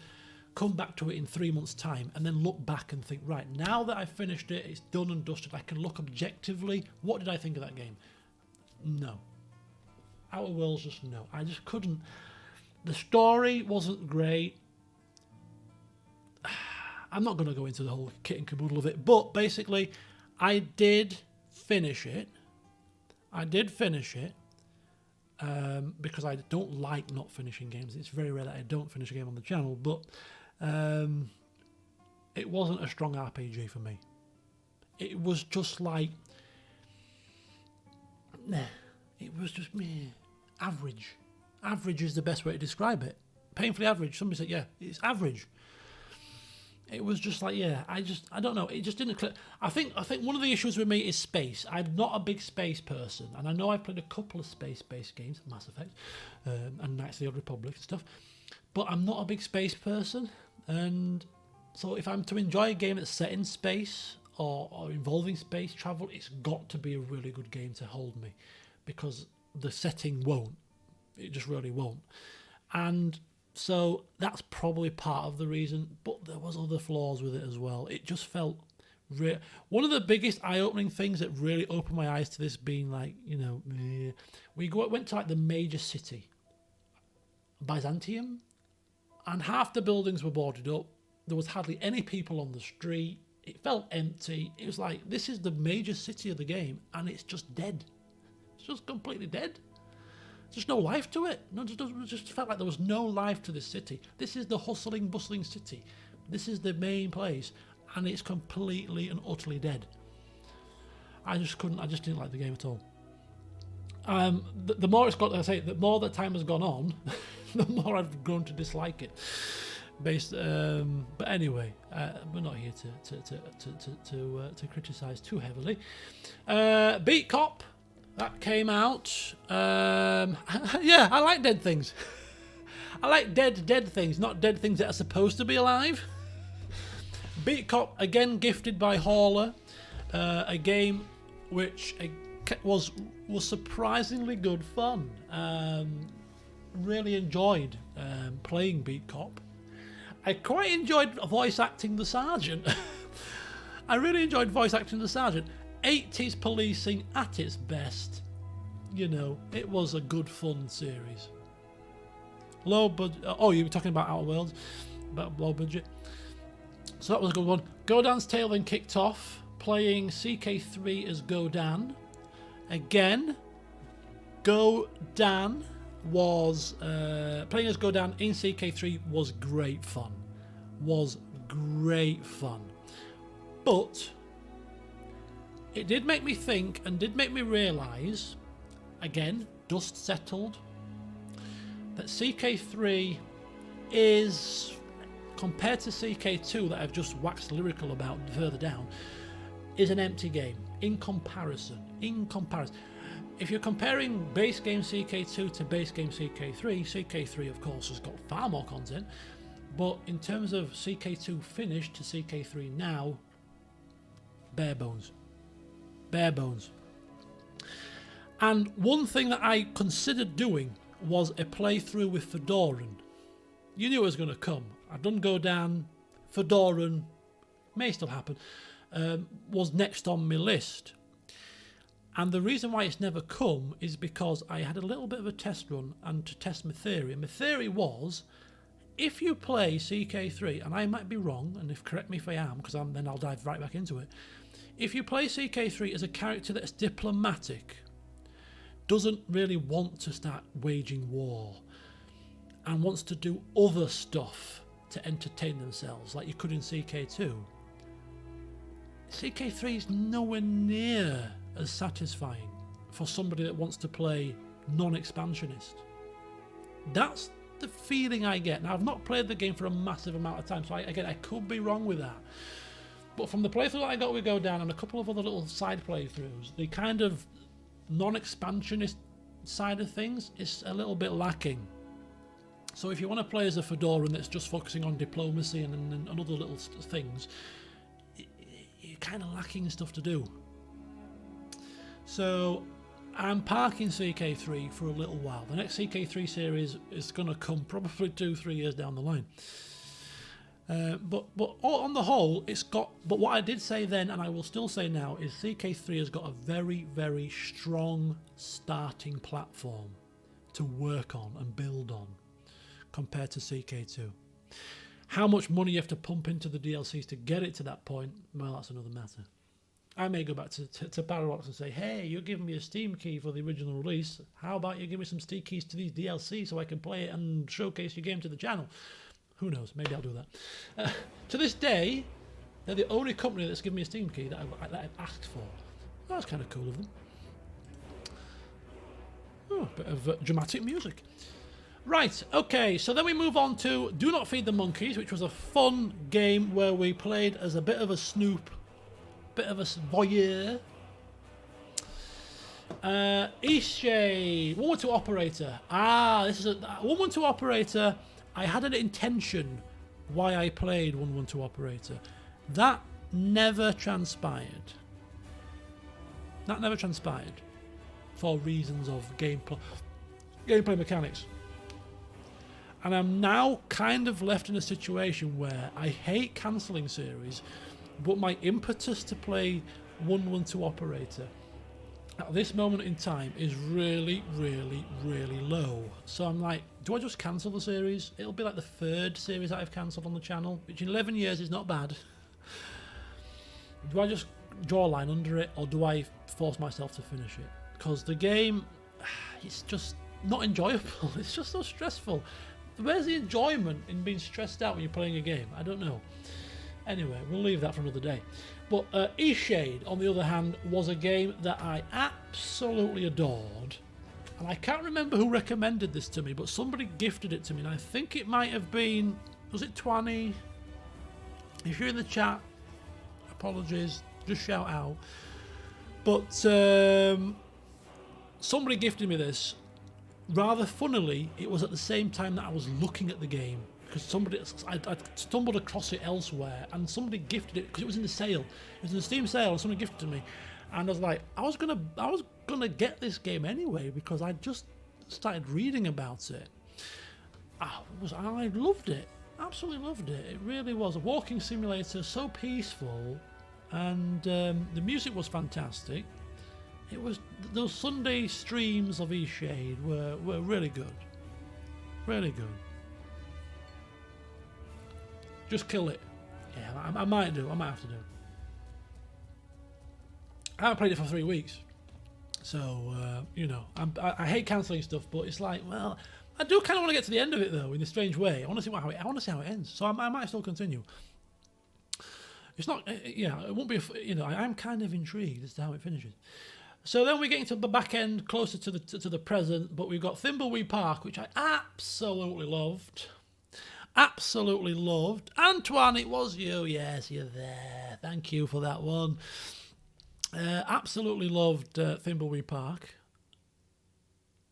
come back to it in 3 months' time and then look back and think, right, now that I've finished it, it's done and dusted, I can look objectively. What did I think of that game? No. Outer Worlds, just no. I just couldn't. The story wasn't great. I'm not going to go into the whole kit and caboodle of it, but basically, I did finish it. Because I don't like not finishing games. It's very rare that I don't finish a game on the channel, but it wasn't a strong RPG for me. It was just like, nah, it was just me. Average. Average is the best way to describe it. Painfully average. Somebody said, yeah, it's average. It was just like, yeah, I don't know. It just didn't click. I think one of the issues with me is space. I'm not a big space person, and I know I've played a couple of space-based games, Mass Effect, and Knights of the Old Republic and stuff, but I'm not a big space person, and so if I'm to enjoy a game that's set in space or involving space travel, it's got to be a really good game to hold me, because the setting won't. It just really won't. And so that's probably part of the reason, but there was other flaws with it as well. It just felt one of the biggest eye-opening things that really opened my eyes to this being like, we went to like the major city, Byzantium, and half the buildings were boarded up. There was hardly any people on the street. It felt empty. It was like, this is the major city of the game, and it's just dead. It's just completely dead. There's no life to it. No, it just felt like there was no life to this city. This is the hustling, bustling city. This is the main place, and it's completely and utterly dead. I just didn't like the game at all. The more it's got, the more that time has gone on, the more I've grown to dislike it. But anyway, we're not here to criticise too heavily. Beat Cop. That came out. Yeah, I like dead things. I like dead things, not dead things that are supposed to be alive. Beat Cop, again gifted by Hauler. A game which was surprisingly good fun. Really enjoyed playing Beat Cop. I quite enjoyed voice acting the sergeant. I really enjoyed voice acting the sergeant. 80s policing at its best. It was a good fun series. Low budget. Oh, you were talking about Outer Worlds, about low budget. So that was a good one. Godan's Tale then kicked off, playing CK3 as Godan. Again, Godan was playing as Godan in CK3 was great fun. But it did make me think and did make me realise, again, dust settled, that CK3 is, compared to CK2 that I've just waxed lyrical about further down, is an empty game in comparison. If you're comparing base game CK2 to base game CK3, CK3 of course has got far more content, but in terms of CK2 finished to CK3 now, bare bones. And one thing that I considered doing was a playthrough with Fedoran. You knew it was going to come. I'd done Godan, Fedoran, may still happen, was next on my list. And the reason why it's never come is because I had a little bit of a test run and to test my theory. And my theory was, if you play CK3, and I might be wrong, and correct me if I am, because then I'll dive right back into it. If you play CK3 as a character that's diplomatic, doesn't really want to start waging war, and wants to do other stuff to entertain themselves, like you could in CK2, CK3 is nowhere near as satisfying for somebody that wants to play non-expansionist. That's the feeling I get. Now, I've not played the game for a massive amount of time, so I could be wrong with that. But from the playthrough that I got with Go Down and a couple of other little side playthroughs, the kind of non-expansionist side of things is a little bit lacking. So if you want to play as a Fedoran that's just focusing on diplomacy and other little things, you're kind of lacking stuff to do. So I'm parking CK3 for a little while. The next CK3 series is going to come probably 2-3 years down the line. But on the whole, it's got. But what I did say then, and I will still say now, is CK3 has got a very, very strong starting platform to work on and build on compared to CK2. How much money you have to pump into the DLCs to get it to that point, well, that's another matter. I may go back to Paradox and say, hey, you're giving me a Steam key for the original release. How about you give me some Steam keys to these DLCs so I can play it and showcase your game to the channel? Who knows? Maybe I'll do that. To this day, they're the only company that's given me a Steam key that I've asked for. That's kind of cool of them. Oh, a bit of dramatic music. Right, okay, so then we move on to Do Not Feed the Monkeys, which was a fun game where we played as a bit of a snoop, bit of a voyeur. Ishay, 112 Operator. This is a 112 Operator. I had an intention why I played 112 Operator. That never transpired. That never transpired for reasons of gameplay mechanics. And I'm now kind of left in a situation where I hate cancelling series, but my impetus to play 112 Operator at this moment in time is really, really, really low. So I'm like, do I just cancel the series? It'll be like the third series that I've cancelled on the channel, which in 11 years is not bad. Do I just draw a line under it, or do I force myself to finish it? Because the game, it's just not enjoyable. It's just so stressful. Where's the enjoyment in being stressed out when you're playing a game? I don't know. Anyway, we'll leave that for another day. But E-Shade, on the other hand, was a game that I absolutely adored. And I can't remember who recommended this to me, but somebody gifted it to me. And I think it might have been, was it Twanny? If you're in the chat, apologies, just shout out. But somebody gifted me this. Rather funnily, it was at the same time that I was looking at the game, because I stumbled across it elsewhere, and somebody gifted it because it was in the sale. It was in the Steam sale, and somebody gifted it to me, and I was like, I was gonna get this game anyway because I just started reading about it. I loved it, absolutely loved it. It really was a walking simulator, so peaceful, and the music was fantastic. It was, those Sunday streams of E-Shade were really good. Really good. Just kill it. Yeah, I might do. I might have to do. I haven't played it for 3 weeks. So, you know, I hate cancelling stuff, but it's like, well, I do kind of want to get to the end of it, though, in a strange way. I want to see how it ends. So I might still continue. It's not, yeah, it won't be, you know, I'm kind of intrigued as to how it finishes. So then we get into the back end, closer to the present, but we've got Thimbleweed Park, which I absolutely loved. Absolutely loved. Antoine, it was you. Yes, you're there. Thank you for that one. Absolutely loved Thimbleweed Park.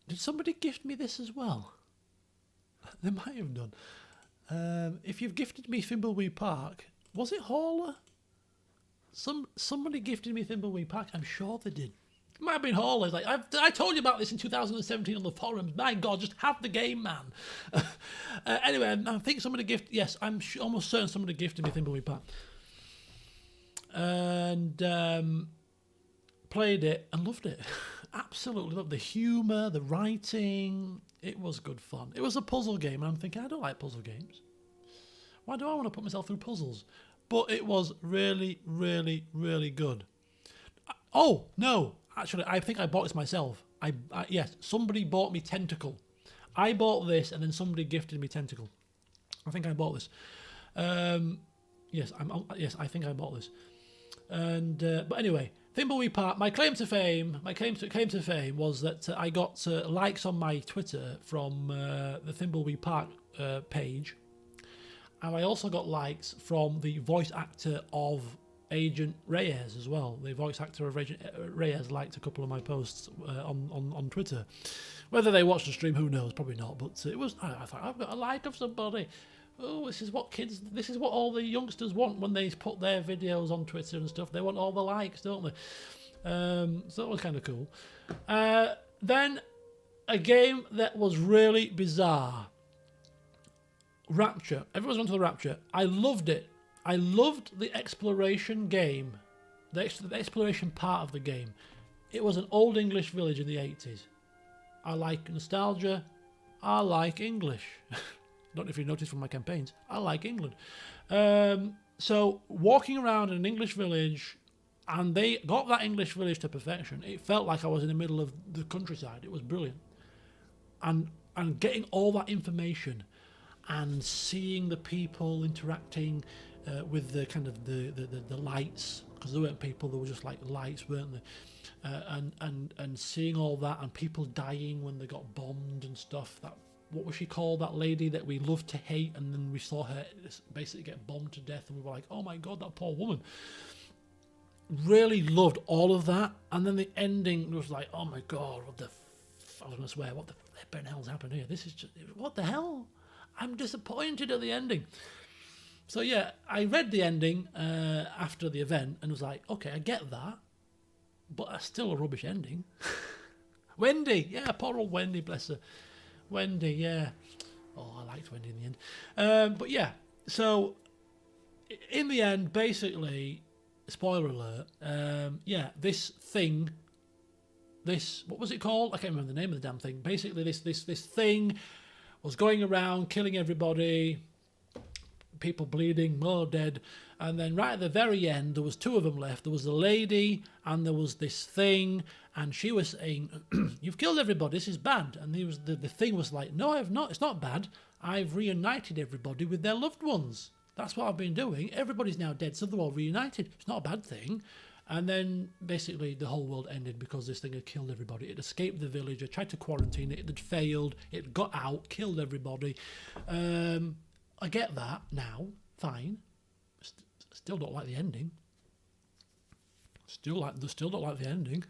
Did somebody gift me this as well? They might have done. If you've gifted me Thimbleweed Park, was it Hauler? Somebody gifted me Thimbleweed Park. I'm sure they did. It might have been Hauler. Like, I told you about this in 2017 on the forums. My God, just have the game, man. Anyway, I think somebody gifted... Yes, I'm almost certain somebody gifted me Thimbleweed Park. And played it and loved it. Absolutely loved the humour, the writing. It was good fun. It was a puzzle game, and I'm thinking, I don't like puzzle games. Why do I want to put myself through puzzles? But it was really, really, really good. Oh, no. Actually, I think I bought this myself. Yes, somebody bought me Tentacle. I bought this, and then somebody gifted me Tentacle. I think I bought this. Yes, I think I bought this. And but anyway, Thimbleweed Park. My claim to fame was that I got likes on my Twitter from the Thimbleweed Park page, and I also got likes from the voice actor of Agent Reyes as well. The voice actor of Agent Reyes liked a couple of my posts on Twitter. Whether they watched the stream, who knows? Probably not. But it was. I thought, I've got a like of somebody. Oh, this is what all the youngsters want when they put their videos on Twitter and stuff. They want all the likes, don't they? So that was kind of cool. Then a game that was really bizarre. Rapture. Everyone's gone to the Rapture. I loved it. I loved the exploration game, the exploration part of the game. It was an old English village in the 80s. I like nostalgia. I like English. Don't know if you noticed from my campaigns. I like England. So walking around in an English village, and they got that English village to perfection. It felt like I was in the middle of the countryside. It was brilliant. And getting all that information and seeing the people interacting with the kind of the lights because there weren't people, there were just like lights, weren't there? And seeing all that and people dying when they got bombed and stuff. That, what was she called? That lady that we loved to hate, and then we saw her basically get bombed to death, and we were like, oh my god, that poor woman. Really loved all of that, and then the ending was like, oh my god, what the I was gonna swear, what the flipping hell's happened here? This is just, what the hell? I'm disappointed at the ending. So yeah, I read the ending after the event and was like, okay, I get that, but that's still a rubbish ending. Wendy, yeah, poor old Wendy, bless her. Wendy, yeah. Oh, I liked Wendy in the end. But yeah, so in the end, basically, spoiler alert, yeah, this thing, this, what was it called? I can't remember the name of the damn thing. Basically, this thing was going around killing everybody, people bleeding, more dead, and then right at the very end, there was two of them left. There was the lady, and there was this thing, and she was saying, "You've killed everybody. This is bad." And the thing was like, "No, I have not. It's not bad. I've reunited everybody with their loved ones. That's what I've been doing. Everybody's now dead, so they're all reunited. It's not a bad thing." And then basically the whole world ended because this thing had killed everybody. It escaped the village. It tried to quarantine it. It had failed. It got out, killed everybody. I get that now. Fine. Still don't like the ending. Still don't like the ending.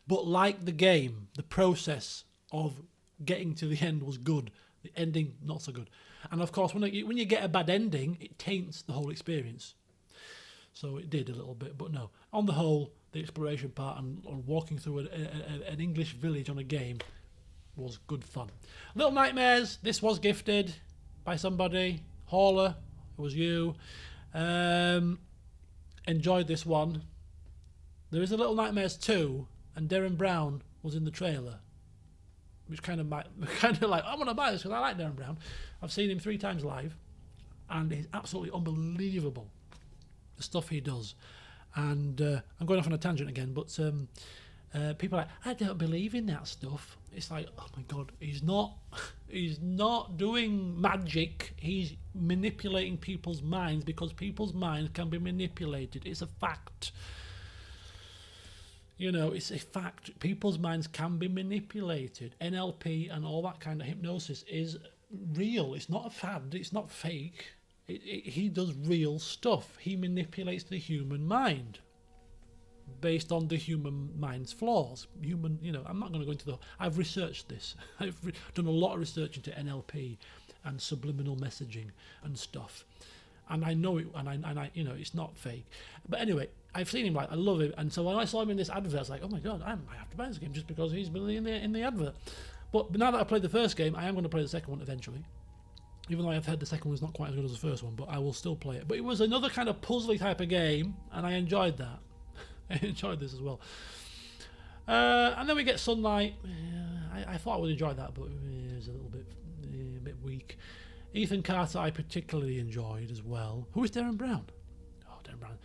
But like the game, the process of getting to the end was good. The ending, not so good. And of course, when you get a bad ending, it taints the whole experience. So it did a little bit, but no. On the whole, the exploration part and walking through an English village on a game was good fun. Little Nightmares, this was gifted by somebody. Hauler, it was you. Enjoyed this one. There is a Little Nightmares 2, and Darren Brown was in the trailer. Which kind of like, I want to buy this because I like Darren Brown. I've seen him 3 times live, and he's absolutely unbelievable. The stuff he does. And I'm going off on a tangent again, but people are like, I don't believe in that stuff. It's like, oh my god, he's not doing magic. He's manipulating people's minds because people's minds can be manipulated. It's a fact. You know, it's a fact. People's minds can be manipulated. NLP and all that kind of hypnosis is real. It's not a fad. It's not fake. He does real stuff. He manipulates the human mind based on the human mind's flaws. I'm not going to go into I've researched this. I've done a lot of research into NLP and subliminal messaging and stuff. And I know it, and I it's not fake. But anyway, I've seen him, I love him. And so when I saw him in this advert, I was like, oh my god, I might have to buy this game just because he's been in the advert. But now that I've played the first game, I am going to play the second one eventually. Even though I've heard the second one is not quite as good as the first one, but I will still play it. But it was another kind of puzzly type of game, and I enjoyed that. I enjoyed this as well. And then we get Sunlight. I thought I would enjoy that, but it was a little bit weak. Ethan Carter I particularly enjoyed as well. Who is Darren Brown? Oh, Darren Brown.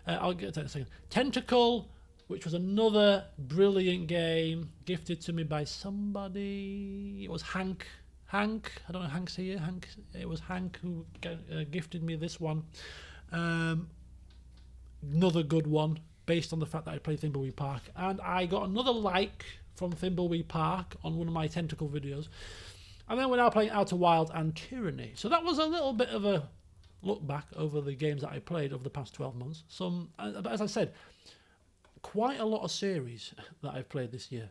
I'll get to that in a second. Tentacle, which was another brilliant game, gifted to me by somebody. It was Hank. I don't know, Hank's here. It was Hank who gifted me this one. Another good one, based on the fact that I played Thimbleweed Park. And I got another like from Thimbleweed Park on one of my Tentacle videos. And then we're now playing Outer Wilds and Tyranny. So that was a little bit of a look back over the games that I played over the past 12 months. But as I said, quite a lot of series that I've played this year.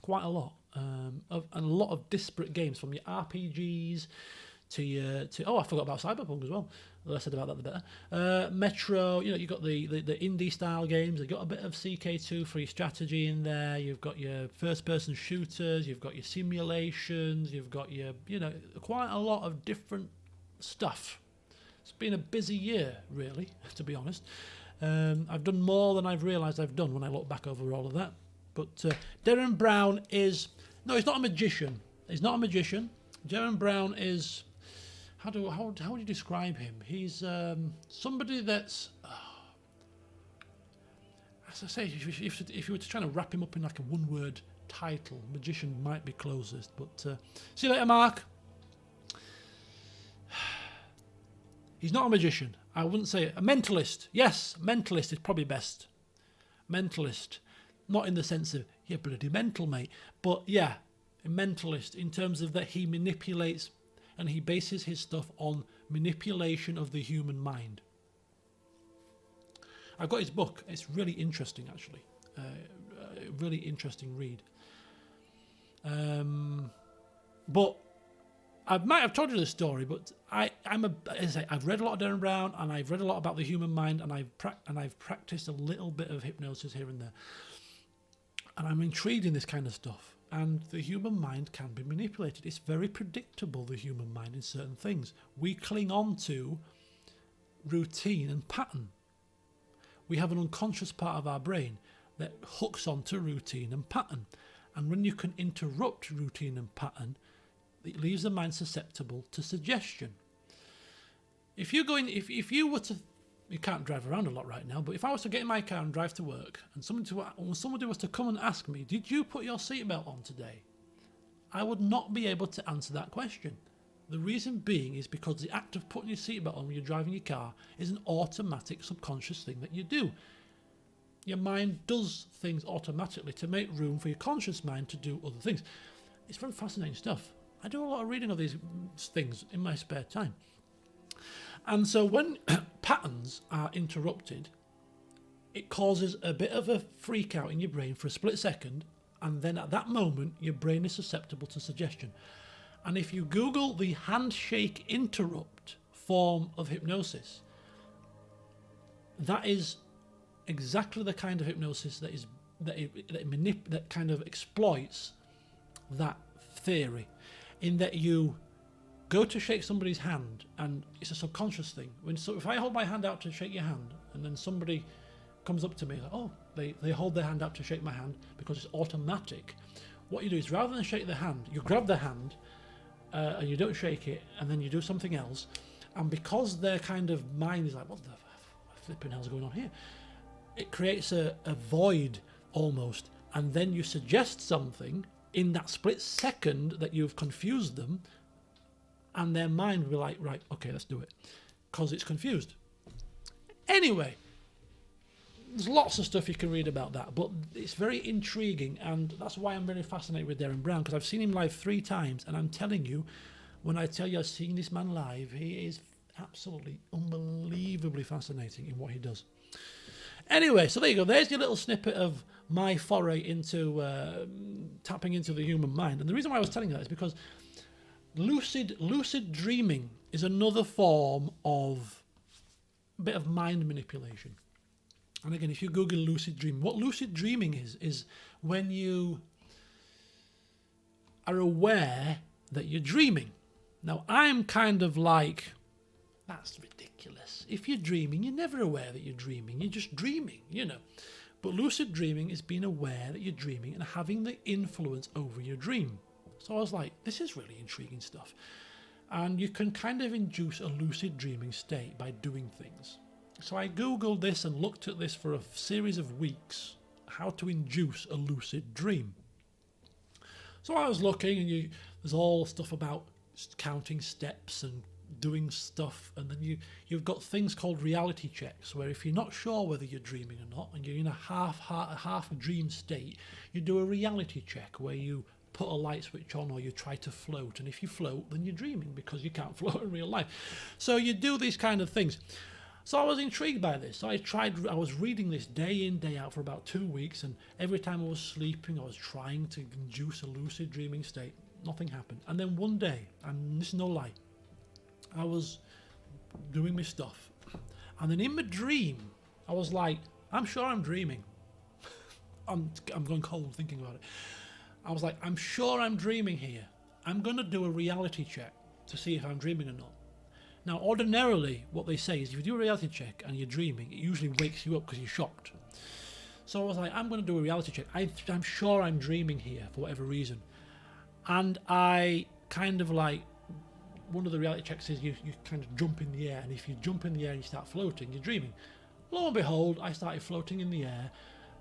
Quite a lot. And a lot of disparate games, from your RPGs to I forgot about Cyberpunk as well. The less said about that, the better. Metro, you've got the indie style games. You've got a bit of CK2 for your strategy in there. You've got your first person shooters. You've got your simulations. You've got your quite a lot of different stuff. It's been a busy year, really, to be honest. I've done more than I've realised I've done when I look back over all of that. But Darren Brown he's not a magician. He's not a magician. Darren Brown is, how would you describe him? He's somebody that's, as I say, if you were to try to wrap him up in like a one-word title, magician might be closest. But see you later, Mark. He's not a magician. I wouldn't say it. A mentalist. Yes, mentalist is probably best. Mentalist. Not in the sense of, you're bloody mental, mate. But yeah, a mentalist in terms of that he manipulates and he bases his stuff on manipulation of the human mind. I've got his book. It's really interesting, actually. A really interesting read. But I might have told you this story, but I've read a lot of Darren Brown, and I've read a lot about the human mind, and I've practiced a little bit of hypnosis here and there, and I'm intrigued in this kind of stuff. And the human mind can be manipulated. It's very predictable, the human mind, in certain things. We cling on to routine and pattern. We have an unconscious part of our brain that hooks onto routine and pattern. And when you can interrupt routine and pattern, it leaves the mind susceptible to suggestion. If you were to, you can't drive around a lot right now, but if I was to get in my car and drive to work, and somebody was to come and ask me, did you put your seatbelt on today? I would not be able to answer that question. The reason being is because the act of putting your seatbelt on when you're driving your car is an automatic subconscious thing that you do. Your mind does things automatically to make room for your conscious mind to do other things. It's very fascinating stuff. I do a lot of reading of these things in my spare time. And so when patterns are interrupted, it causes a bit of a freak out in your brain for a split second, and then at that moment, your brain is susceptible to suggestion. And if you Google the handshake interrupt form of hypnosis, that is exactly the kind of hypnosis that kind of exploits that theory, in that you go to shake somebody's hand and it's a subconscious thing. If I hold my hand out to shake your hand and then somebody comes up to me, like, oh, they hold their hand out to shake my hand because it's automatic. What you do is, rather than shake the hand, you grab the hand and you don't shake it, and then you do something else. And because their kind of mind is like, what the flipping hell's going on here? It creates a void almost, and then you suggest something in that split second that you've confused them, and their mind will be like, right, okay, let's do it, because it's confused. Anyway, there's lots of stuff you can read about that, but it's very intriguing, and that's why I'm really fascinated with Darren Brown, because I've seen him live 3 times, and I'm telling you, when I tell you I've seen this man live, he is absolutely unbelievably fascinating in what he does. Anyway, so there you go. There's your little snippet of my foray into tapping into the human mind. And the reason why I was telling you that is because lucid dreaming is another form of a bit of mind manipulation. And again, if you Google lucid dreaming, what lucid dreaming is when you are aware that you're dreaming. Now, I'm kind of like, that's ridiculous. If you're dreaming, you're never aware that you're dreaming. You're just dreaming, you know. But lucid dreaming is being aware that you're dreaming and having the influence over your dream. So I was like, this is really intriguing stuff. And you can kind of induce a lucid dreaming state by doing things. So I Googled this and looked at this for a series of weeks, how to induce a lucid dream. So I was looking, and there's all stuff about counting steps and doing stuff, and then you've got things called reality checks, where if you're not sure whether you're dreaming or not, and you're in a half dream state, you do a reality check where you put a light switch on or you try to float, and if you float, then you're dreaming because you can't float in real life. So you do these kind of things. So I was intrigued by this. So I was reading this day in, day out for about 2 weeks, and every time I was sleeping, I was trying to induce a lucid dreaming state. Nothing happened. And then one day, and this is no lie, I was doing my stuff, and then in my dream, I was like, I'm sure I'm dreaming. I'm going cold thinking about it. I was like, I'm sure I'm dreaming here. I'm going to do a reality check to see if I'm dreaming or not. Now, ordinarily, what they say is if you do a reality check and you're dreaming, it usually wakes you up because you're shocked. So I was like, I'm going to do a reality check. I'm sure I'm dreaming here for whatever reason. And I kind of like, one of the reality checks is you kind of jump in the air, and if you jump in the air and you start floating, you're dreaming. Lo and behold, I started floating in the air,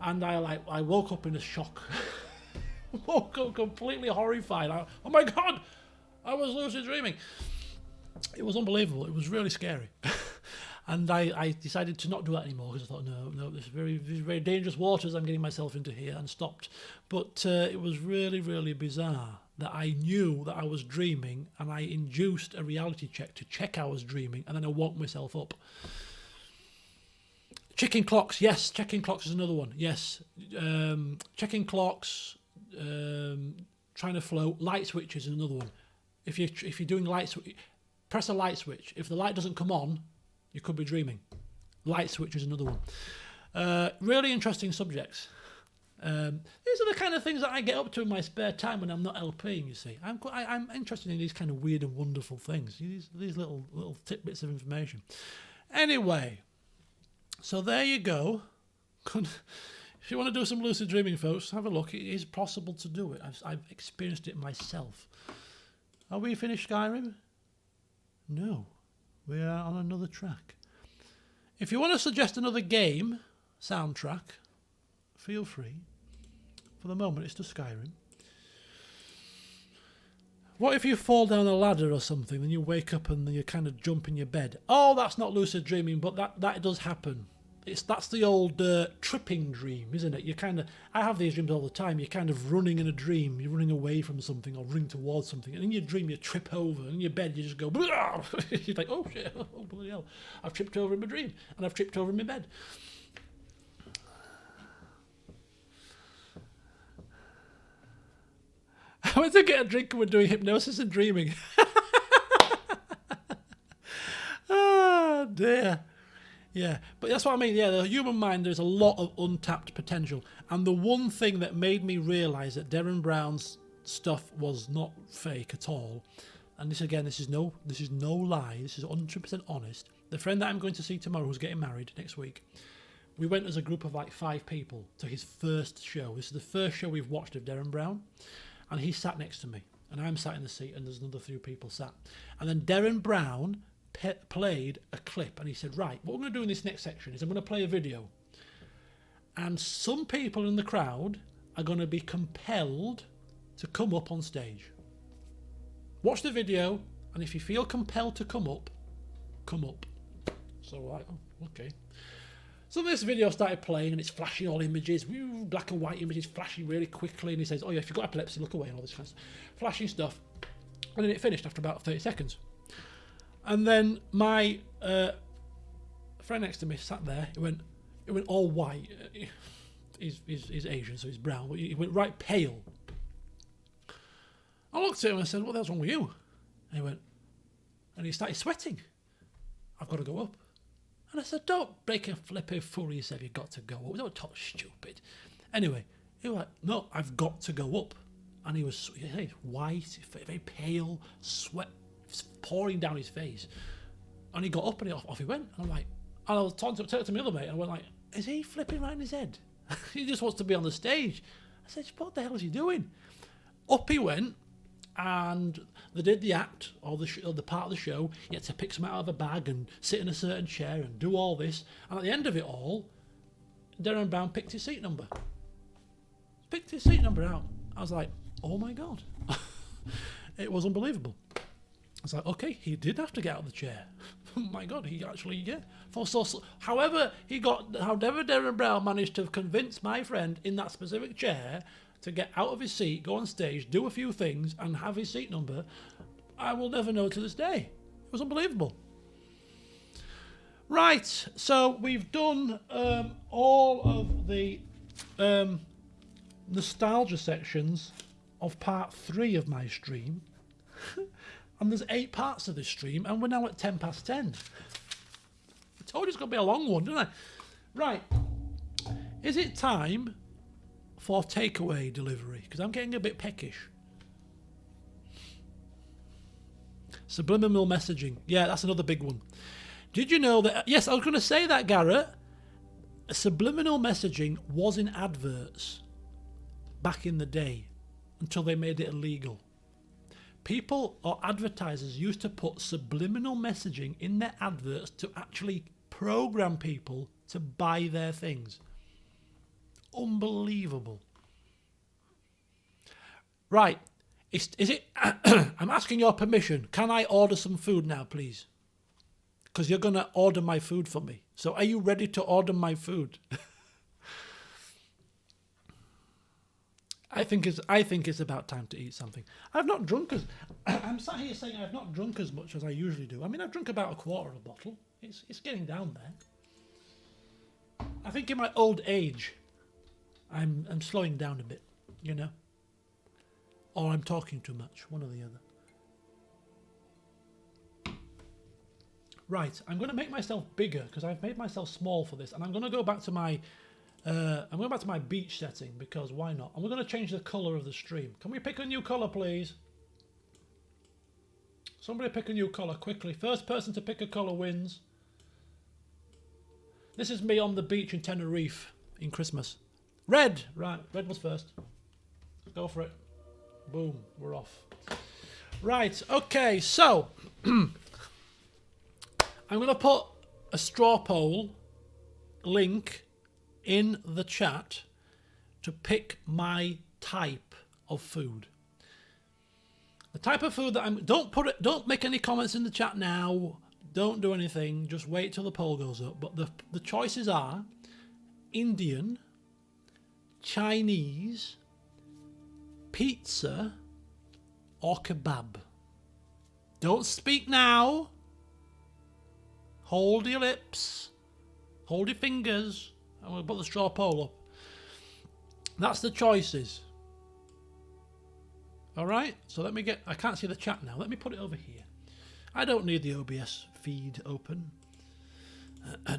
and I woke up in a shock. Woke up completely horrified. Oh my God, I was lucid dreaming. It was unbelievable. It was really scary. And I decided to not do that anymore because I thought, no, this is very dangerous waters I'm getting myself into here, and stopped. But it was really, really bizarre that I knew that I was dreaming, and I induced a reality check to check I was dreaming, and then I woke myself up. Checking clocks, yes. Checking clocks is another one, yes. Checking clocks, trying to float. Light switches is another one. If you're doing press a light switch. If the light doesn't come on, you could be dreaming. Light switch is another one. Really interesting subjects. These are the kind of things that I get up to in my spare time when I'm not LPing, you see. I'm interested in these kind of weird and wonderful things. These little tidbits of information. Anyway, so there you go. If you want to do some lucid dreaming, folks, have a look. It is possible to do it. I've experienced it myself. Are we finished Skyrim? No. We are on another track. If you want to suggest another game, soundtrack, feel free. For the moment, it's just Skyrim. What if you fall down a ladder or something, and you wake up and you kind of jump in your bed? Oh, that's not lucid dreaming, but that does happen. That's the old tripping dream, isn't it? I have these dreams all the time. You're kind of running in a dream. You're running away from something or running towards something. And in your dream, you trip over. And in your bed, you just go, you're like, oh shit, oh bloody hell. I've tripped over in my dream. And I've tripped over in my bed. I went to get a drink and we're doing hypnosis and dreaming. Oh dear. Yeah, but that's what I mean. Yeah, the human mind, there's a lot of untapped potential. And the one thing that made me realise that Derren Brown's stuff was not fake at all, and this is no lie, this is 100% honest. The friend that I'm going to see tomorrow, who's getting married next week, we went as a group of like 5 people to his first show. This is the first show we've watched of Derren Brown, and he sat next to me, and I'm sat in the seat, and there's another few people sat. And then Derren Brown played a clip, and he said, right, what we're going to do in this next section is I'm going to play a video, and some people in the crowd are going to be compelled to come up on stage. Watch the video, and if you feel compelled to come up, come up. So like, oh, okay. So this video started playing, and it's flashing all images, black and white images flashing really quickly, and he says, oh yeah, if you've got epilepsy, look away, and all this kind of stuff. Flashing stuff. And then it finished after about 30 seconds. And then my friend next to me sat there. It went all white. He's Asian, so he's brown. But he went right pale. I looked at him and I said, "What the hell's wrong with you?" And he started sweating. I've got to go up. And I said, "Don't break a flipping fool yourself. You've got to go up. Don't talk stupid." Anyway, he was like, "No, I've got to go up." And he was white, very pale, sweat pouring down his face, and he got up and off he went. And I'm like, and I was talking to my other mate, and I went like, is he flipping right in his head? He just wants to be on the stage. I said, what the hell is he doing? Up he went, and they did the act, or the part of the show. He had to pick some out of a bag and sit in a certain chair and do all this, and at the end of it all, Derren Brown picked his seat number out. I was like, oh my god. It was unbelievable. I was like, okay, he did have to get out of the chair. Oh my god, he actually, yeah. However Derren Brown managed to convince my friend in that specific chair to get out of his seat, go on stage, do a few things, and have his seat number, I will never know to this day. It was unbelievable. Right, so we've done all of the nostalgia sections of part 3 of my stream. And there's 8 parts of this stream, and we're now at 10 past 10. I told you it's going to be a long one, didn't I? Right. Is it time for takeaway delivery? Because I'm getting a bit peckish. Subliminal messaging. Yeah, that's another big one. Did you know that... Yes, I was going to say that, Garrett. Subliminal messaging was in adverts back in the day until they made it illegal. People or advertisers used to put subliminal messaging in their adverts to actually program people to buy their things. Unbelievable. Right. Is it? I'm asking your permission. Can I order some food now, please? Because you're gonna order my food for me. So are you ready to order my food? I think it's about time to eat something. I've not drunk as I'm sat here saying I've not drunk as much as I usually do. I mean, I've drunk about a quarter of a bottle. It's getting down there. I think in my old age, I'm slowing down a bit, you know, or I'm talking too much, one or the other. Right, I'm going to make myself bigger because I've made myself small for this, and I'm going to go back to my beach setting because why not? And we're going to change the colour of the stream. Can we pick a new colour, please? Somebody pick a new colour quickly. First person to pick a colour wins. This is me on the beach in Tenerife in Christmas. Red! Right, red was first. Go for it. Boom, we're off. Right, okay, so I'm going to put a straw poll link in the chat to pick my type of food. The type of food that don't make any comments in the chat now. Don't do anything. Just wait till the poll goes up. But the choices are Indian, Chinese, pizza, or kebab. Don't speak now. Hold your lips. Hold your fingers. And we'll put the straw poll up. That's the choices. Alright, so let me I can't see the chat now. Let me put it over here. I don't need the OBS feed open.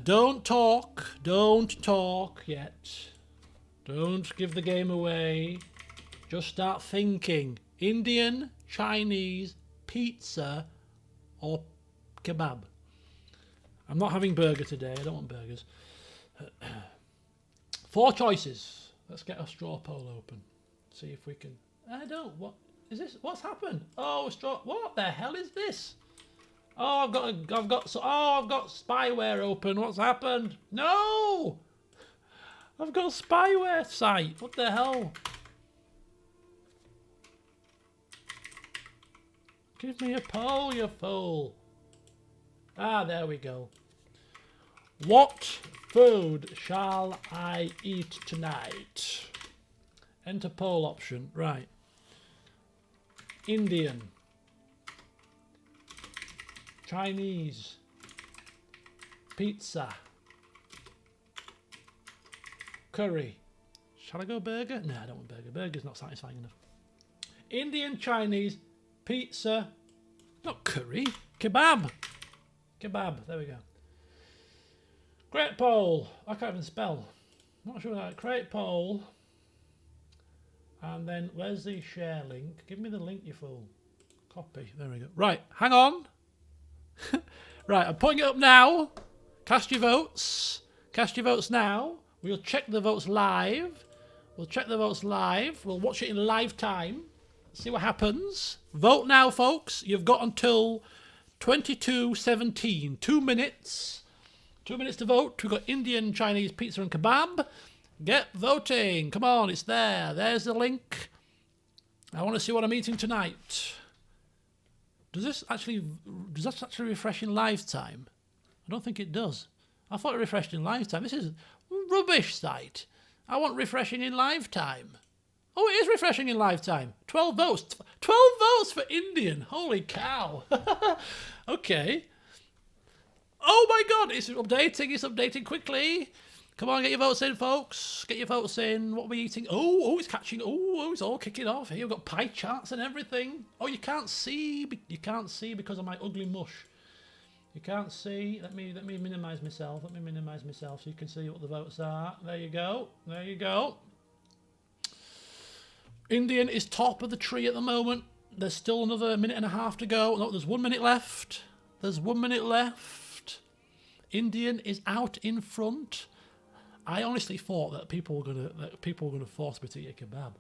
Don't talk yet. Don't give the game away. Just start thinking. Indian, Chinese, pizza, or kebab. I'm not having burger today. I don't want burgers. 4 choices. Let's get a straw poll open. See if we can. What is this? What's happened? Oh, straw. What the hell is this? Oh, I've got spyware open. What's happened? No! I've got a spyware site. What the hell? Give me a poll, you fool. Ah, there we go. What food shall I eat tonight? Enter poll option. Right. Indian. Chinese. Pizza. Curry. Shall I go burger? No, I don't want burger. Burger's not satisfying enough. Indian, Chinese, pizza. Not curry. Kebab. Kebab. There we go. Create poll. I can't even spell. Not sure that. Create poll. And then where's the share link? Give me the link, you fool. Copy. There we go. Right. Hang on. Right. I'm putting it up now. Cast your votes. Cast your votes now. We'll check the votes live. We'll check the votes live. We'll watch it in live time. See what happens. Vote now, folks. You've got until 22:17. 2 minutes. 2 minutes to vote. We've got Indian, Chinese, pizza and kebab. Get voting. Come on, it's there. There's the link. I want to see what I'm eating tonight. Does that actually refresh in live time? I don't think it does. I thought it refreshed in live time. This is a rubbish site. I want refreshing in live time. Oh, it is refreshing in live time. 12 votes. 12 votes for Indian. Holy cow. Okay. Oh my God, it's updating. It's updating quickly. Come on, get your votes in, folks. Get your votes in. What are we eating? Oh, it's catching. Oh, it's all kicking off here. We've got pie charts and everything. Oh, you can't see. You can't see because of my ugly mush. You can't see. Let me minimise myself. Let me minimise myself so you can see what the votes are. There you go. There you go. Indian is top of the tree at the moment. There's still another minute and a half to go. No, there's 1 minute left. There's 1 minute left. Indian is out in front. I honestly thought that people were gonna force me to eat a kebab.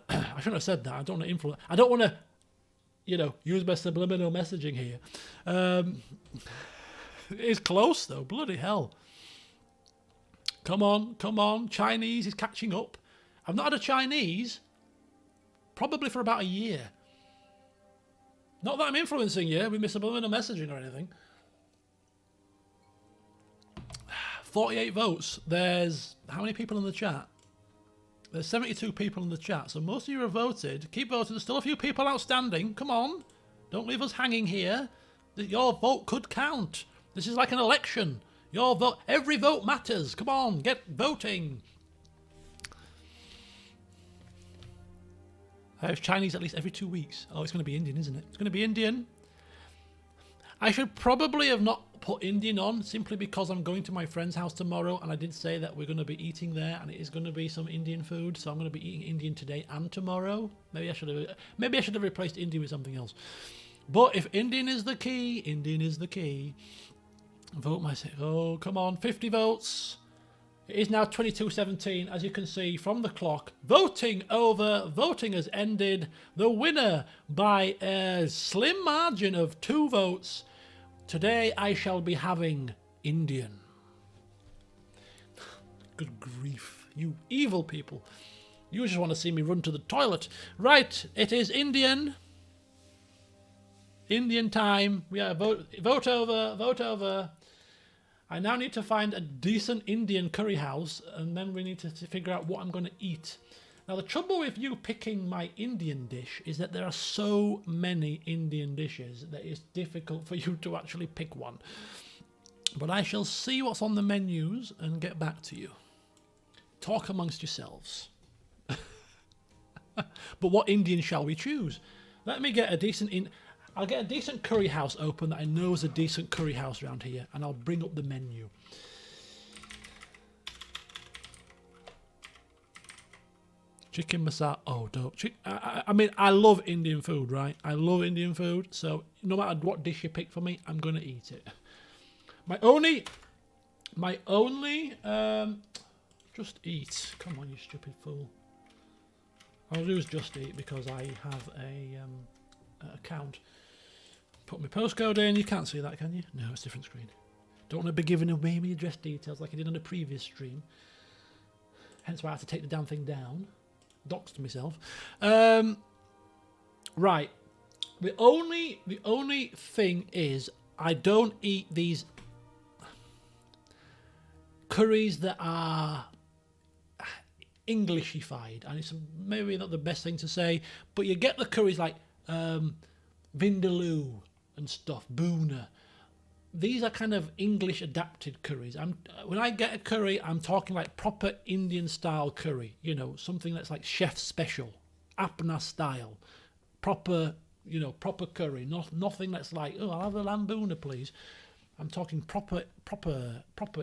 I shouldn't have said that. I don't want to influence. I don't want to, use my subliminal messaging here. It's close though. Bloody hell! Come on, come on. Chinese is catching up. I've not had a Chinese probably for about a year. Not that I'm influencing you with my subliminal messaging or anything. 48 votes. There's how many people in the chat? There's 72 people in the chat, so most of you have voted. Keep voting. There's still a few people outstanding. Come on. Don't leave us hanging here. Your vote could count. This is like an election. Your vote, every vote matters. Come on, get voting. I have Chinese at least every 2 weeks. Oh, it's going to be Indian, isn't it? It's going to be Indian. I should probably have not put Indian on simply because I'm going to my friend's house tomorrow, and I did say that we're going to be eating there, and it is going to be some Indian food, so I'm going to be eating Indian today and tomorrow. Maybe I should have replaced Indian with something else. But if Indian is the key, Indian is the key. Vote myself. Oh, come on, 50 votes. It is now 22:17, as you can see from the clock. Voting over. Voting has ended. The winner by a slim margin of 2 votes. Today I shall be having Indian. Good grief, you evil people. You just want to see me run to the toilet. Right, it is Indian. Indian time. We are vote over, vote over. I now need to find a decent Indian curry house, and then we need to figure out what I'm going to eat. Now, the trouble with you picking my Indian dish is that there are so many Indian dishes that it's difficult for you to actually pick one. But I shall see what's on the menus and get back to you. Talk amongst yourselves. But what Indian shall we choose? Let me get a decent... I'll get a decent curry house open that I know is a decent curry house around here, and I'll bring up the menu. Chicken masala. Oh, don't. I mean, I love Indian food, right? I love Indian food, so no matter what dish you pick for me, I'm going to eat it. My only, just eat. Come on, you stupid fool. I'll use just eat because I have a account. Put my postcode in. You can't see that, can you? No, it's a different screen. Don't want to be giving away my address details like I did on the previous stream. Hence why I had to take the damn thing down. Doxed myself. Right. The only thing is I don't eat these curries that are Englishified, and it's maybe not the best thing to say, but you get the curries like Vindaloo and stuff, Boona. These are kind of English adapted curries. When I get a curry, I'm talking like proper Indian style curry. You know, something that's like chef special, Apna style, proper curry. Nothing that's like, oh, I'll have a lamb boona, please. I'm talking proper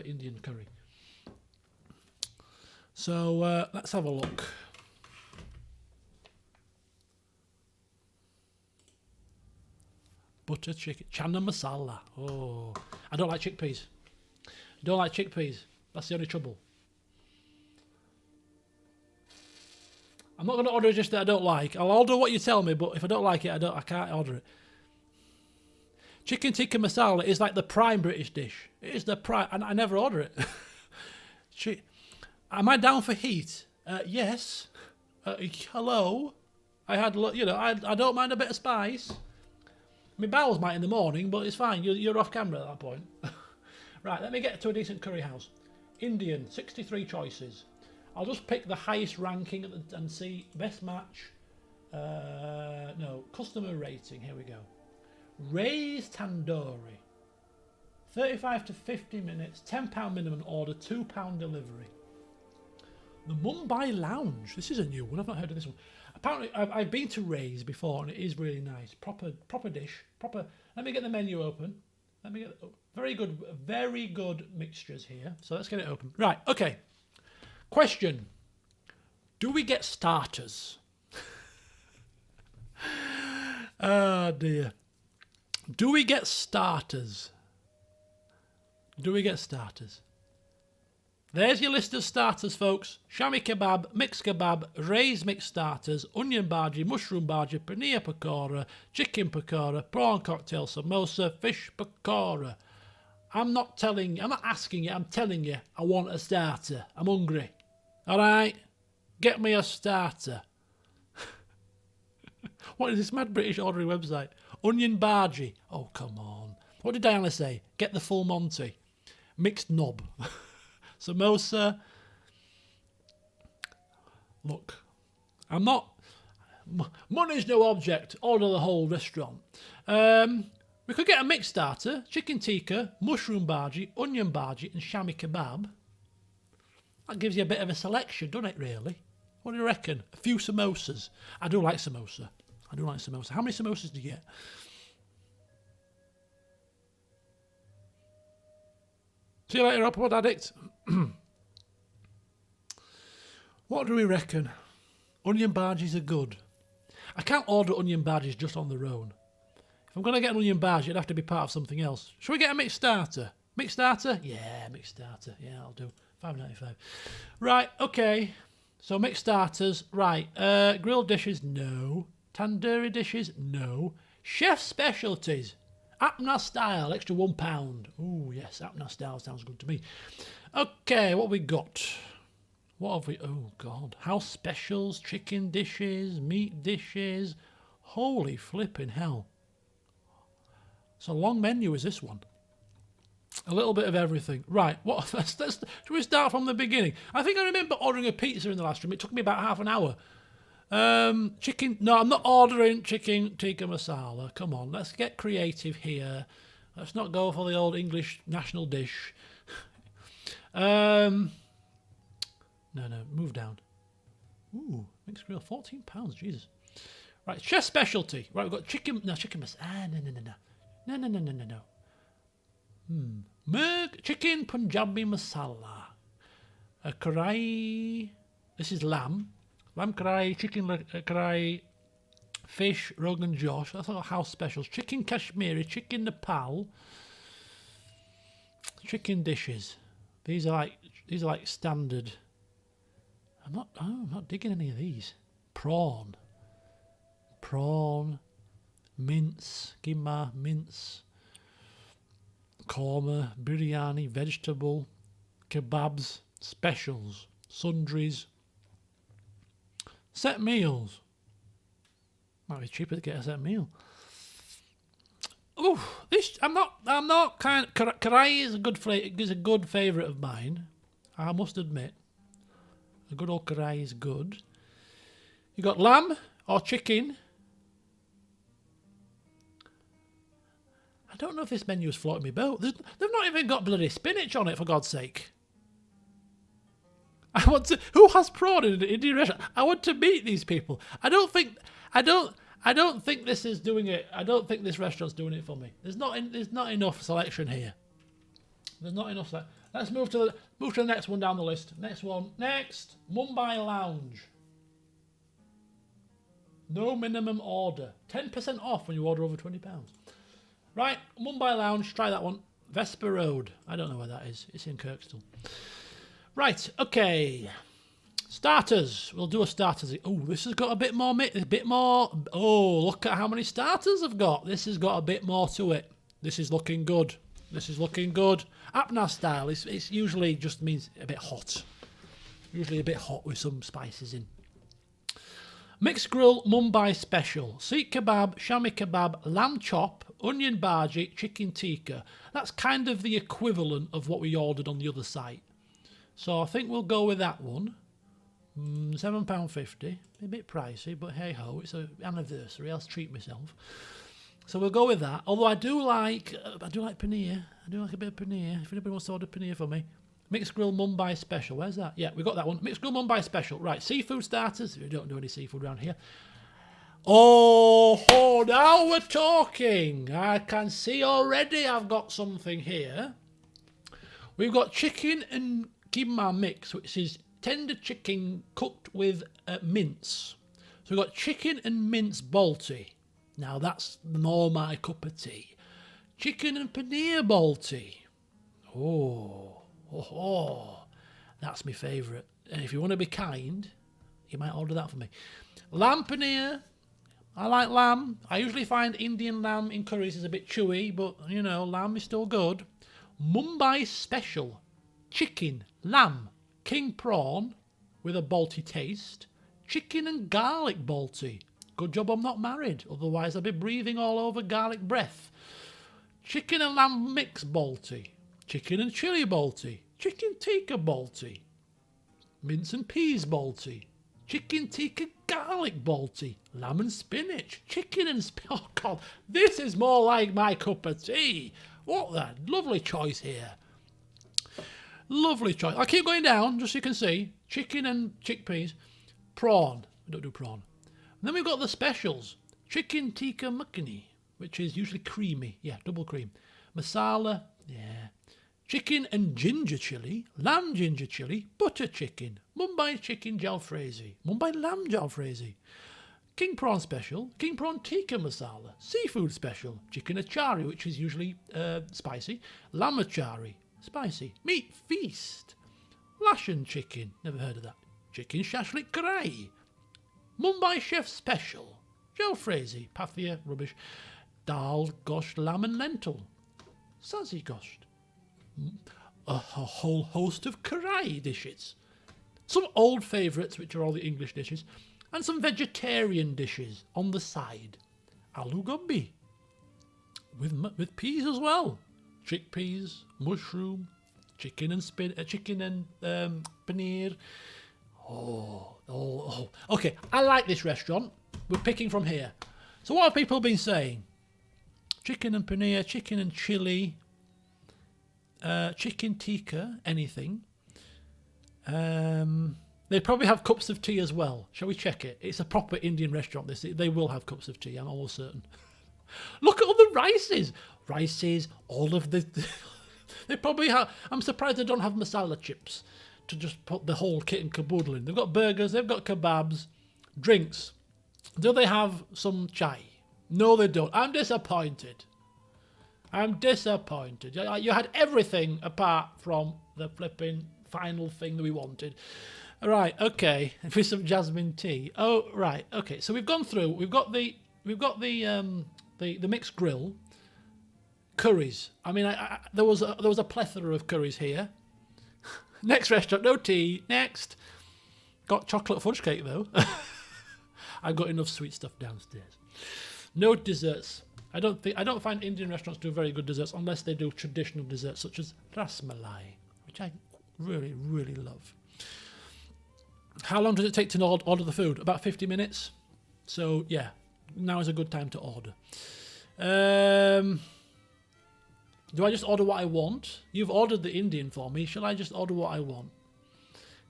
Indian curry. So let's have a look. Butter chicken, chana masala. Oh, I don't like chickpeas. Don't like chickpeas. That's the only trouble. I'm not going to order a dish that I don't like. I'll order what you tell me, but if I don't like it, I can't order it. Chicken tikka masala is like the prime British dish. It is the prime, and I never order it. Am I down for heat? Yes. Hello. I don't mind a bit of spice. My bowels might in the morning, but it's fine. You're off camera at that point. Right, let me get to a decent curry house. Indian, 63 choices. I'll just pick the highest ranking and see best match. No, customer rating. Here we go. Raised tandoori. 35 to 50 minutes, £10 minimum order, £2 delivery. The Mumbai Lounge. This is a new one. I've not heard of this one. Apparently, I've been to Ray's before, and it is really nice. Proper dish. Proper. Let me get the menu open. Let me get very good mixtures here. So let's get it open. Right. Okay. Question: do we get starters? Oh dear. Do we get starters? Do we get starters? There's your list of starters, folks. Shami kebab, mixed kebab, raised mixed starters, onion bhaji, mushroom bhaji, paneer pakora, chicken pakora, prawn cocktail, samosa, fish pakora. I'm not asking you, I'm telling you, I want a starter. I'm hungry. All right? Get me a starter. What is this mad British ordering website? Onion bhaji. Oh, come on. What did Diana say? Get the full Monty. Mixed knob. Samosa. Look, I'm not... Money's no object. Order the whole restaurant. We could get a mixed starter, chicken tikka, mushroom bhaji, onion bhaji and shami kebab. That gives you a bit of a selection, doesn't it, really? What do you reckon? A few samosas. I do like samosa. I do like samosa. How many samosas do you get? See you later, Upward Addict. What do we reckon? Onion bhajis are good. I can't order onion bhajis just on their own. If I'm going to get an onion bhaji, it'd have to be part of something else. Shall we get a mixed starter? Mixed starter? Yeah, mixed starter. Yeah, I'll do. $5.95. Right, okay. So mixed starters. Right. Grilled dishes? No. Tandoori dishes? No. Chef specialties? Apna style, extra £1. Oh, yes, Apna style sounds good to me. Okay, what we got? What have we... Oh, God. House specials, chicken dishes, meat dishes. Holy flipping hell. It's a long menu, is this one? A little bit of everything. Right, what? Should we start from the beginning? I think I remember ordering a pizza in the last room. It took me about half an hour. Chicken... No, I'm not ordering chicken tikka masala. Come on, let's get creative here. Let's not go for the old English national dish. No, move down. Ooh, mixed grill, £14, Jesus. Right, chef specialty. Right, we've got chicken... No, chicken masala. No. Chicken Punjabi masala. A karai. This is lamb. Lamb karai, chicken karai, fish, Rogan Josh. That's all house specials. Chicken Kashmiri, chicken Nepal. Chicken dishes. These are like standard. I'm not digging any of these. Prawn, mince, keema, mince. Korma, biryani, vegetable, kebabs, specials, sundries, set meals. Might be cheaper to get a set meal. Oh, this I'm not kind. Karai is a good favourite of mine. I must admit, a good old karai is good. You got lamb or chicken. I don't know if this menu is floating me boat. They've not even got bloody spinach on it, for God's sake. Who has prawn in an Indian restaurant? I want to meet these people. I don't think this is doing it. I don't think this restaurant's doing it for me. There's not enough selection here. There's not enough. Let's move to the next one down the list. Next Mumbai Lounge. No minimum order. 10% off when you order over £20. Right, Mumbai Lounge, try that one. Vesper Road. I don't know where that is. It's in Kirkstall. Right, okay. Starters. We'll do a starters. Oh, this has got a bit more. Oh, look at how many starters I've got. This has got a bit more to it. This is looking good. Apna style. It's usually just means a bit hot. Usually a bit hot with some spices in. Mixed grill Mumbai special. Seekh kebab, shami kebab, lamb chop, onion bhaji, chicken tikka. That's kind of the equivalent of what we ordered on the other site. So I think we'll go with that one. £7.50. A bit pricey, but hey ho, it's an anniversary. I'll treat myself. So we'll go with that. Although I do like paneer. I do like a bit of paneer. If anybody wants to order paneer for me. Mixed grill Mumbai special. Where's that? Yeah, we got that one. Mixed grill Mumbai special. Right, seafood starters. We don't do any seafood around here. Oh, now we're talking. I can see already I've got something here. We've got chicken and keema mix, which is tender chicken cooked with mince. So we've got chicken and mince balti. Now that's more my cup of tea. Chicken and paneer balti. Oh, that's my favourite. And if you want to be kind, you might order that for me. Lamb paneer. I like lamb. I usually find Indian lamb in curries is a bit chewy, but, you know, lamb is still good. Mumbai special. Chicken, lamb, king prawn with a balti taste. Chicken and garlic balti. Good job I'm not married, otherwise I'd be breathing all over garlic breath. Chicken and lamb mix balti. Chicken and chili balti. Chicken tikka balti. Mince and peas balti. Chicken tikka garlic balti. Lamb and spinach. Chicken and oh God, this is more like my cup of tea. What a lovely choice here. Lovely choice. I'll keep going down just so you can see. Chicken and chickpeas. Prawn. We don't do prawn. And then we've got the specials. Chicken tikka makhani, which is usually creamy. Yeah, double cream. Masala. Yeah. Chicken and ginger chili. Lamb ginger chili. Butter chicken. Mumbai chicken jalfrezi. Mumbai lamb jalfrezi. King prawn special. King prawn tikka masala. Seafood special. Chicken achari, which is usually spicy. Lamb achari. Spicy. Meat feast. Lashan chicken. Never heard of that. Chicken shashlik karai. Mumbai chef special. Jalfrezi. Pathia. Rubbish. Dal, gosht, lamb and lentil. Sazi gosht. A whole host of karai dishes. Some old favourites, which are all the English dishes. And some vegetarian dishes on the side. Aloo gobi. With peas as well. Chickpeas, mushroom, chicken and paneer. Oh. Okay, I like this restaurant. We're picking from here. So what have people been saying? Chicken and paneer, chicken and chili, chicken tikka, anything. They probably have cups of tea as well. Shall we check it? It's a proper Indian restaurant. They will have cups of tea, I'm almost certain. Look at all the rices. All of the... They probably have... I'm surprised they don't have masala chips to just put the whole kit and caboodle in. They've got burgers, they've got kebabs, drinks. Do they have some chai? No, they don't. I'm disappointed. You had everything apart from the flipping final thing that we wanted. Right, okay. For some jasmine tea. Oh, right, okay. So we've gone through. We've got the mixed grill, curries. I mean, there was a plethora of curries here. Next restaurant, no tea. Next, got chocolate fudge cake though. I've got enough sweet stuff downstairs. No desserts. I don't find Indian restaurants do very good desserts unless they do traditional desserts such as rasmalai, which I really, really love. How long does it take to order the food? About 50 minutes. So yeah, now is a good time to order. Do I just order what I want? You've ordered the Indian for me. Shall I just order what I want?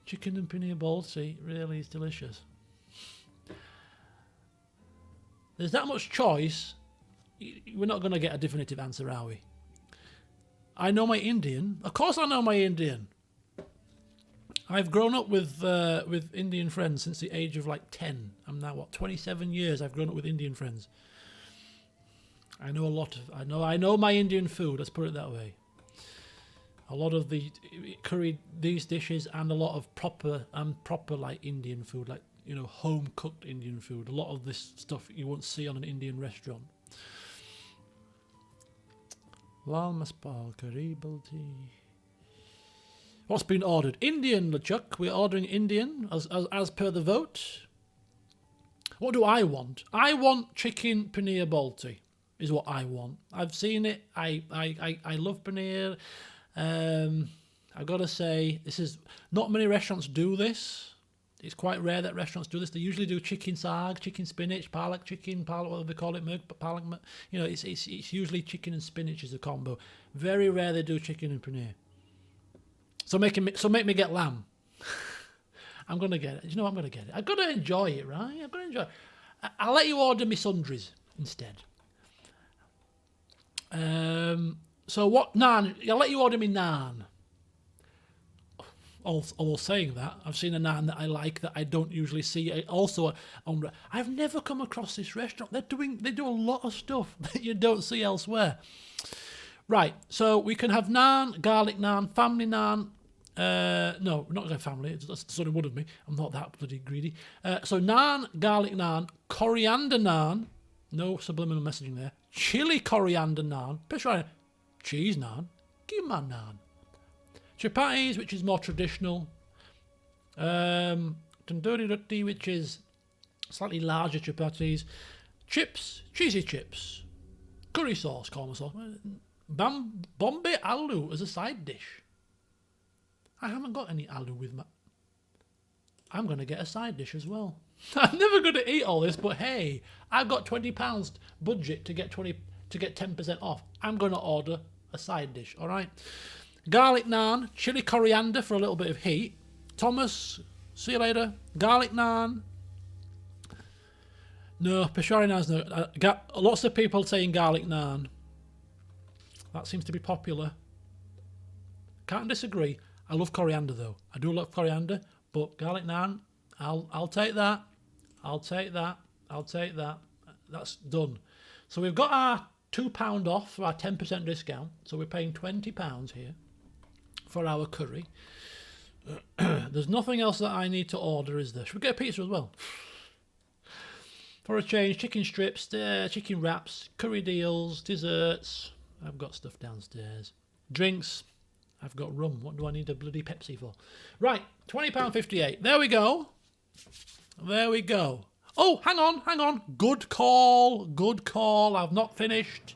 Chicken and paneer balti really is delicious. There's that much choice. We're not going to get a definitive answer, are we? I know my Indian. Of course I know my Indian. I've grown up with Indian friends since the age of like 10. I'm now, 27 years I've grown up with Indian friends. I know a lot of... I know my Indian food, let's put it that way. A lot of the curry, these dishes, and a lot of proper like Indian food, like, you know, home-cooked Indian food. A lot of this stuff you won't see on an Indian restaurant. Lal maspal curry balti. What's been ordered? Indian, LeChuck. We're ordering Indian as per the vote. What do I want? I want chicken paneer balti. Is what I want. I've seen it. I love paneer. I've got to say, this is not many restaurants do this. It's quite rare that restaurants do this. They usually do chicken saag, chicken spinach, palak chicken, what do they call it? Palak. You know, it's usually chicken and spinach is a combo. Very rare they do chicken and paneer. So make me get lamb. I'm gonna get it. You know, I'm gonna get it. I've got to enjoy it, right? I've got to enjoy it. I'll let you order me sundries instead. So what naan? I'll let you order me naan. Although saying that, I've seen a naan that I like that I don't usually see. I've never come across this restaurant. They do a lot of stuff that you don't see elsewhere. Right, so we can have naan, garlic naan, family naan. No, not going family. That's sort of one of me. I'm not that bloody greedy. So naan, garlic naan, coriander naan. No subliminal messaging there. Chili coriander naan. Cheese naan. Keema naan. Chapatis, which is more traditional. Tandoori roti, which is Slightly larger chapatis. Chips, cheesy chips. Curry sauce, korma sauce. Bombay aloo as a side dish. I haven't got any aloo with my... I'm going to get a side dish as well. I'm never going to eat all this, but hey, I've got £20 budget to get 10% off. I'm going to order a side dish, all right? Garlic naan, chili coriander for a little bit of heat. Thomas, see you later. Garlic naan. No, Peshawari naan's no. Lots of people saying garlic naan. That seems to be popular. Can't disagree. I love coriander though. I do love coriander, but garlic naan, I'll take that. I'll take that. I'll take that. That's done. So we've got our £2 off for our 10% discount. So we're paying £20 here for our curry. There's nothing else that I need to order, is there? Should we get a pizza as well? For a change, chicken strips, chicken wraps, curry deals, desserts. I've got stuff downstairs. Drinks. I've got rum. What do I need a bloody Pepsi for? Right, £20.58. There we go. There we go. Oh, hang on. Good call. I've not finished.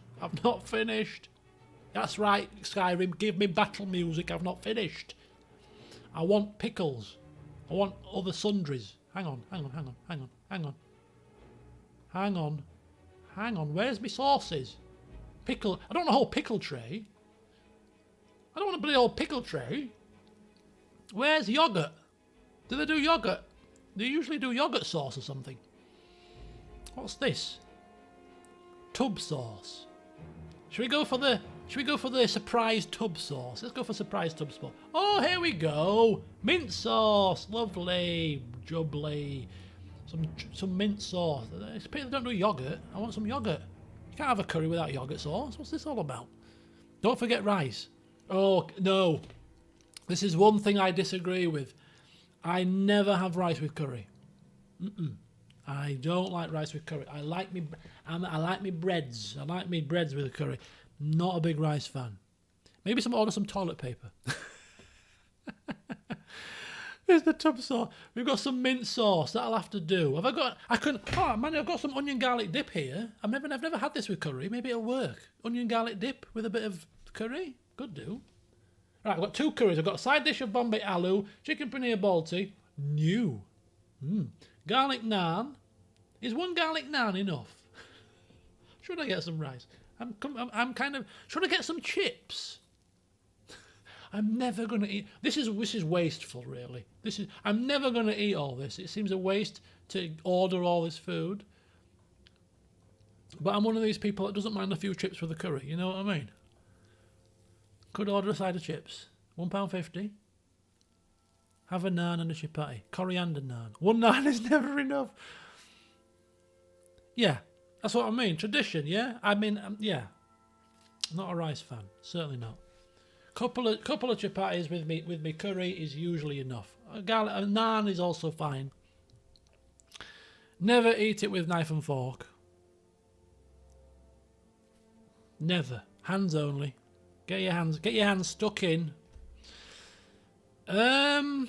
That's right, Skyrim. Give me battle music. I've not finished. I want pickles. I want other sundries. Hang on. Where's my sauces? Pickle. I don't want a whole pickle tray. I don't want a bloody old pickle tray. Where's yogurt? Do they do yogurt? They usually do yogurt sauce or something. What's this? Tub sauce. Should we go for the surprise tub sauce? Let's go for surprise tub sauce. Oh, here we go. Mint sauce. Lovely. Jubbly. Some mint sauce. It's a pity they don't do yogurt. I want some yogurt. You can't have a curry without yogurt sauce. What's this all about? Don't forget rice. Oh, no. This is one thing I disagree with. I never have rice with curry. I don't like rice with curry. I like me breads. I like me breads with a curry. Not a big rice fan. Maybe order some toilet paper. Here's the tub sauce. We've got some mint sauce. That'll have to do. I've got some onion garlic dip here. I've never had this with curry. Maybe it'll work. Onion garlic dip with a bit of curry. Could do. Right, I've got two curries. I've got a side dish of Bombay aloo, chicken paneer balti, new. Garlic naan. Is one garlic naan enough? Should I get some rice? I'm kind of... Should I get some chips? I'm never going to eat... This is wasteful, really. I'm never going to eat all this. It seems a waste to order all this food. But I'm one of these people that doesn't mind a few chips with a curry. You know what I mean? Could order a side of chips. £1.50. Have a naan and a chapati. Coriander naan. One naan is never enough. Yeah, that's what I mean. Tradition, yeah? Yeah. Not a rice fan. Certainly not. Couple of chapatis with me curry is usually enough. A naan is also fine. Never eat it with knife and fork. Never. Hands only. Get your hands stuck in. No,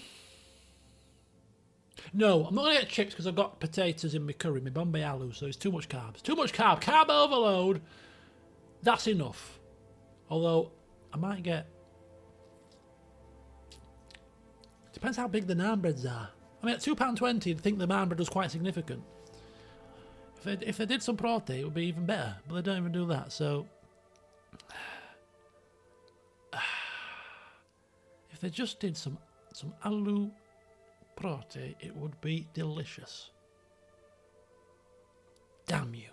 I'm not going to get chips because I've got potatoes in my curry, my Bombay aloo, so it's too much carbs. Too much carb. Carb overload. That's enough. Although, I might get... Depends how big the naan breads are. I mean, at £2.20, you'd think the naan bread was quite significant. If they did some protein, it would be even better. But they don't even do that, so... If they just did some aloo protein, it would be delicious. Damn you.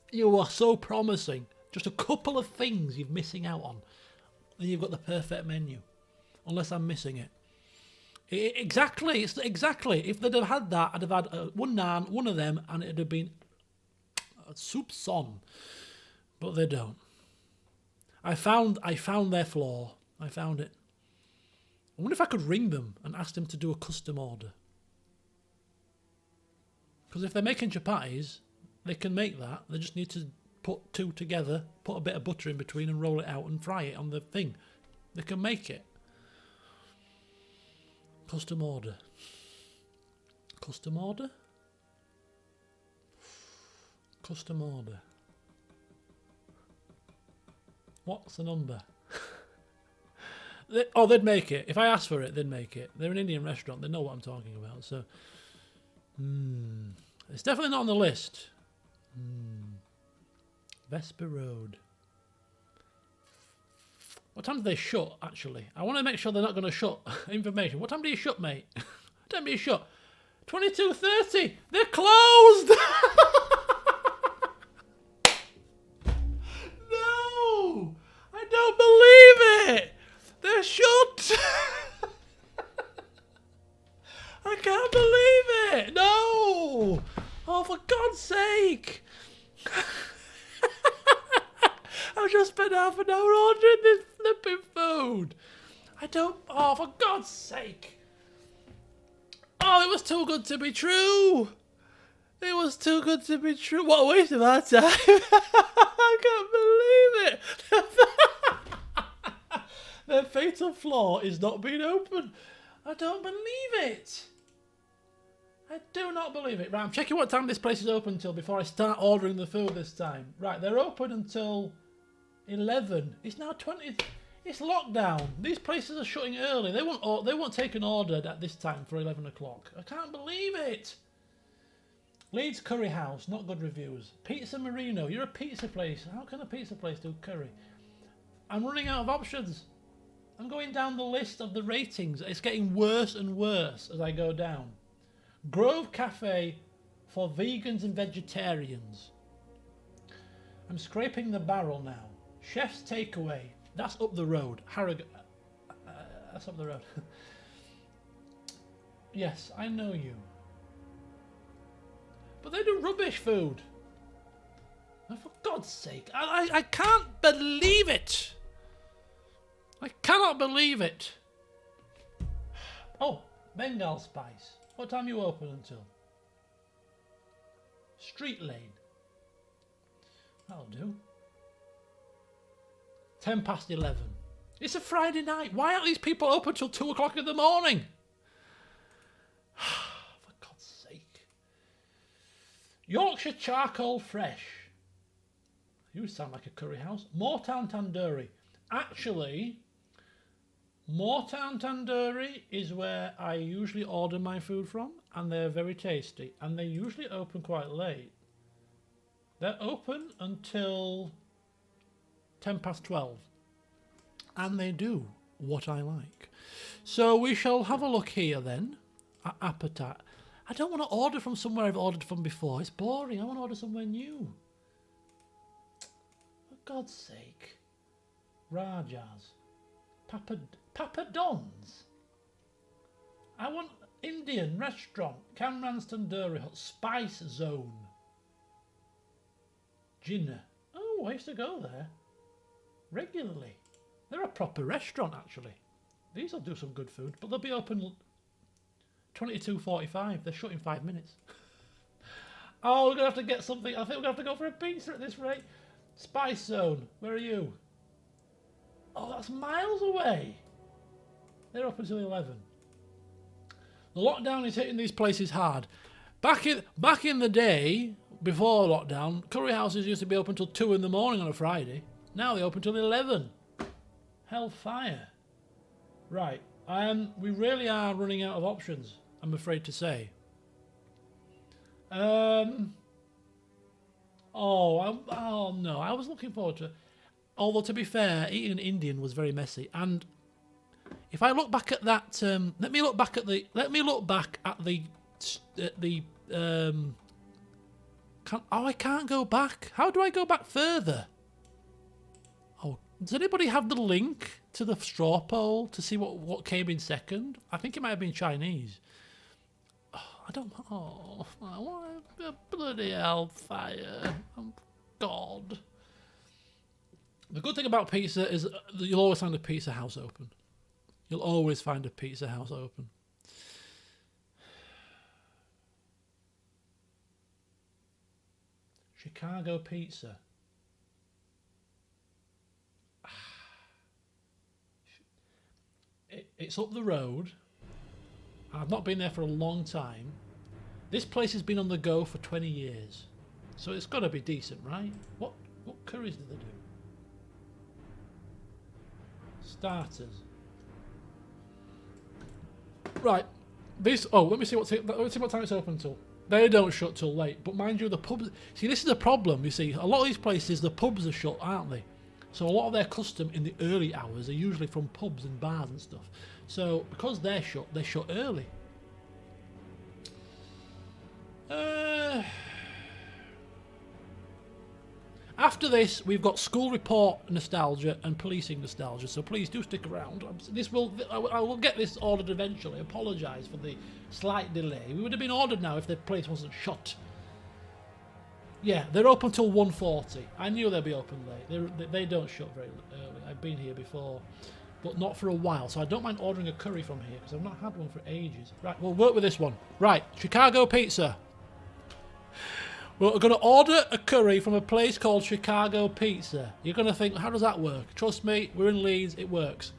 You are so promising. Just a couple of things you're missing out on. Then you've got the perfect menu. Unless I'm missing it. Exactly. If they'd have had that, I'd have had one naan, one of them, and it'd have been a soup son. But they don't. I found their flaw. I found it. I wonder if I could ring them and ask them to do a custom order. Because if they're making chapatis, they can make that. They just need to put two together, put a bit of butter in between and roll it out and fry it on the thing. They can make it. Custom order. Custom order? Custom order. What's the number? They'd make it. If I ask for it, they'd make it. They're an Indian restaurant. They know what I'm talking about. So, it's definitely not on the list. Vesper Road. What time do they shut, actually? I want to make sure they're not going to shut information. What time do you shut, mate? What time do you shut? 22:30. They're closed. No, I don't believe it. They're shut. I can't believe it. No. Oh, for God's sake. I've just spent half an hour ordering this flipping food. Oh, for God's sake. Oh, it was too good to be true. It was too good to be true. What a waste of our time. I can't believe it. The fatal flaw is not being open. I don't believe it. I do not believe it. Right, I'm checking what time this place is open until before I start ordering the food this time. Right, they're open until 11. It's now 20. It's lockdown. These places are shutting early. They won't take an order at this time for 11 o'clock. I can't believe it. Leeds Curry House, not good reviews. Pizza Marino, you're a pizza place. How can a pizza place do curry? I'm running out of options. I'm going down the list of the ratings. It's getting worse and worse as I go down. Grove Cafe for vegans and vegetarians. I'm scraping the barrel now. Chef's Takeaway. That's up the road. Harrogate. That's up the road. Yes, I know you. But they do rubbish food. Oh, for God's sake. I can't believe it. I cannot believe it. Oh, Bengal Spice. What time are you open until? Street Lane. That'll do. 11:10. It's a Friday night. Why aren't these people open till 2 o'clock in the morning? For God's sake. Yorkshire Charcoal Fresh. You sound like a curry house. Moortown Tandoori. Actually, Moortown Tandoori is where I usually order my food from, and they're very tasty, and they usually open quite late. They're open until 12:10, and they do what I like. So we shall have a look here then at Appetite. I don't want to order from somewhere I've ordered from before. It's boring. I want to order somewhere new. For God's sake. Rajas. Papa Don's. I want Indian restaurant. Kamran's Tandoori Hut. Spice Zone. Jinnah. Oh, I used to go there regularly. They're a proper restaurant, actually. These will do some good food, but they'll be open 22:45. They're shut in 5 minutes. Oh, we're going to have to get something. I think we're going to have to go for a pizza at this rate. Spice Zone. Where are you? Oh, that's miles away. They're up until 11. The lockdown is hitting these places hard. Back in the day, before lockdown, curry houses used to be open till 2 in the morning on a Friday. Now they open till 11. Hellfire. Right. We really are running out of options, I'm afraid to say. Oh no, I was looking forward to it. Although, to be fair, eating an Indian was very messy. And if I look back at that, let me look back at the I can't go back. How do I go back further? Oh, does anybody have the link to the straw poll to see what came in second? I think it might have been Chinese. Oh, I don't. Oh, I want a bloody hellfire! Oh, God. The good thing about pizza is that you'll always find a pizza house open. You'll always find a pizza house open. Chicago Pizza. It's up the road. I've not been there for a long time. This place has been on the go for 20 years. So it's got to be decent, right? What curries do they do? Starters. Right. This. Oh, let me see what time it's open till. They don't shut till late, but mind you, the pubs. See, this is a problem. You see, a lot of these places, the pubs are shut, aren't they? So a lot of their custom in the early hours are usually from pubs and bars and stuff. So because they're shut early. After this, we've got school report nostalgia and policing nostalgia. So please do stick around. I will get this ordered eventually. Apologise for the slight delay. We would have been ordered now if the place wasn't shut. Yeah, they're open till 1:40. I knew they'd be open late. They don't shut very early. I've been here before, but not for a while. So I don't mind ordering a curry from here because I've not had one for ages. Right, we'll work with this one. Right, Chicago pizza. We're going to order a curry from a place called Chicago Pizza. You're going to think, how does that work? Trust me, we're in Leeds, it works.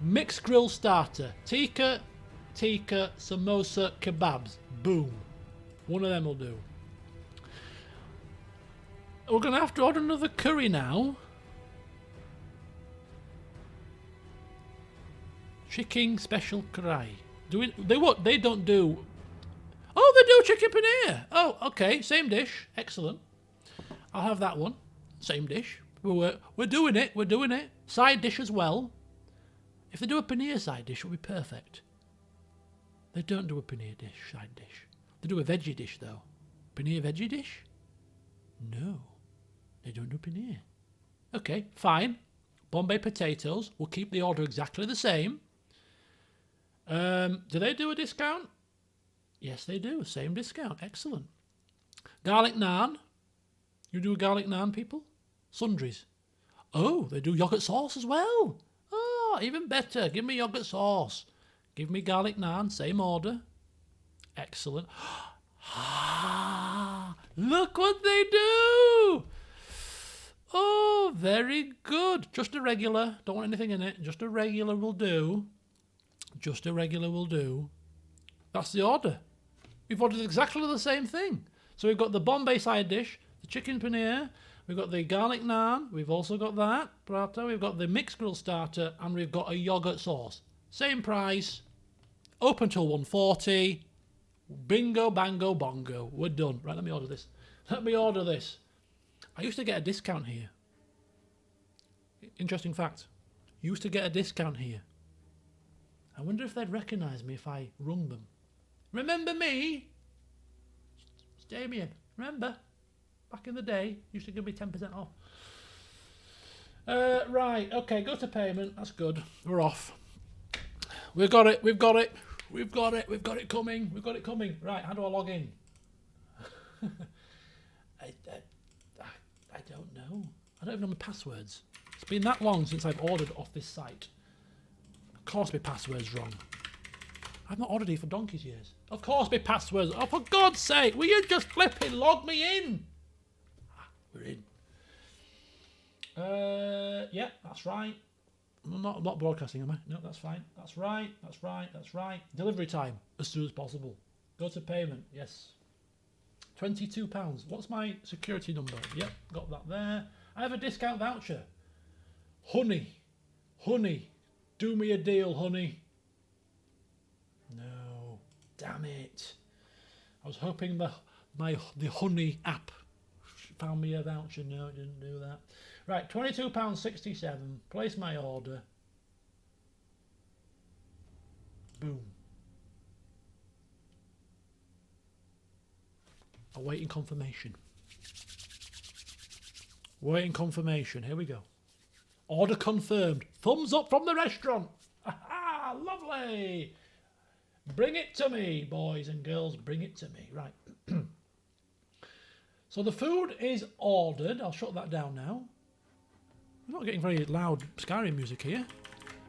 Mixed grill starter. Tikka, samosa, kebabs. Boom. One of them will do. We're going to have to order another curry now. Chicken special curry. They don't do... Oh, they do chicken paneer. Oh, okay. Same dish. Excellent. I'll have that one. Same dish. We're doing it. We're doing it. Side dish as well. If they do a paneer side dish, it'll be perfect. They don't do a paneer dish, side dish. They do a veggie dish, though. Paneer veggie dish? No. They don't do paneer. Okay, fine. Bombay potatoes. We'll keep the order exactly the same. Do they do a discount? Yes, they do. Same discount. Excellent. Garlic naan. You do a garlic naan, people? Sundries. Oh, they do yogurt sauce as well. Oh, even better. Give me yogurt sauce. Give me garlic naan. Same order. Excellent. Ah, look what they do. Oh, very good. Just a regular. Don't want anything in it. Just a regular will do. Just a regular will do. That's the order. We've ordered exactly the same thing. So we've got the Bombay side dish, the chicken paneer, we've got the garlic naan, we've also got that, paratha, we've got the mixed grill starter, and we've got a yogurt sauce. Same price, open till 1:40. Bingo, bango, bongo. We're done. Right, let me order this. Let me order this. I used to get a discount here. Interesting fact. Used to get a discount here. I wonder if they'd recognise me if I rung them. Remember me? It's Damien. Remember? Back in the day, used to give me 10% off. Right, okay, go to payment. That's good. We're off. We've got it. We've got it. We've got it. We've got it coming. We've got it coming. Right, how do I log in? I don't know. I don't even know my passwords. It's been that long since I've ordered off this site. Of course my password's wrong. I've not ordered here for donkey's years. Of course my password's... Oh, for God's sake, will you just flipping log me in? Ah, we're in. Yeah, that's right. I'm not broadcasting, am I? No, that's fine. That's right. That's right. That's right. Delivery time, as soon as possible. Go to payment. Yes. £22. What's my security number? Yep, got that there. I have a discount voucher. Honey. Do me a deal, honey. No. Damn it. I was hoping the honey app found me a voucher. No, it didn't do that. Right, £22.67. Place my order. Boom. Awaiting confirmation. Waiting confirmation. Here we go. Order confirmed. Thumbs up from the restaurant. Ah, lovely. Bring it to me, boys and girls. Bring it to me. Right. So the food is ordered. I'll shut that down now. I'm not getting very loud Skyrim music here.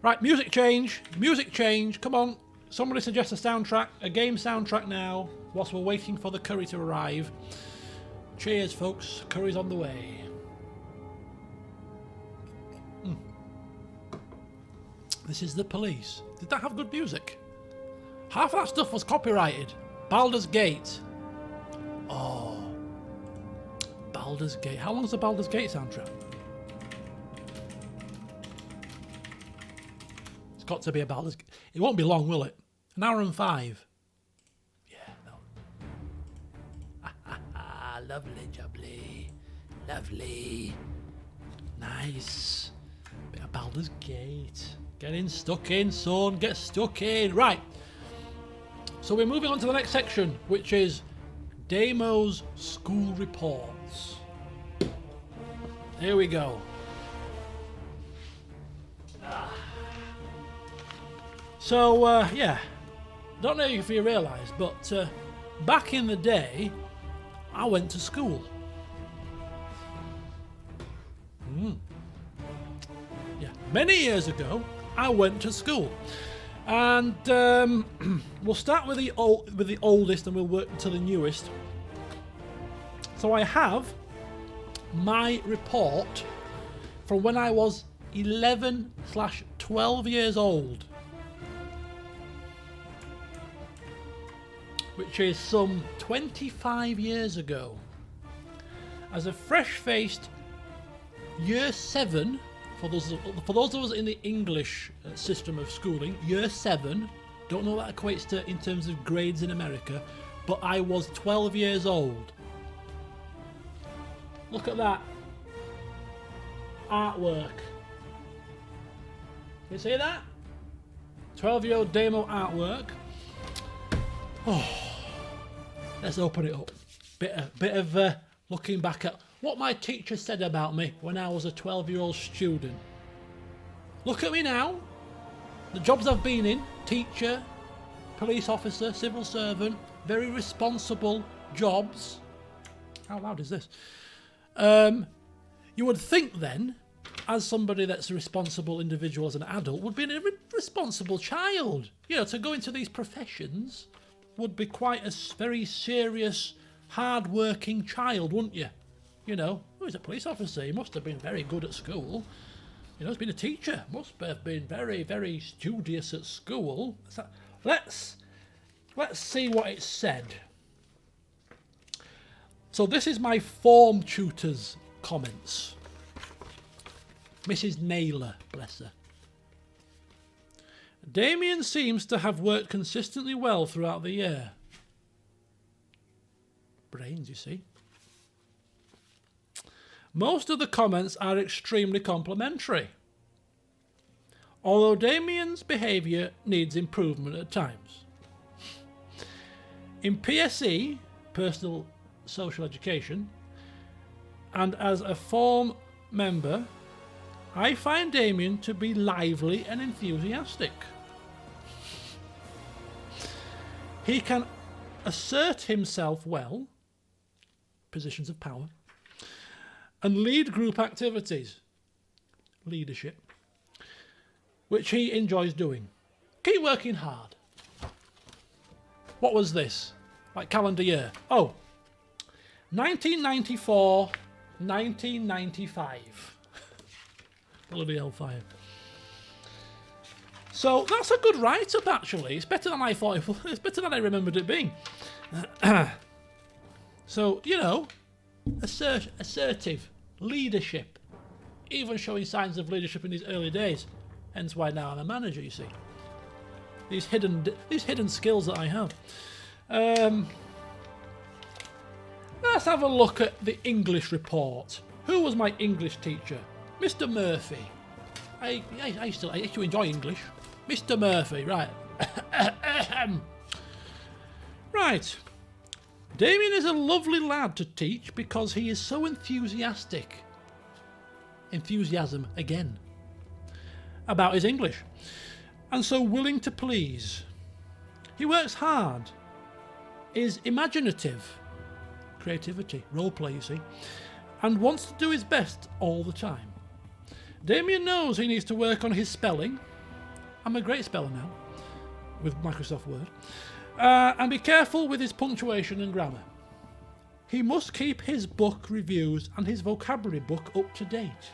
Right, music change. Music change. Come on. Somebody suggest a soundtrack. A game soundtrack now. Whilst we're waiting for the curry to arrive. Cheers, folks. Curry's on the way. This is the police. Did that have good music? Half of that stuff was copyrighted. Baldur's Gate. Oh. Baldur's Gate. How long's the Baldur's Gate soundtrack? It's got to be a Baldur's Gate. It won't be long, will it? An hour and 5. Yeah, no. Lovely, jubbly. Lovely. Nice. Bit of Baldur's Gate. Getting stuck in, son. Get stuck in. Right. So we're moving on to the next section, which is Damo's school reports. Here we go. So, yeah. Don't know if you realise, but back in the day, I went to school. Yeah, many years ago, I went to school. And we'll start with the oldest and we'll work to the newest. So I have my report from when I was 11/12 years old, which is some 25 years ago. As a fresh-faced Year 7, for those of us in the English system of schooling, Year 7, don't know what that equates to in terms of grades in America, but I was 12 years old. Look at that artwork. You see that? 12-year-old Damo artwork. Oh, let's open it up. Bit of looking back at what my teacher said about me when I was a 12-year-old student. Look at me now. The jobs I've been in: teacher, police officer, civil servant, very responsible jobs. How loud is this? You would think then, as somebody that's a responsible individual, as an adult, would be a responsible child. You know, to go into these professions would be quite a very serious, hard-working child, wouldn't you? You know, oh, he's a police officer. He must have been very good at school. You know, he's been a teacher. Must have been very, very studious at school. So, let's see what it said. So this is my form tutor's comments. Mrs. Naylor, bless her. Damien seems to have worked consistently well throughout the year. Brains, you see. Most of the comments are extremely complimentary, although Damien's behaviour needs improvement at times. In PSE, Personal Social Education, and as a form member, I find Damien to be lively and enthusiastic. He can assert himself well, positions of power, and lead group activities, leadership, which he enjoys doing. Keep working hard. What was this? Like calendar year? Oh, 1994, 1995. Bloody hellfire. So that's a good write-up, actually. It's better than I thought it was. It's better than I remembered it being. So, you know, assertive, leadership, even showing signs of leadership in his early days. Hence why now I'm a manager, you see. These hidden skills that I have. Let's have a look at the English report. Who was my English teacher? Mr. Murphy. I used to enjoy English. Mr. Murphy, right. Right. Damien is a lovely lad to teach because he is so enthusiastic. Enthusiasm again. About his English. And so willing to please. He works hard. Is imaginative. Creativity. Role play, you see. And wants to do his best all the time. Damien knows he needs to work on his spelling. I'm a great speller now. With Microsoft Word. And be careful with his punctuation and grammar. He must keep his book reviews and his vocabulary book up to date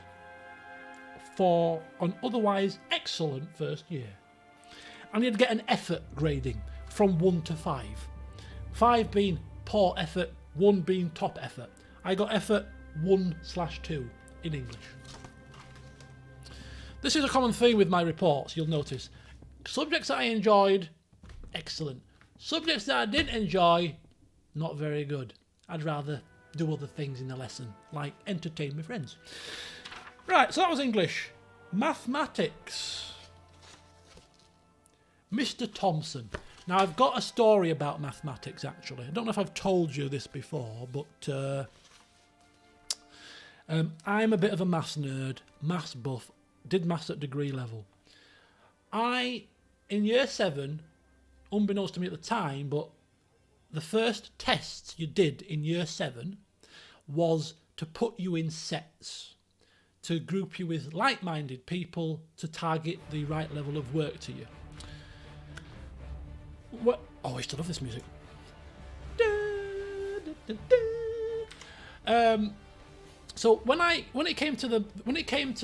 for an otherwise excellent first year. And he'd get an effort grading from 1 to 5. 5 being poor effort, 1 being top effort. I got effort 1/2 in English. This is a common theme with my reports, you'll notice. Subjects that I enjoyed, excellent. Subjects that I didn't enjoy, not very good. I'd rather do other things in the lesson, like entertain my friends. Right, so that was English. Mathematics. Mr. Thompson. Now, I've got a story about mathematics, actually. I don't know if I've told you this before, but I'm a bit of a maths nerd, maths buff, did maths at degree level. In year 7, unbeknownst to me at the time, but the first tests you did in year 7 was to put you in sets, to group you with like-minded people to target the right level of work to you. What? Oh, I used to love this music. So when it came to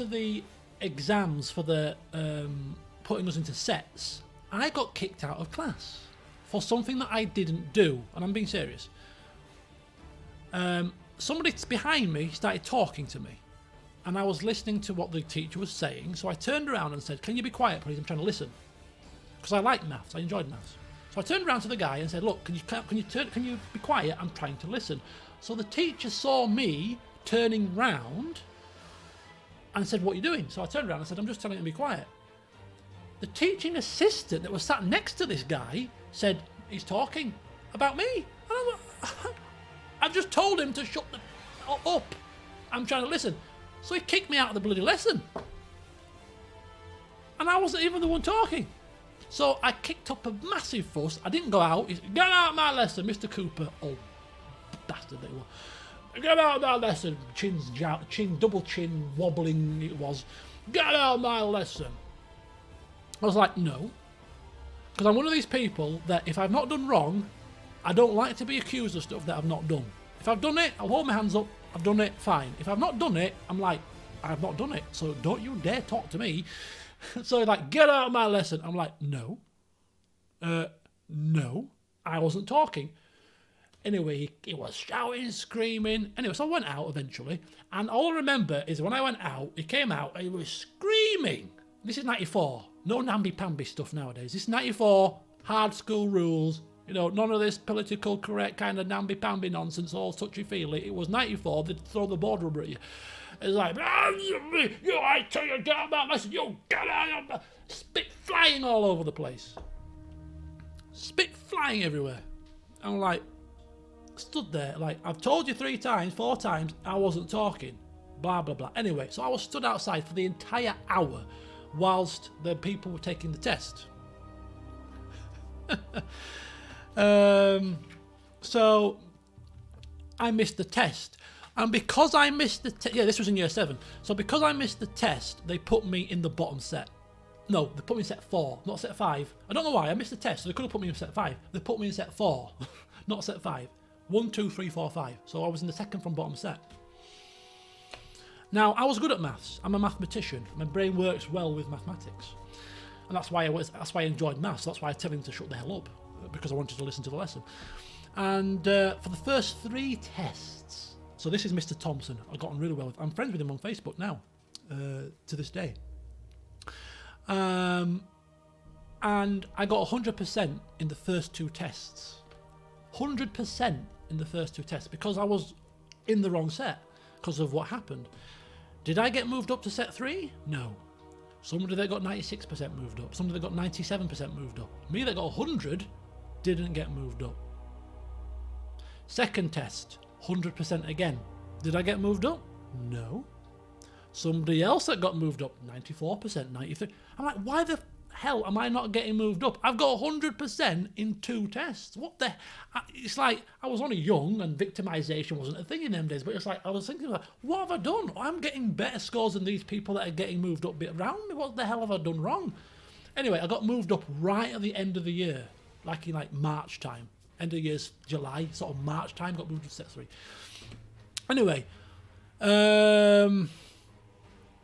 the exams for the putting us into sets, I got kicked out of class for something that I didn't do, and I'm being serious. Somebody behind me started talking to me, and I was listening to what the teacher was saying. So I turned around and said, "Can you be quiet, please? I'm trying to listen," because I like maths. I enjoyed maths. So I turned around to the guy and said, "Look, can you be quiet? I'm trying to listen." So the teacher saw me turning round and said, "What are you doing?" So I turned around and said, "I'm just telling him to be quiet." The teaching assistant that was sat next to this guy said, "He's talking about me." And I'm like, I've just told him to shut up. I'm trying to listen. So he kicked me out of the bloody lesson. And I wasn't even the one talking. So I kicked up a massive fuss. I didn't go out. He said, "Get out of my lesson, Mr. Cooper." Oh, bastard that he was. "Get out of my lesson." Double chin wobbling it was. "Get out of my lesson." I was like, no. Because I'm one of these people that if I've not done wrong, I don't like to be accused of stuff that I've not done. If I've done it, I'll hold my hands up. I've done it, fine. If I've not done it, I'm like, I've not done it. So don't you dare talk to me. So he's like, "Get out of my lesson." I'm like, no. No. I wasn't talking. Anyway, he was shouting, screaming. Anyway, so I went out eventually. And all I remember is when I went out, he came out and he was screaming. This is 94. No namby-pamby stuff nowadays. This is 94. Hard school rules. You know, none of this political correct kind of namby-pamby nonsense, all touchy-feely. It was 94. They'd throw the board rubber at you. It's like, I tell you, get out of my lesson. You get out of my... Spit flying all over the place. Spit flying everywhere. I'm like... stood there like, "I've told you 3 times, 4 times, I wasn't talking." Blah, blah, blah. Anyway, so I was stood outside for the entire hour whilst the people were taking the test. So I missed the test. And because I missed the test... Yeah, this was in year 7. So because I missed the test, they put me in the bottom set. No, they put me in set 4, not set 5. I don't know why. I missed the test, so they could have put me in set 5. They put me in set 4, not set 5. 1, 2, 3, 4, 5. So I was in the second from bottom set. Now, I was good at maths. I'm a mathematician. My brain works well with mathematics. And that's why I enjoyed maths. That's why I tell him to shut the hell up, because I wanted to listen to the lesson. And for the first 3 tests... So this is Mr. Thompson. I got on really well with... I'm friends with him on Facebook now, to this day. And I got 100% in the first 2 tests. 100% in the first 2 tests because I was in the wrong set because of what happened. Did I get moved up to set 3? No. Somebody that got 96% moved up. Somebody that got 97% moved up. Me that got 100 didn't get moved up. Second test, 100% again. Did I get moved up? No. Somebody else that got moved up, 94%, 93%. I'm like, why the hell am I not getting moved up? I've got 100% in 2 tests. What the... It's like, I was only young and victimisation wasn't a thing in them days, but it's like, I was thinking, like, what have I done? I'm getting better scores than these people that are getting moved up around me. What the hell have I done wrong? Anyway, I got moved up right at the end of the year, like in like March time. End of the year's July, sort of March time, got moved to set 3. Anyway,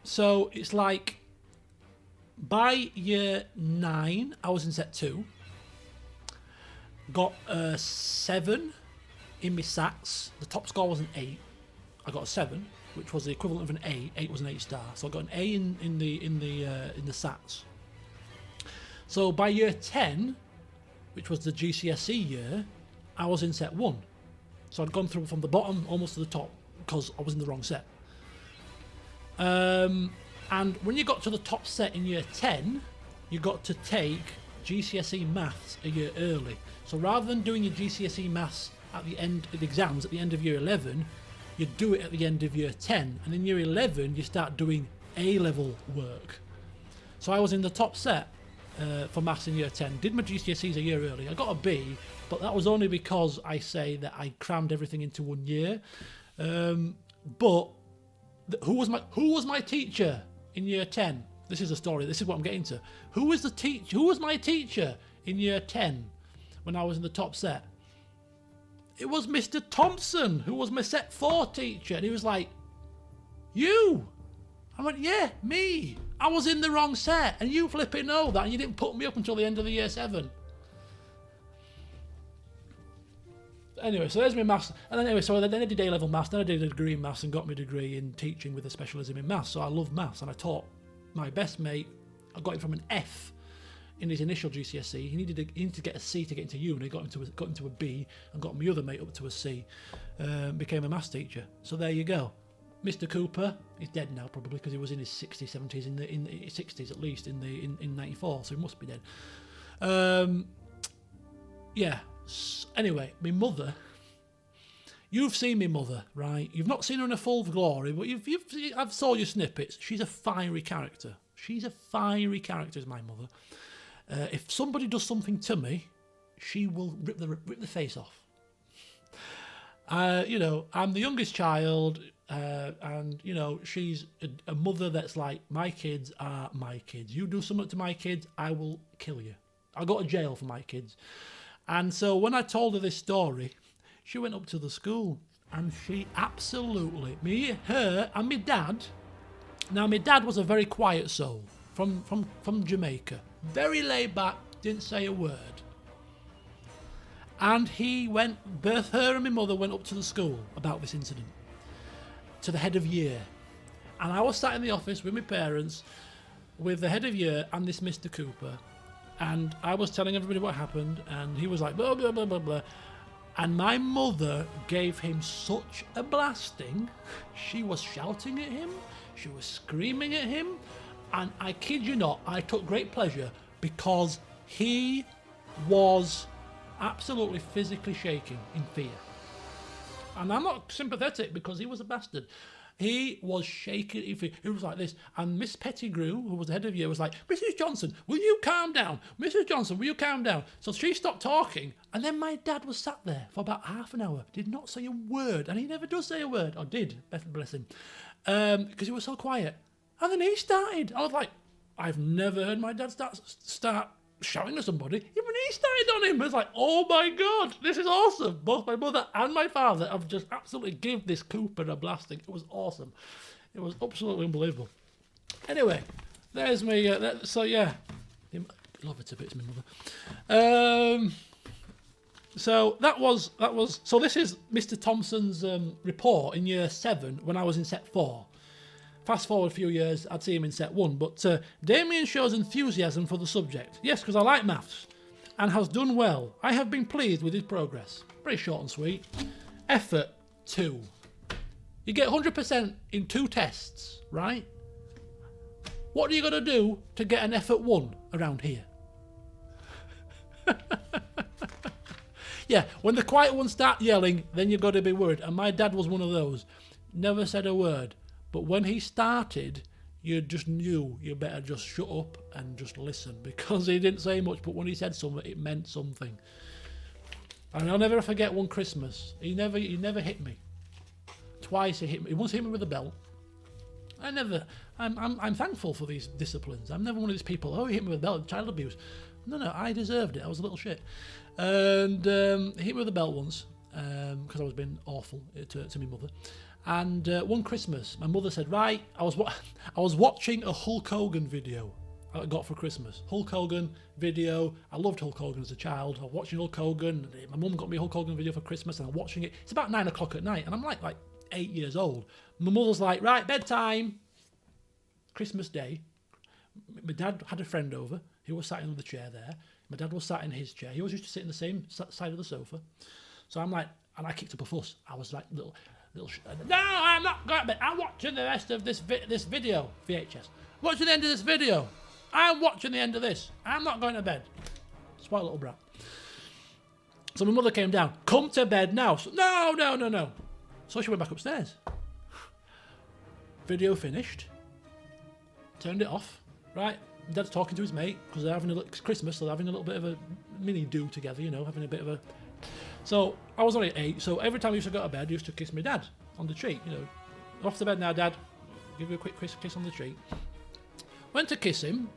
so it's like, by year 9, I was in set 2. Got 7 in my SATs. The top score was an 8. I got a 7, which was the equivalent of an A. 8 was an 8-star, so I got an A in the SATs. So by year 10, which was the GCSE year, I was in set 1. So I'd gone through from the bottom almost to the top because I was in the wrong set. And when you got to the top set in year 10, you got to take GCSE maths a year early. So rather than doing your GCSE maths at the end of the exams at the end of year 11, you do it at the end of year 10. And in year 11, you start doing A-level work. So I was in the top set for maths in year 10. Did my GCSEs a year early. I got a B, but that was only because I say that I crammed everything into 1 year. But who was my teacher in year 10? This is a story. This is what I'm getting to. Who was my teacher in year 10 when I was in the top set? It was Mr. Thompson, who was my set 4 teacher. And he was like, "You?" I went, "Yeah, me. I was in the wrong set, and you flipping know that, and you didn't put me up until the end of the year 7. Anyway, so there's my maths. And then then I did A-level maths, then I did a degree in maths and got my degree in teaching with a specialism in maths. So I love maths, and I taught my best mate. I got him from an F in his initial GCSE. He needed to get a C to get into uni. Got into a B, and got my other mate up to a C. Became a maths teacher. So there you go. Mr. Cooper, he's dead now probably because he was in his 60s, 70s, in the 60s at least in 94, so he must be dead. Yeah. Anyway, my mother. You've seen my mother, right? You've not seen her in a full glory, but I've saw your snippets. She's a fiery character. She's a fiery character, is my mother. If somebody does something to me, she will rip the face off. I'm the youngest child. And she's a mother that's like, my kids are my kids. You do something to my kids, I will kill you. I'll go to jail for my kids. And so when I told her this story, she went up to the school and she absolutely, me, her, and my dad. Now my dad was a very quiet soul from Jamaica, very laid back, didn't say a word. And both her and my mother went up to the school about this incident, to the head of year. And I was sat in the office with my parents, with the head of year and this Mr. Cooper, and I was telling everybody what happened, and he was like, blah, blah, blah, blah, blah. And my mother gave him such a blasting. She was shouting at him, she was screaming at him, and I kid you not, I took great pleasure because he was absolutely physically shaking in fear. And I'm not sympathetic because he was a bastard. He was shaking. He was like this. And Miss Pettigrew, who was the head of year, was like, "Mrs. Johnson, will you calm down? Mrs. Johnson, will you calm down?" So she stopped talking. And then my dad was sat there for about half an hour, did not say a word. And he never does say a word. Or did, bless him. Because he was so quiet. And then he started. I was like, I've never heard my dad start shouting at somebody. Even he started on him. It's like, oh my God, this is awesome. Both my mother and my father have just absolutely give this Cooper a blasting. It was awesome. It was absolutely unbelievable. Anyway, there's me. So yeah, love it a bit, it's my mother. So that was. So this is Mr. Thompson's report in year 7 when I was in set 4. Fast forward a few years, I'd see him in set 1. But Damien shows enthusiasm for the subject. Yes, because I like maths. And has done well. I have been pleased with his progress. Very short and sweet. Effort 2. You get 100% in 2 tests, right? What are you going to do to get an effort 1 around here? Yeah, when the quiet ones start yelling, then you've got to be worried. And my dad was one of those. Never said a word. But when he started, you just knew you better just shut up and just listen, because he didn't say much, but when he said something, it meant something. And I'll never forget one Christmas. He never hit me. Twice he hit me. He once hit me with a belt. I'm thankful for these disciplines. I'm never one of these people, oh, he hit me with a belt, child abuse. No, I deserved it. I was a little shit. And he hit me with a belt once, because I was being awful to my mother. And one Christmas, my mother said, right, I was watching a Hulk Hogan video I got for Christmas. Hulk Hogan video. I loved Hulk Hogan as a child. I was watching Hulk Hogan. My mum got me a Hulk Hogan video for Christmas, and I'm watching it. It's about 9 o'clock at night, and I'm like 8 years old. My mother's like, right, bedtime. Christmas Day. My dad had a friend over. He was sat in the chair there. My dad was sat in his chair. He always used to sit in the same side of the sofa. So I'm like, and I kicked up a fuss. I was like, no, I'm not going to bed. I'm watching the rest of this video, VHS. Watching the end of this video. I'm watching the end of this. I'm not going to bed. Spoiled little brat. So my mother came down. Come to bed now. So, no. So she went back upstairs. Video finished. Turned it off. Right. Dad's talking to his mate because they're having it's Christmas, so they're having a little bit of a mini do together, you know, having a bit of a. So I was only 8, so every time he used to go to bed, he used to kiss my dad on the cheek, you know. Off to bed now, Dad. Give you a quick kiss on the cheek. Went to kiss him.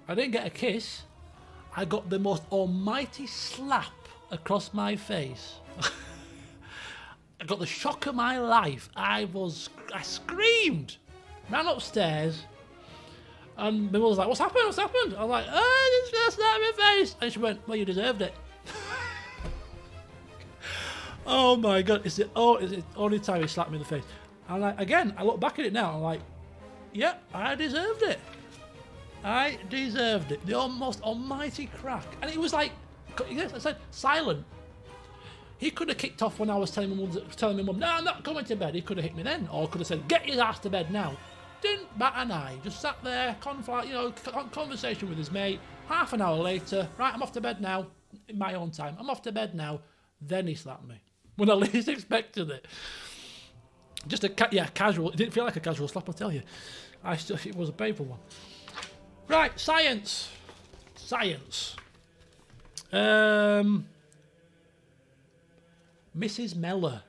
I didn't get a kiss. I got the most almighty slap across my face. I got the shock of my life. I screamed. Ran upstairs. And my mother's like, what's happened? I was like, oh, this slap in my face. And she went, well, you deserved it. Oh my God, it's the only time he slapped me in the face. And I look back at it now, I'm like, yep, I deserved it. I deserved it. The almost almighty crack. And it was like, yes, I said, silent. He could have kicked off when I was telling my mum, no, I'm not coming to bed. He could have hit me then. Or could have said, get his ass to bed now. Didn't bat an eye. Just sat there, conversation with his mate. Half an hour later, right, I'm off to bed now. In my own time. I'm off to bed now. Then he slapped me. When I least expected it. Just casual. It didn't feel like a casual slap, I'll tell you. It was a painful one. Right, science. Mrs. Meller.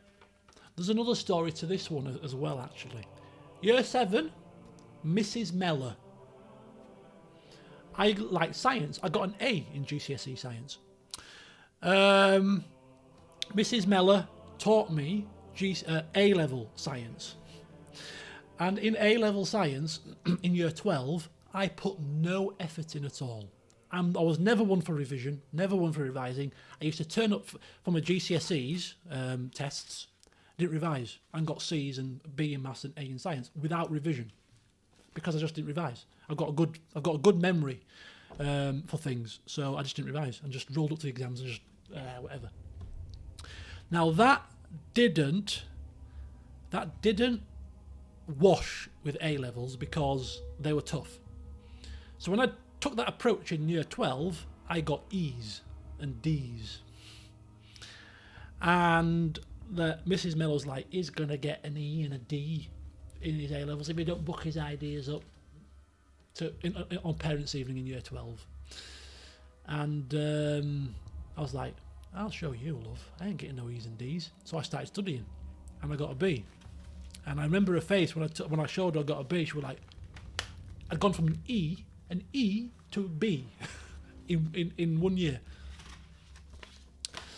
There's another story to this one as well, actually. Year 7, Mrs. Meller. I like science. I got an A in GCSE science. Mrs. Meller taught me A-level science. And in A-level science, in year 12, I put no effort in at all. I was never one for revision, never one for revising. I used to turn up for my GCSEs tests, didn't revise, and got C's and B in maths and A in science without revision, because I just didn't revise. I've got a good memory for things, so I just didn't revise and just rolled up to the exams and just whatever. Now that didn't wash with A levels because they were tough. So when I took that approach in year 12, I got E's and D's. And Mrs. Mellow's like, he's going to get an E and a D in his A levels if he don't book his ideas up on parents' evening in year 12. And I was like, I'll show you, love. I ain't getting no E's and D's. So I started studying, and I got a B. And I remember her face when I showed her I got a B. She was like, I'd gone from an E to a B in 1 year.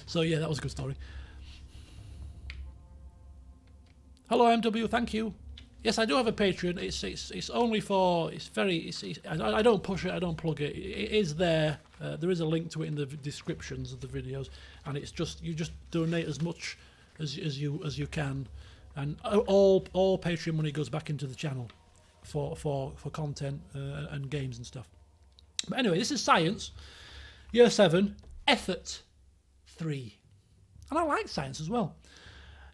So yeah, that was a good story. Hello MW, thank you. Yes, I do have a Patreon. It's only for I don't push it, I don't plug it. It is there. There is a link to it in the descriptions of the videos, and it's just you just donate as much as you can, and all Patreon money goes back into the channel for content and games and stuff. But anyway, this is science, year 7, effort 3, and I like science as well.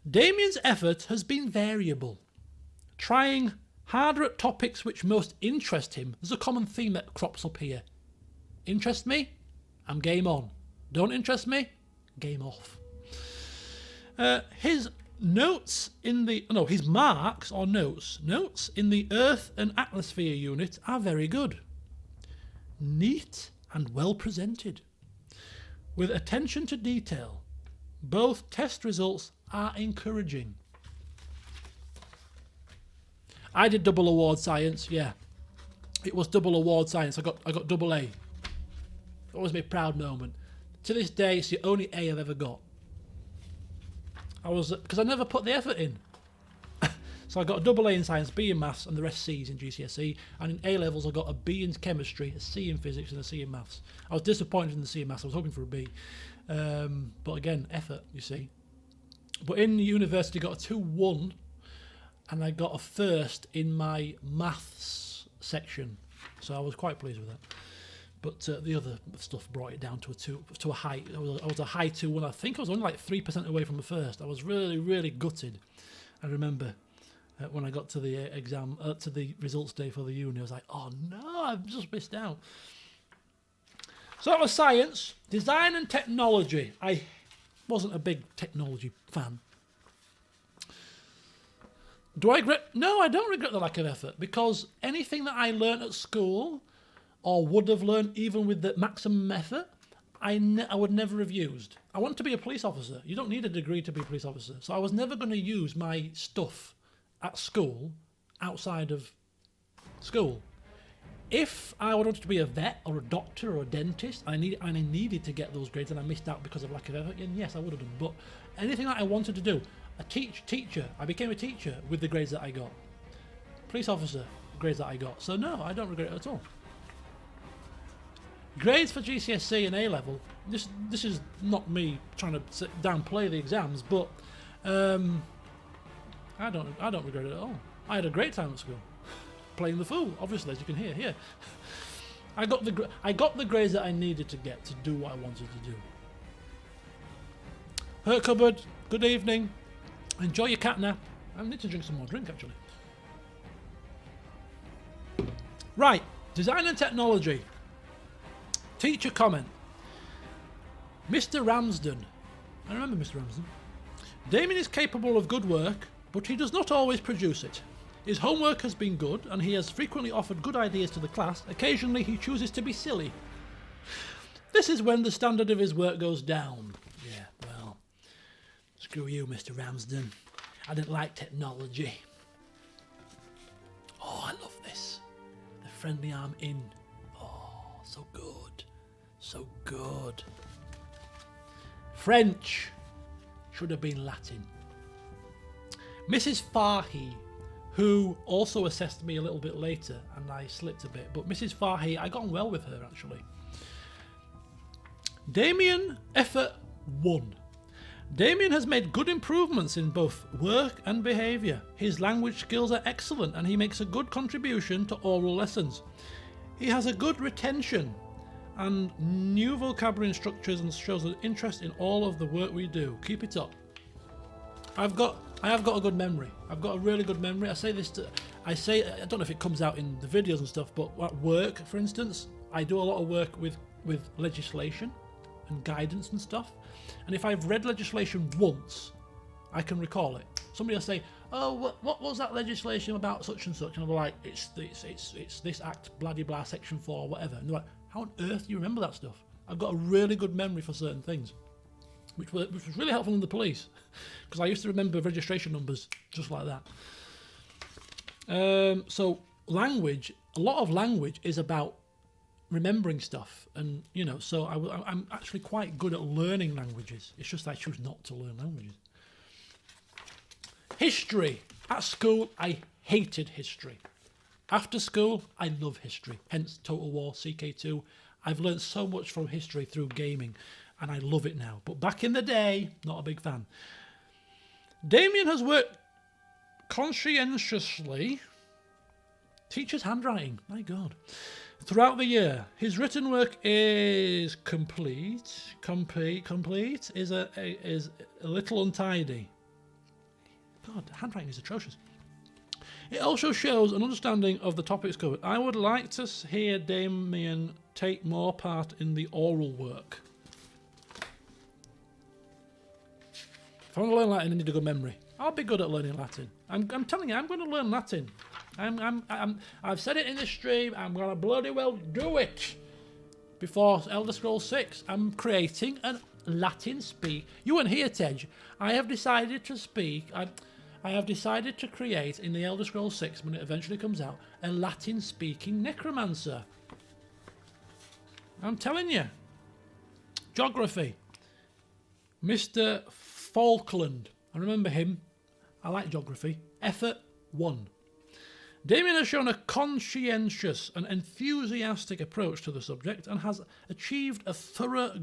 Damien's effort has been variable, trying harder at topics which most interest him. There's a common theme that crops up here. Interest me? I'm game on. Don't interest me? Game off. His marks in the Earth and Atmosphere unit are very good. Neat and well presented, with attention to detail. Both test results are encouraging. I did double award science, yeah. It was double award science. I got double A. It always made a proud moment. To this day, it's the only A I've ever got. Because I never put the effort in. So I got a double A in science, B in maths, and the rest C's in GCSE. And in A levels, I got a B in chemistry, a C in physics, and a C in maths. I was disappointed in the C in maths. I was hoping for a B. But again, effort, you see. But in university, got a 2-1, and I got a first in my maths section, so I was quite pleased with that. But the other stuff brought it down to a high. I was a high 2-1. I think I was only like 3% away from the first. I was really, really gutted. I remember when I got to the exam, to the results day for the uni, I was like, oh no, I've just missed out. So that was science, design and technology. I wasn't a big technology fan. Do I regret? No, I don't regret the lack of effort, because anything that I learnt at school, or would have learned even with the maximum effort, I would never have used. I want to be a police officer. You don't need a degree to be a police officer. So I was never going to use my stuff at school outside of school. If I wanted to be a vet or a doctor or a dentist, I needed to get those grades, and I missed out because of lack of effort, and yes, I would have done. But anything that I wanted to do, a teacher, I became a teacher with the grades that I got. Police officer, grades that I got. So no, I don't regret it at all. Grades for GCSE and A-level, this is not me trying to downplay the exams, but I don't regret it at all. I had a great time at school. Playing the fool, obviously, as you can hear here. I got the grades that I needed to get to do what I wanted to do. Hurt Cupboard, good evening. Enjoy your cat nap. I need to drink some more drink, actually. Right, design and technology. Teacher comment. Mr. Ramsden. I remember Mr. Ramsden. Damien is capable of good work, but he does not always produce it. His homework has been good, and he has frequently offered good ideas to the class. Occasionally he chooses to be silly. This is when the standard of his work goes down. Yeah, well, screw you, Mr. Ramsden. I didn't like technology. Oh, I love this. The friendly arm in. Oh, so good. So good. French should have been Latin. Mrs. Fahy, who also assessed me a little bit later, and I slipped a bit, but Mrs. Fahy, I got on well with her, actually. Damien, effort 1. Damien has made good improvements in both work and behaviour. His language skills are excellent, and he makes a good contribution to oral lessons. He has a good retention and new vocabulary and structures, and shows an interest in all of the work we do. Keep it up. I have got a good memory. I've got a really good memory. I don't know if it comes out in the videos and stuff, but at work, for instance, I do a lot of work with legislation and guidance and stuff. And if I've read legislation once, I can recall it. Somebody will say, "Oh, what was that legislation about such and such?" And I'll be like, "It's this act, blah de blah, section 4, whatever." And they're like, "How on earth do you remember that stuff?" I've got a really good memory for certain things, which was really helpful in the police, because I used to remember registration numbers just like that. So language, a lot of language is about remembering stuff, and so I'm actually quite good at learning languages. It's just I choose not to learn languages. History. At school, I hated history. After school, I love history. Hence Total War, CK2. I've learned so much from history through gaming, and I love it now. But back in the day, not a big fan. Damien has worked conscientiously. Teacher's handwriting, my God. Throughout the year, his written work is complete. Complete is a little untidy. God, handwriting is atrocious. It also shows an understanding of the topics covered. I would like to hear Damien take more part in the oral work. If I want to learn Latin, I need a good memory. I'll be good at learning Latin. I'm telling you, I'm going to learn Latin. I've said it in the stream. I'm going to bloody well do it. Before Elder Scrolls 6, I'm creating a Latin speak. You weren't here, Tej. I have decided to speak. I have decided to create in the Elder Scrolls 6, when it eventually comes out, a Latin-speaking necromancer. I'm telling you. Geography. Mr. Falkland. I remember him. I like geography. Effort 1. Damien has shown a conscientious and enthusiastic approach to the subject and has achieved a thorough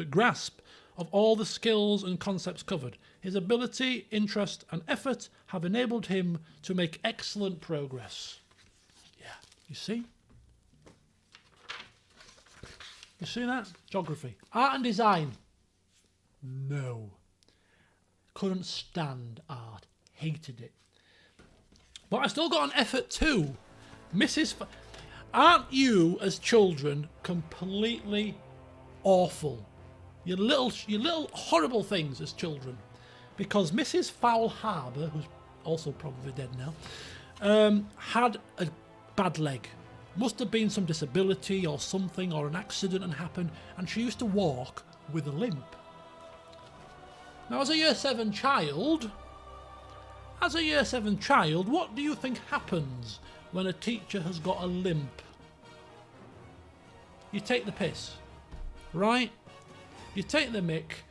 grasp of all the skills and concepts covered. His ability, interest and effort have enabled him to make excellent progress. Yeah, you see? You see that? Geography. Art and design. No. Couldn't stand art. Hated it. But I still got an effort too. Aren't you, as children, completely awful? You little horrible things as children. Because Mrs. Foul Harbour, who's also probably dead now, had a bad leg. Must have been some disability or something, or an accident had happened, and she used to walk with a limp. Now, as a Year 7 child, what do you think happens when a teacher has got a limp? You take the piss, right? You take the mick.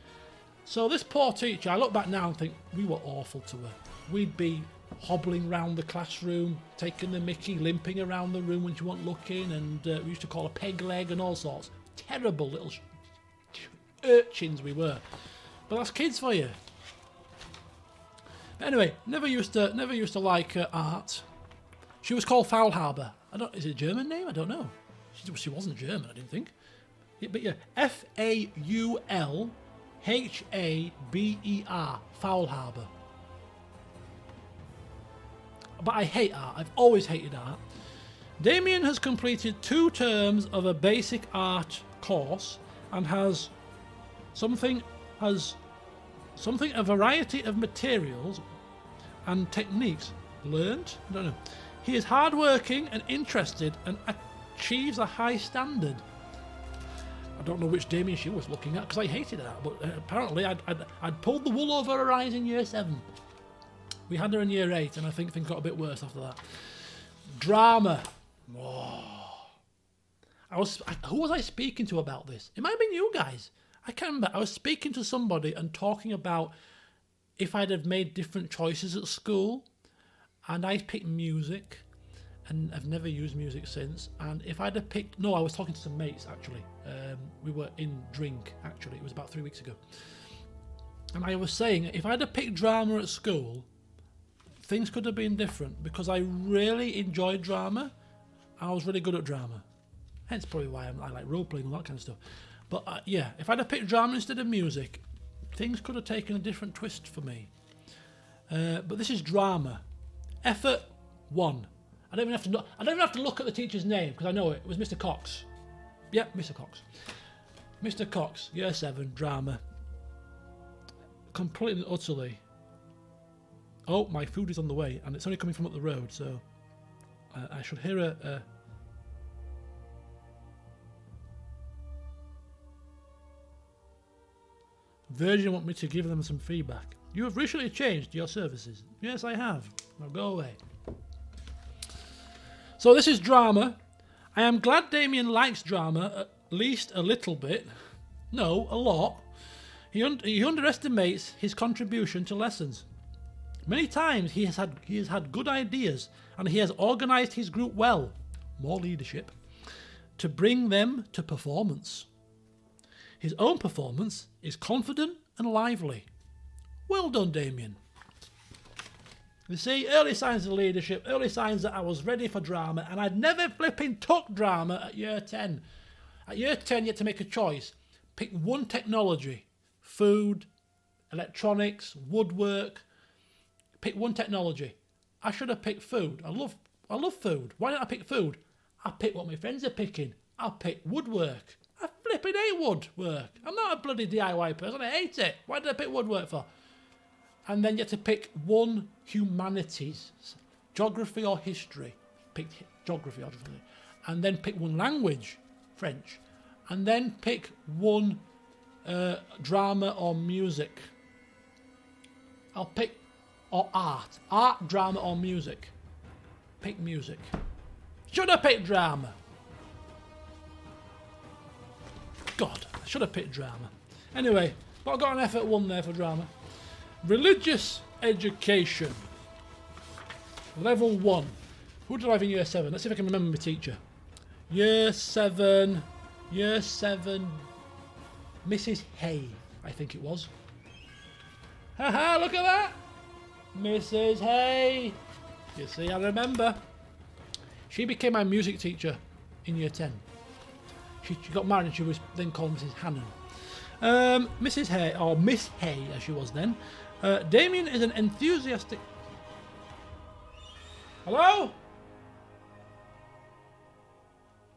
So this poor teacher, I look back now and think, we were awful to her. We'd be hobbling round the classroom, taking the mickey, limping around the room when she wasn't looking, and we used to call her peg leg and all sorts. Terrible little urchins we were. But that's kids for you. But anyway, never used to like art. She was called Foul Harbour. Is it a German name? I don't know. She wasn't German, I didn't think. Yeah, but yeah, Faulhaber. Foul Harbour. But I hate art. I've always hated art. Damien has completed 2 terms of a basic art course and has a variety of materials and techniques learned. I don't know. He is hardworking and interested and achieves a high standard. I don't know which Damien she was looking at because I hated art, but apparently I'd pulled the wool over her eyes in Year 7. We had her in Year 8, and I think things got a bit worse after that. Drama. Oh. Who was I speaking to about this? It might have been you guys. I can't remember. I was speaking to somebody and talking about if I'd have made different choices at school, and I picked music, and I've never used music since. And if I'd have picked... No, I was talking to some mates, actually. We were in drink, actually. It was about 3 weeks ago. And I was saying, if I'd have picked drama at school, things could have been different, because I really enjoyed drama. I was really good at drama. Hence probably why I like role-playing and that kind of stuff. But yeah, if I'd have picked drama instead of music, things could have taken a different twist for me. But this is drama. Effort 1. I don't even have to look at the teacher's name because I know it. It was Mr. Cox. Yep, Mr. Cox. Mr. Cox, Year 7, drama. Completely and utterly. Oh, my food is on the way, and it's only coming from up the road, so I should hear a... Virgin want me to give them some feedback. You have recently changed your services. Yes, I have. Now go away. So this is drama. I am glad Damien likes drama, at least a little bit. No, a lot. He underestimates his contribution to lessons. Many times he has had good ideas, and he has organised his group well, more leadership, to bring them to performance. His own performance is confident and lively. Well done, Damien. You see, early signs of leadership, early signs that I was ready for drama, and I'd never flipping took drama at Year 10. At Year 10, you had to make a choice. Pick one technology. Food, electronics, woodwork. Pick one technology. I should have picked food. I love food. Why didn't I pick food? I picked what my friends are picking. I picked woodwork. I flipping hate woodwork. I'm not a bloody DIY person. I hate it. Why did I pick woodwork for? And then you have to pick one humanities, geography or history. Pick geography, obviously. And then pick one language, French. And then pick one drama or music. I'll pick, or art. Art, drama or music. Pick music. Should have picked drama. God, I should have picked drama. Anyway, but I got an effort 1 there for drama. Religious education. Level 1. Who did I have in Year 7? Let's see if I can remember my teacher. Year 7, Mrs. Hay. I think it was. Haha, look at that! Mrs. Hay! You see, I remember. She became my music teacher in year 10. She got married and she was then called Mrs. Hannon. Mrs. Hay, or Miss Hay as she was then. Damien is an enthusiastic... Hello?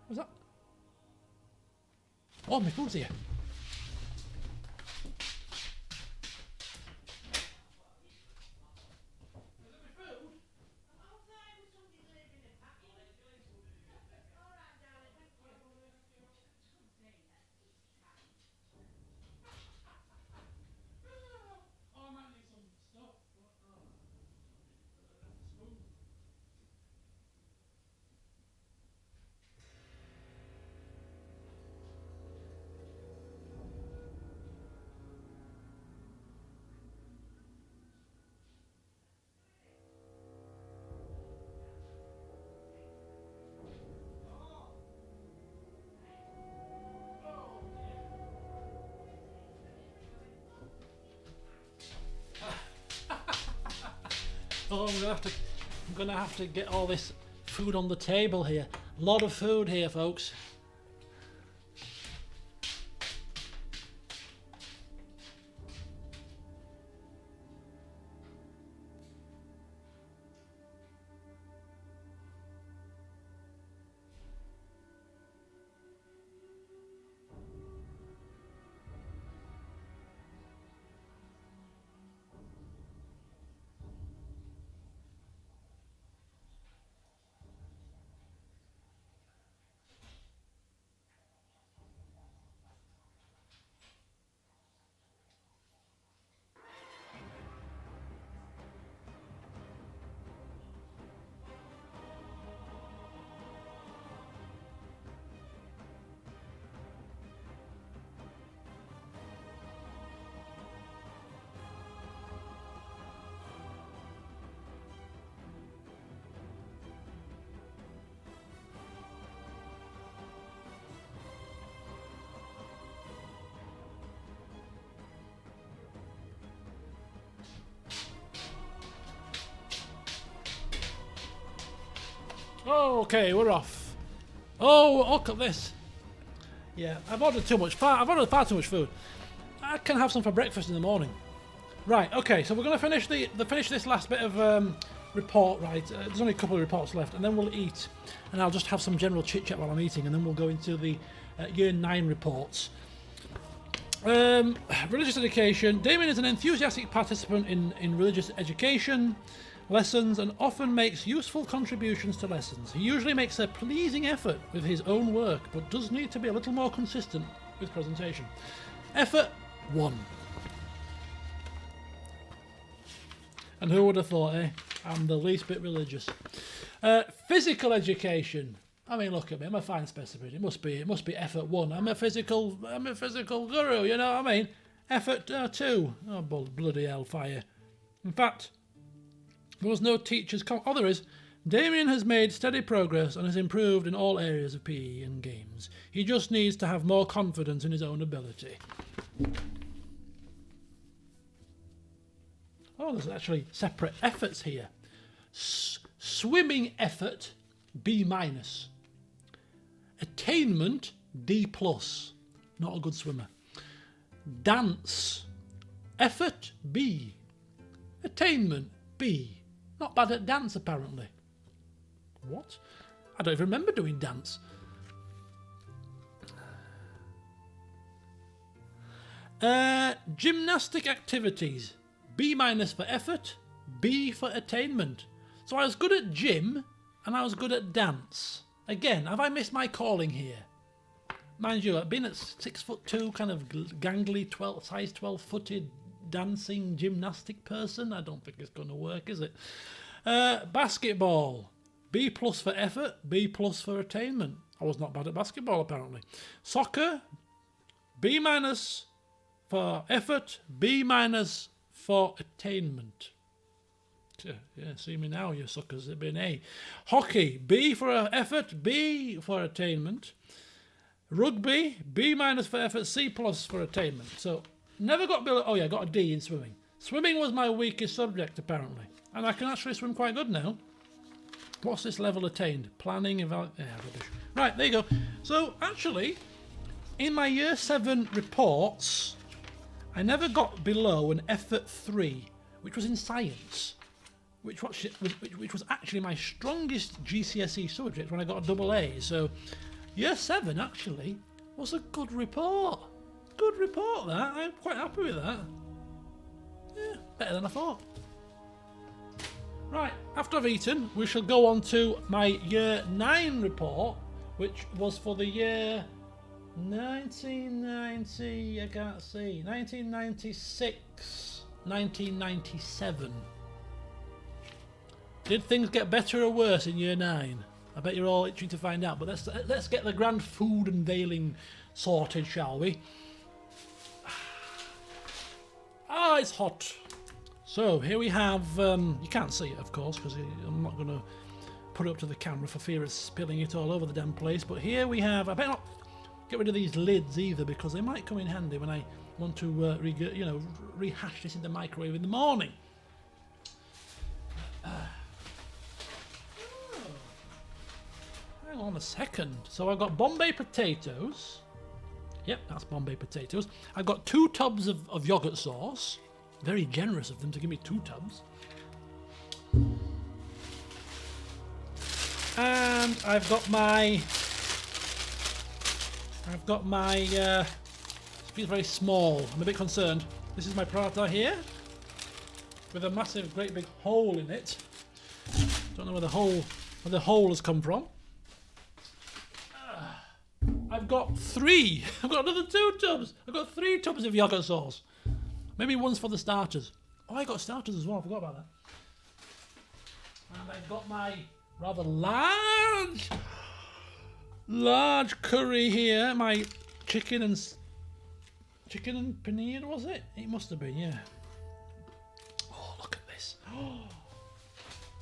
What's that? Oh, my food's here. Oh, I'm gonna have to get all this food on the table here. A lot of food here, folks. Oh, okay, we're off. Oh, look at this. Yeah, I've ordered far too much food. I can have some for breakfast in the morning. Right, okay, so we're going to finish this last bit of report, right? There's only a couple of reports left, and then we'll eat. And I'll just have some general chit-chat while I'm eating, and then we'll go into the Year 9 reports. Religious education. Damien is an enthusiastic participant in religious education lessons and often makes useful contributions to lessons. He usually makes a pleasing effort with his own work, but does need to be a little more consistent with presentation. Effort 1. And who would have thought, eh? I'm the least bit religious. Physical education. I mean, look at me. I'm a fine specimen. It must be effort 1. I'm a physical guru. You know what I mean? Effort 2. Oh, bloody hellfire! In fact, there was no teacher's. There is. Damien has made steady progress and has improved in all areas of PE and games. He just needs to have more confidence in his own ability. Oh, there's actually separate efforts here. Swimming effort, B-. Attainment, D+. Not a good swimmer. Dance, effort, B. Attainment, B. Not bad at dance, apparently. What? I don't even remember doing dance. Gymnastic activities. B- for effort, B for attainment. So I was good at gym, and I was good at dance. Again, have I missed my calling here? Mind you, I've been at 6'2", kind of gangly, size 12-footed dancing gymnastic person. I don't think it's going to work, is it? Basketball. B+ for effort, B+ for attainment. I was not bad at basketball, apparently. Soccer. B- for effort, B- for attainment. Yeah, see me now, you suckers. It'd be an A. Hockey. B for effort, B for attainment. Rugby. B- for effort, C+ for attainment. So Never got below. Oh yeah, got a D in swimming. Swimming was my weakest subject apparently, and I can actually swim quite good now. What's this level attained? Planning, rubbish. Right, there you go. So actually, in my year 7 reports, I never got below an effort 3, which was in science, which was actually my strongest GCSE subject when I got a double A. So year 7 actually was a good report. Good report that. I'm quite happy with that. Yeah, better than I thought. Right, after I've eaten, we shall go on to my year 9 report, which was for the year 1990, I can't see, 1996, 1997. Did things get better or worse in year 9? I bet you're all itching to find out, but let's get the grand food unveiling sorted, shall we? Ah, it's hot. So here we have, you can't see it of course because I'm not going to put it up to the camera for fear of spilling it all over the damn place, but here we have, I better not get rid of these lids either because they might come in handy when I want to rehash this in the microwave in the morning. Hang on a second. So I've got Bombay potatoes. Yep, that's Bombay potatoes. I've got 2 tubs of yogurt sauce. Very generous of them to give me 2 tubs. And I've got my it feels very small. I'm a bit concerned. This is my paratha here with a massive great big hole in it. Don't know where the hole has come from. I've got another 2 tubs. I've got 3 tubs of yogurt sauce. Maybe one's for the starters. Oh, I got starters as well. I forgot about that. And I've got my rather large curry here. My chicken and paneer, was it? It must have been, yeah. Oh, look at this. Oh,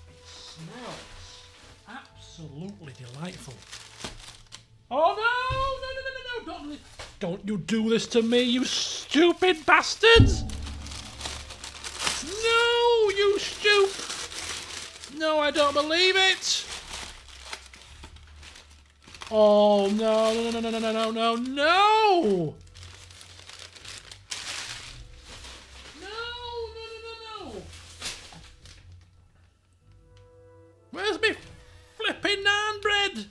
it smells absolutely delightful. Oh no! Don't you do this to me, you stupid bastards! No, you No, I don't believe it! Oh no! No! Where's me flipping naan bread?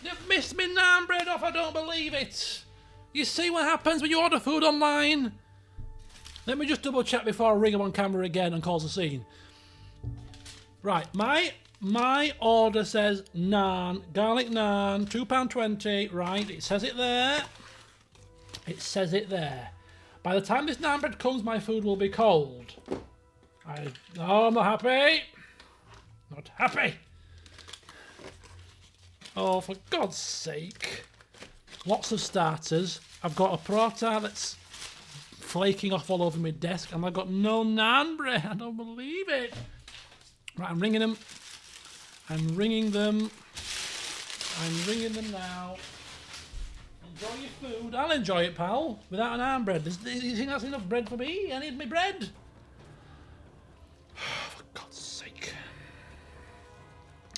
They've missed me naan bread off, I don't believe it. You see what happens when you order food online? Let me just double check before I ring them on camera again and cause a scene. Right, my order says naan, garlic naan, £2.20, right, it says it there. It says it there. By the time this naan bread comes, my food will be cold. I'm not happy. Not happy. Oh, for God's sake. Lots of starters. I've got a paratha that's flaking off all over my desk, and I've got no naan bread. I don't believe it. Right, I'm ringing them. I'm ringing them now. Enjoy your food. I'll enjoy it, pal, without an naan bread. Do you think that's enough bread for me? I need my bread. For God's sake.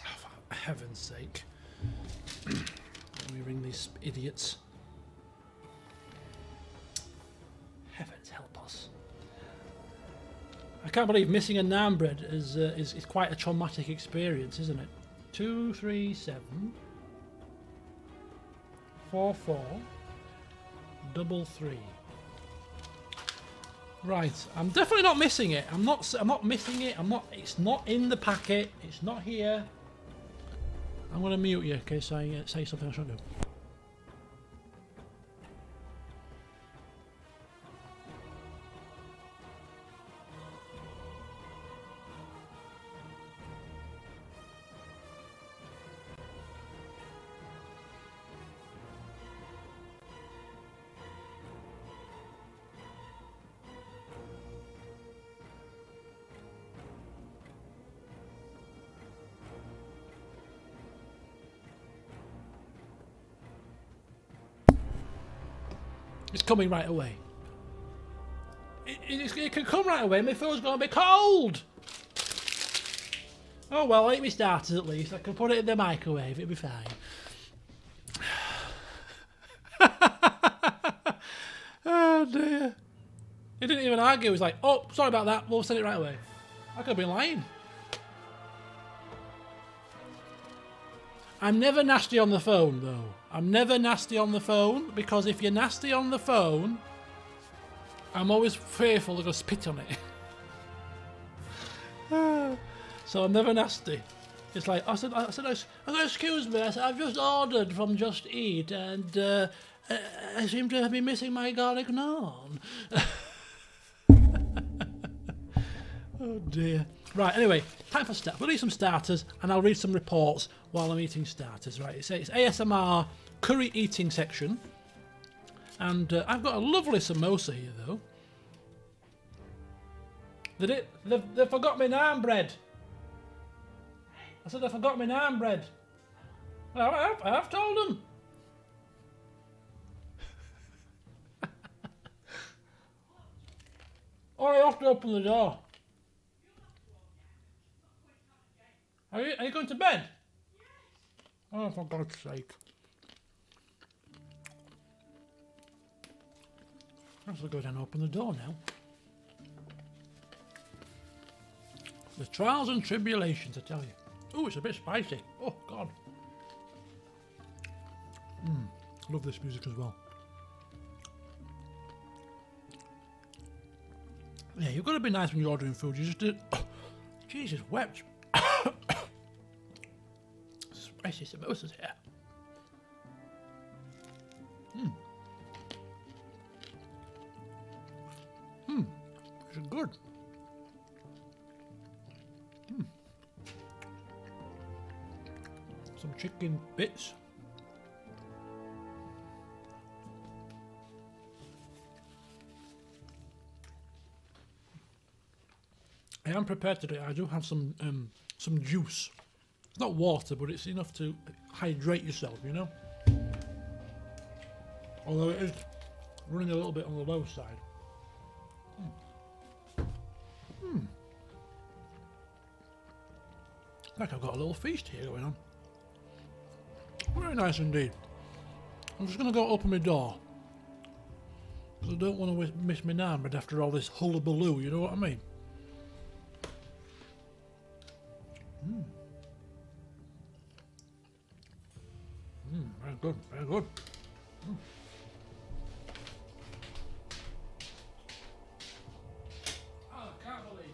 Oh, for heaven's sake. Let me ring these idiots. Heavens help us. I can't believe missing a naan bread is quite a traumatic experience, isn't it? 2, 3, 7, 4, 4, 3, 3. Right, I'm definitely not missing it. I'm not missing it. It's not in the packet. It's not here. I'm going to mute you in case I say something I shouldn't do. It's coming right away. It can come right away. My food's going to be cold. Oh well, I'll eat my starters at least. I can put it in the microwave. It'll be fine. Oh dear. He didn't even argue. He was like, oh, sorry about that. We'll send it right away. I could have been lying. I'm never nasty on the phone, though. I'm never nasty on the phone, because if you're nasty on the phone, I'm always fearful they're going to spit on it. So I'm never nasty. It's like, I said, excuse me, I said, I've just ordered from Just Eat, and I seem to be missing my garlic naan. Oh dear. Right, anyway, time for start. We'll eat some starters, and I'll read some reports while I'm eating starters. Right, it's ASMR curry eating section, and I've got a lovely samosa here, though. They forgot my naan bread. I said I forgot my naan bread. I have told them. Oh, I have to open the door. Are you going to bed? Oh, for God's sake. I have to go down and open the door now. The trials and tribulations, I tell you. Oh, it's a bit spicy. Oh, God. Love this music as well. Yeah, you've got to be nice when you're ordering food. You just do... Oh, Jesus, wept. Spicy samosas here. It's good. Some chicken bits. I am prepared today. I do have some juice. It's not water, but it's enough to hydrate yourself, you know? Although it is running a little bit on the low side. Like I've got a little feast here going on. Very nice indeed. I'm just going to go open my door, because I don't want to miss my naan bread after all this hullabaloo, you know what I mean? Very good, very good. Oh, I can't believe it.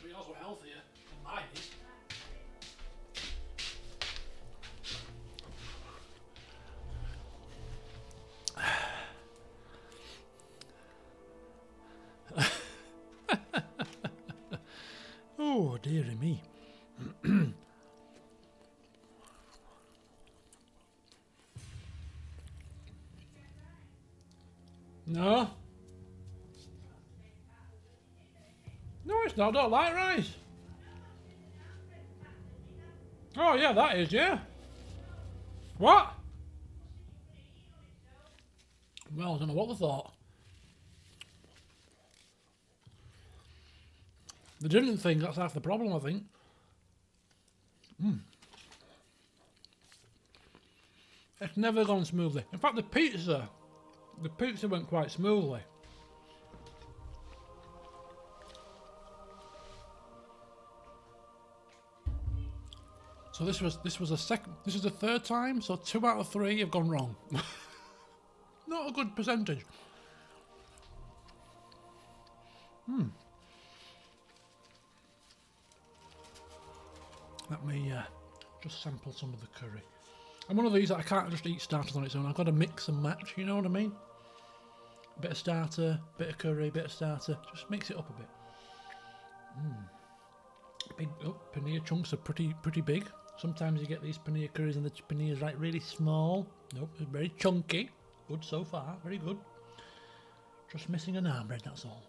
Be also healthier than mine is. Oh, dearie me. No. No, it's not. I don't like rice. Oh, yeah, that is, yeah. What? Well, I don't know what they thought. They didn't think that's half the problem, I think. It's never gone smoothly. In fact, the pizza went quite smoothly. So this was the third time, so 2 out of 3 have gone wrong. Not a good percentage. Let me just sample some of the curry. I'm one of these that I can't just eat starters on its own. I've got to mix and match, you know what I mean? Bit of starter, bit of curry, bit of starter. Just mix it up a bit. Big paneer chunks are pretty big. Sometimes you get these paneer curries and the paneer is like really small. Nope, it's very chunky. Good so far, very good. Just missing an naan bread, that's all.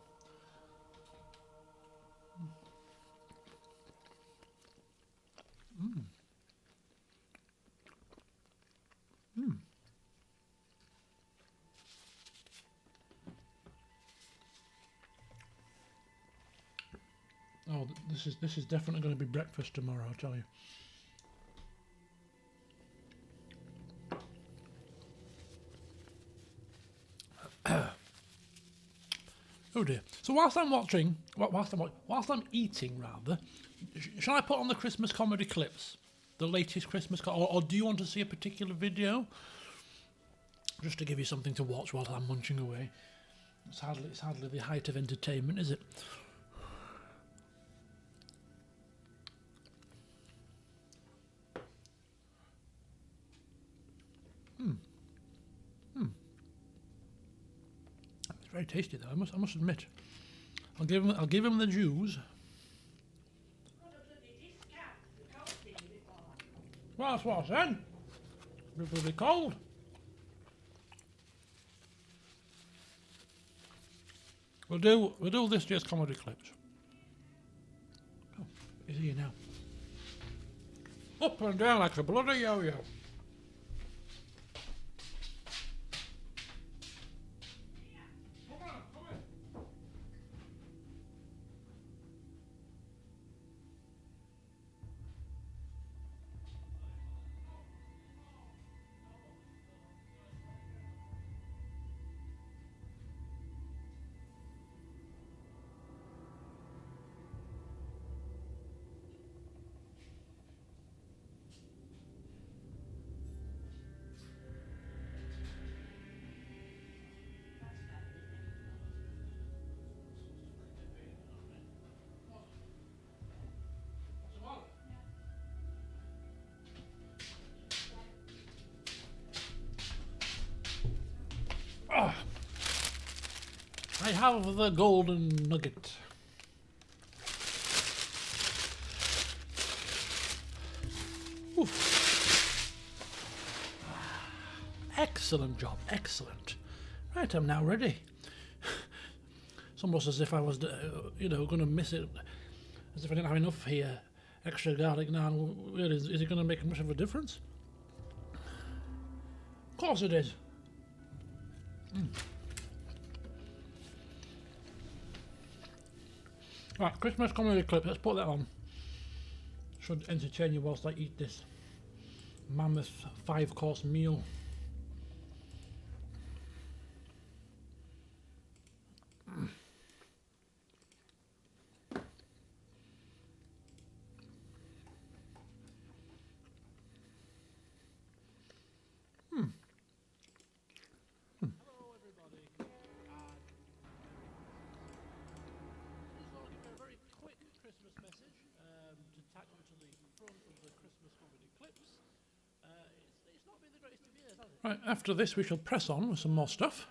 Oh, this is definitely going to be breakfast tomorrow, I'll tell you. Oh dear. So whilst I'm eating rather, shall I put on the Christmas comedy clips, the latest Christmas, or do you want to see a particular video? Just to give you something to watch while I'm munching away. It's hardly the height of entertainment, is it? It's very tasty though. I must admit. I'll give him the Jews. Well, that's what I said. It will be cold. We'll do this year's comedy clips. Oh, he's here now. Up and down like a bloody yo-yo. I have the golden nugget. Oof. Excellent job, excellent. Right, I'm now ready. It's almost as if I was, going to miss it. As if I didn't have enough here. Extra garlic naan. Really, is it going to make much of a difference? Of course it is. Right, Christmas comedy clip, let's put that on. Should entertain you whilst I eat this mammoth 5-course meal. Hello everybody. Christmas message to tack onto the front of the Christmas comedy clips. It's not been the greatest of years, has it? Right, after this we shall press on with some more stuff.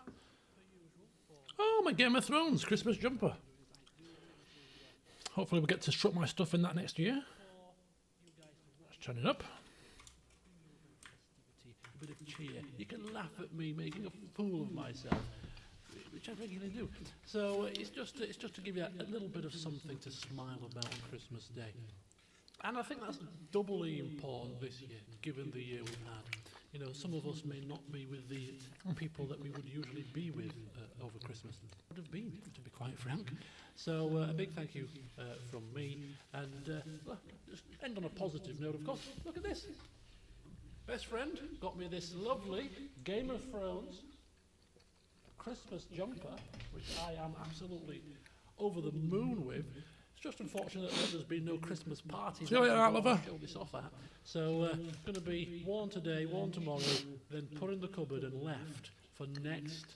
Oh, my Game of Thrones Christmas jumper. Hopefully we'll get to strut my stuff in that next year. Let's turn it up. A bit of cheer. You can laugh at me making a fool of myself, which I regularly do. So it's just to give you a little bit of something to smile about on Christmas Day. And I think that's doubly important this year, given the year we've had. You know, some of us may not be with the people that we would usually be with over Christmas. Would have been, to be quite frank. So a big thank you from me. And just end on a positive note, of course. Look at this. Best friend got me this lovely Game of Thrones Christmas jumper, which I am absolutely over the moon with. It's just unfortunate that there's been no Christmas party to show this off at. So it's going to be worn today, worn tomorrow, then put in the cupboard and left for next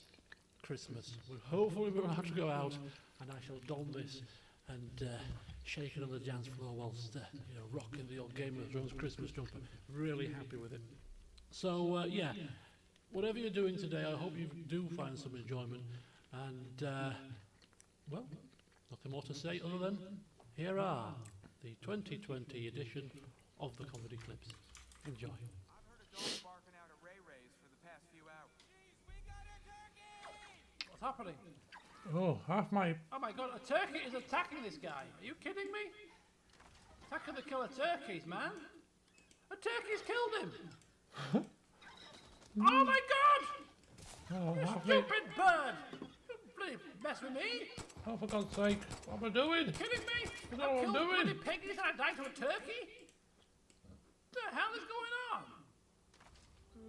Christmas. Hopefully we'll have to go out and I shall don this and shaking on the dance floor whilst rocking the old Game of Thrones Christmas jumper. Really happy with it. So yeah, whatever you're doing today, I hope you do find some enjoyment. And well, nothing more to say other than here are the 2020 edition of the Comedy Clips. Enjoy. I've heard a dog barking out a ray-rays for the past few hours. Jeez, we got a turkey! What's happening? Oh, half my... Oh my god, a turkey is attacking this guy. Are you kidding me? Attacking the killer turkeys, man. A turkey's killed him. Oh my god! Oh, You half my... stupid bird! You bloody mess with me? Oh, for God's sake. What am I doing? Kidding me? That's not what I'm killed doing. bloody piggies and I died to a turkey? What the hell is going on?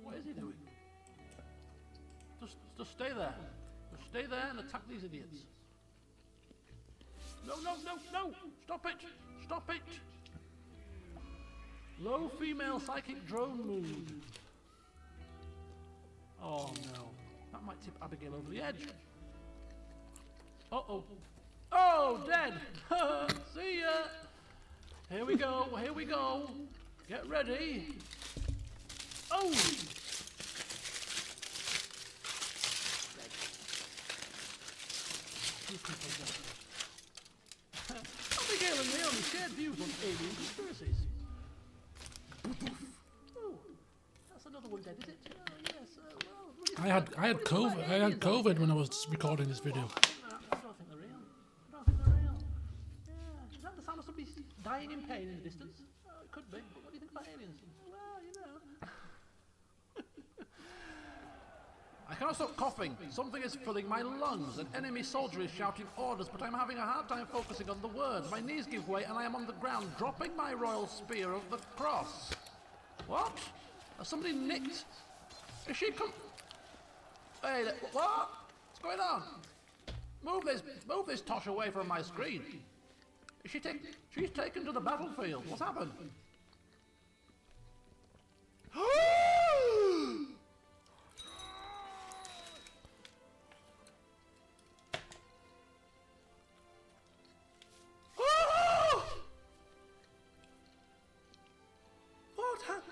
What is he doing? Just stay there. Just stay there and attack these idiots. No, no, no, no! Stop it! Stop it! Low female psychic drone mood. Oh no. That might tip Abigail over the edge. Uh-oh. Oh, dead! See ya! Here we go, here we go. Get ready. Oh! Abigail and Naomi shared views on alien conspiracies. Oh, that's another one dead, is it? Oh, yes. Well, what do you think? I had COVID. I had COVID when I was recording this video. I don't think they're real. I don't think they're real. Yeah. Is that the sound of somebody dying in pain in the distance? It could be. But what do you think about aliens? Well, you know. I can't stop coughing. Something is filling my lungs. An enemy soldier is shouting orders, but I'm having a hard time focusing on the words. My knees give way and I am on the ground, dropping my royal spear of the cross. What? Has somebody nicked? Is she Hey, what? What's going on? Move this tosh away from my screen. Is she's taken to the battlefield. What's happened?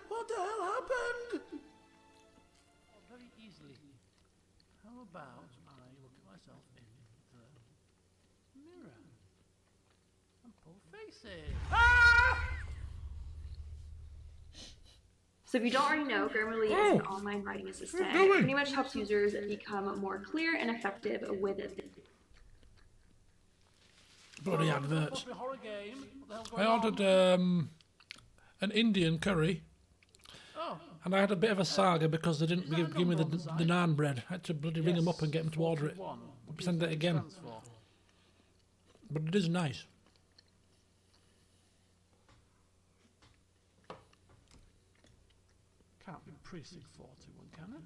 What the hell happened? Very easily. How about I look at myself in the mirror and pull faces? Ah! So if you don't already know, Grammarly is an online writing assistant. It pretty much helps users become more clear and effective with it. Bloody adverts. Horror game. What the hell's I going on? ordered an Indian curry, Oh, and I had a bit of a saga because they didn't give me the naan bread. I had to bloody ring them up and get them to order it. 41. What do you Send think it again. stands for? But it is nice. Can't be precinct 41, can it?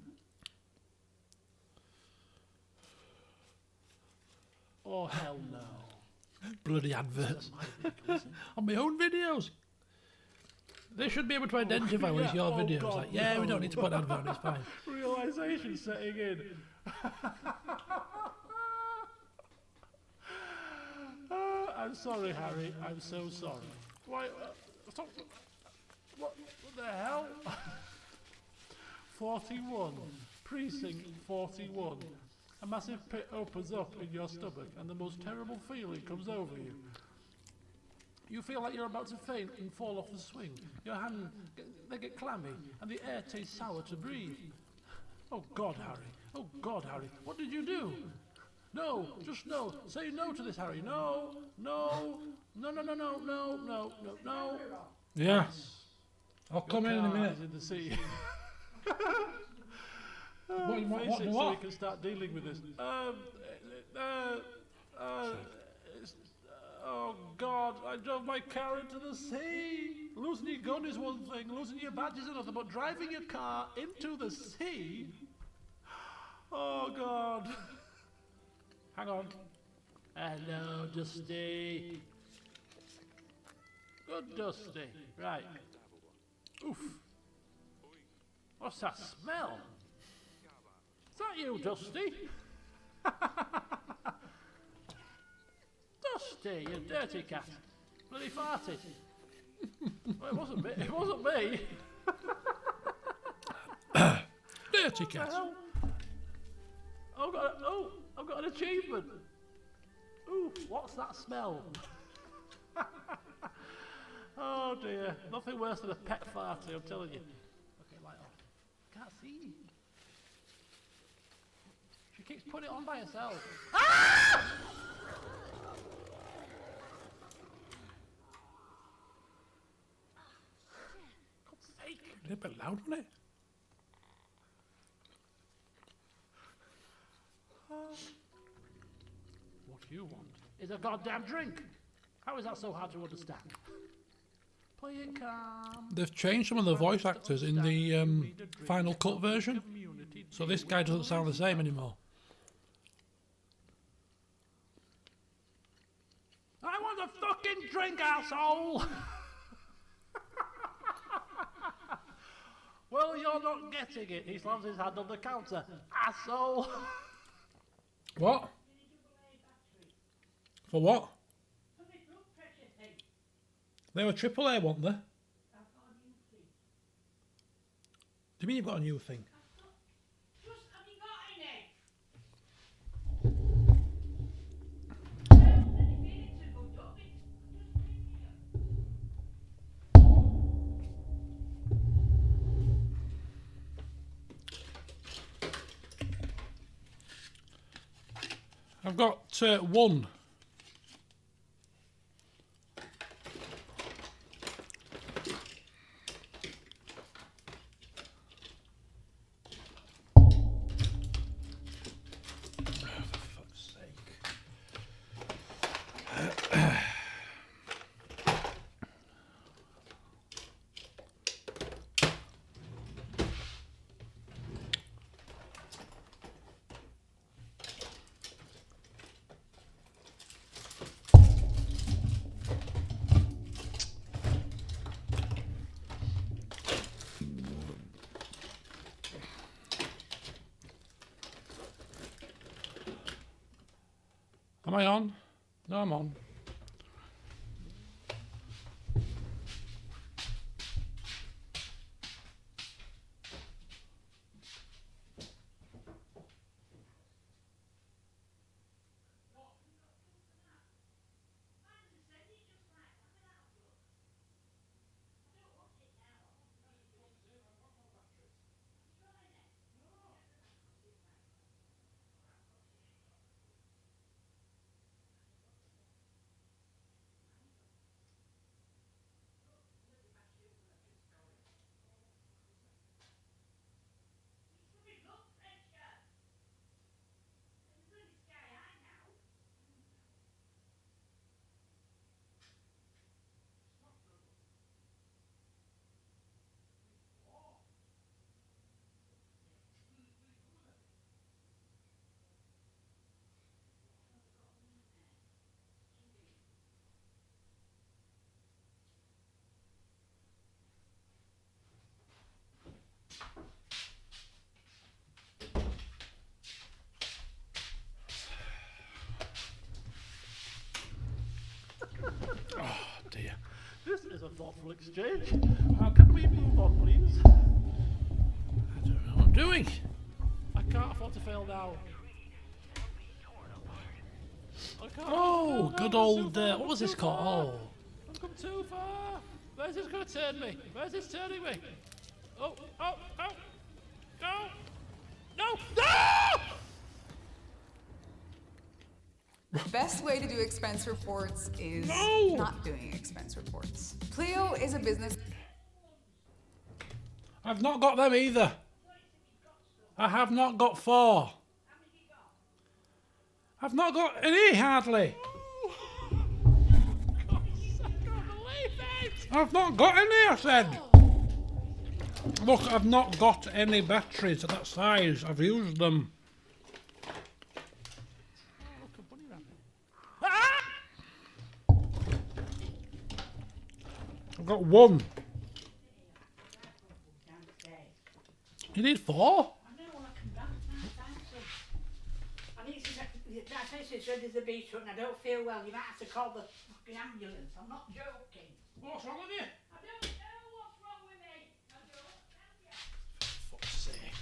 Oh, hell no. Bloody adverts. That's my vehicle, On my own videos. They should be able to identify when it's your oh videos. God, Like, yeah, we no. don't need to put an advert on, it's fine. Realisation setting in. I'm sorry, Harry. I'm so sorry. Why? What the hell? 41. Precinct 41. A massive pit opens up in your stomach and the most terrible feeling comes over you. You feel like you're about to faint and fall off the swing. Your hands they get clammy and the air tastes sour to breathe. Oh God, Harry. Oh God, Harry. What did you do? No, just no. Say no to this, Harry. No, no, no, no, no, no, no, no, no, no. Yeah. I'll come in a Car minute. is in the sea. What? Face it so we can start dealing with this. Oh God, I drove my car into the sea. Losing your gun is one thing, losing your badge is another, but driving your car into the sea? Oh God. Hang on. Hello, Dusty. Good, Dusty. Right. Oof. What's that smell? Is that you, Dusty? Dusty? tea, you dirty cat. Bloody farted. Well, it wasn't me. It wasn't me. Dirty What the cat. hell? I've got an achievement. Ooh, what's that smell? Oh dear, nothing worse than a pet farty, I'm telling you. Okay, light off. Can't see. She keeps putting it on by herself. God's sake. It's a bit loud, wasn't it? What you want is a goddamn drink. How is that so hard to understand? Play it calm. They've changed some of the voice actors in the Final Cut version, so this guy doesn't sound the same anymore. I want a fucking drink, asshole! Well, you're not getting it. He slams his hand on the counter. Asshole! What? For what? They were AAA, weren't they? Do you mean you've got a new thing? I've got one. Am I on? No, I'm on. Oh dear. This is a thoughtful exchange. How can we move on, please? I don't know what I'm doing. I can't afford to fail now. I can't Oh, afford to fail good now. old, I'm too far, what was I'm this too called? far. Oh. I've come too far. Where's this going to turn me? Where's this turning me? Oh, oh, oh. No. No. No! The best way to do expense reports is No! not doing expense reports. Pleo is a business. I've not got them either. I have not got 4. I've not got any, hardly. I've not got any, I said. Look, I've not got any batteries at that size. I've used them. Look, a bunny rabbit. I've got 1. You need 4? I know when I come back, I need to That's it, sister. There's a beach foot and I don't feel well. You might have to call the fucking ambulance. I'm not joking. What's wrong with you? I don't know what's wrong with me. I don't tell you. For fuck's sake.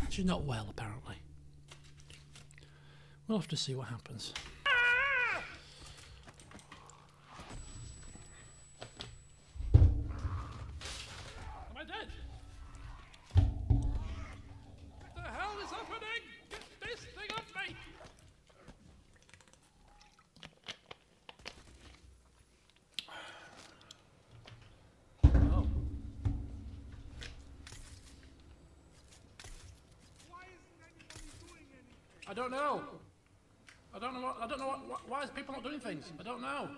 She's not well, apparently. We'll have to see what happens. Am I dead? What the hell is happening? Get this thing off me! Oh. I don't know. I don't know what, why is people not doing things? I don't know.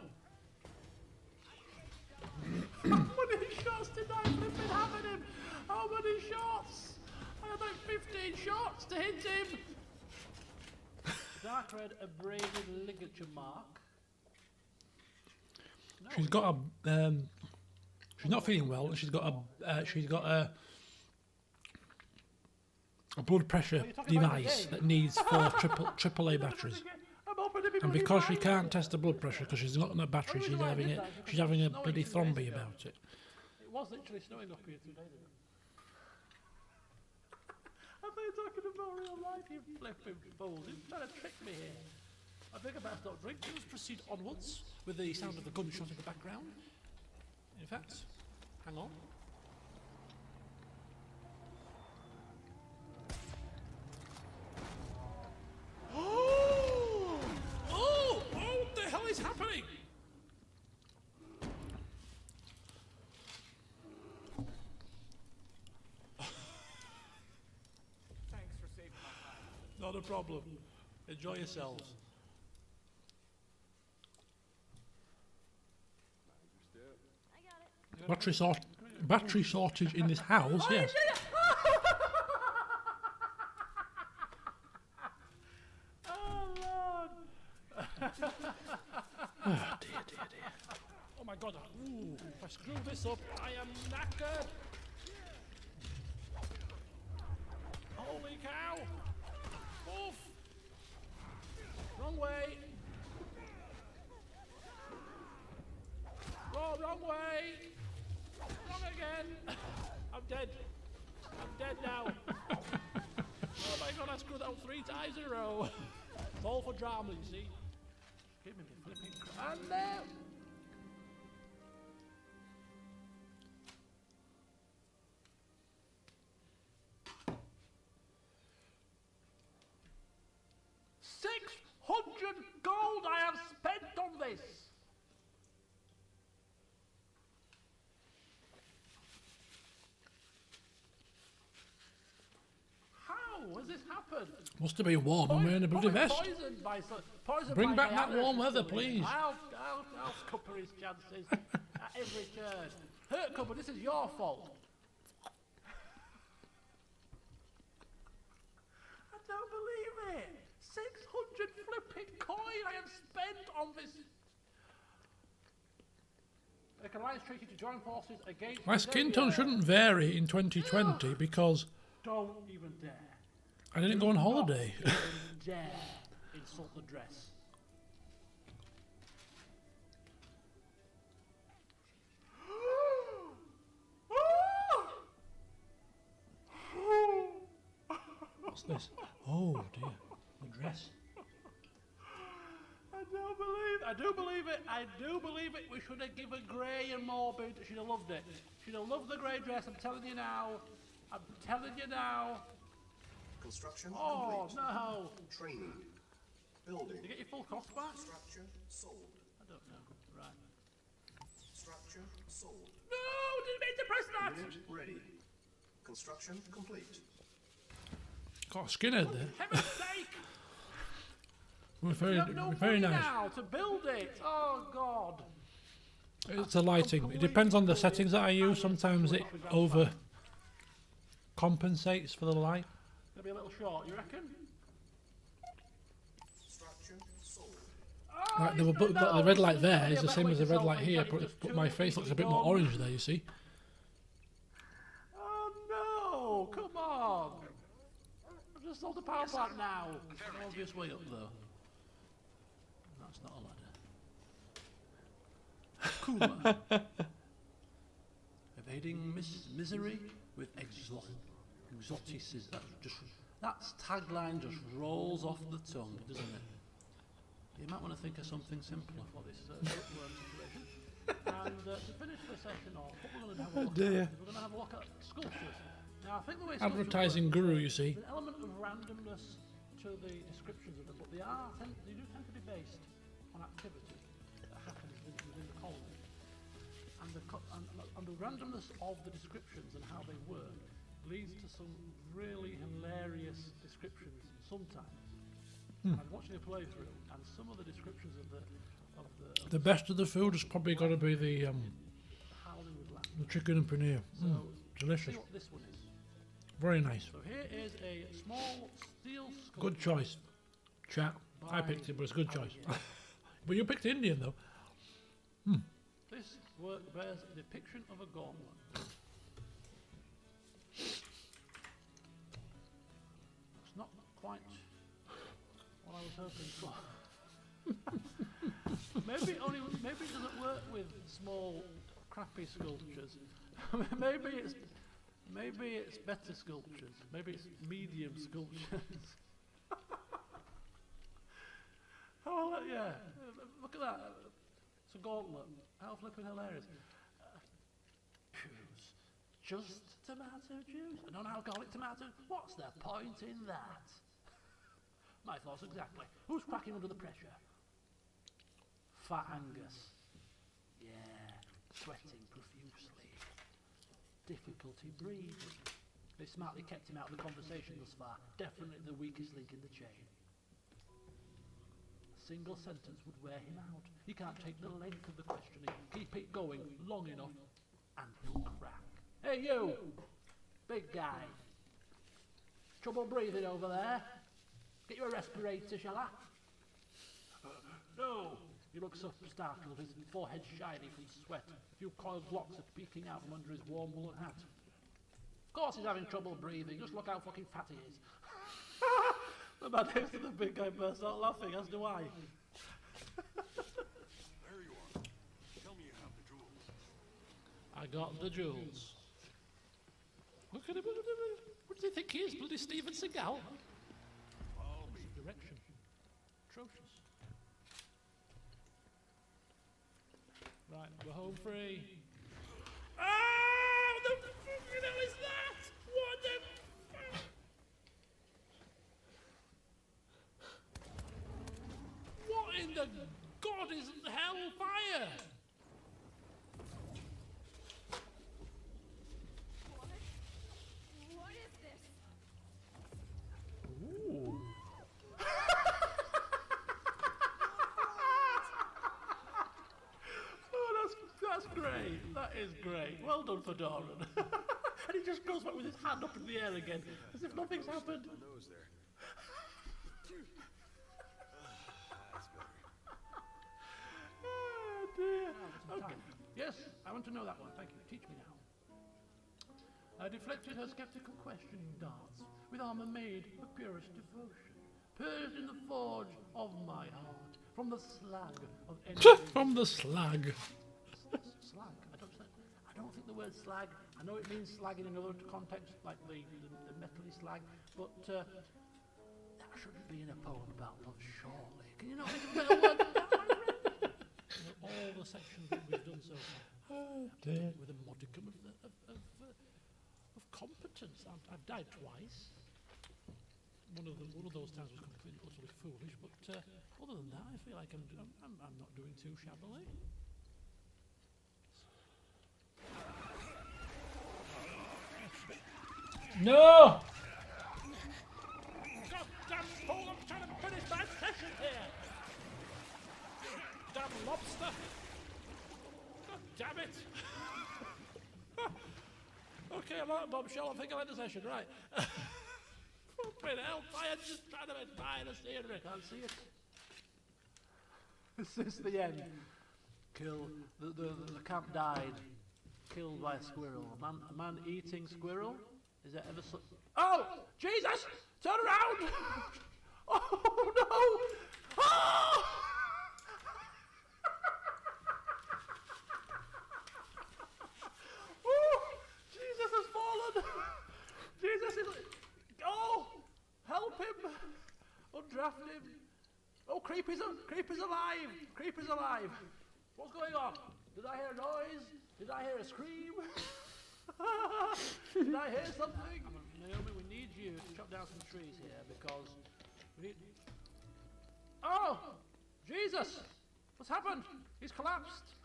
How many shots did I flipping have at him? How many shots? I had like 15 shots to hit him. Dark red abraded ligature mark. No, She's got a. She's not feeling well. She's got a blood pressure device that needs 4 AAA batteries. And because she can't test the blood pressure because she's not on a battery, she's having a bloody thrombie about it. It was literally snowing up here 2 days ago. I thought you were talking about real life, you flipping fools. You're trying to trick me here. I think I better not drink. Let's proceed onwards with the sound of the gunshot in the background. In fact, hang on. Oh, what the hell is happening? Thanks for saving my life. Not a problem. Enjoy yourselves. Battery shortage in this house, yes. Oh, Lord. Oh dear. Oh my God. Ooh, if I screw this up, I am knackered. Holy cow. Oof. Wrong way. Wrong way. Wrong again. I'm dead. I'm dead now. Oh my God, I screwed that up 3 times in a row. It's all for drama, you see. Give me the flipping crap. And there. $600 gold I have spent on this. How has this happened? Must have been warm. I'm wearing a bloody vest. Poisoned Bring by back that Diana warm weather, facility. please. I'll scupper his chances at every turn. Hurt Cupboard, this is your fault. I don't believe it. 600 flipping coin I have spent on this. Make alliance treaty to join forces against. My skin tone shouldn't vary in 2020 because Don't even dare. I didn't go on holiday. Don't even dare insult the dress. What's this? Oh dear, the dress. I do believe it. I do believe it. We should have given Grey and Morbid. She'd have loved it. She'd have loved the grey dress. I'm telling you now. I'm telling you now. Construction Oh complete. no. Training. Building. You get your full cost back? Structure sold. I don't know. Right. Structure sold. No! Didn't mean to press that. Unit ready. Construction complete. Got a skinhead there. Heaven's sake! We're You have no very money nice. now to build it. Oh God. It's the lighting. It depends on the settings that I use. Sometimes it over compensates for the light. Gonna be a little short, you reckon? Like the red light there is the same as the red light here, but my face looks a bit more orange there, you see. Oh no! Come on! I've just sold the power plant now. An obvious way up though. That's not a ladder. Kuma. Evading misery with exoticism. That's tagline just rolls off the tongue, doesn't it? You might want to think of something simpler for this bookworm situation. And to finish the session off, what we're going to have a look at, we're going to have a look at sculptures. Now, I think the way Advertising guru, you see. There's an element of randomness to the descriptions of them, but they do tend to be based on activity that happens within the colony. And the randomness of the descriptions and how they work leads to some really hilarious descriptions sometimes. I'm watching a playthrough, and some of the descriptions of the best of the food has probably got to be the Hollywood land. the chicken and paneer. So Delicious. see what this one is. Very nice. So here is a small steel sculpture. Good choice. Chat. I picked it, but it's a good choice. But you picked Indian though. This work bears a depiction of a gauntlet. It's not quite what I was hoping for. maybe it doesn't work with small, crappy sculptures. maybe it's better sculptures. Maybe it's medium sculptures. Oh yeah! Look at that. It's a gauntlet. How flipping hilarious! Juice, just tomato juice, a non-alcoholic tomato. What's the point in that? My thoughts exactly. Who's cracking under the pressure? Fat Angus. Yeah, sweating profusely. Difficulty breathing. They smartly kept him out of the conversation thus far. Definitely the weakest link in the chain. A single sentence would wear him out. He can't take the length of the questioning. Keep it going long enough, and he'll crack. Hey you! Big guy. Trouble breathing over there? Get you a respirator, shall I? No! He looks up startled, his forehead shiny from sweat. A few coiled locks are peeking out from under his warm woolen hat. Of course he's having trouble breathing, just look how fucking fat he is. The man next to the big guy bursts out laughing, as do I. There you are. Tell me you have the jewels. I got the jewels. Look at him. What does he think he is? Bloody Steven Seagal? Direction. Atrocious. Right, we're home free. Oh, the fucking hell is that? What the fuck? What in the God is hellfire? What is this? Oh, that's great. That is great. Well done for Doran. And he just goes back with his hand up in the air again, as if nothing's happened. Nose there. That's better. Oh dear. Okay. Yes, I want to know that one. Thank you. Teach me now. I deflected her skeptical questioning darts with armor made of purest devotion, purged in the forge of my heart from the slag of envy. From the slag. Slag. I don't think the word slag. I know it means slag in another context, like the metally slag, but that shouldn't be in a poem about love, surely. Can you not think of a better word than that, my friend? You know, all the sections that we've done so far, with a modicum of competence. I've died twice. One of those times was completely utterly foolish, but other than that, I feel like I'm not doing too shabbily. No! God damn fool, I'm trying to finish my session here! Damn lobster! God damn it! Okay, I'm out of bombshell, I think I'll end the session, right. Fucking hell, I'm just trying to admire the scenery. Can't see it. Since the end. Kill. The camp died. Killed by a squirrel. A man eating squirrel? Is there ever such... Oh! Jesus! Turn around! Oh no! Oh! Oh! Jesus has fallen! Jesus is... Oh! Help him! Undraft him! Oh, Creepy's alive! Creepy's alive! What's going on? Did I hear a noise? Did I hear a scream? Did I hear something? Naomi, we need you to chop down some trees here because we need... Oh! Jesus! What's happened? He's collapsed!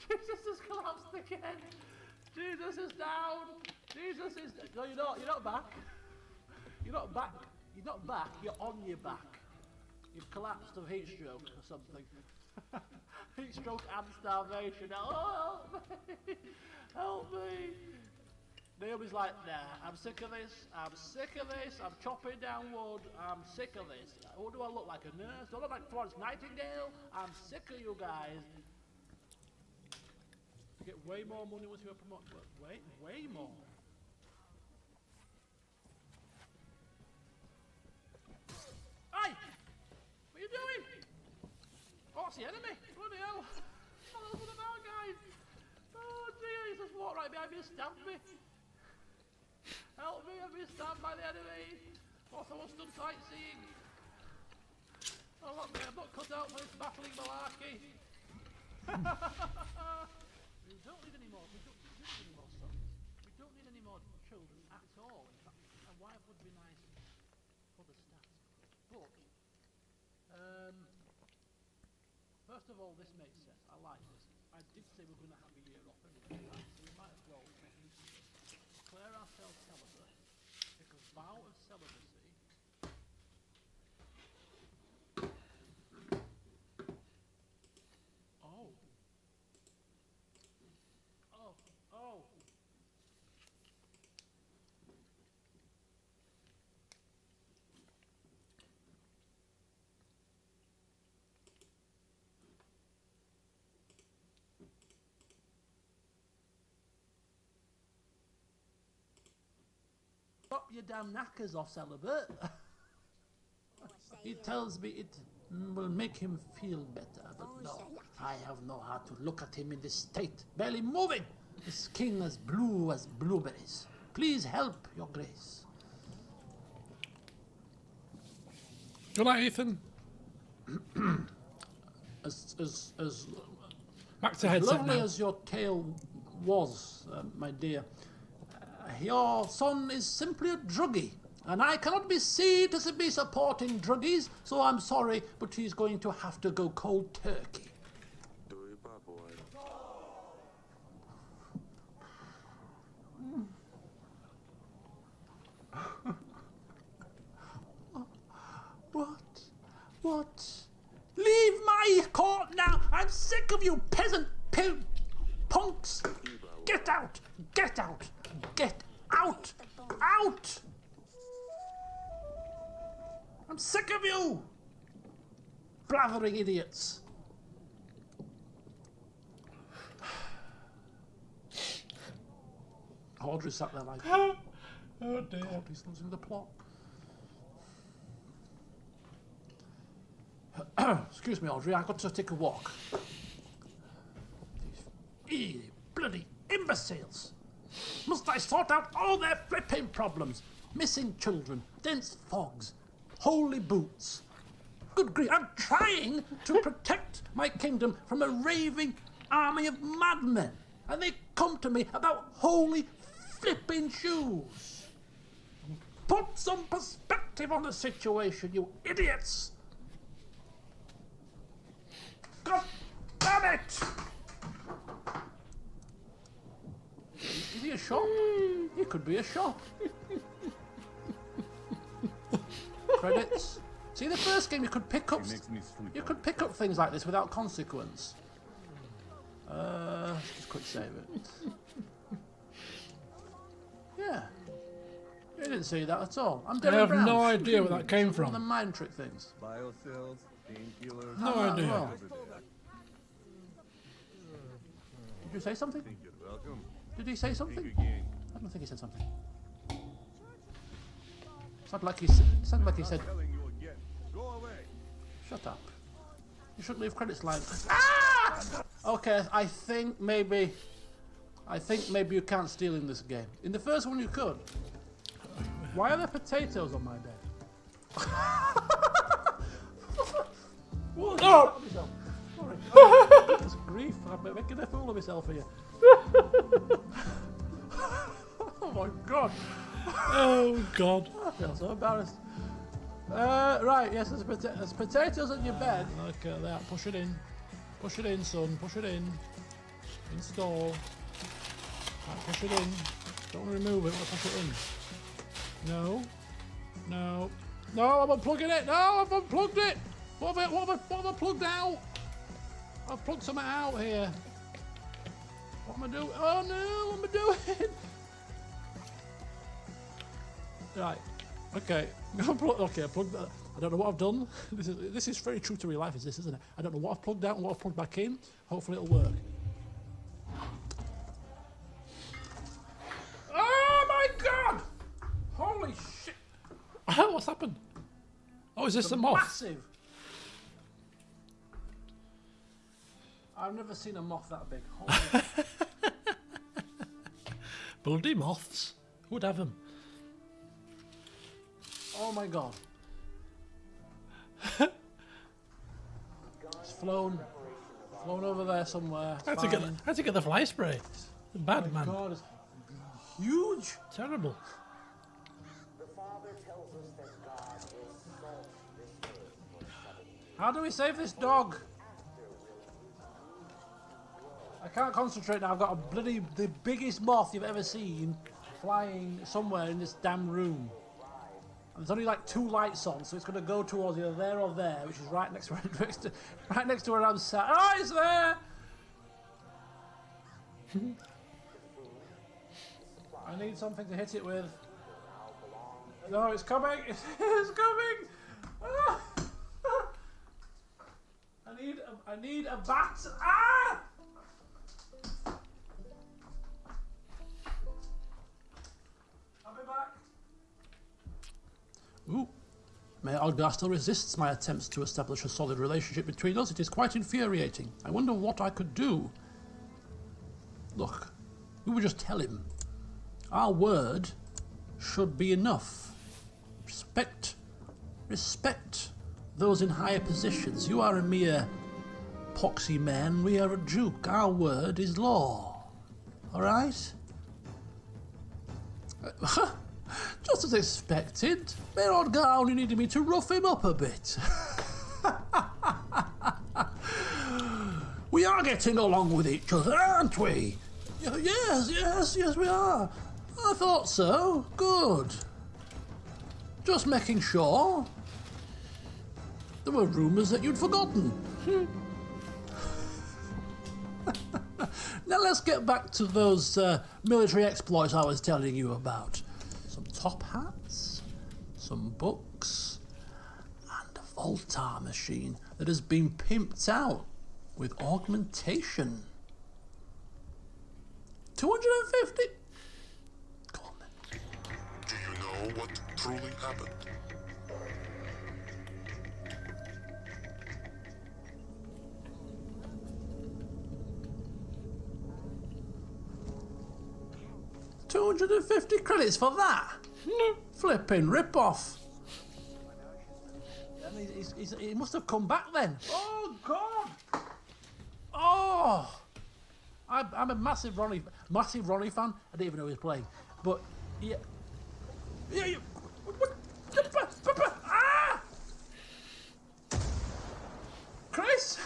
Jesus has collapsed again! Jesus is down! Jesus is... No, you're not back. You're not back. You're not back, you're on your back. You've collapsed of heat stroke or something. Heat stroke and starvation. Oh, help me! Help me! Naomi's like, nah, I'm sick of this. I'm sick of this. I'm chopping down wood. I'm sick of this. What do I look like, a nurse? Do I look like Florence Nightingale? I'm sick of you guys. You get way more money once you're promoted. Way more. Hey! What are you doing? Oh, it's the enemy! Bloody hell! Oh, what about, guys? Oh dear, he's just walked right behind me and stabbed me. Help me, I've been stabbed by the enemy. Also, I've done sightseeing. Oh, look, I'm not cut out for this battling malarkey. We don't need any more. We don't need any more sons. We don't need any more children at all. In fact, a wife would be nice for the stats. But, first of all, this makes sense. I like this. I did say we're going to have a year off anyway, right? So we might as well declare ourselves celibate, take a vow of celibacy. Oh. Oh. Oh. Pop your damn knackers off, celibate. He tells me it will make him feel better, but no, I have no heart to look at him in this state, barely moving, his skin as blue as blueberries. Please help, your grace. Good night, Ethan. As Back to headset lovely now. as your tale was, my dear, your son is simply a druggie, and I cannot be seen to be supporting druggies, so I'm sorry, but he's going to have to go cold turkey. What? Leave my court now! I'm sick of you peasant punks! Get out! Get out! Get out! Out! I'm sick of you! Blathering idiots! Audrey sat there like... Oh dear. God, he's losing the plot. Excuse me, Audrey, I've got to take a walk. These bloody imbeciles! Must I sort out all their flipping problems? Missing children, dense fogs, holy boots. Good grief, I'm trying to protect my kingdom from a raving army of madmen, and they come to me about holy flipping shoes. Put some perspective on the situation, you idiots! God damn it! Is he a shop? He could be a shop. Credits. See, the first game you could pick up. You could pick up things like this without consequence. Just quick save it. Yeah. You didn't see that at all. I'm I Derek have Brown. no idea where that came One of the from. mind trick things. Biocells Painkillers. No idea. Well, did you say something? You're welcome. Did he say Think something? again. I don't think he said something. Sounded like he said, Telling you again. Go away. shut up. You shouldn't leave credits like ah! Okay, I think maybe you can't steal in this game. In the first one you could. Why are there potatoes on my bed? What? No! Sorry. Oh, that's grief. I'm making a fool of myself here. Oh my god. Oh God. I feel so embarrassed. Right, yes, there's potatoes on your bed. Look at that. Push it in. Push it in, son. Push it in. Install. Right, push it in. Don't want to remove it. Want to push it in. No. No. No, I'm unplugging it. No, I've unplugged it. What have I plugged out? I've plugged something out here. What am I doing? Oh no, what am I doing? Right. Okay. Okay, I plugged that. I don't know what I've done. This is very true to real life, isn't it? I don't know what I've plugged out and what I've plugged back in. Hopefully it'll work. Oh my god! Holy shit! What's happened? Oh, is this the moth? Massive. I've never seen a moth that big. Holy Bloody moths. Who would have them? Oh my god. It's flown over there somewhere. I had to get the fly spray. Bad Oh my man. god, it's huge. Terrible. How do we save this dog? I can't concentrate now. I've got the biggest moth you've ever seen flying somewhere in this damn room. And there's only like 2 lights on, so it's going to go towards either there or there, which is right next to right next to where I'm sat. Oh, it's there! I need something to hit it with. No, it's coming! It's coming! Ah! I need a bat! Ah! I'll be back. Ooh. Mayor Ogdar still resists my attempts to establish a solid relationship between us. It is quite infuriating. I wonder what I could do. Look, we would just tell him. Our word should be enough. Respect those in higher positions. You are a mere poxy man. We are a duke. Our word is law. All right? Just as expected, Mayor Ogdar only needed me to rough him up a bit. We are getting along with each other, aren't we? Yes, we are. I thought so. Good. Just making sure. There were rumours that you'd forgotten. Now let's get back to those military exploits I was telling you about. Some top hats, some books, and a Voltar machine that has been pimped out with augmentation. 250? Go on then. Do you know what truly happened? $250 credits for that? Flipping rip-off. He must have come back then. Oh, God. Oh. I'm a massive Ronnie fan. I didn't even know he was playing. But, yeah. Ah! Chris?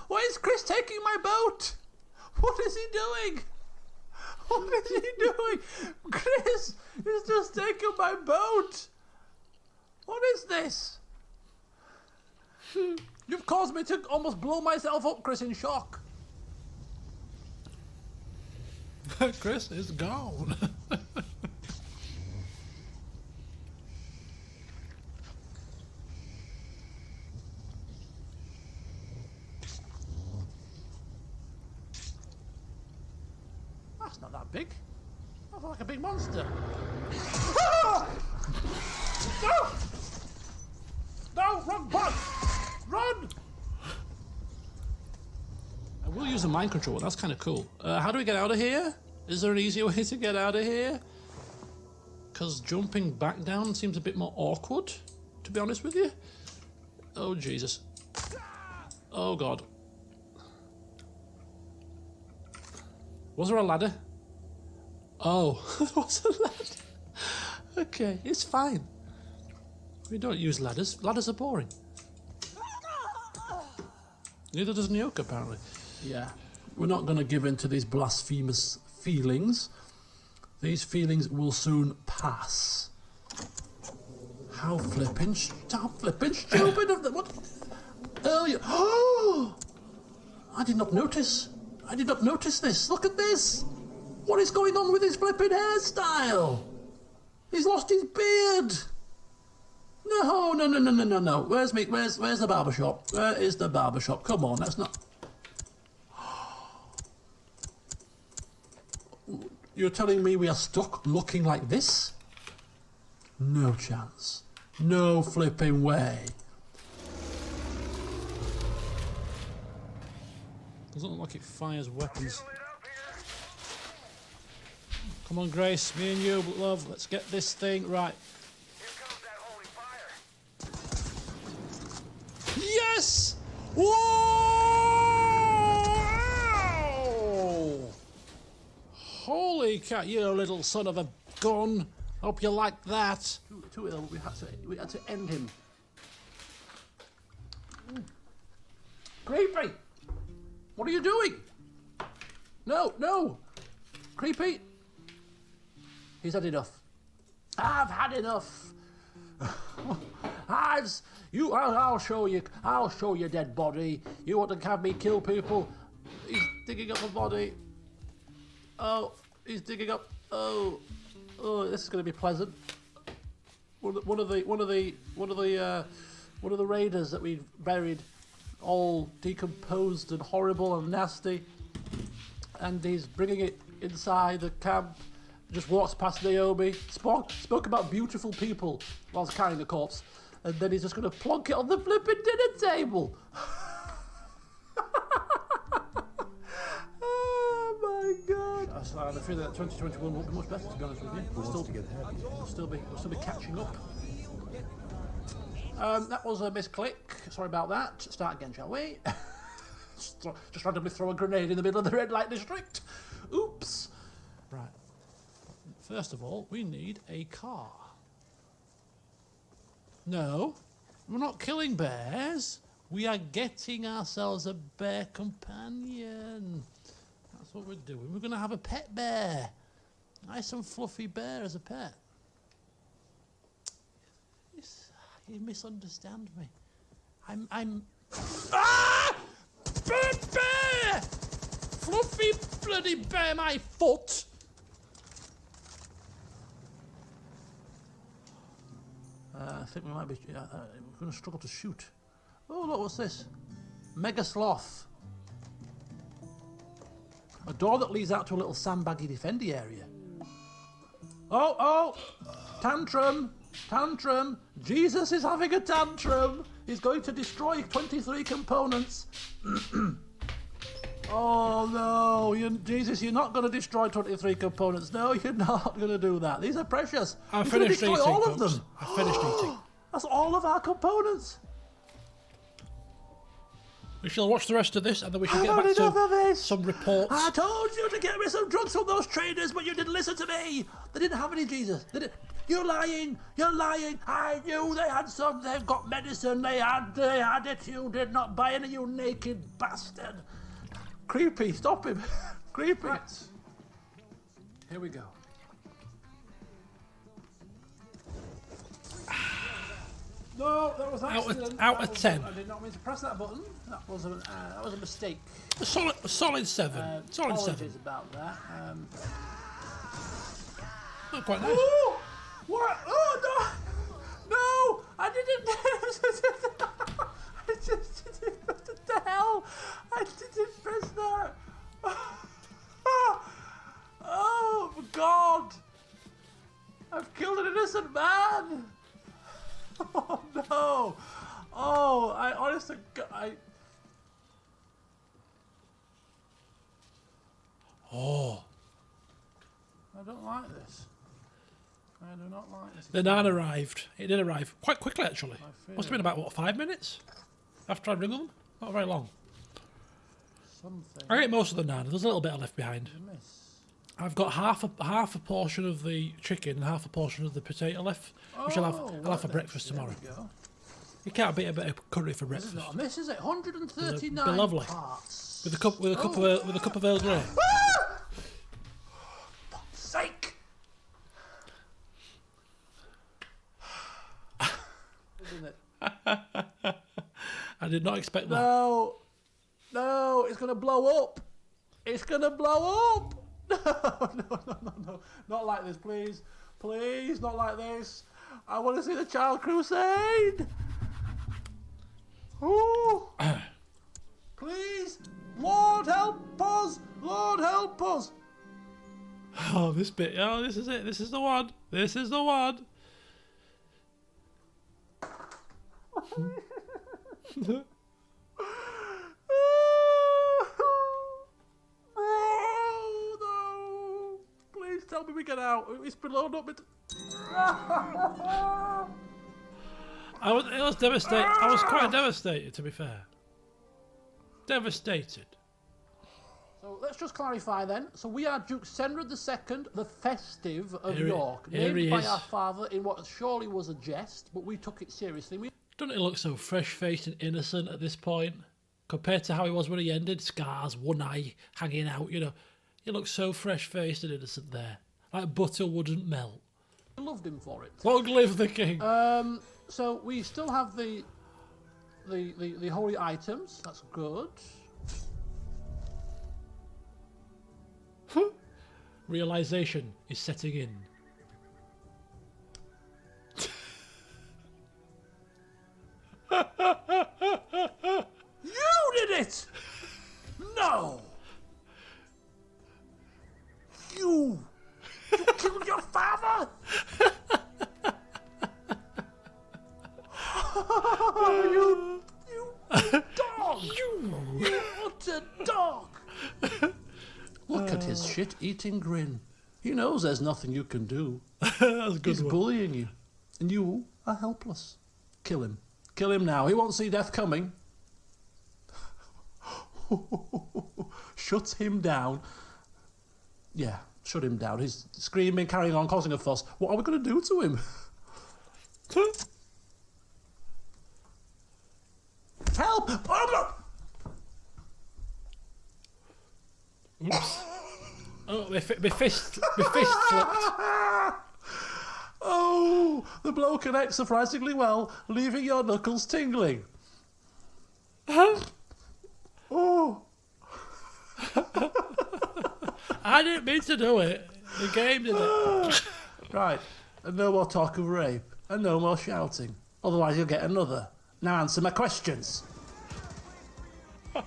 Why is Chris taking my boat? What is he doing? What is he doing? Chris is just taking my boat. What is this? You've caused me to almost blow myself up, Chris, in shock. Chris is gone. That's not that big. I feel like a big monster. No! No, wrong button! Run! I will use the mind control. That's kind of cool. How do we get out of here? Is there an easier way to get out of here? Because jumping back down seems a bit more awkward, to be honest with you. Oh, Jesus. Oh, God. Was there a ladder? Oh, there was a ladder. Okay, it's fine. We don't use ladders. Ladders are boring. Neither does Nyoka, apparently. Yeah, we're not going to give in to these blasphemous feelings. These feelings will soon pass. How flippin' stupid of them. What? Earlier. Oh! I did not notice. I did not notice this. Look at this. What is going on with his flippin' hairstyle? He's lost his beard. No. Where's the barbershop? Where is the barbershop? Come on, that's not... You're telling me we are stuck looking like this? No chance. No flipping way. Doesn't look like it fires weapons. Come on, Grace, me and you, love, let's get this thing right. Here comes that holy fire. Yes! Whoa! Holy cat, you little son of a gun. Hope you like that. Too ill, we had to end him. Creepy! What are you doing? No! Creepy! He's had enough. I've had enough. I'll show you. I'll show you, dead body. You want to have me kill people? He's digging up a body. Oh, he's digging up. Oh, this is going to be pleasant. One of the raiders that we buried, all decomposed and horrible and nasty, and he's bringing it inside the camp. Just walks past Naomi, spoke about beautiful people whilst carrying the corpse, and then he's just going to plonk it on the flipping dinner table. Oh my God! I'm afraid that 2021 won't be much better, to be honest with you. We'll still be catching up. That was a misclick. Sorry about that. Start again, shall we? Just randomly throw a grenade in the middle of the red light district. Oops. Right. First of all, we need a car. No, we're not killing bears. We are getting ourselves a bear companion. That's what we're doing. We're going to have a pet bear. Nice and fluffy bear as a pet. You misunderstand me. I'm... Ah! Bear! Fluffy bloody bear, my foot! I think we might be... we're going to struggle to shoot. Oh, look, what's this? Mega Sloth. A door that leads out to a little sandbaggy defendy area. Oh! Tantrum! Jesus is having a tantrum! He's going to destroy 23 components. Oh no, Jesus, you're not going to destroy 23 components. No, you're not going to do that. These are precious. I finished eating, all folks. of them. I finished eating. That's all of our components. We shall watch the rest of this, and then we shall get I've had back enough to of this. some reports. I told you to get me some drugs from those traders, but you didn't listen to me. They didn't have any Jesus. You're lying. I knew they had some. They've got medicine. They had it. You did not buy any, you naked bastard. Creepy, stop him. Creepy. Right. Here we go. No, that was an accident. Out of 10. I did not mean to press that button. That was a mistake. A solid 7. Solid 7. Apologies about that. Not quite nice. Ooh, what? Oh no! I didn't. I just didn't. What the hell? I didn't press that. Oh. I don't like this. I do not like this. The nan arrived. It did arrive quite quickly, actually. fear Must have been about, what, 5 minutes? After I ring them? Not very long. Something. I ate most of the nan. There's a little bit left behind. Miss. I've got half a portion of the chicken and half a portion of the potato left, which I'll have for breakfast tomorrow. You can't beat a bit of curry for This is breakfast. not a miss, is it? 139 They're lovely. parts. With a cup of Earl Grey. Fuck's sake! Isn't it? I did not expect that. No, no, it's gonna blow up. It's gonna blow up. No, not like this, please, please, not like this. I want to see the Child Crusade. Ooh. Please, Lord help us, Lord help us. Oh, this bit. Oh, this is it. This is the one. This is the one. Oh, no. Please tell me we get out. It's blown up. It was devastated. I was quite devastated, to be fair. Devastated. So let's just clarify then. So we are Duke Senrad II, the Festive of Here he- York, here he named by is. our father in what surely was a jest, but we took it seriously. Doesn't he look so fresh-faced and innocent at this point? Compared to how he was when he ended, scars, one eye hanging out, you know. He looks so fresh-faced and innocent there. Like butter wouldn't melt. We loved him for it. Long live the king! So we still have the holy items. That's good. Realisation is setting in. You did it! No! You killed your father! you dog! You utter dog! Look at his shit-eating grin. He knows there's nothing you can do. That's a good He's one. bullying you, and you are helpless. Kill him. Kill him now. He won't see death coming. Shut him down. Yeah, shut him down. He's screaming, carrying on, causing a fuss. What are we going to do to him? Help! Oh, Oops. Oh, my fist slipped. oh, the blow connects surprisingly well, leaving your knuckles tingling. Oh. I didn't mean to do it. The game did it. Right, and no more talk of rape, and no more shouting. Otherwise you'll get another. Now answer my questions.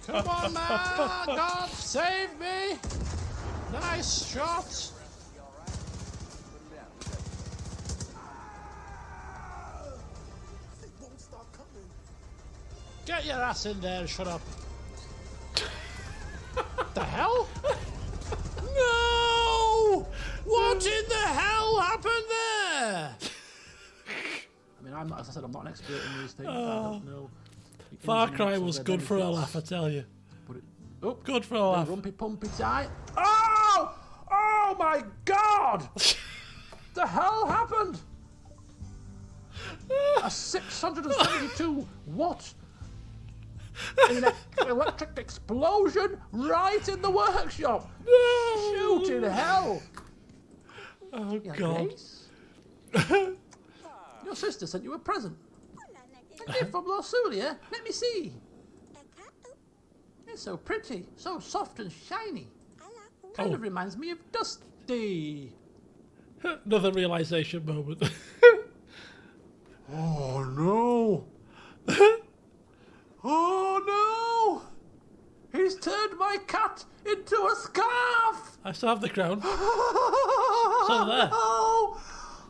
Come on, man! God, save me! Nice shot! Get your ass in there and shut up. The hell? No! What in the hell happened there? I mean, as I said, I'm not an expert in these things. I don't know. the Far ins and Cry outs of was their good for a benefits. laugh, I tell you. But it, oh, Good for a laugh. rumpy pumpy tight. Oh! Oh my God! The hell happened? A 672 watt electric explosion right in the workshop. No! Shooting hell! Oh, Yeah, God. Grace? Your sister sent you a present. A gift from Losulia. Let me see. It's so pretty, so soft and shiny. Kind Oh. of reminds me of Dusty. Another realisation moment. Oh no! Oh no! He's turned my cat into a scarf! I still have the crown. So there. Oh!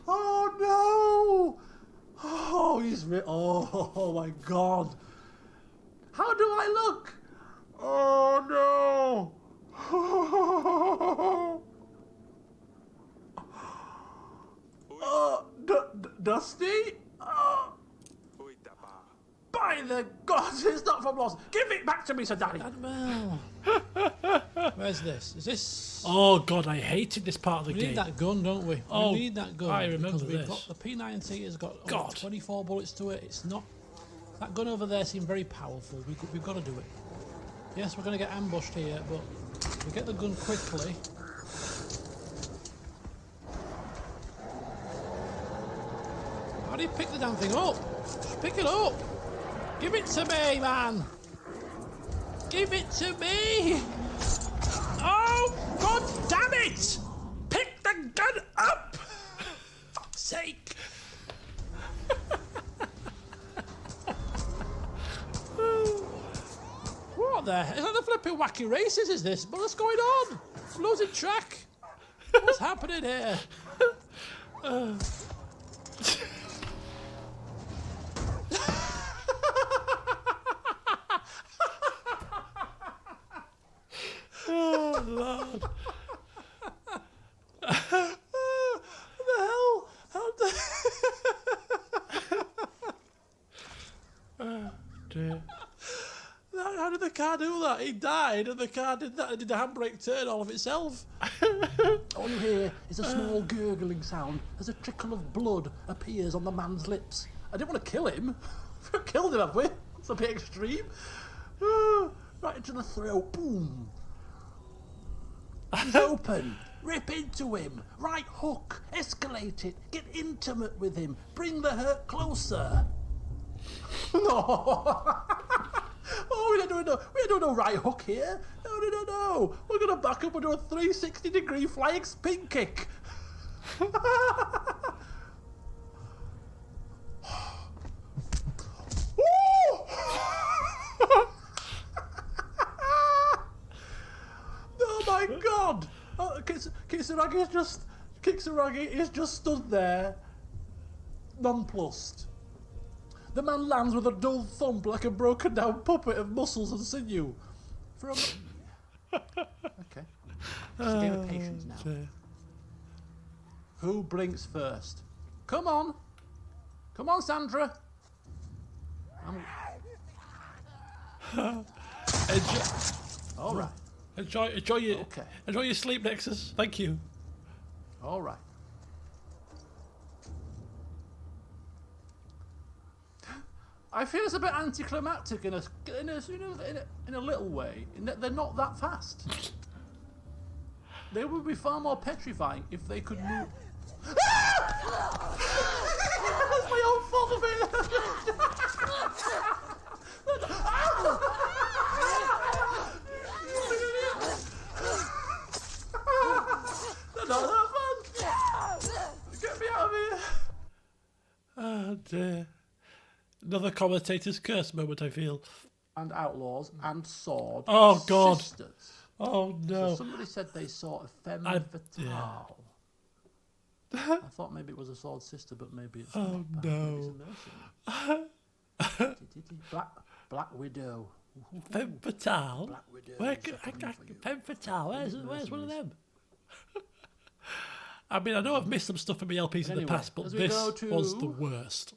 Oh no! Oh, oh my God! How do I look? Oh no! Dusty? Oh, by the gods, it's not from Lost. Give it back to me, Sir Daddy. Well, where's this? Is this? Oh God, I hated this part of the We game. need that gun, don't we? Oh, we need that gun. I remember because we've this. got the P90 has got God. 24 bullets to it. It's not. That gun over there seemed very powerful. We've got to do it. Yes, we're going to get ambushed here, but we get the gun quickly. How do you pick the damn thing up? Just pick it up. Give it to me, man. Give it to me. Oh, God damn it! Pick the gun up! For fuck's sake. What the hell? Is that the flipping wacky races, is this? What's going on? I'm losing track. What's happening here? Oh, Lord. What the hell? Dear. How did the car do that? He died and the car did that. Did the handbrake turn all of itself? All you hear is a small gurgling sound as a trickle of blood appears on the man's lips. I didn't want to kill him. We've killed him, have we? It's a bit extreme. Right into the throat. Boom. He's open. Rip into him. Right hook. Escalate it. Get intimate with him. Bring the hurt closer. No. Oh, we ain't doing no right hook here. No. We're going to back up and do a 360-degree flying spin kick. Oh my God! Kitsuragi is just stood there, nonplussed. The man lands with a dull thump like a broken down puppet of muscles and sinew. For a okay. It's a game of patience now. Who blinks first? Come on, Sandra. All right. Enjoy your sleep, Nexus. Thank you. All right. I feel it's a bit anticlimactic in a little way. In that they're not that fast. They would be far more petrifying if they could move. That's my own fault of it. They're not that fun. Get me out of here. Oh dear. Another commentator's curse moment, I feel. And outlaws and sword. Oh, God. Sisters. Oh no. So somebody said they saw a femme fatale. I thought maybe it was a sword sister, but maybe it's Oh not. no. It's a mercenary. Black Widow. Femme fatale? Black Widow. Femme fatale? Where's one of them? I mean, I know I've missed some stuff in my LPs in Anyway, the past, but as we this go to- was the worst.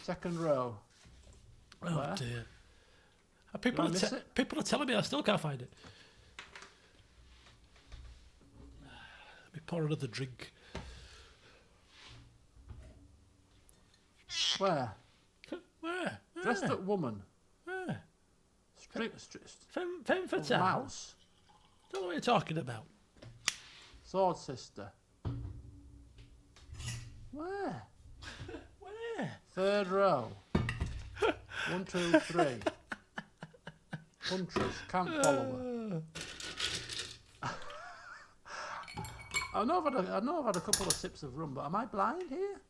Second row. Oh Where? dear. Did I miss it? People are telling me I still can't find it. Let me pour another drink. Where? Where? Dressed up woman. Where? Femme Oh, fatale? mouse. Don't know what you're talking about. Sword sister. Where? Where? Third row. 1, 2, 3. Huntress, camp follower. I know I've had a couple of sips of rum, but am I blind here?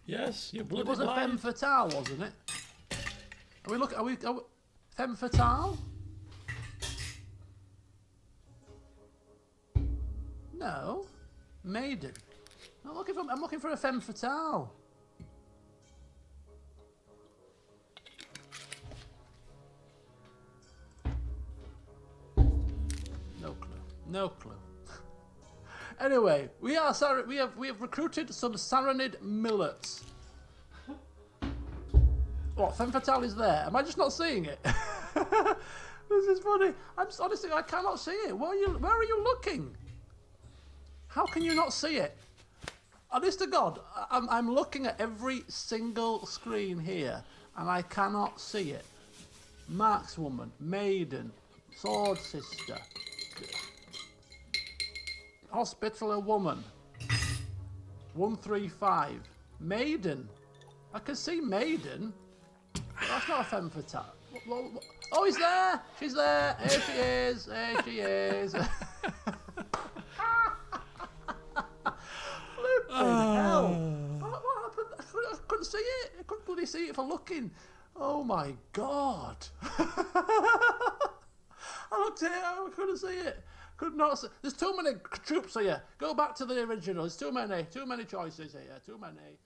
Yes, you're It bloody was a femme blind. fatale, wasn't it? Are we femme fatale? No, maiden. I'm looking for a femme fatale. No clue. Anyway, we have recruited some Saranid millets. What, femme fatale is there? Am I just not seeing it? This is funny. Honestly, I cannot see it. Where are you looking? How can you not see it? Honest to God, I'm looking at every single screen here, and I cannot see it. Markswoman, maiden, sword sister, hospitaller woman, 135, maiden. I can see maiden. But that's not a femme fatale. Oh, he's there! She's there! Here she is! There she is! Flipping hell! What happened? I couldn't see it. I couldn't bloody see it for looking. Oh my God! I looked here. I couldn't see it. Could not see. There's too many troops here. Go back to the original. There's too many. Too many choices here. Too many.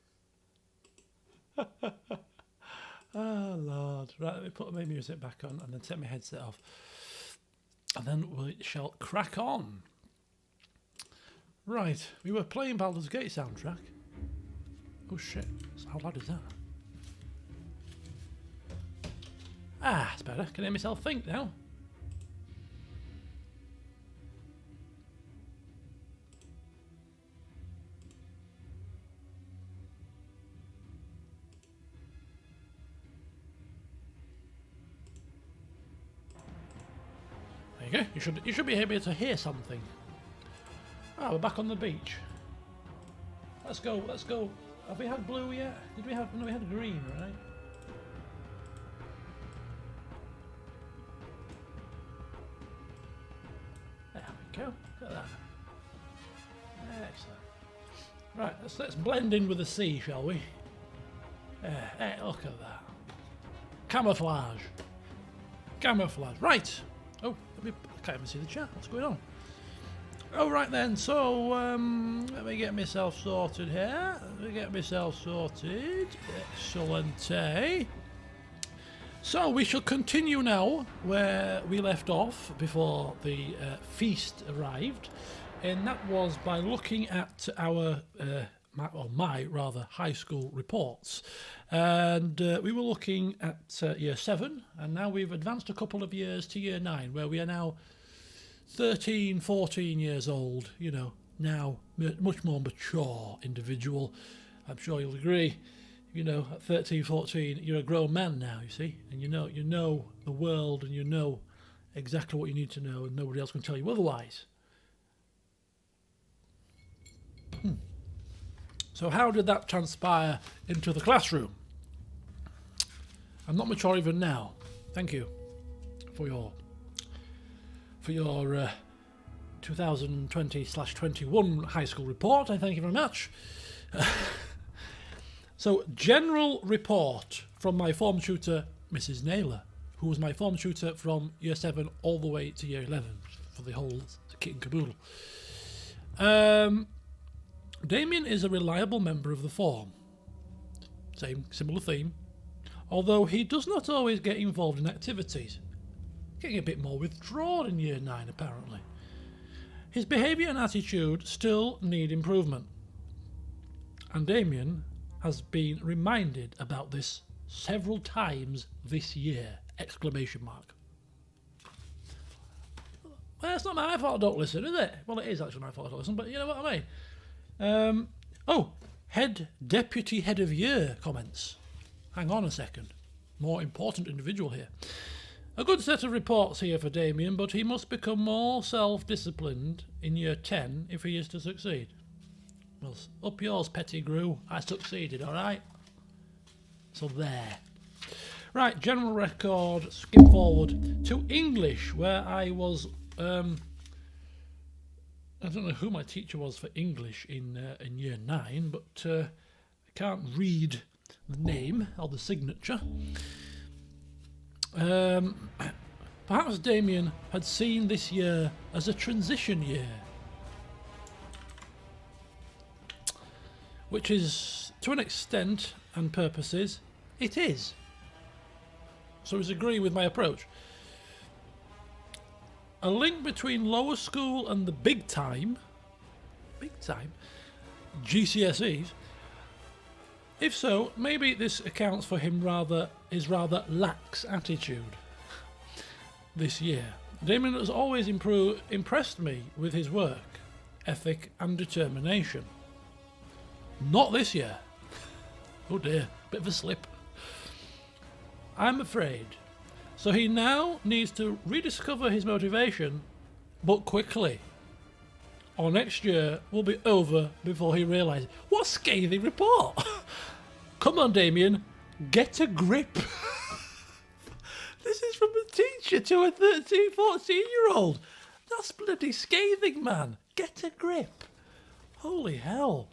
Oh Lord! Right, let me put my music back on and then take my headset off, and then we shall crack on. Right, we were playing Baldur's Gate soundtrack. Oh shit! How loud is that? Ah, it's better. Can hear myself think now. There you go. You should be able to hear something. Ah, we're back on the beach. Let's go. Let's go. Have we had blue yet? Did we have? No, we had green, right? There we go. Look at that. Excellent. Right, let's blend in with the sea, shall we? Hey, look at that. Camouflage. Camouflage. Right. Oh, I can't even see the chat. What's going on? Oh, right then. So, let me get myself sorted here. Excellent, eh? So, we shall continue now where we left off before the feast arrived. And that was by looking at our, my high school reports. And we were looking at year 7, and now we've advanced a couple of years to year 9, where we are now 13, 14 years old, you know, now much more mature individual. I'm sure you'll agree. You know, at 13, 14, you're a grown man now, you see, and you know the world, and you know exactly what you need to know, and nobody else can tell you otherwise. So how did that transpire into the classroom? I'm not mature even now. Thank you for your 2020/21 high school report. I thank you very much. So, general report from my form tutor, Mrs. Naylor, who was my form tutor from year 7 all the way to year 11 for the whole kit and caboodle. Damien is a reliable member of the form. Similar theme. Although he does not always get involved in activities. Getting a bit more withdrawn in year 9 apparently. His behaviour and attitude still need improvement. And Damien has been reminded about this several times this year! Exclamation mark. Well, it's not my fault I don't listen, is it? Well, it is actually my fault I don't listen, but you know what I mean. Deputy head of year comments. Hang on a second. More important individual here. A good set of reports here for Damien, but he must become more self-disciplined in year 10 if he is to succeed. Well, up yours, Pettigrew. I succeeded, alright? So there. Right, general record, skip forward to English, where I was... I don't know who my teacher was for English in year 9, but I can't read the name or the signature. Perhaps Damien had seen this year as a transition year, which is, to an extent and purposes, it is. So he's agreeing with my approach. a link between lower school and the big time GCSEs? If so, maybe this accounts for his rather lax attitude this year. Damien has always impressed me with his work, ethic and determination. Not this year. Oh dear, bit of a slip. I'm afraid. So he now needs to rediscover his motivation, but quickly. Or next year will be over before he realises. What a scathing report! Come on, Damien, get a grip. This is from a teacher to a 13, 14-year-old. That's bloody scathing, man. Get a grip. Holy hell.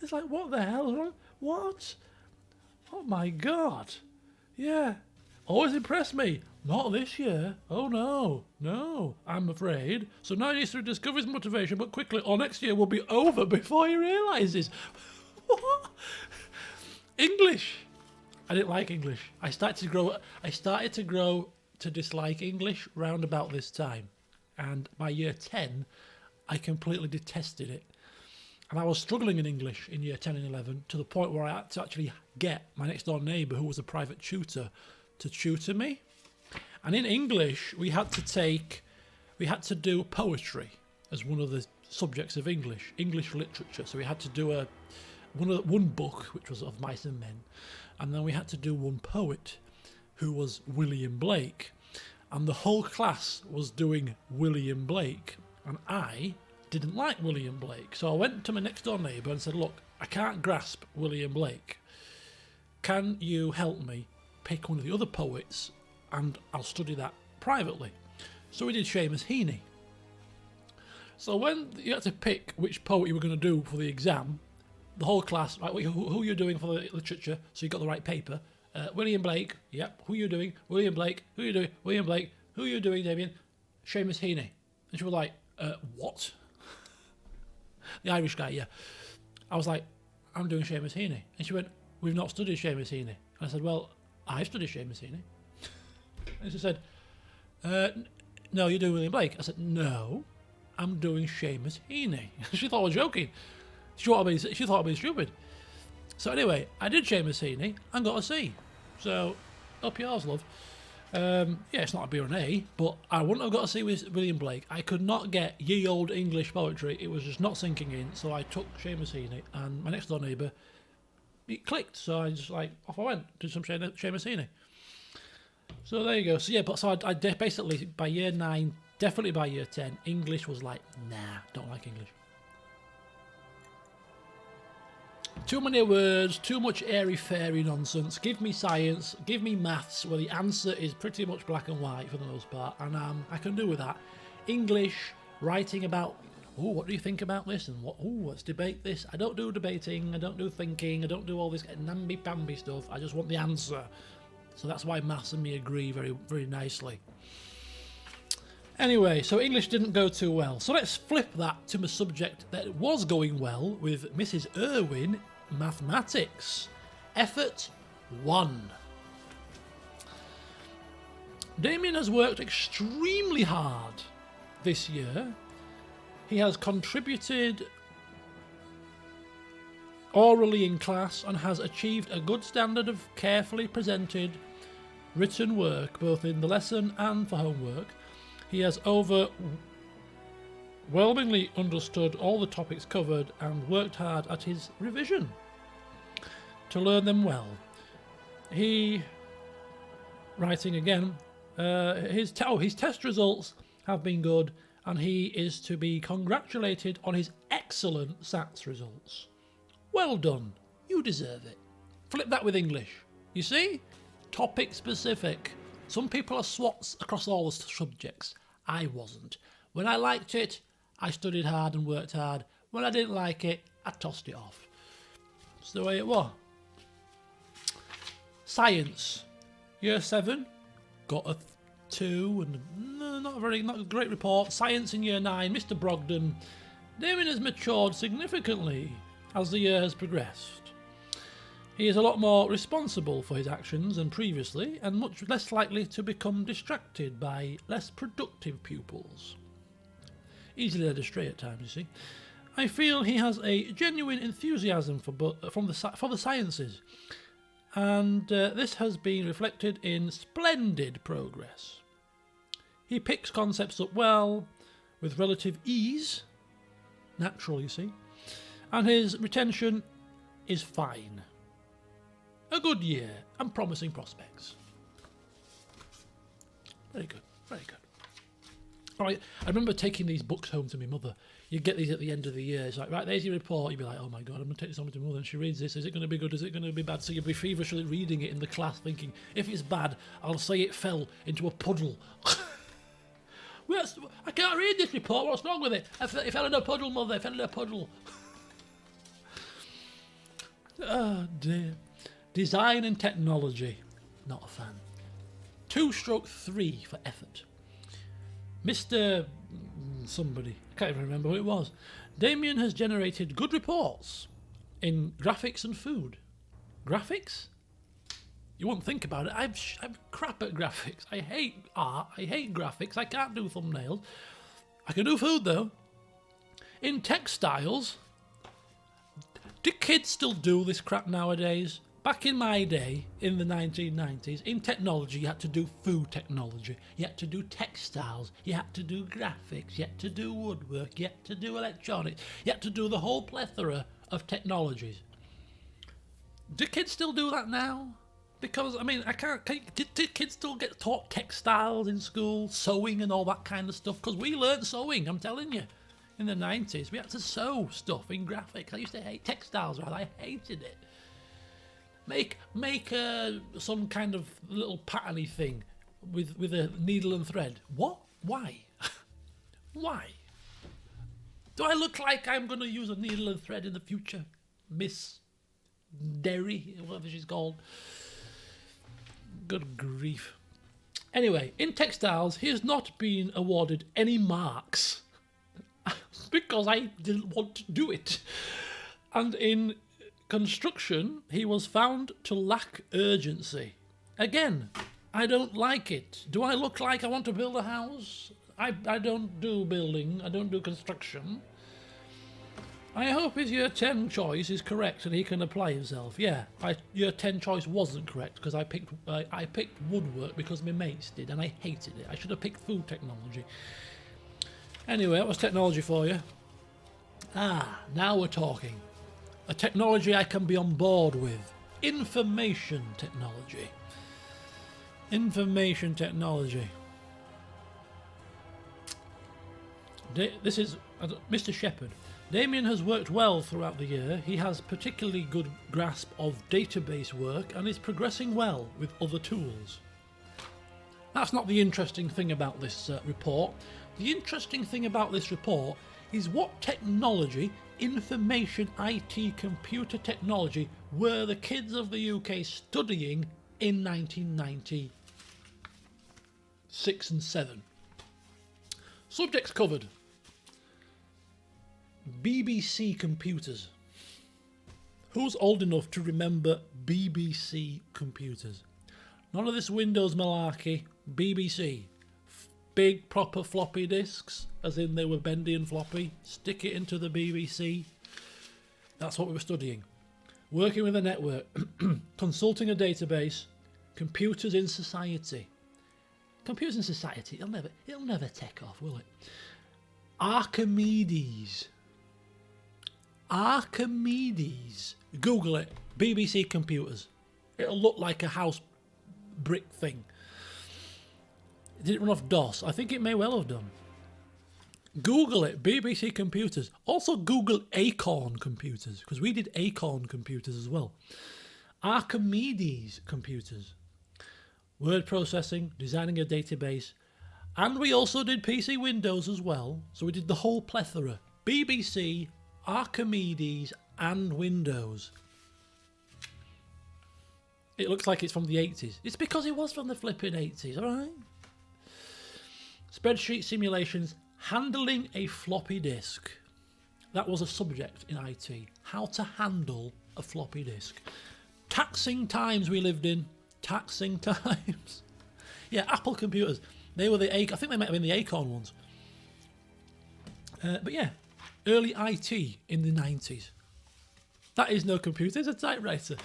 It's like, what the hell is wrong? What? Oh my god. Yeah. Always impressed me. Not this year. Oh no. No, I'm afraid. So now he needs to discover his motivation, but quickly, or next year will be over before he realises. What? English. I didn't like English. I started to grow to dislike English round about this time. And by year 10, I completely detested it. And I was struggling in English in year 10 and 11 to the point where I had to actually get my next door neighbour, who was a private tutor, to tutor me. And in English, we had to do poetry as one of the subjects of English literature. So we had to do one book, which was Of Mice and Men, and then we had to do one poet, who was William Blake. And the whole class was doing William Blake, and I didn't like William Blake. So I went to my next door neighbour and said, look, I can't grasp William Blake. Can you help me pick one of the other poets and I'll study that privately? So we did Seamus Heaney. So when you had to pick which poet you were going to do for the exam, the whole class, right, who you're doing for the literature, so you got the right paper. William Blake, yep, who you doing? William Blake, who you doing? William Blake, who you doing, Damien? Seamus Heaney. And she was like, what? The Irish guy, yeah. I was like, I'm doing Seamus Heaney. And she went, we've not studied Seamus Heaney. And I said, well, I've studied Seamus Heaney. And she said, no, you're doing William Blake. I said, no, I'm doing Seamus Heaney. She thought I was joking. She thought I'd be stupid. So anyway, I did Seamus Heaney and got a C. So, up yours, love. Yeah, it's not a B or an A, but I wouldn't have got a C with William Blake. I could not get ye old English poetry. It was just not sinking in. So I took Seamus Heaney, and my next door neighbour, it clicked. So I just off I went, did some Seamus Heaney. So there you go. So yeah, I basically, by year 9, definitely by year 10, English was like, nah, don't like English. Too many words, too much airy-fairy nonsense. Give me science, give me maths, where the answer is pretty much black and white for the most part, and I can do with that. English, writing about, what do you think about this, and let's debate this. I don't do debating, I don't do thinking, I don't do all this namby-pamby stuff. I just want the answer. So that's why maths and me agree very, very nicely. Anyway, so English didn't go too well. So let's flip that to a subject that was going well with Mrs. Irwin, mathematics. Effort 1. Damien has worked extremely hard this year. He has contributed orally in class and has achieved a good standard of carefully presented written work, both in the lesson and for homework. He has overwhelmingly understood all the topics covered and worked hard at his revision to learn them well. Writing again, his test results have been good, and he is to be congratulated on his excellent SATs results. Well done, you deserve it. Flip that with English. You see? Topic specific. Some people are swats across all the subjects. I wasn't. When I liked it, I studied hard and worked hard. When I didn't like it, I tossed it off. That's the way it was. Science. Year 7, got a 2, and not a great report. Science in year 9, Mr. Brogden. Damien has matured significantly as the year has progressed. He is a lot more responsible for his actions than previously, and much less likely to become distracted by less productive pupils. Easily led astray at times, you see. I feel he has a genuine enthusiasm for the sciences, and this has been reflected in splendid progress. He picks concepts up well, with relative ease, natural, you see, and his retention is fine. A good year and promising prospects. Very good, very good. All right, I remember taking these books home to my mother. You get these at the end of the year. It's like, right, there's your report. You'd be like, oh my God, I'm going to take this home to my mother. And she reads this. Is it going to be good? Is it going to be bad? So you'd be feverishly reading it in the class thinking, if it's bad, I'll say it fell into a puddle. I can't read this report. What's wrong with it? It fell in a puddle, Mother. It fell in a puddle. Oh dear. Design and technology. Not a fan. 2/3 for effort. Mr. somebody. I can't even remember who it was. Damien has generated good reports in graphics and food. Graphics? You won't think about it. I'm crap at graphics. I hate art. I hate graphics. I can't do thumbnails. I can do food though. In textiles, do kids still do this crap nowadays? Back in my day, in the 1990s, in technology, you had to do food technology. You had to do textiles. You had to do graphics. You had to do woodwork. You had to do electronics. You had to do the whole plethora of technologies. Do kids still do that now? Because, I mean, did kids still get taught textiles in school, sewing and all that kind of stuff? Because we learnt sewing, I'm telling you. In the 90s, we had to sew stuff in graphics. I used to hate textiles, rather. I hated it. Make some kind of little patterny thing with a needle and thread. What? Why? Why? Do I look like I'm going to use a needle and thread in the future? Miss Derry, whatever she's called. Good grief. Anyway, in textiles, he has not been awarded any marks because I didn't want to do it. And in construction, he was found to lack urgency. Again, I don't like it. Do I look like I want to build a house? I don't do building. I don't do construction. I hope his year 10 choice is correct and he can apply himself. Yeah, year 10 choice wasn't correct because I picked woodwork because my mates did and I hated it. I should have picked food technology. Anyway, that was technology for you. Now we're talking. A technology I can be on board with. Information technology. Information technology. This is Mr. Shepherd. Damien has worked well throughout the year. He has particularly good grasp of database work and is progressing well with other tools. That's not the interesting thing about this report. The interesting thing about this report is what technology, information, IT, computer technology, were the kids of the UK studying in 1996 and 7. Subjects covered. BBC computers. Who's old enough to remember BBC computers? None of this Windows malarkey. BBC. Big proper floppy disks, as in they were bendy and floppy. Stick it into the BBC. That's what we were studying. Working with a network. Consulting a database. Computers in society. Computers in society. It'll never take off, will it? Archimedes. Archimedes. Google it. BBC computers. It'll look like a house brick thing. Did it run off DOS? I think it may well have done. Google it. BBC computers. Also Google Acorn computers, because we did Acorn computers as well. Archimedes computers. Word processing, designing a database. And we also did PC Windows as well. So we did the whole plethora. BBC, Archimedes and Windows. It looks like it's from the 80s. It's because it was from the flipping 80s, alright? Spreadsheet simulations, handling a floppy disk. That was a subject in IT. How to handle a floppy disk. Taxing times we lived in. Taxing times. Yeah, Apple computers. They were I think they might have been the Acorn ones. But yeah, early IT in the 90s. That is no computer, it's a typewriter.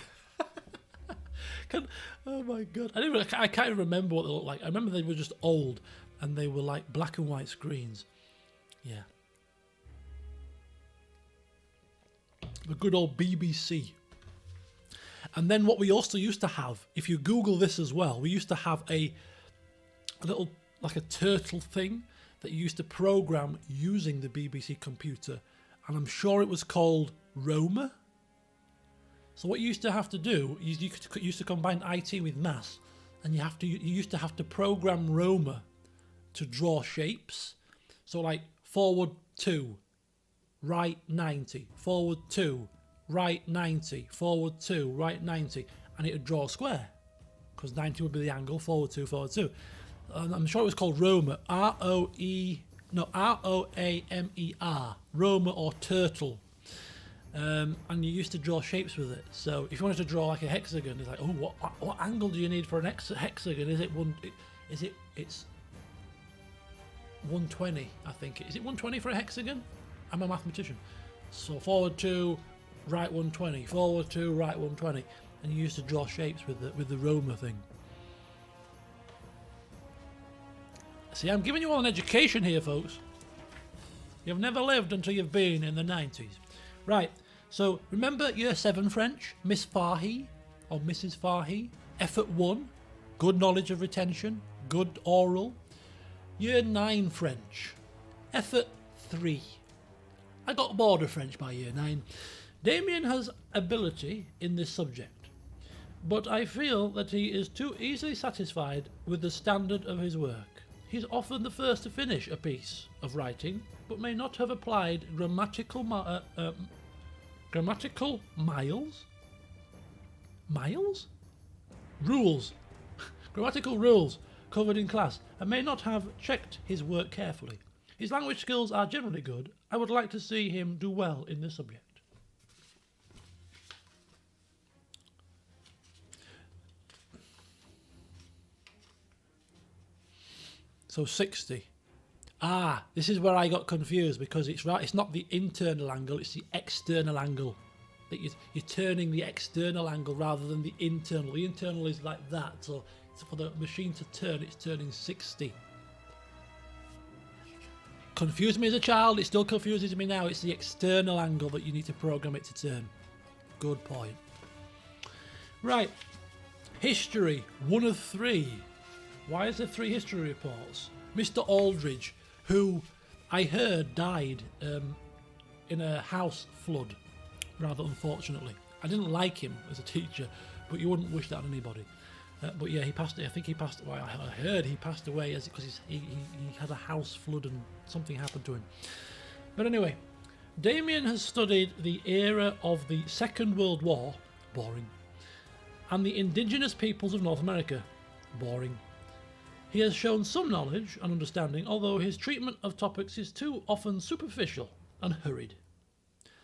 Oh my god. I can't even remember what they looked like. I remember they were just old and they were like black and white screens. Yeah. The good old BBC. And then what we also used to have, if you Google this as well, we used to have a little, like a turtle thing that you used to program using the BBC computer. And I'm sure it was called Roma. So what you used to have to do, you used to combine IT with maths, and you used to have to program Roma to draw shapes. So like forward 2, right 90, forward 2, right 90, forward 2, right 90, and it would draw a square because 90 would be the angle, forward 2, forward 2. And I'm sure it was called Roma, R-O-A-M-E-R, Roma or turtle. And you used to draw shapes with it. So if you wanted to draw like a hexagon, it's like, oh, what angle do you need for an hexagon? It's 120, I think. Is it 120 for a hexagon? I'm a mathematician. So forward 2, right 120, forward 2, right 120, and you used to draw shapes with the Roma thing. See, I'm giving you all an education here, folks. You've never lived until you've been in the 90s. Right, so remember Year 7 French, Miss Fahy, or Mrs. Fahy. Effort 1, good knowledge of retention, good oral. Year 9 French, Effort 3. I got bored of French by Year 9. Damien has ability in this subject, but I feel that he is too easily satisfied with the standard of his work. He's often the first to finish a piece of writing, but may not have applied grammatical rules, grammatical rules covered in class, and may not have checked his work carefully. His language skills are generally good. I would like to see him do well in this subject. So 60. This is where I got confused because it's right. It's not the internal angle; it's the external angle. That you're turning the external angle rather than the internal. The internal is like that. So for the machine to turn, it's turning 60. Confused me as a child. It still confuses me now. It's the external angle that you need to program it to turn. Good point. Right. History 1 of 3. Why is there 3 history reports? Mr. Aldridge, who I heard died in a house flood, rather unfortunately. I didn't like him as a teacher, but you wouldn't wish that on anybody. But yeah, he passed. I think he passed. Well, I heard he passed away because he had a house flood and something happened to him. But anyway, Damien has studied the era of the Second World War, boring, and the indigenous peoples of North America, boring. He has shown some knowledge and understanding, although his treatment of topics is too often superficial and hurried.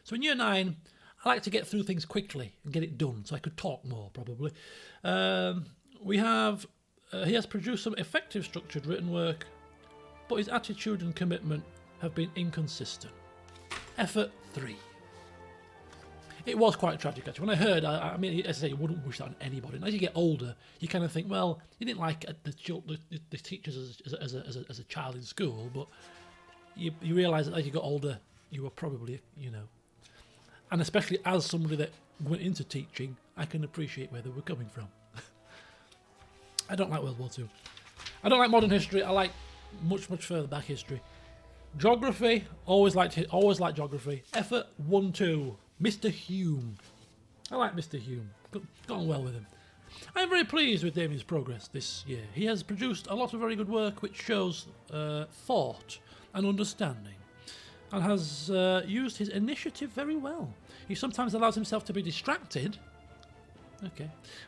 So in Year 9, I like to get through things quickly and get it done, so I could talk more, probably. He has produced some effective structured written work, but his attitude and commitment have been inconsistent. Effort 3. It was quite tragic, actually. When I heard, I mean, as I say, you wouldn't wish that on anybody. And as you get older, you kind of think, well, you didn't like the teachers as a child in school, but you realise that as you got older, you were probably, and especially as somebody that went into teaching, I can appreciate where they were coming from. I don't like World War II. I don't like modern history. I like much further back history. Geography, always liked geography. Effort 1-2. Mr. Hume. I like Mr. Hume. Got on well with him. I am very pleased with Damien's progress this year. He has produced a lot of very good work which shows thought and understanding, and has used his initiative very well. He sometimes allows himself to be distracted,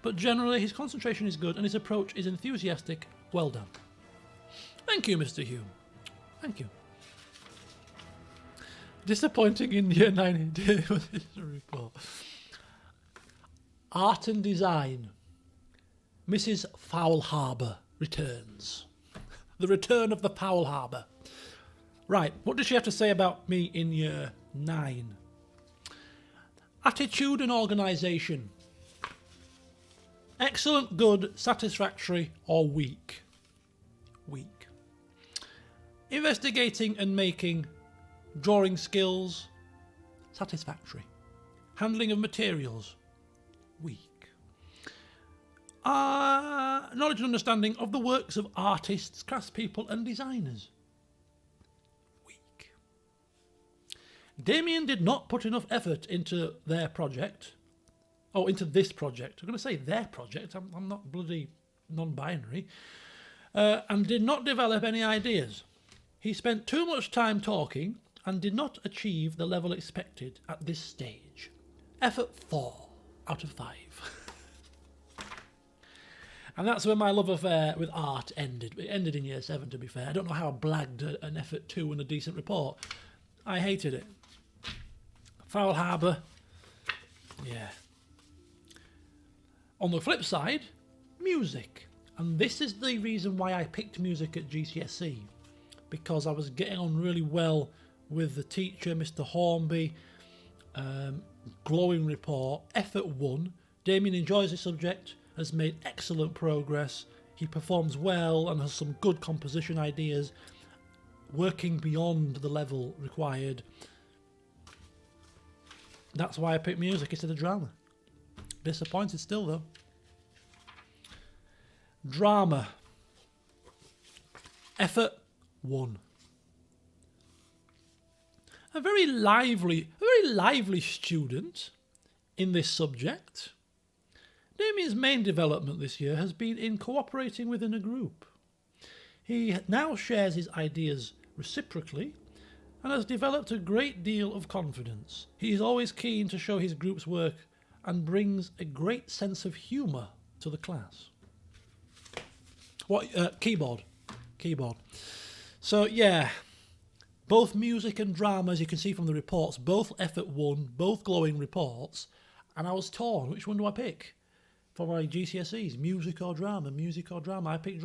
but generally his concentration is good and his approach is enthusiastic. Well done. Thank you, Mr. Hume. Thank you. Disappointing in Year 9 report. Art and design. Mrs. Foul Harbour returns. The return of the Foul Harbour. Right, what does she have to say about me in year 9? Attitude and organisation. Excellent, good, satisfactory, or weak? Weak. Investigating and making. Drawing skills. Satisfactory. Handling of materials. Weak. Knowledge and understanding of the works of artists, craftspeople and designers. Weak. Damien did not put enough effort into their project. Oh, into this project. I'm going to say their project. I'm not bloody non-binary. And did not develop any ideas. He spent too much time talking and did not achieve the level expected at this stage. Effort 4 out of 5. And that's where my love affair with art ended. It ended in year 7, to be fair. I don't know how I blagged an effort 2 and a decent report. I hated it. Foul Harbour. Yeah. On the flip side, music. And this is the reason why I picked music at GCSE. Because I was getting on really well with the teacher, Mr. Hornby. Glowing report. Effort 1. Damien enjoys the subject, has made excellent progress. He performs well and has some good composition ideas, working beyond the level required. That's why I picked music instead of drama. Disappointed still, though. Drama. Effort 1. A very lively student in this subject. Damien's main development this year has been in cooperating within a group. He now shares his ideas reciprocally and has developed a great deal of confidence. He is always keen to show his group's work and brings a great sense of humour to the class. What? Keyboard. So, yeah. Both music and drama, as you can see from the reports, both effort 1, both glowing reports, and I was torn. Which one do I pick for my GCSEs? Music or drama? Music or drama? I picked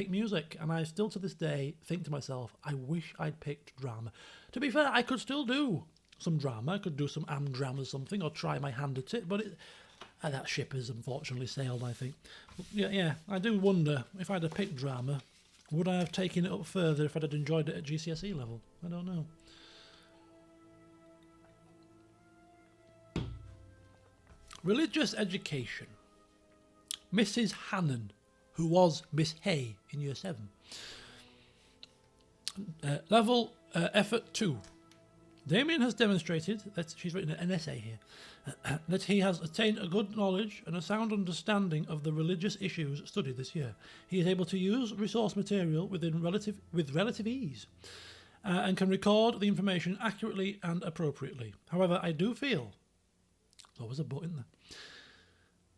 music, and I still to this day think to myself, I wish I'd picked drama. To be fair, I could still do some drama. I could do some drama or something, or try my hand at it, but that ship has unfortunately sailed, I think. Yeah, I do wonder if I'd have picked drama, would I have taken it up further if I'd have enjoyed it at GCSE level? I don't know. Religious education. Mrs. Hannon, who was Miss Hay in year 7. Level effort 2. Damien has demonstrated that, she's written an essay here, that he has attained a good knowledge and a sound understanding of the religious issues studied this year. He is able to use resource material with relative ease and can record the information accurately and appropriately. However, I do feel, there's always a but in there,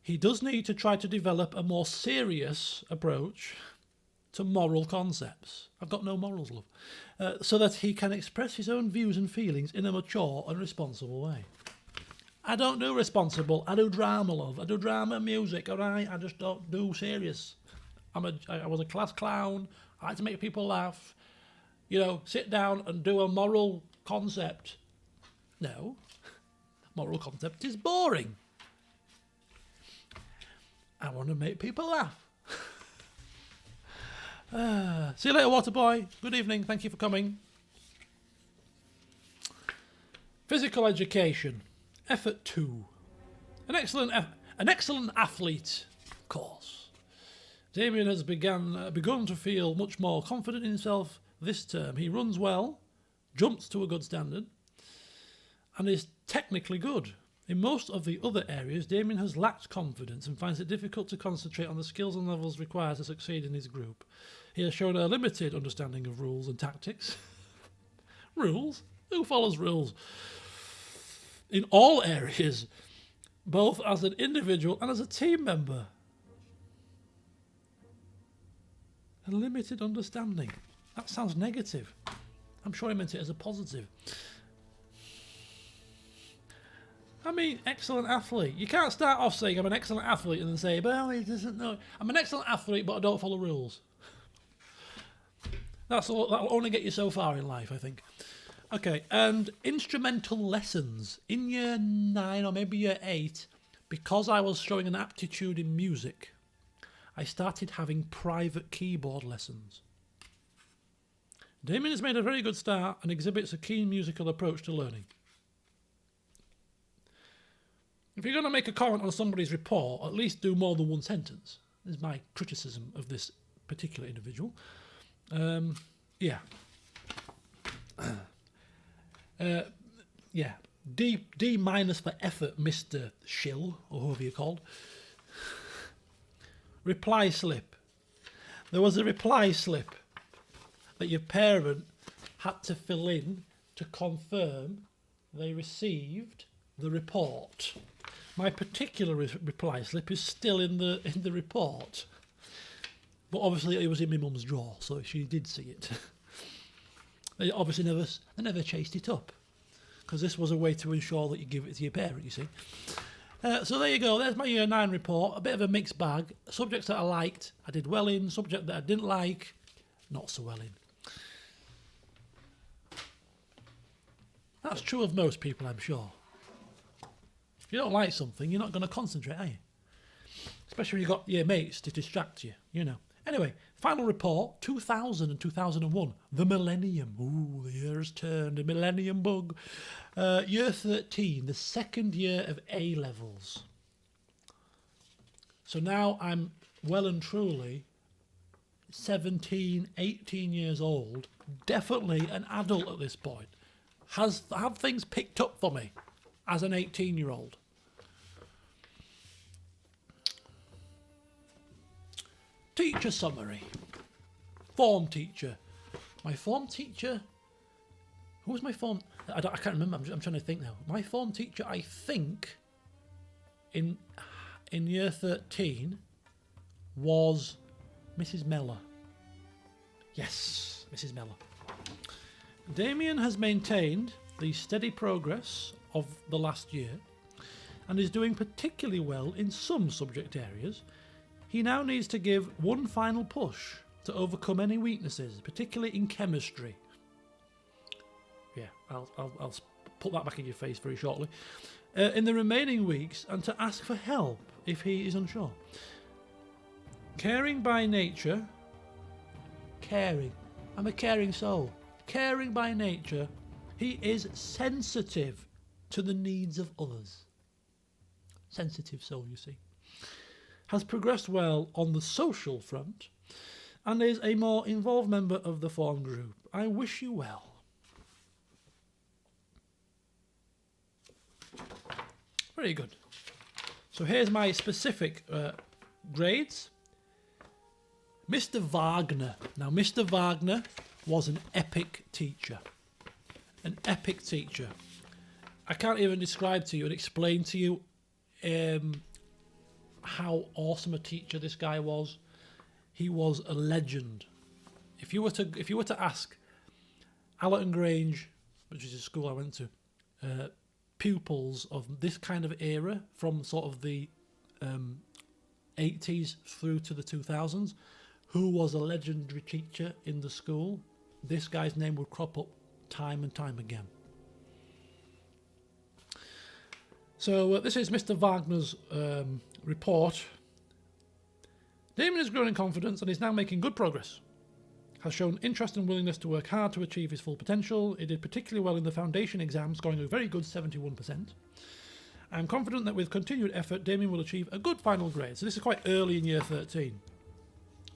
he does need to try to develop a more serious approach to moral concepts. I've got no morals, love. So that he can express his own views and feelings in a mature and responsible way. I don't do responsible. I do drama, love. I do drama and music, all right? I just don't do serious. I was a class clown. I like to make people laugh. You know, sit down and do a moral concept. No. Moral concept is boring. I want to make people laugh. See you later, Waterboy. Good evening. Thank you for coming. Physical education. Effort 2. An excellent athlete, of course. Damien has begun to feel much more confident in himself this term. He runs well, jumps to a good standard, and is technically good. In most of the other areas, Damien has lacked confidence and finds it difficult to concentrate on the skills and levels required to succeed in his group. He has shown a limited understanding of rules and tactics. Rules? Who follows rules? In all areas, both as an individual and as a team member. A limited understanding. That sounds negative. I'm sure he meant it as a positive. I mean, excellent athlete. You can't start off saying I'm an excellent athlete and then say, well, he doesn't know. I'm an excellent athlete, but I don't follow rules. That'll only get you so far in life, I think. Okay, and instrumental lessons. In year 9 or maybe year 8, because I was showing an aptitude in music, I started having private keyboard lessons. Damien has made a very good start and exhibits a keen musical approach to learning. If you're going to make a comment on somebody's report, at least do more than one sentence. This is my criticism of this particular individual. Yeah. Yeah. D minus for effort, Mr. Shill, or whoever you're called. Reply slip. There was a reply slip that your parent had to fill in to confirm they received the report. My particular reply slip is still in the report, but obviously it was in my mum's drawer, so she did see it. They obviously never chased it up, because this was a way to ensure that you give it to your parent. You see. So there you go. There's my year 9 report. A bit of a mixed bag. Subjects that I liked, I did well in. Subject that I didn't like, not so well in. That's true of most people, I'm sure. If you don't like something, you're not going to concentrate, are you? Especially when you've got your mates to distract you, you know. Anyway, final report, 2000 and 2001. The millennium. Ooh, the year has turned. A millennium bug. Year 13, the second year of A-levels. So now I'm well and truly 17, 18 years old. Definitely an adult at this point. Have things picked up for me as an 18-year-old? Teacher summary. Form teacher. My form teacher... Who was my form... I can't remember. I'm trying to think now. My form teacher, I think, in year 13, was Mrs. Mellor. Yes, Mrs. Mellor. Damien has maintained the steady progress of the last year and is doing particularly well in some subject areas. He now needs to give one final push to overcome any weaknesses, particularly in chemistry. Yeah, I'll put that back in your face very shortly. In the remaining weeks, and to ask for help if he is unsure. Caring by nature. Caring. I'm a caring soul. Caring by nature, he is sensitive to the needs of others. Sensitive soul, you see. Has progressed well on the social front and is a more involved member of the form group. I wish you well. Very good. So here's my specific grades. Mr. Wagner. Now, Mr. Wagner was an epic teacher. An epic teacher. I can't even describe to you and explain to you how awesome a teacher this guy was. He was a legend. If you were to ask Allerton Grange, which is a school I went to, pupils of this kind of era from sort of the 80s through to the 2000s, who was a legendary teacher in the school, this guy's name would crop up time and time again. So this is Mr. Wagner's report. Damien has grown in confidence and is now making good progress. Has shown interest and willingness to work hard to achieve his full potential. He did particularly well in the foundation exam, scoring a very good 71%. I am confident that with continued effort, Damien will achieve a good final grade. So this is quite early in year 13,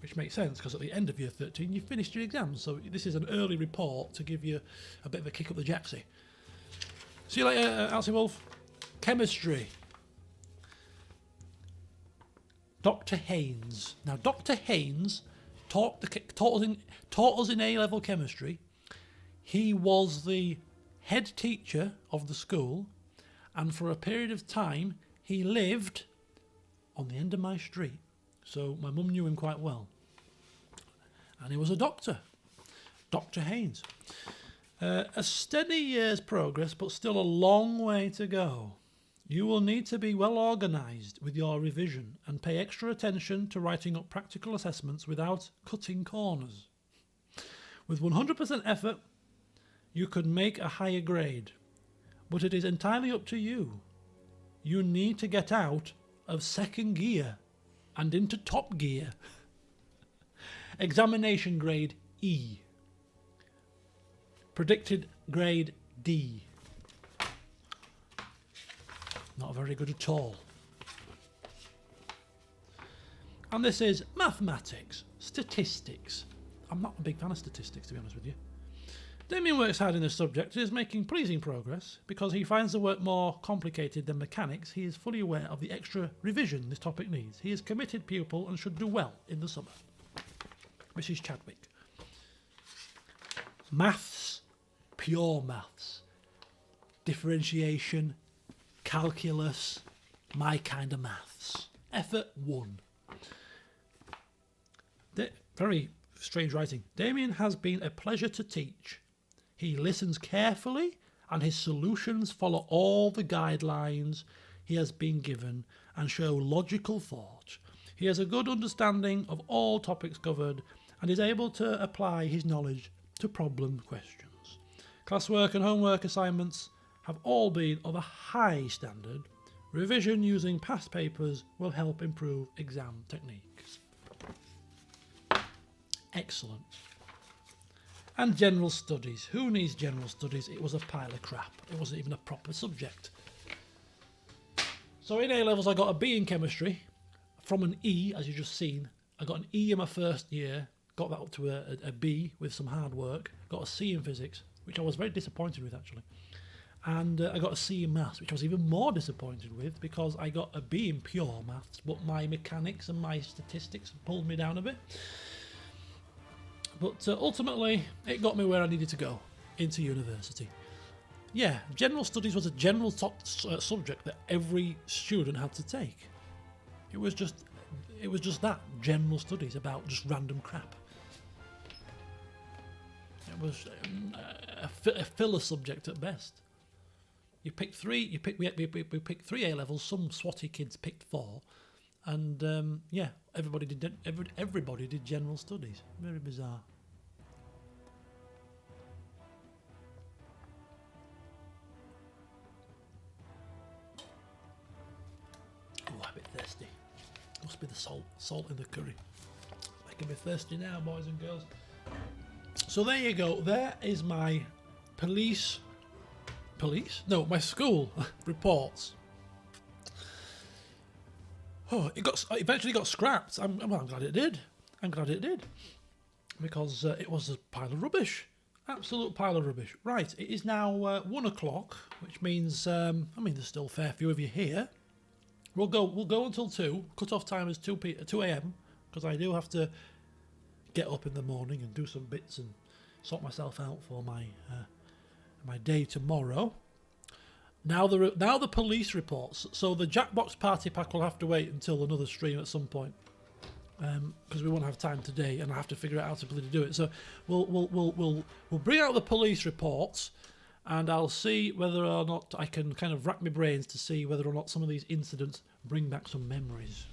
which makes sense because at the end of year 13, you finished your exams. So this is an early report to give you a bit of a kick up the jacksy. See you later, Alcy Wolf. Chemistry. Dr. Haynes. Now, Dr. Haynes taught us in A-level chemistry. He was the head teacher of the school, and for a period of time, he lived on the end of my street. So my mum knew him quite well. And he was a doctor. Dr. Haynes. A steady year's progress, but still a long way to go. You will need to be well organised with your revision and pay extra attention to writing up practical assessments without cutting corners. With 100% effort, you could make a higher grade, but it is entirely up to you. You need to get out of second gear and into top gear. Examination grade E. Predicted grade D. Not very good at all. And this is mathematics, statistics. I'm not a big fan of statistics, to be honest with you. Damien works hard in this subject and is making pleasing progress. Because he finds the work more complicated than mechanics, he is fully aware of the extra revision this topic needs. He is a committed pupil and should do well in the summer. Mrs. Chadwick. Maths, pure maths. Differentiation, calculus, my kind of maths. Effort 1. Very strange writing. Damien has been a pleasure to teach. He listens carefully and his solutions follow all the guidelines he has been given and show logical thought. He has a good understanding of all topics covered and is able to apply his knowledge to problem questions. Classwork and homework assignments have all been of a high standard. Revision using past papers will help improve exam techniques. Excellent. And general studies. Who needs general studies? It was a pile of crap. It wasn't even a proper subject. So in A-levels I got a B in chemistry from an E, as you just seen. I got an E in my first year, got that up to a B with some hard work, got a C in physics, which I was very disappointed with actually. And I got a C in maths, which I was even more disappointed with because I got a B in pure maths, but my mechanics and my statistics pulled me down a bit. But ultimately, it got me where I needed to go, into university. Yeah, general studies was a general subject that every student had to take. It was just that, general studies about just random crap. It was a filler subject at best. You picked three. We picked 3 A levels. Some swatty kids picked 4, and yeah, everybody did general studies. Very bizarre. Oh, I'm a bit thirsty. Must be the salt in the curry. Making me thirsty now, boys and girls. So there you go. There is my my school reports. Oh, it eventually got scrapped. I'm glad it did. I'm glad it did. Because it was a pile of rubbish. Absolute pile of rubbish. Right, it is now 1 o'clock, which means, there's still a fair few of you here. We'll go until 2. Cut-off time is 2 a.m. because I do have to get up in the morning and do some bits and sort myself out for my day tomorrow. Now the police reports. So the Jackbox Party Pack will have to wait until another stream at some point, because we won't have time today, and I have to figure out how to bloody do it. So we'll bring out the police reports, and I'll see whether or not I can kind of rack my brains to see whether or not some of these incidents bring back some memories.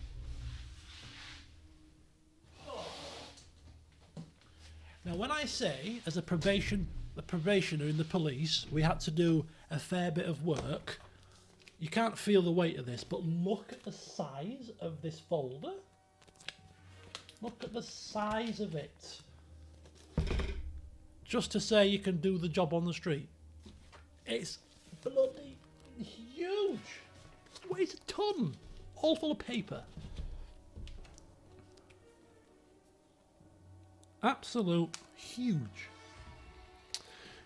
Now, when I say, as a probationer in the police, we had to do a fair bit of work, you can't feel the weight of this, but look at the size of this folder. Look at the size of it. Just to say you can do the job on the street. It's bloody huge. It weighs a ton. All full of paper. Absolute huge.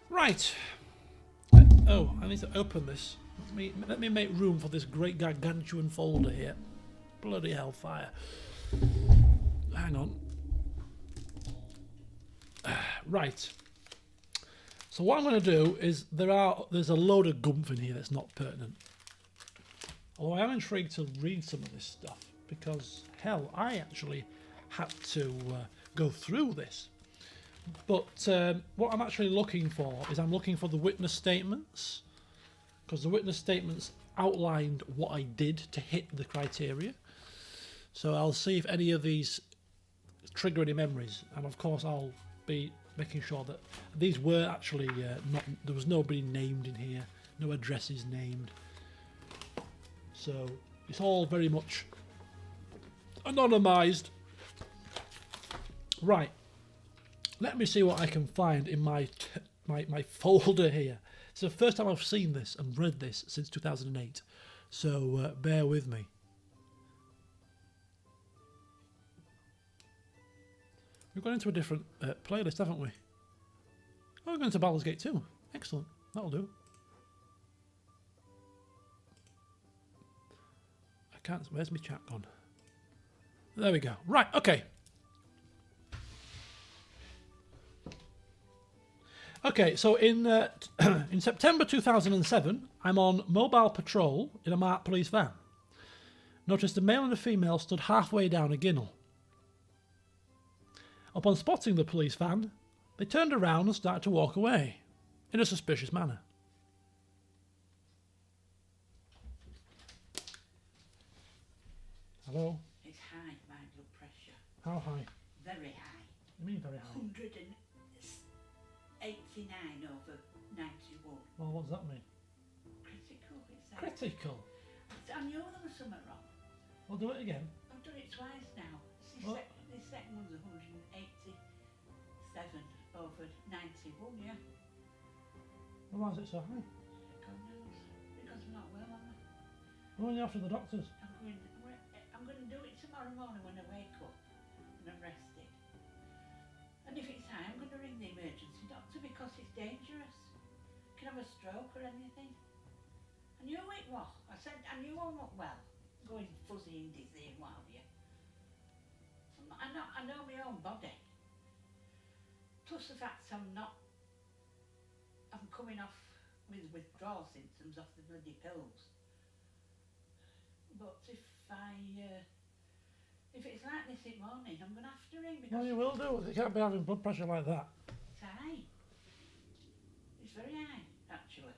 Right. Oh, I need to open this. Let me make room for this great gargantuan folder here. Bloody hellfire. Hang on. Right. So what I'm going to do is there's a load of gumph in here that's not pertinent. Although I am intrigued to read some of this stuff because, hell, I actually had to go through this. But what I'm actually looking for is I'm looking for the witness statements, because the witness statements outlined what I did to hit the criteria. So I'll see if any of these trigger any memories, and of course I'll be making sure that these were actually not. There was nobody named in here, no addresses named. So it's all very much anonymised. Right. Let me see what I can find in my folder here. It's the first time I've seen this and read this since 2008, so bear with me. We've gone into a different playlist, haven't we? Oh, we're going to Baldur's Gate 2. Excellent. That'll do. I can't... Where's my chat gone? There we go. Right, okay. Okay, so in in September 2007, I'm on mobile patrol in a marked police van. Noticed a male and a female stood halfway down a ginnel. Upon spotting the police van, they turned around and started to walk away in a suspicious manner. Hello? It's high, my blood pressure. How high? Very high. You mean very high? 189 over 91. Well, what does that mean? Critical, it says. Critical. I knew there was something wrong. Well, do it again. I've done it twice now. What? This second one's 187 over 91, yeah. Well, why is it so high? God knows. Because I'm not well, am I? Well, you're after the doctors. I'm going to do it tomorrow morning when I wake up and I'm rested. And if it's high, I'm going to ring the emergency doctor because it's dangerous. Can have a stroke or anything. I knew it was. I knew I wasn't well. Going fuzzy and dizzy and what have you. I know my own body. Plus the fact I'm coming off with withdrawal symptoms off the bloody pills. But if it's like this in the morning, I'm going to have to ring because... Well, you will do. You can't be having blood pressure like that. It's high. It's very high, actually.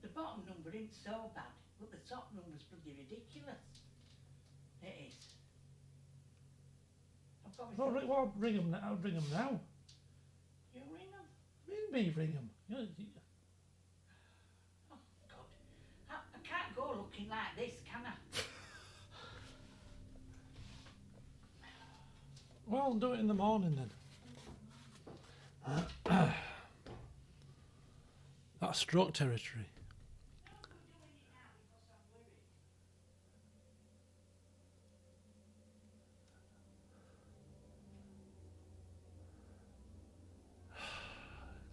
The bottom number isn't so bad, but the top number's bloody ridiculous. It is. I've got myself... Well, ring them now. I'll ring them now. You ring them? Me ring them. Oh, God. I can't go looking like this, can I? Well, do it in the morning then. That's stroke territory.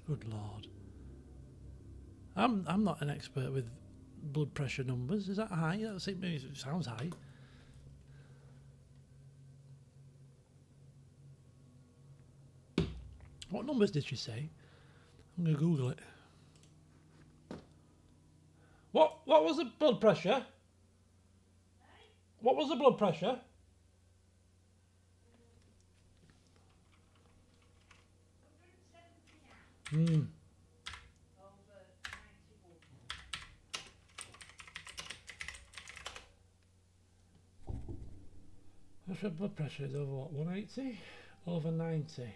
Good Lord. I'm not an expert with blood pressure numbers. Is that high? It sounds high. What numbers did she say? I'm going to Google it. What was the blood pressure? What was the blood pressure? Her blood pressure is over what? 180? Over 90.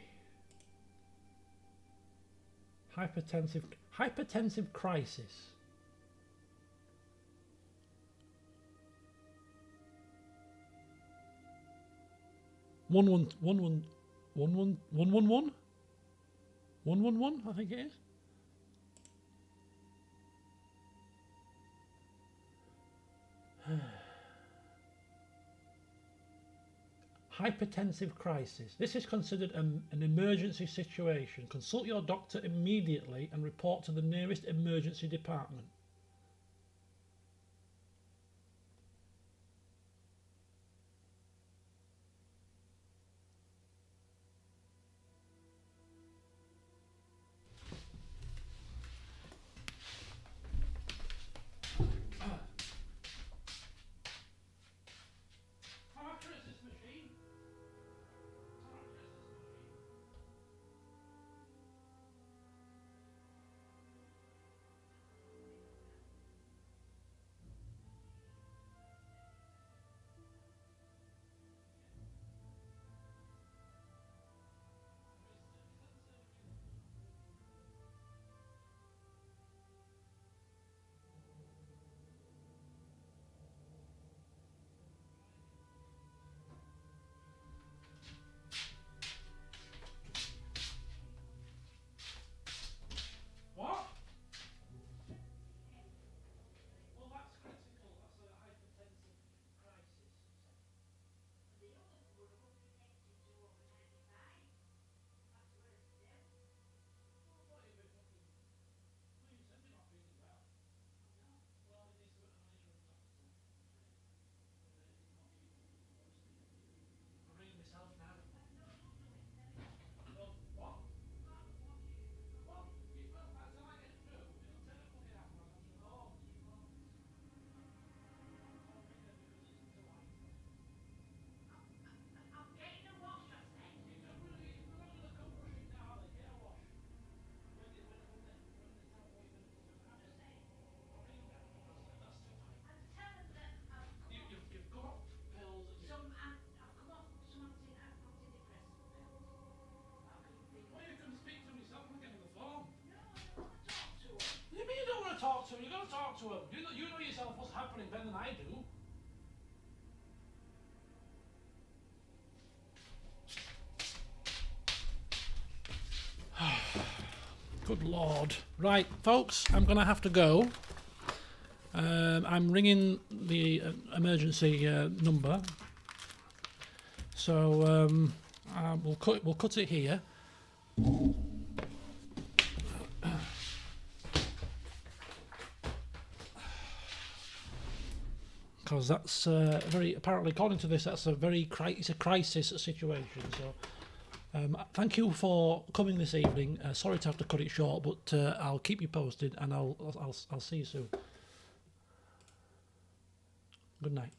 Hypertensive crisis. One one, I think it is. Hypertensive crisis. This is considered an emergency situation. Consult your doctor immediately and report to the nearest emergency department. don't talk to him. You know yourself what's happening better than I do. Good Lord. Right, folks, I'm going to have to go. I'm ringing the emergency number. So we'll cut it here. Because that's apparently, according to this, that's it's a crisis situation. So thank you for coming this evening. Sorry to have to cut it short, but I'll keep you posted, and I'll see you soon. Good night.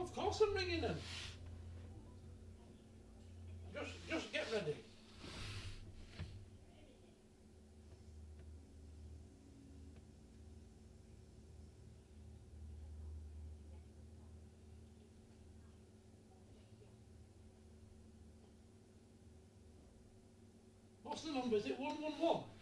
Of course I'm ringing them. Just get ready. What's the number? Is it 111?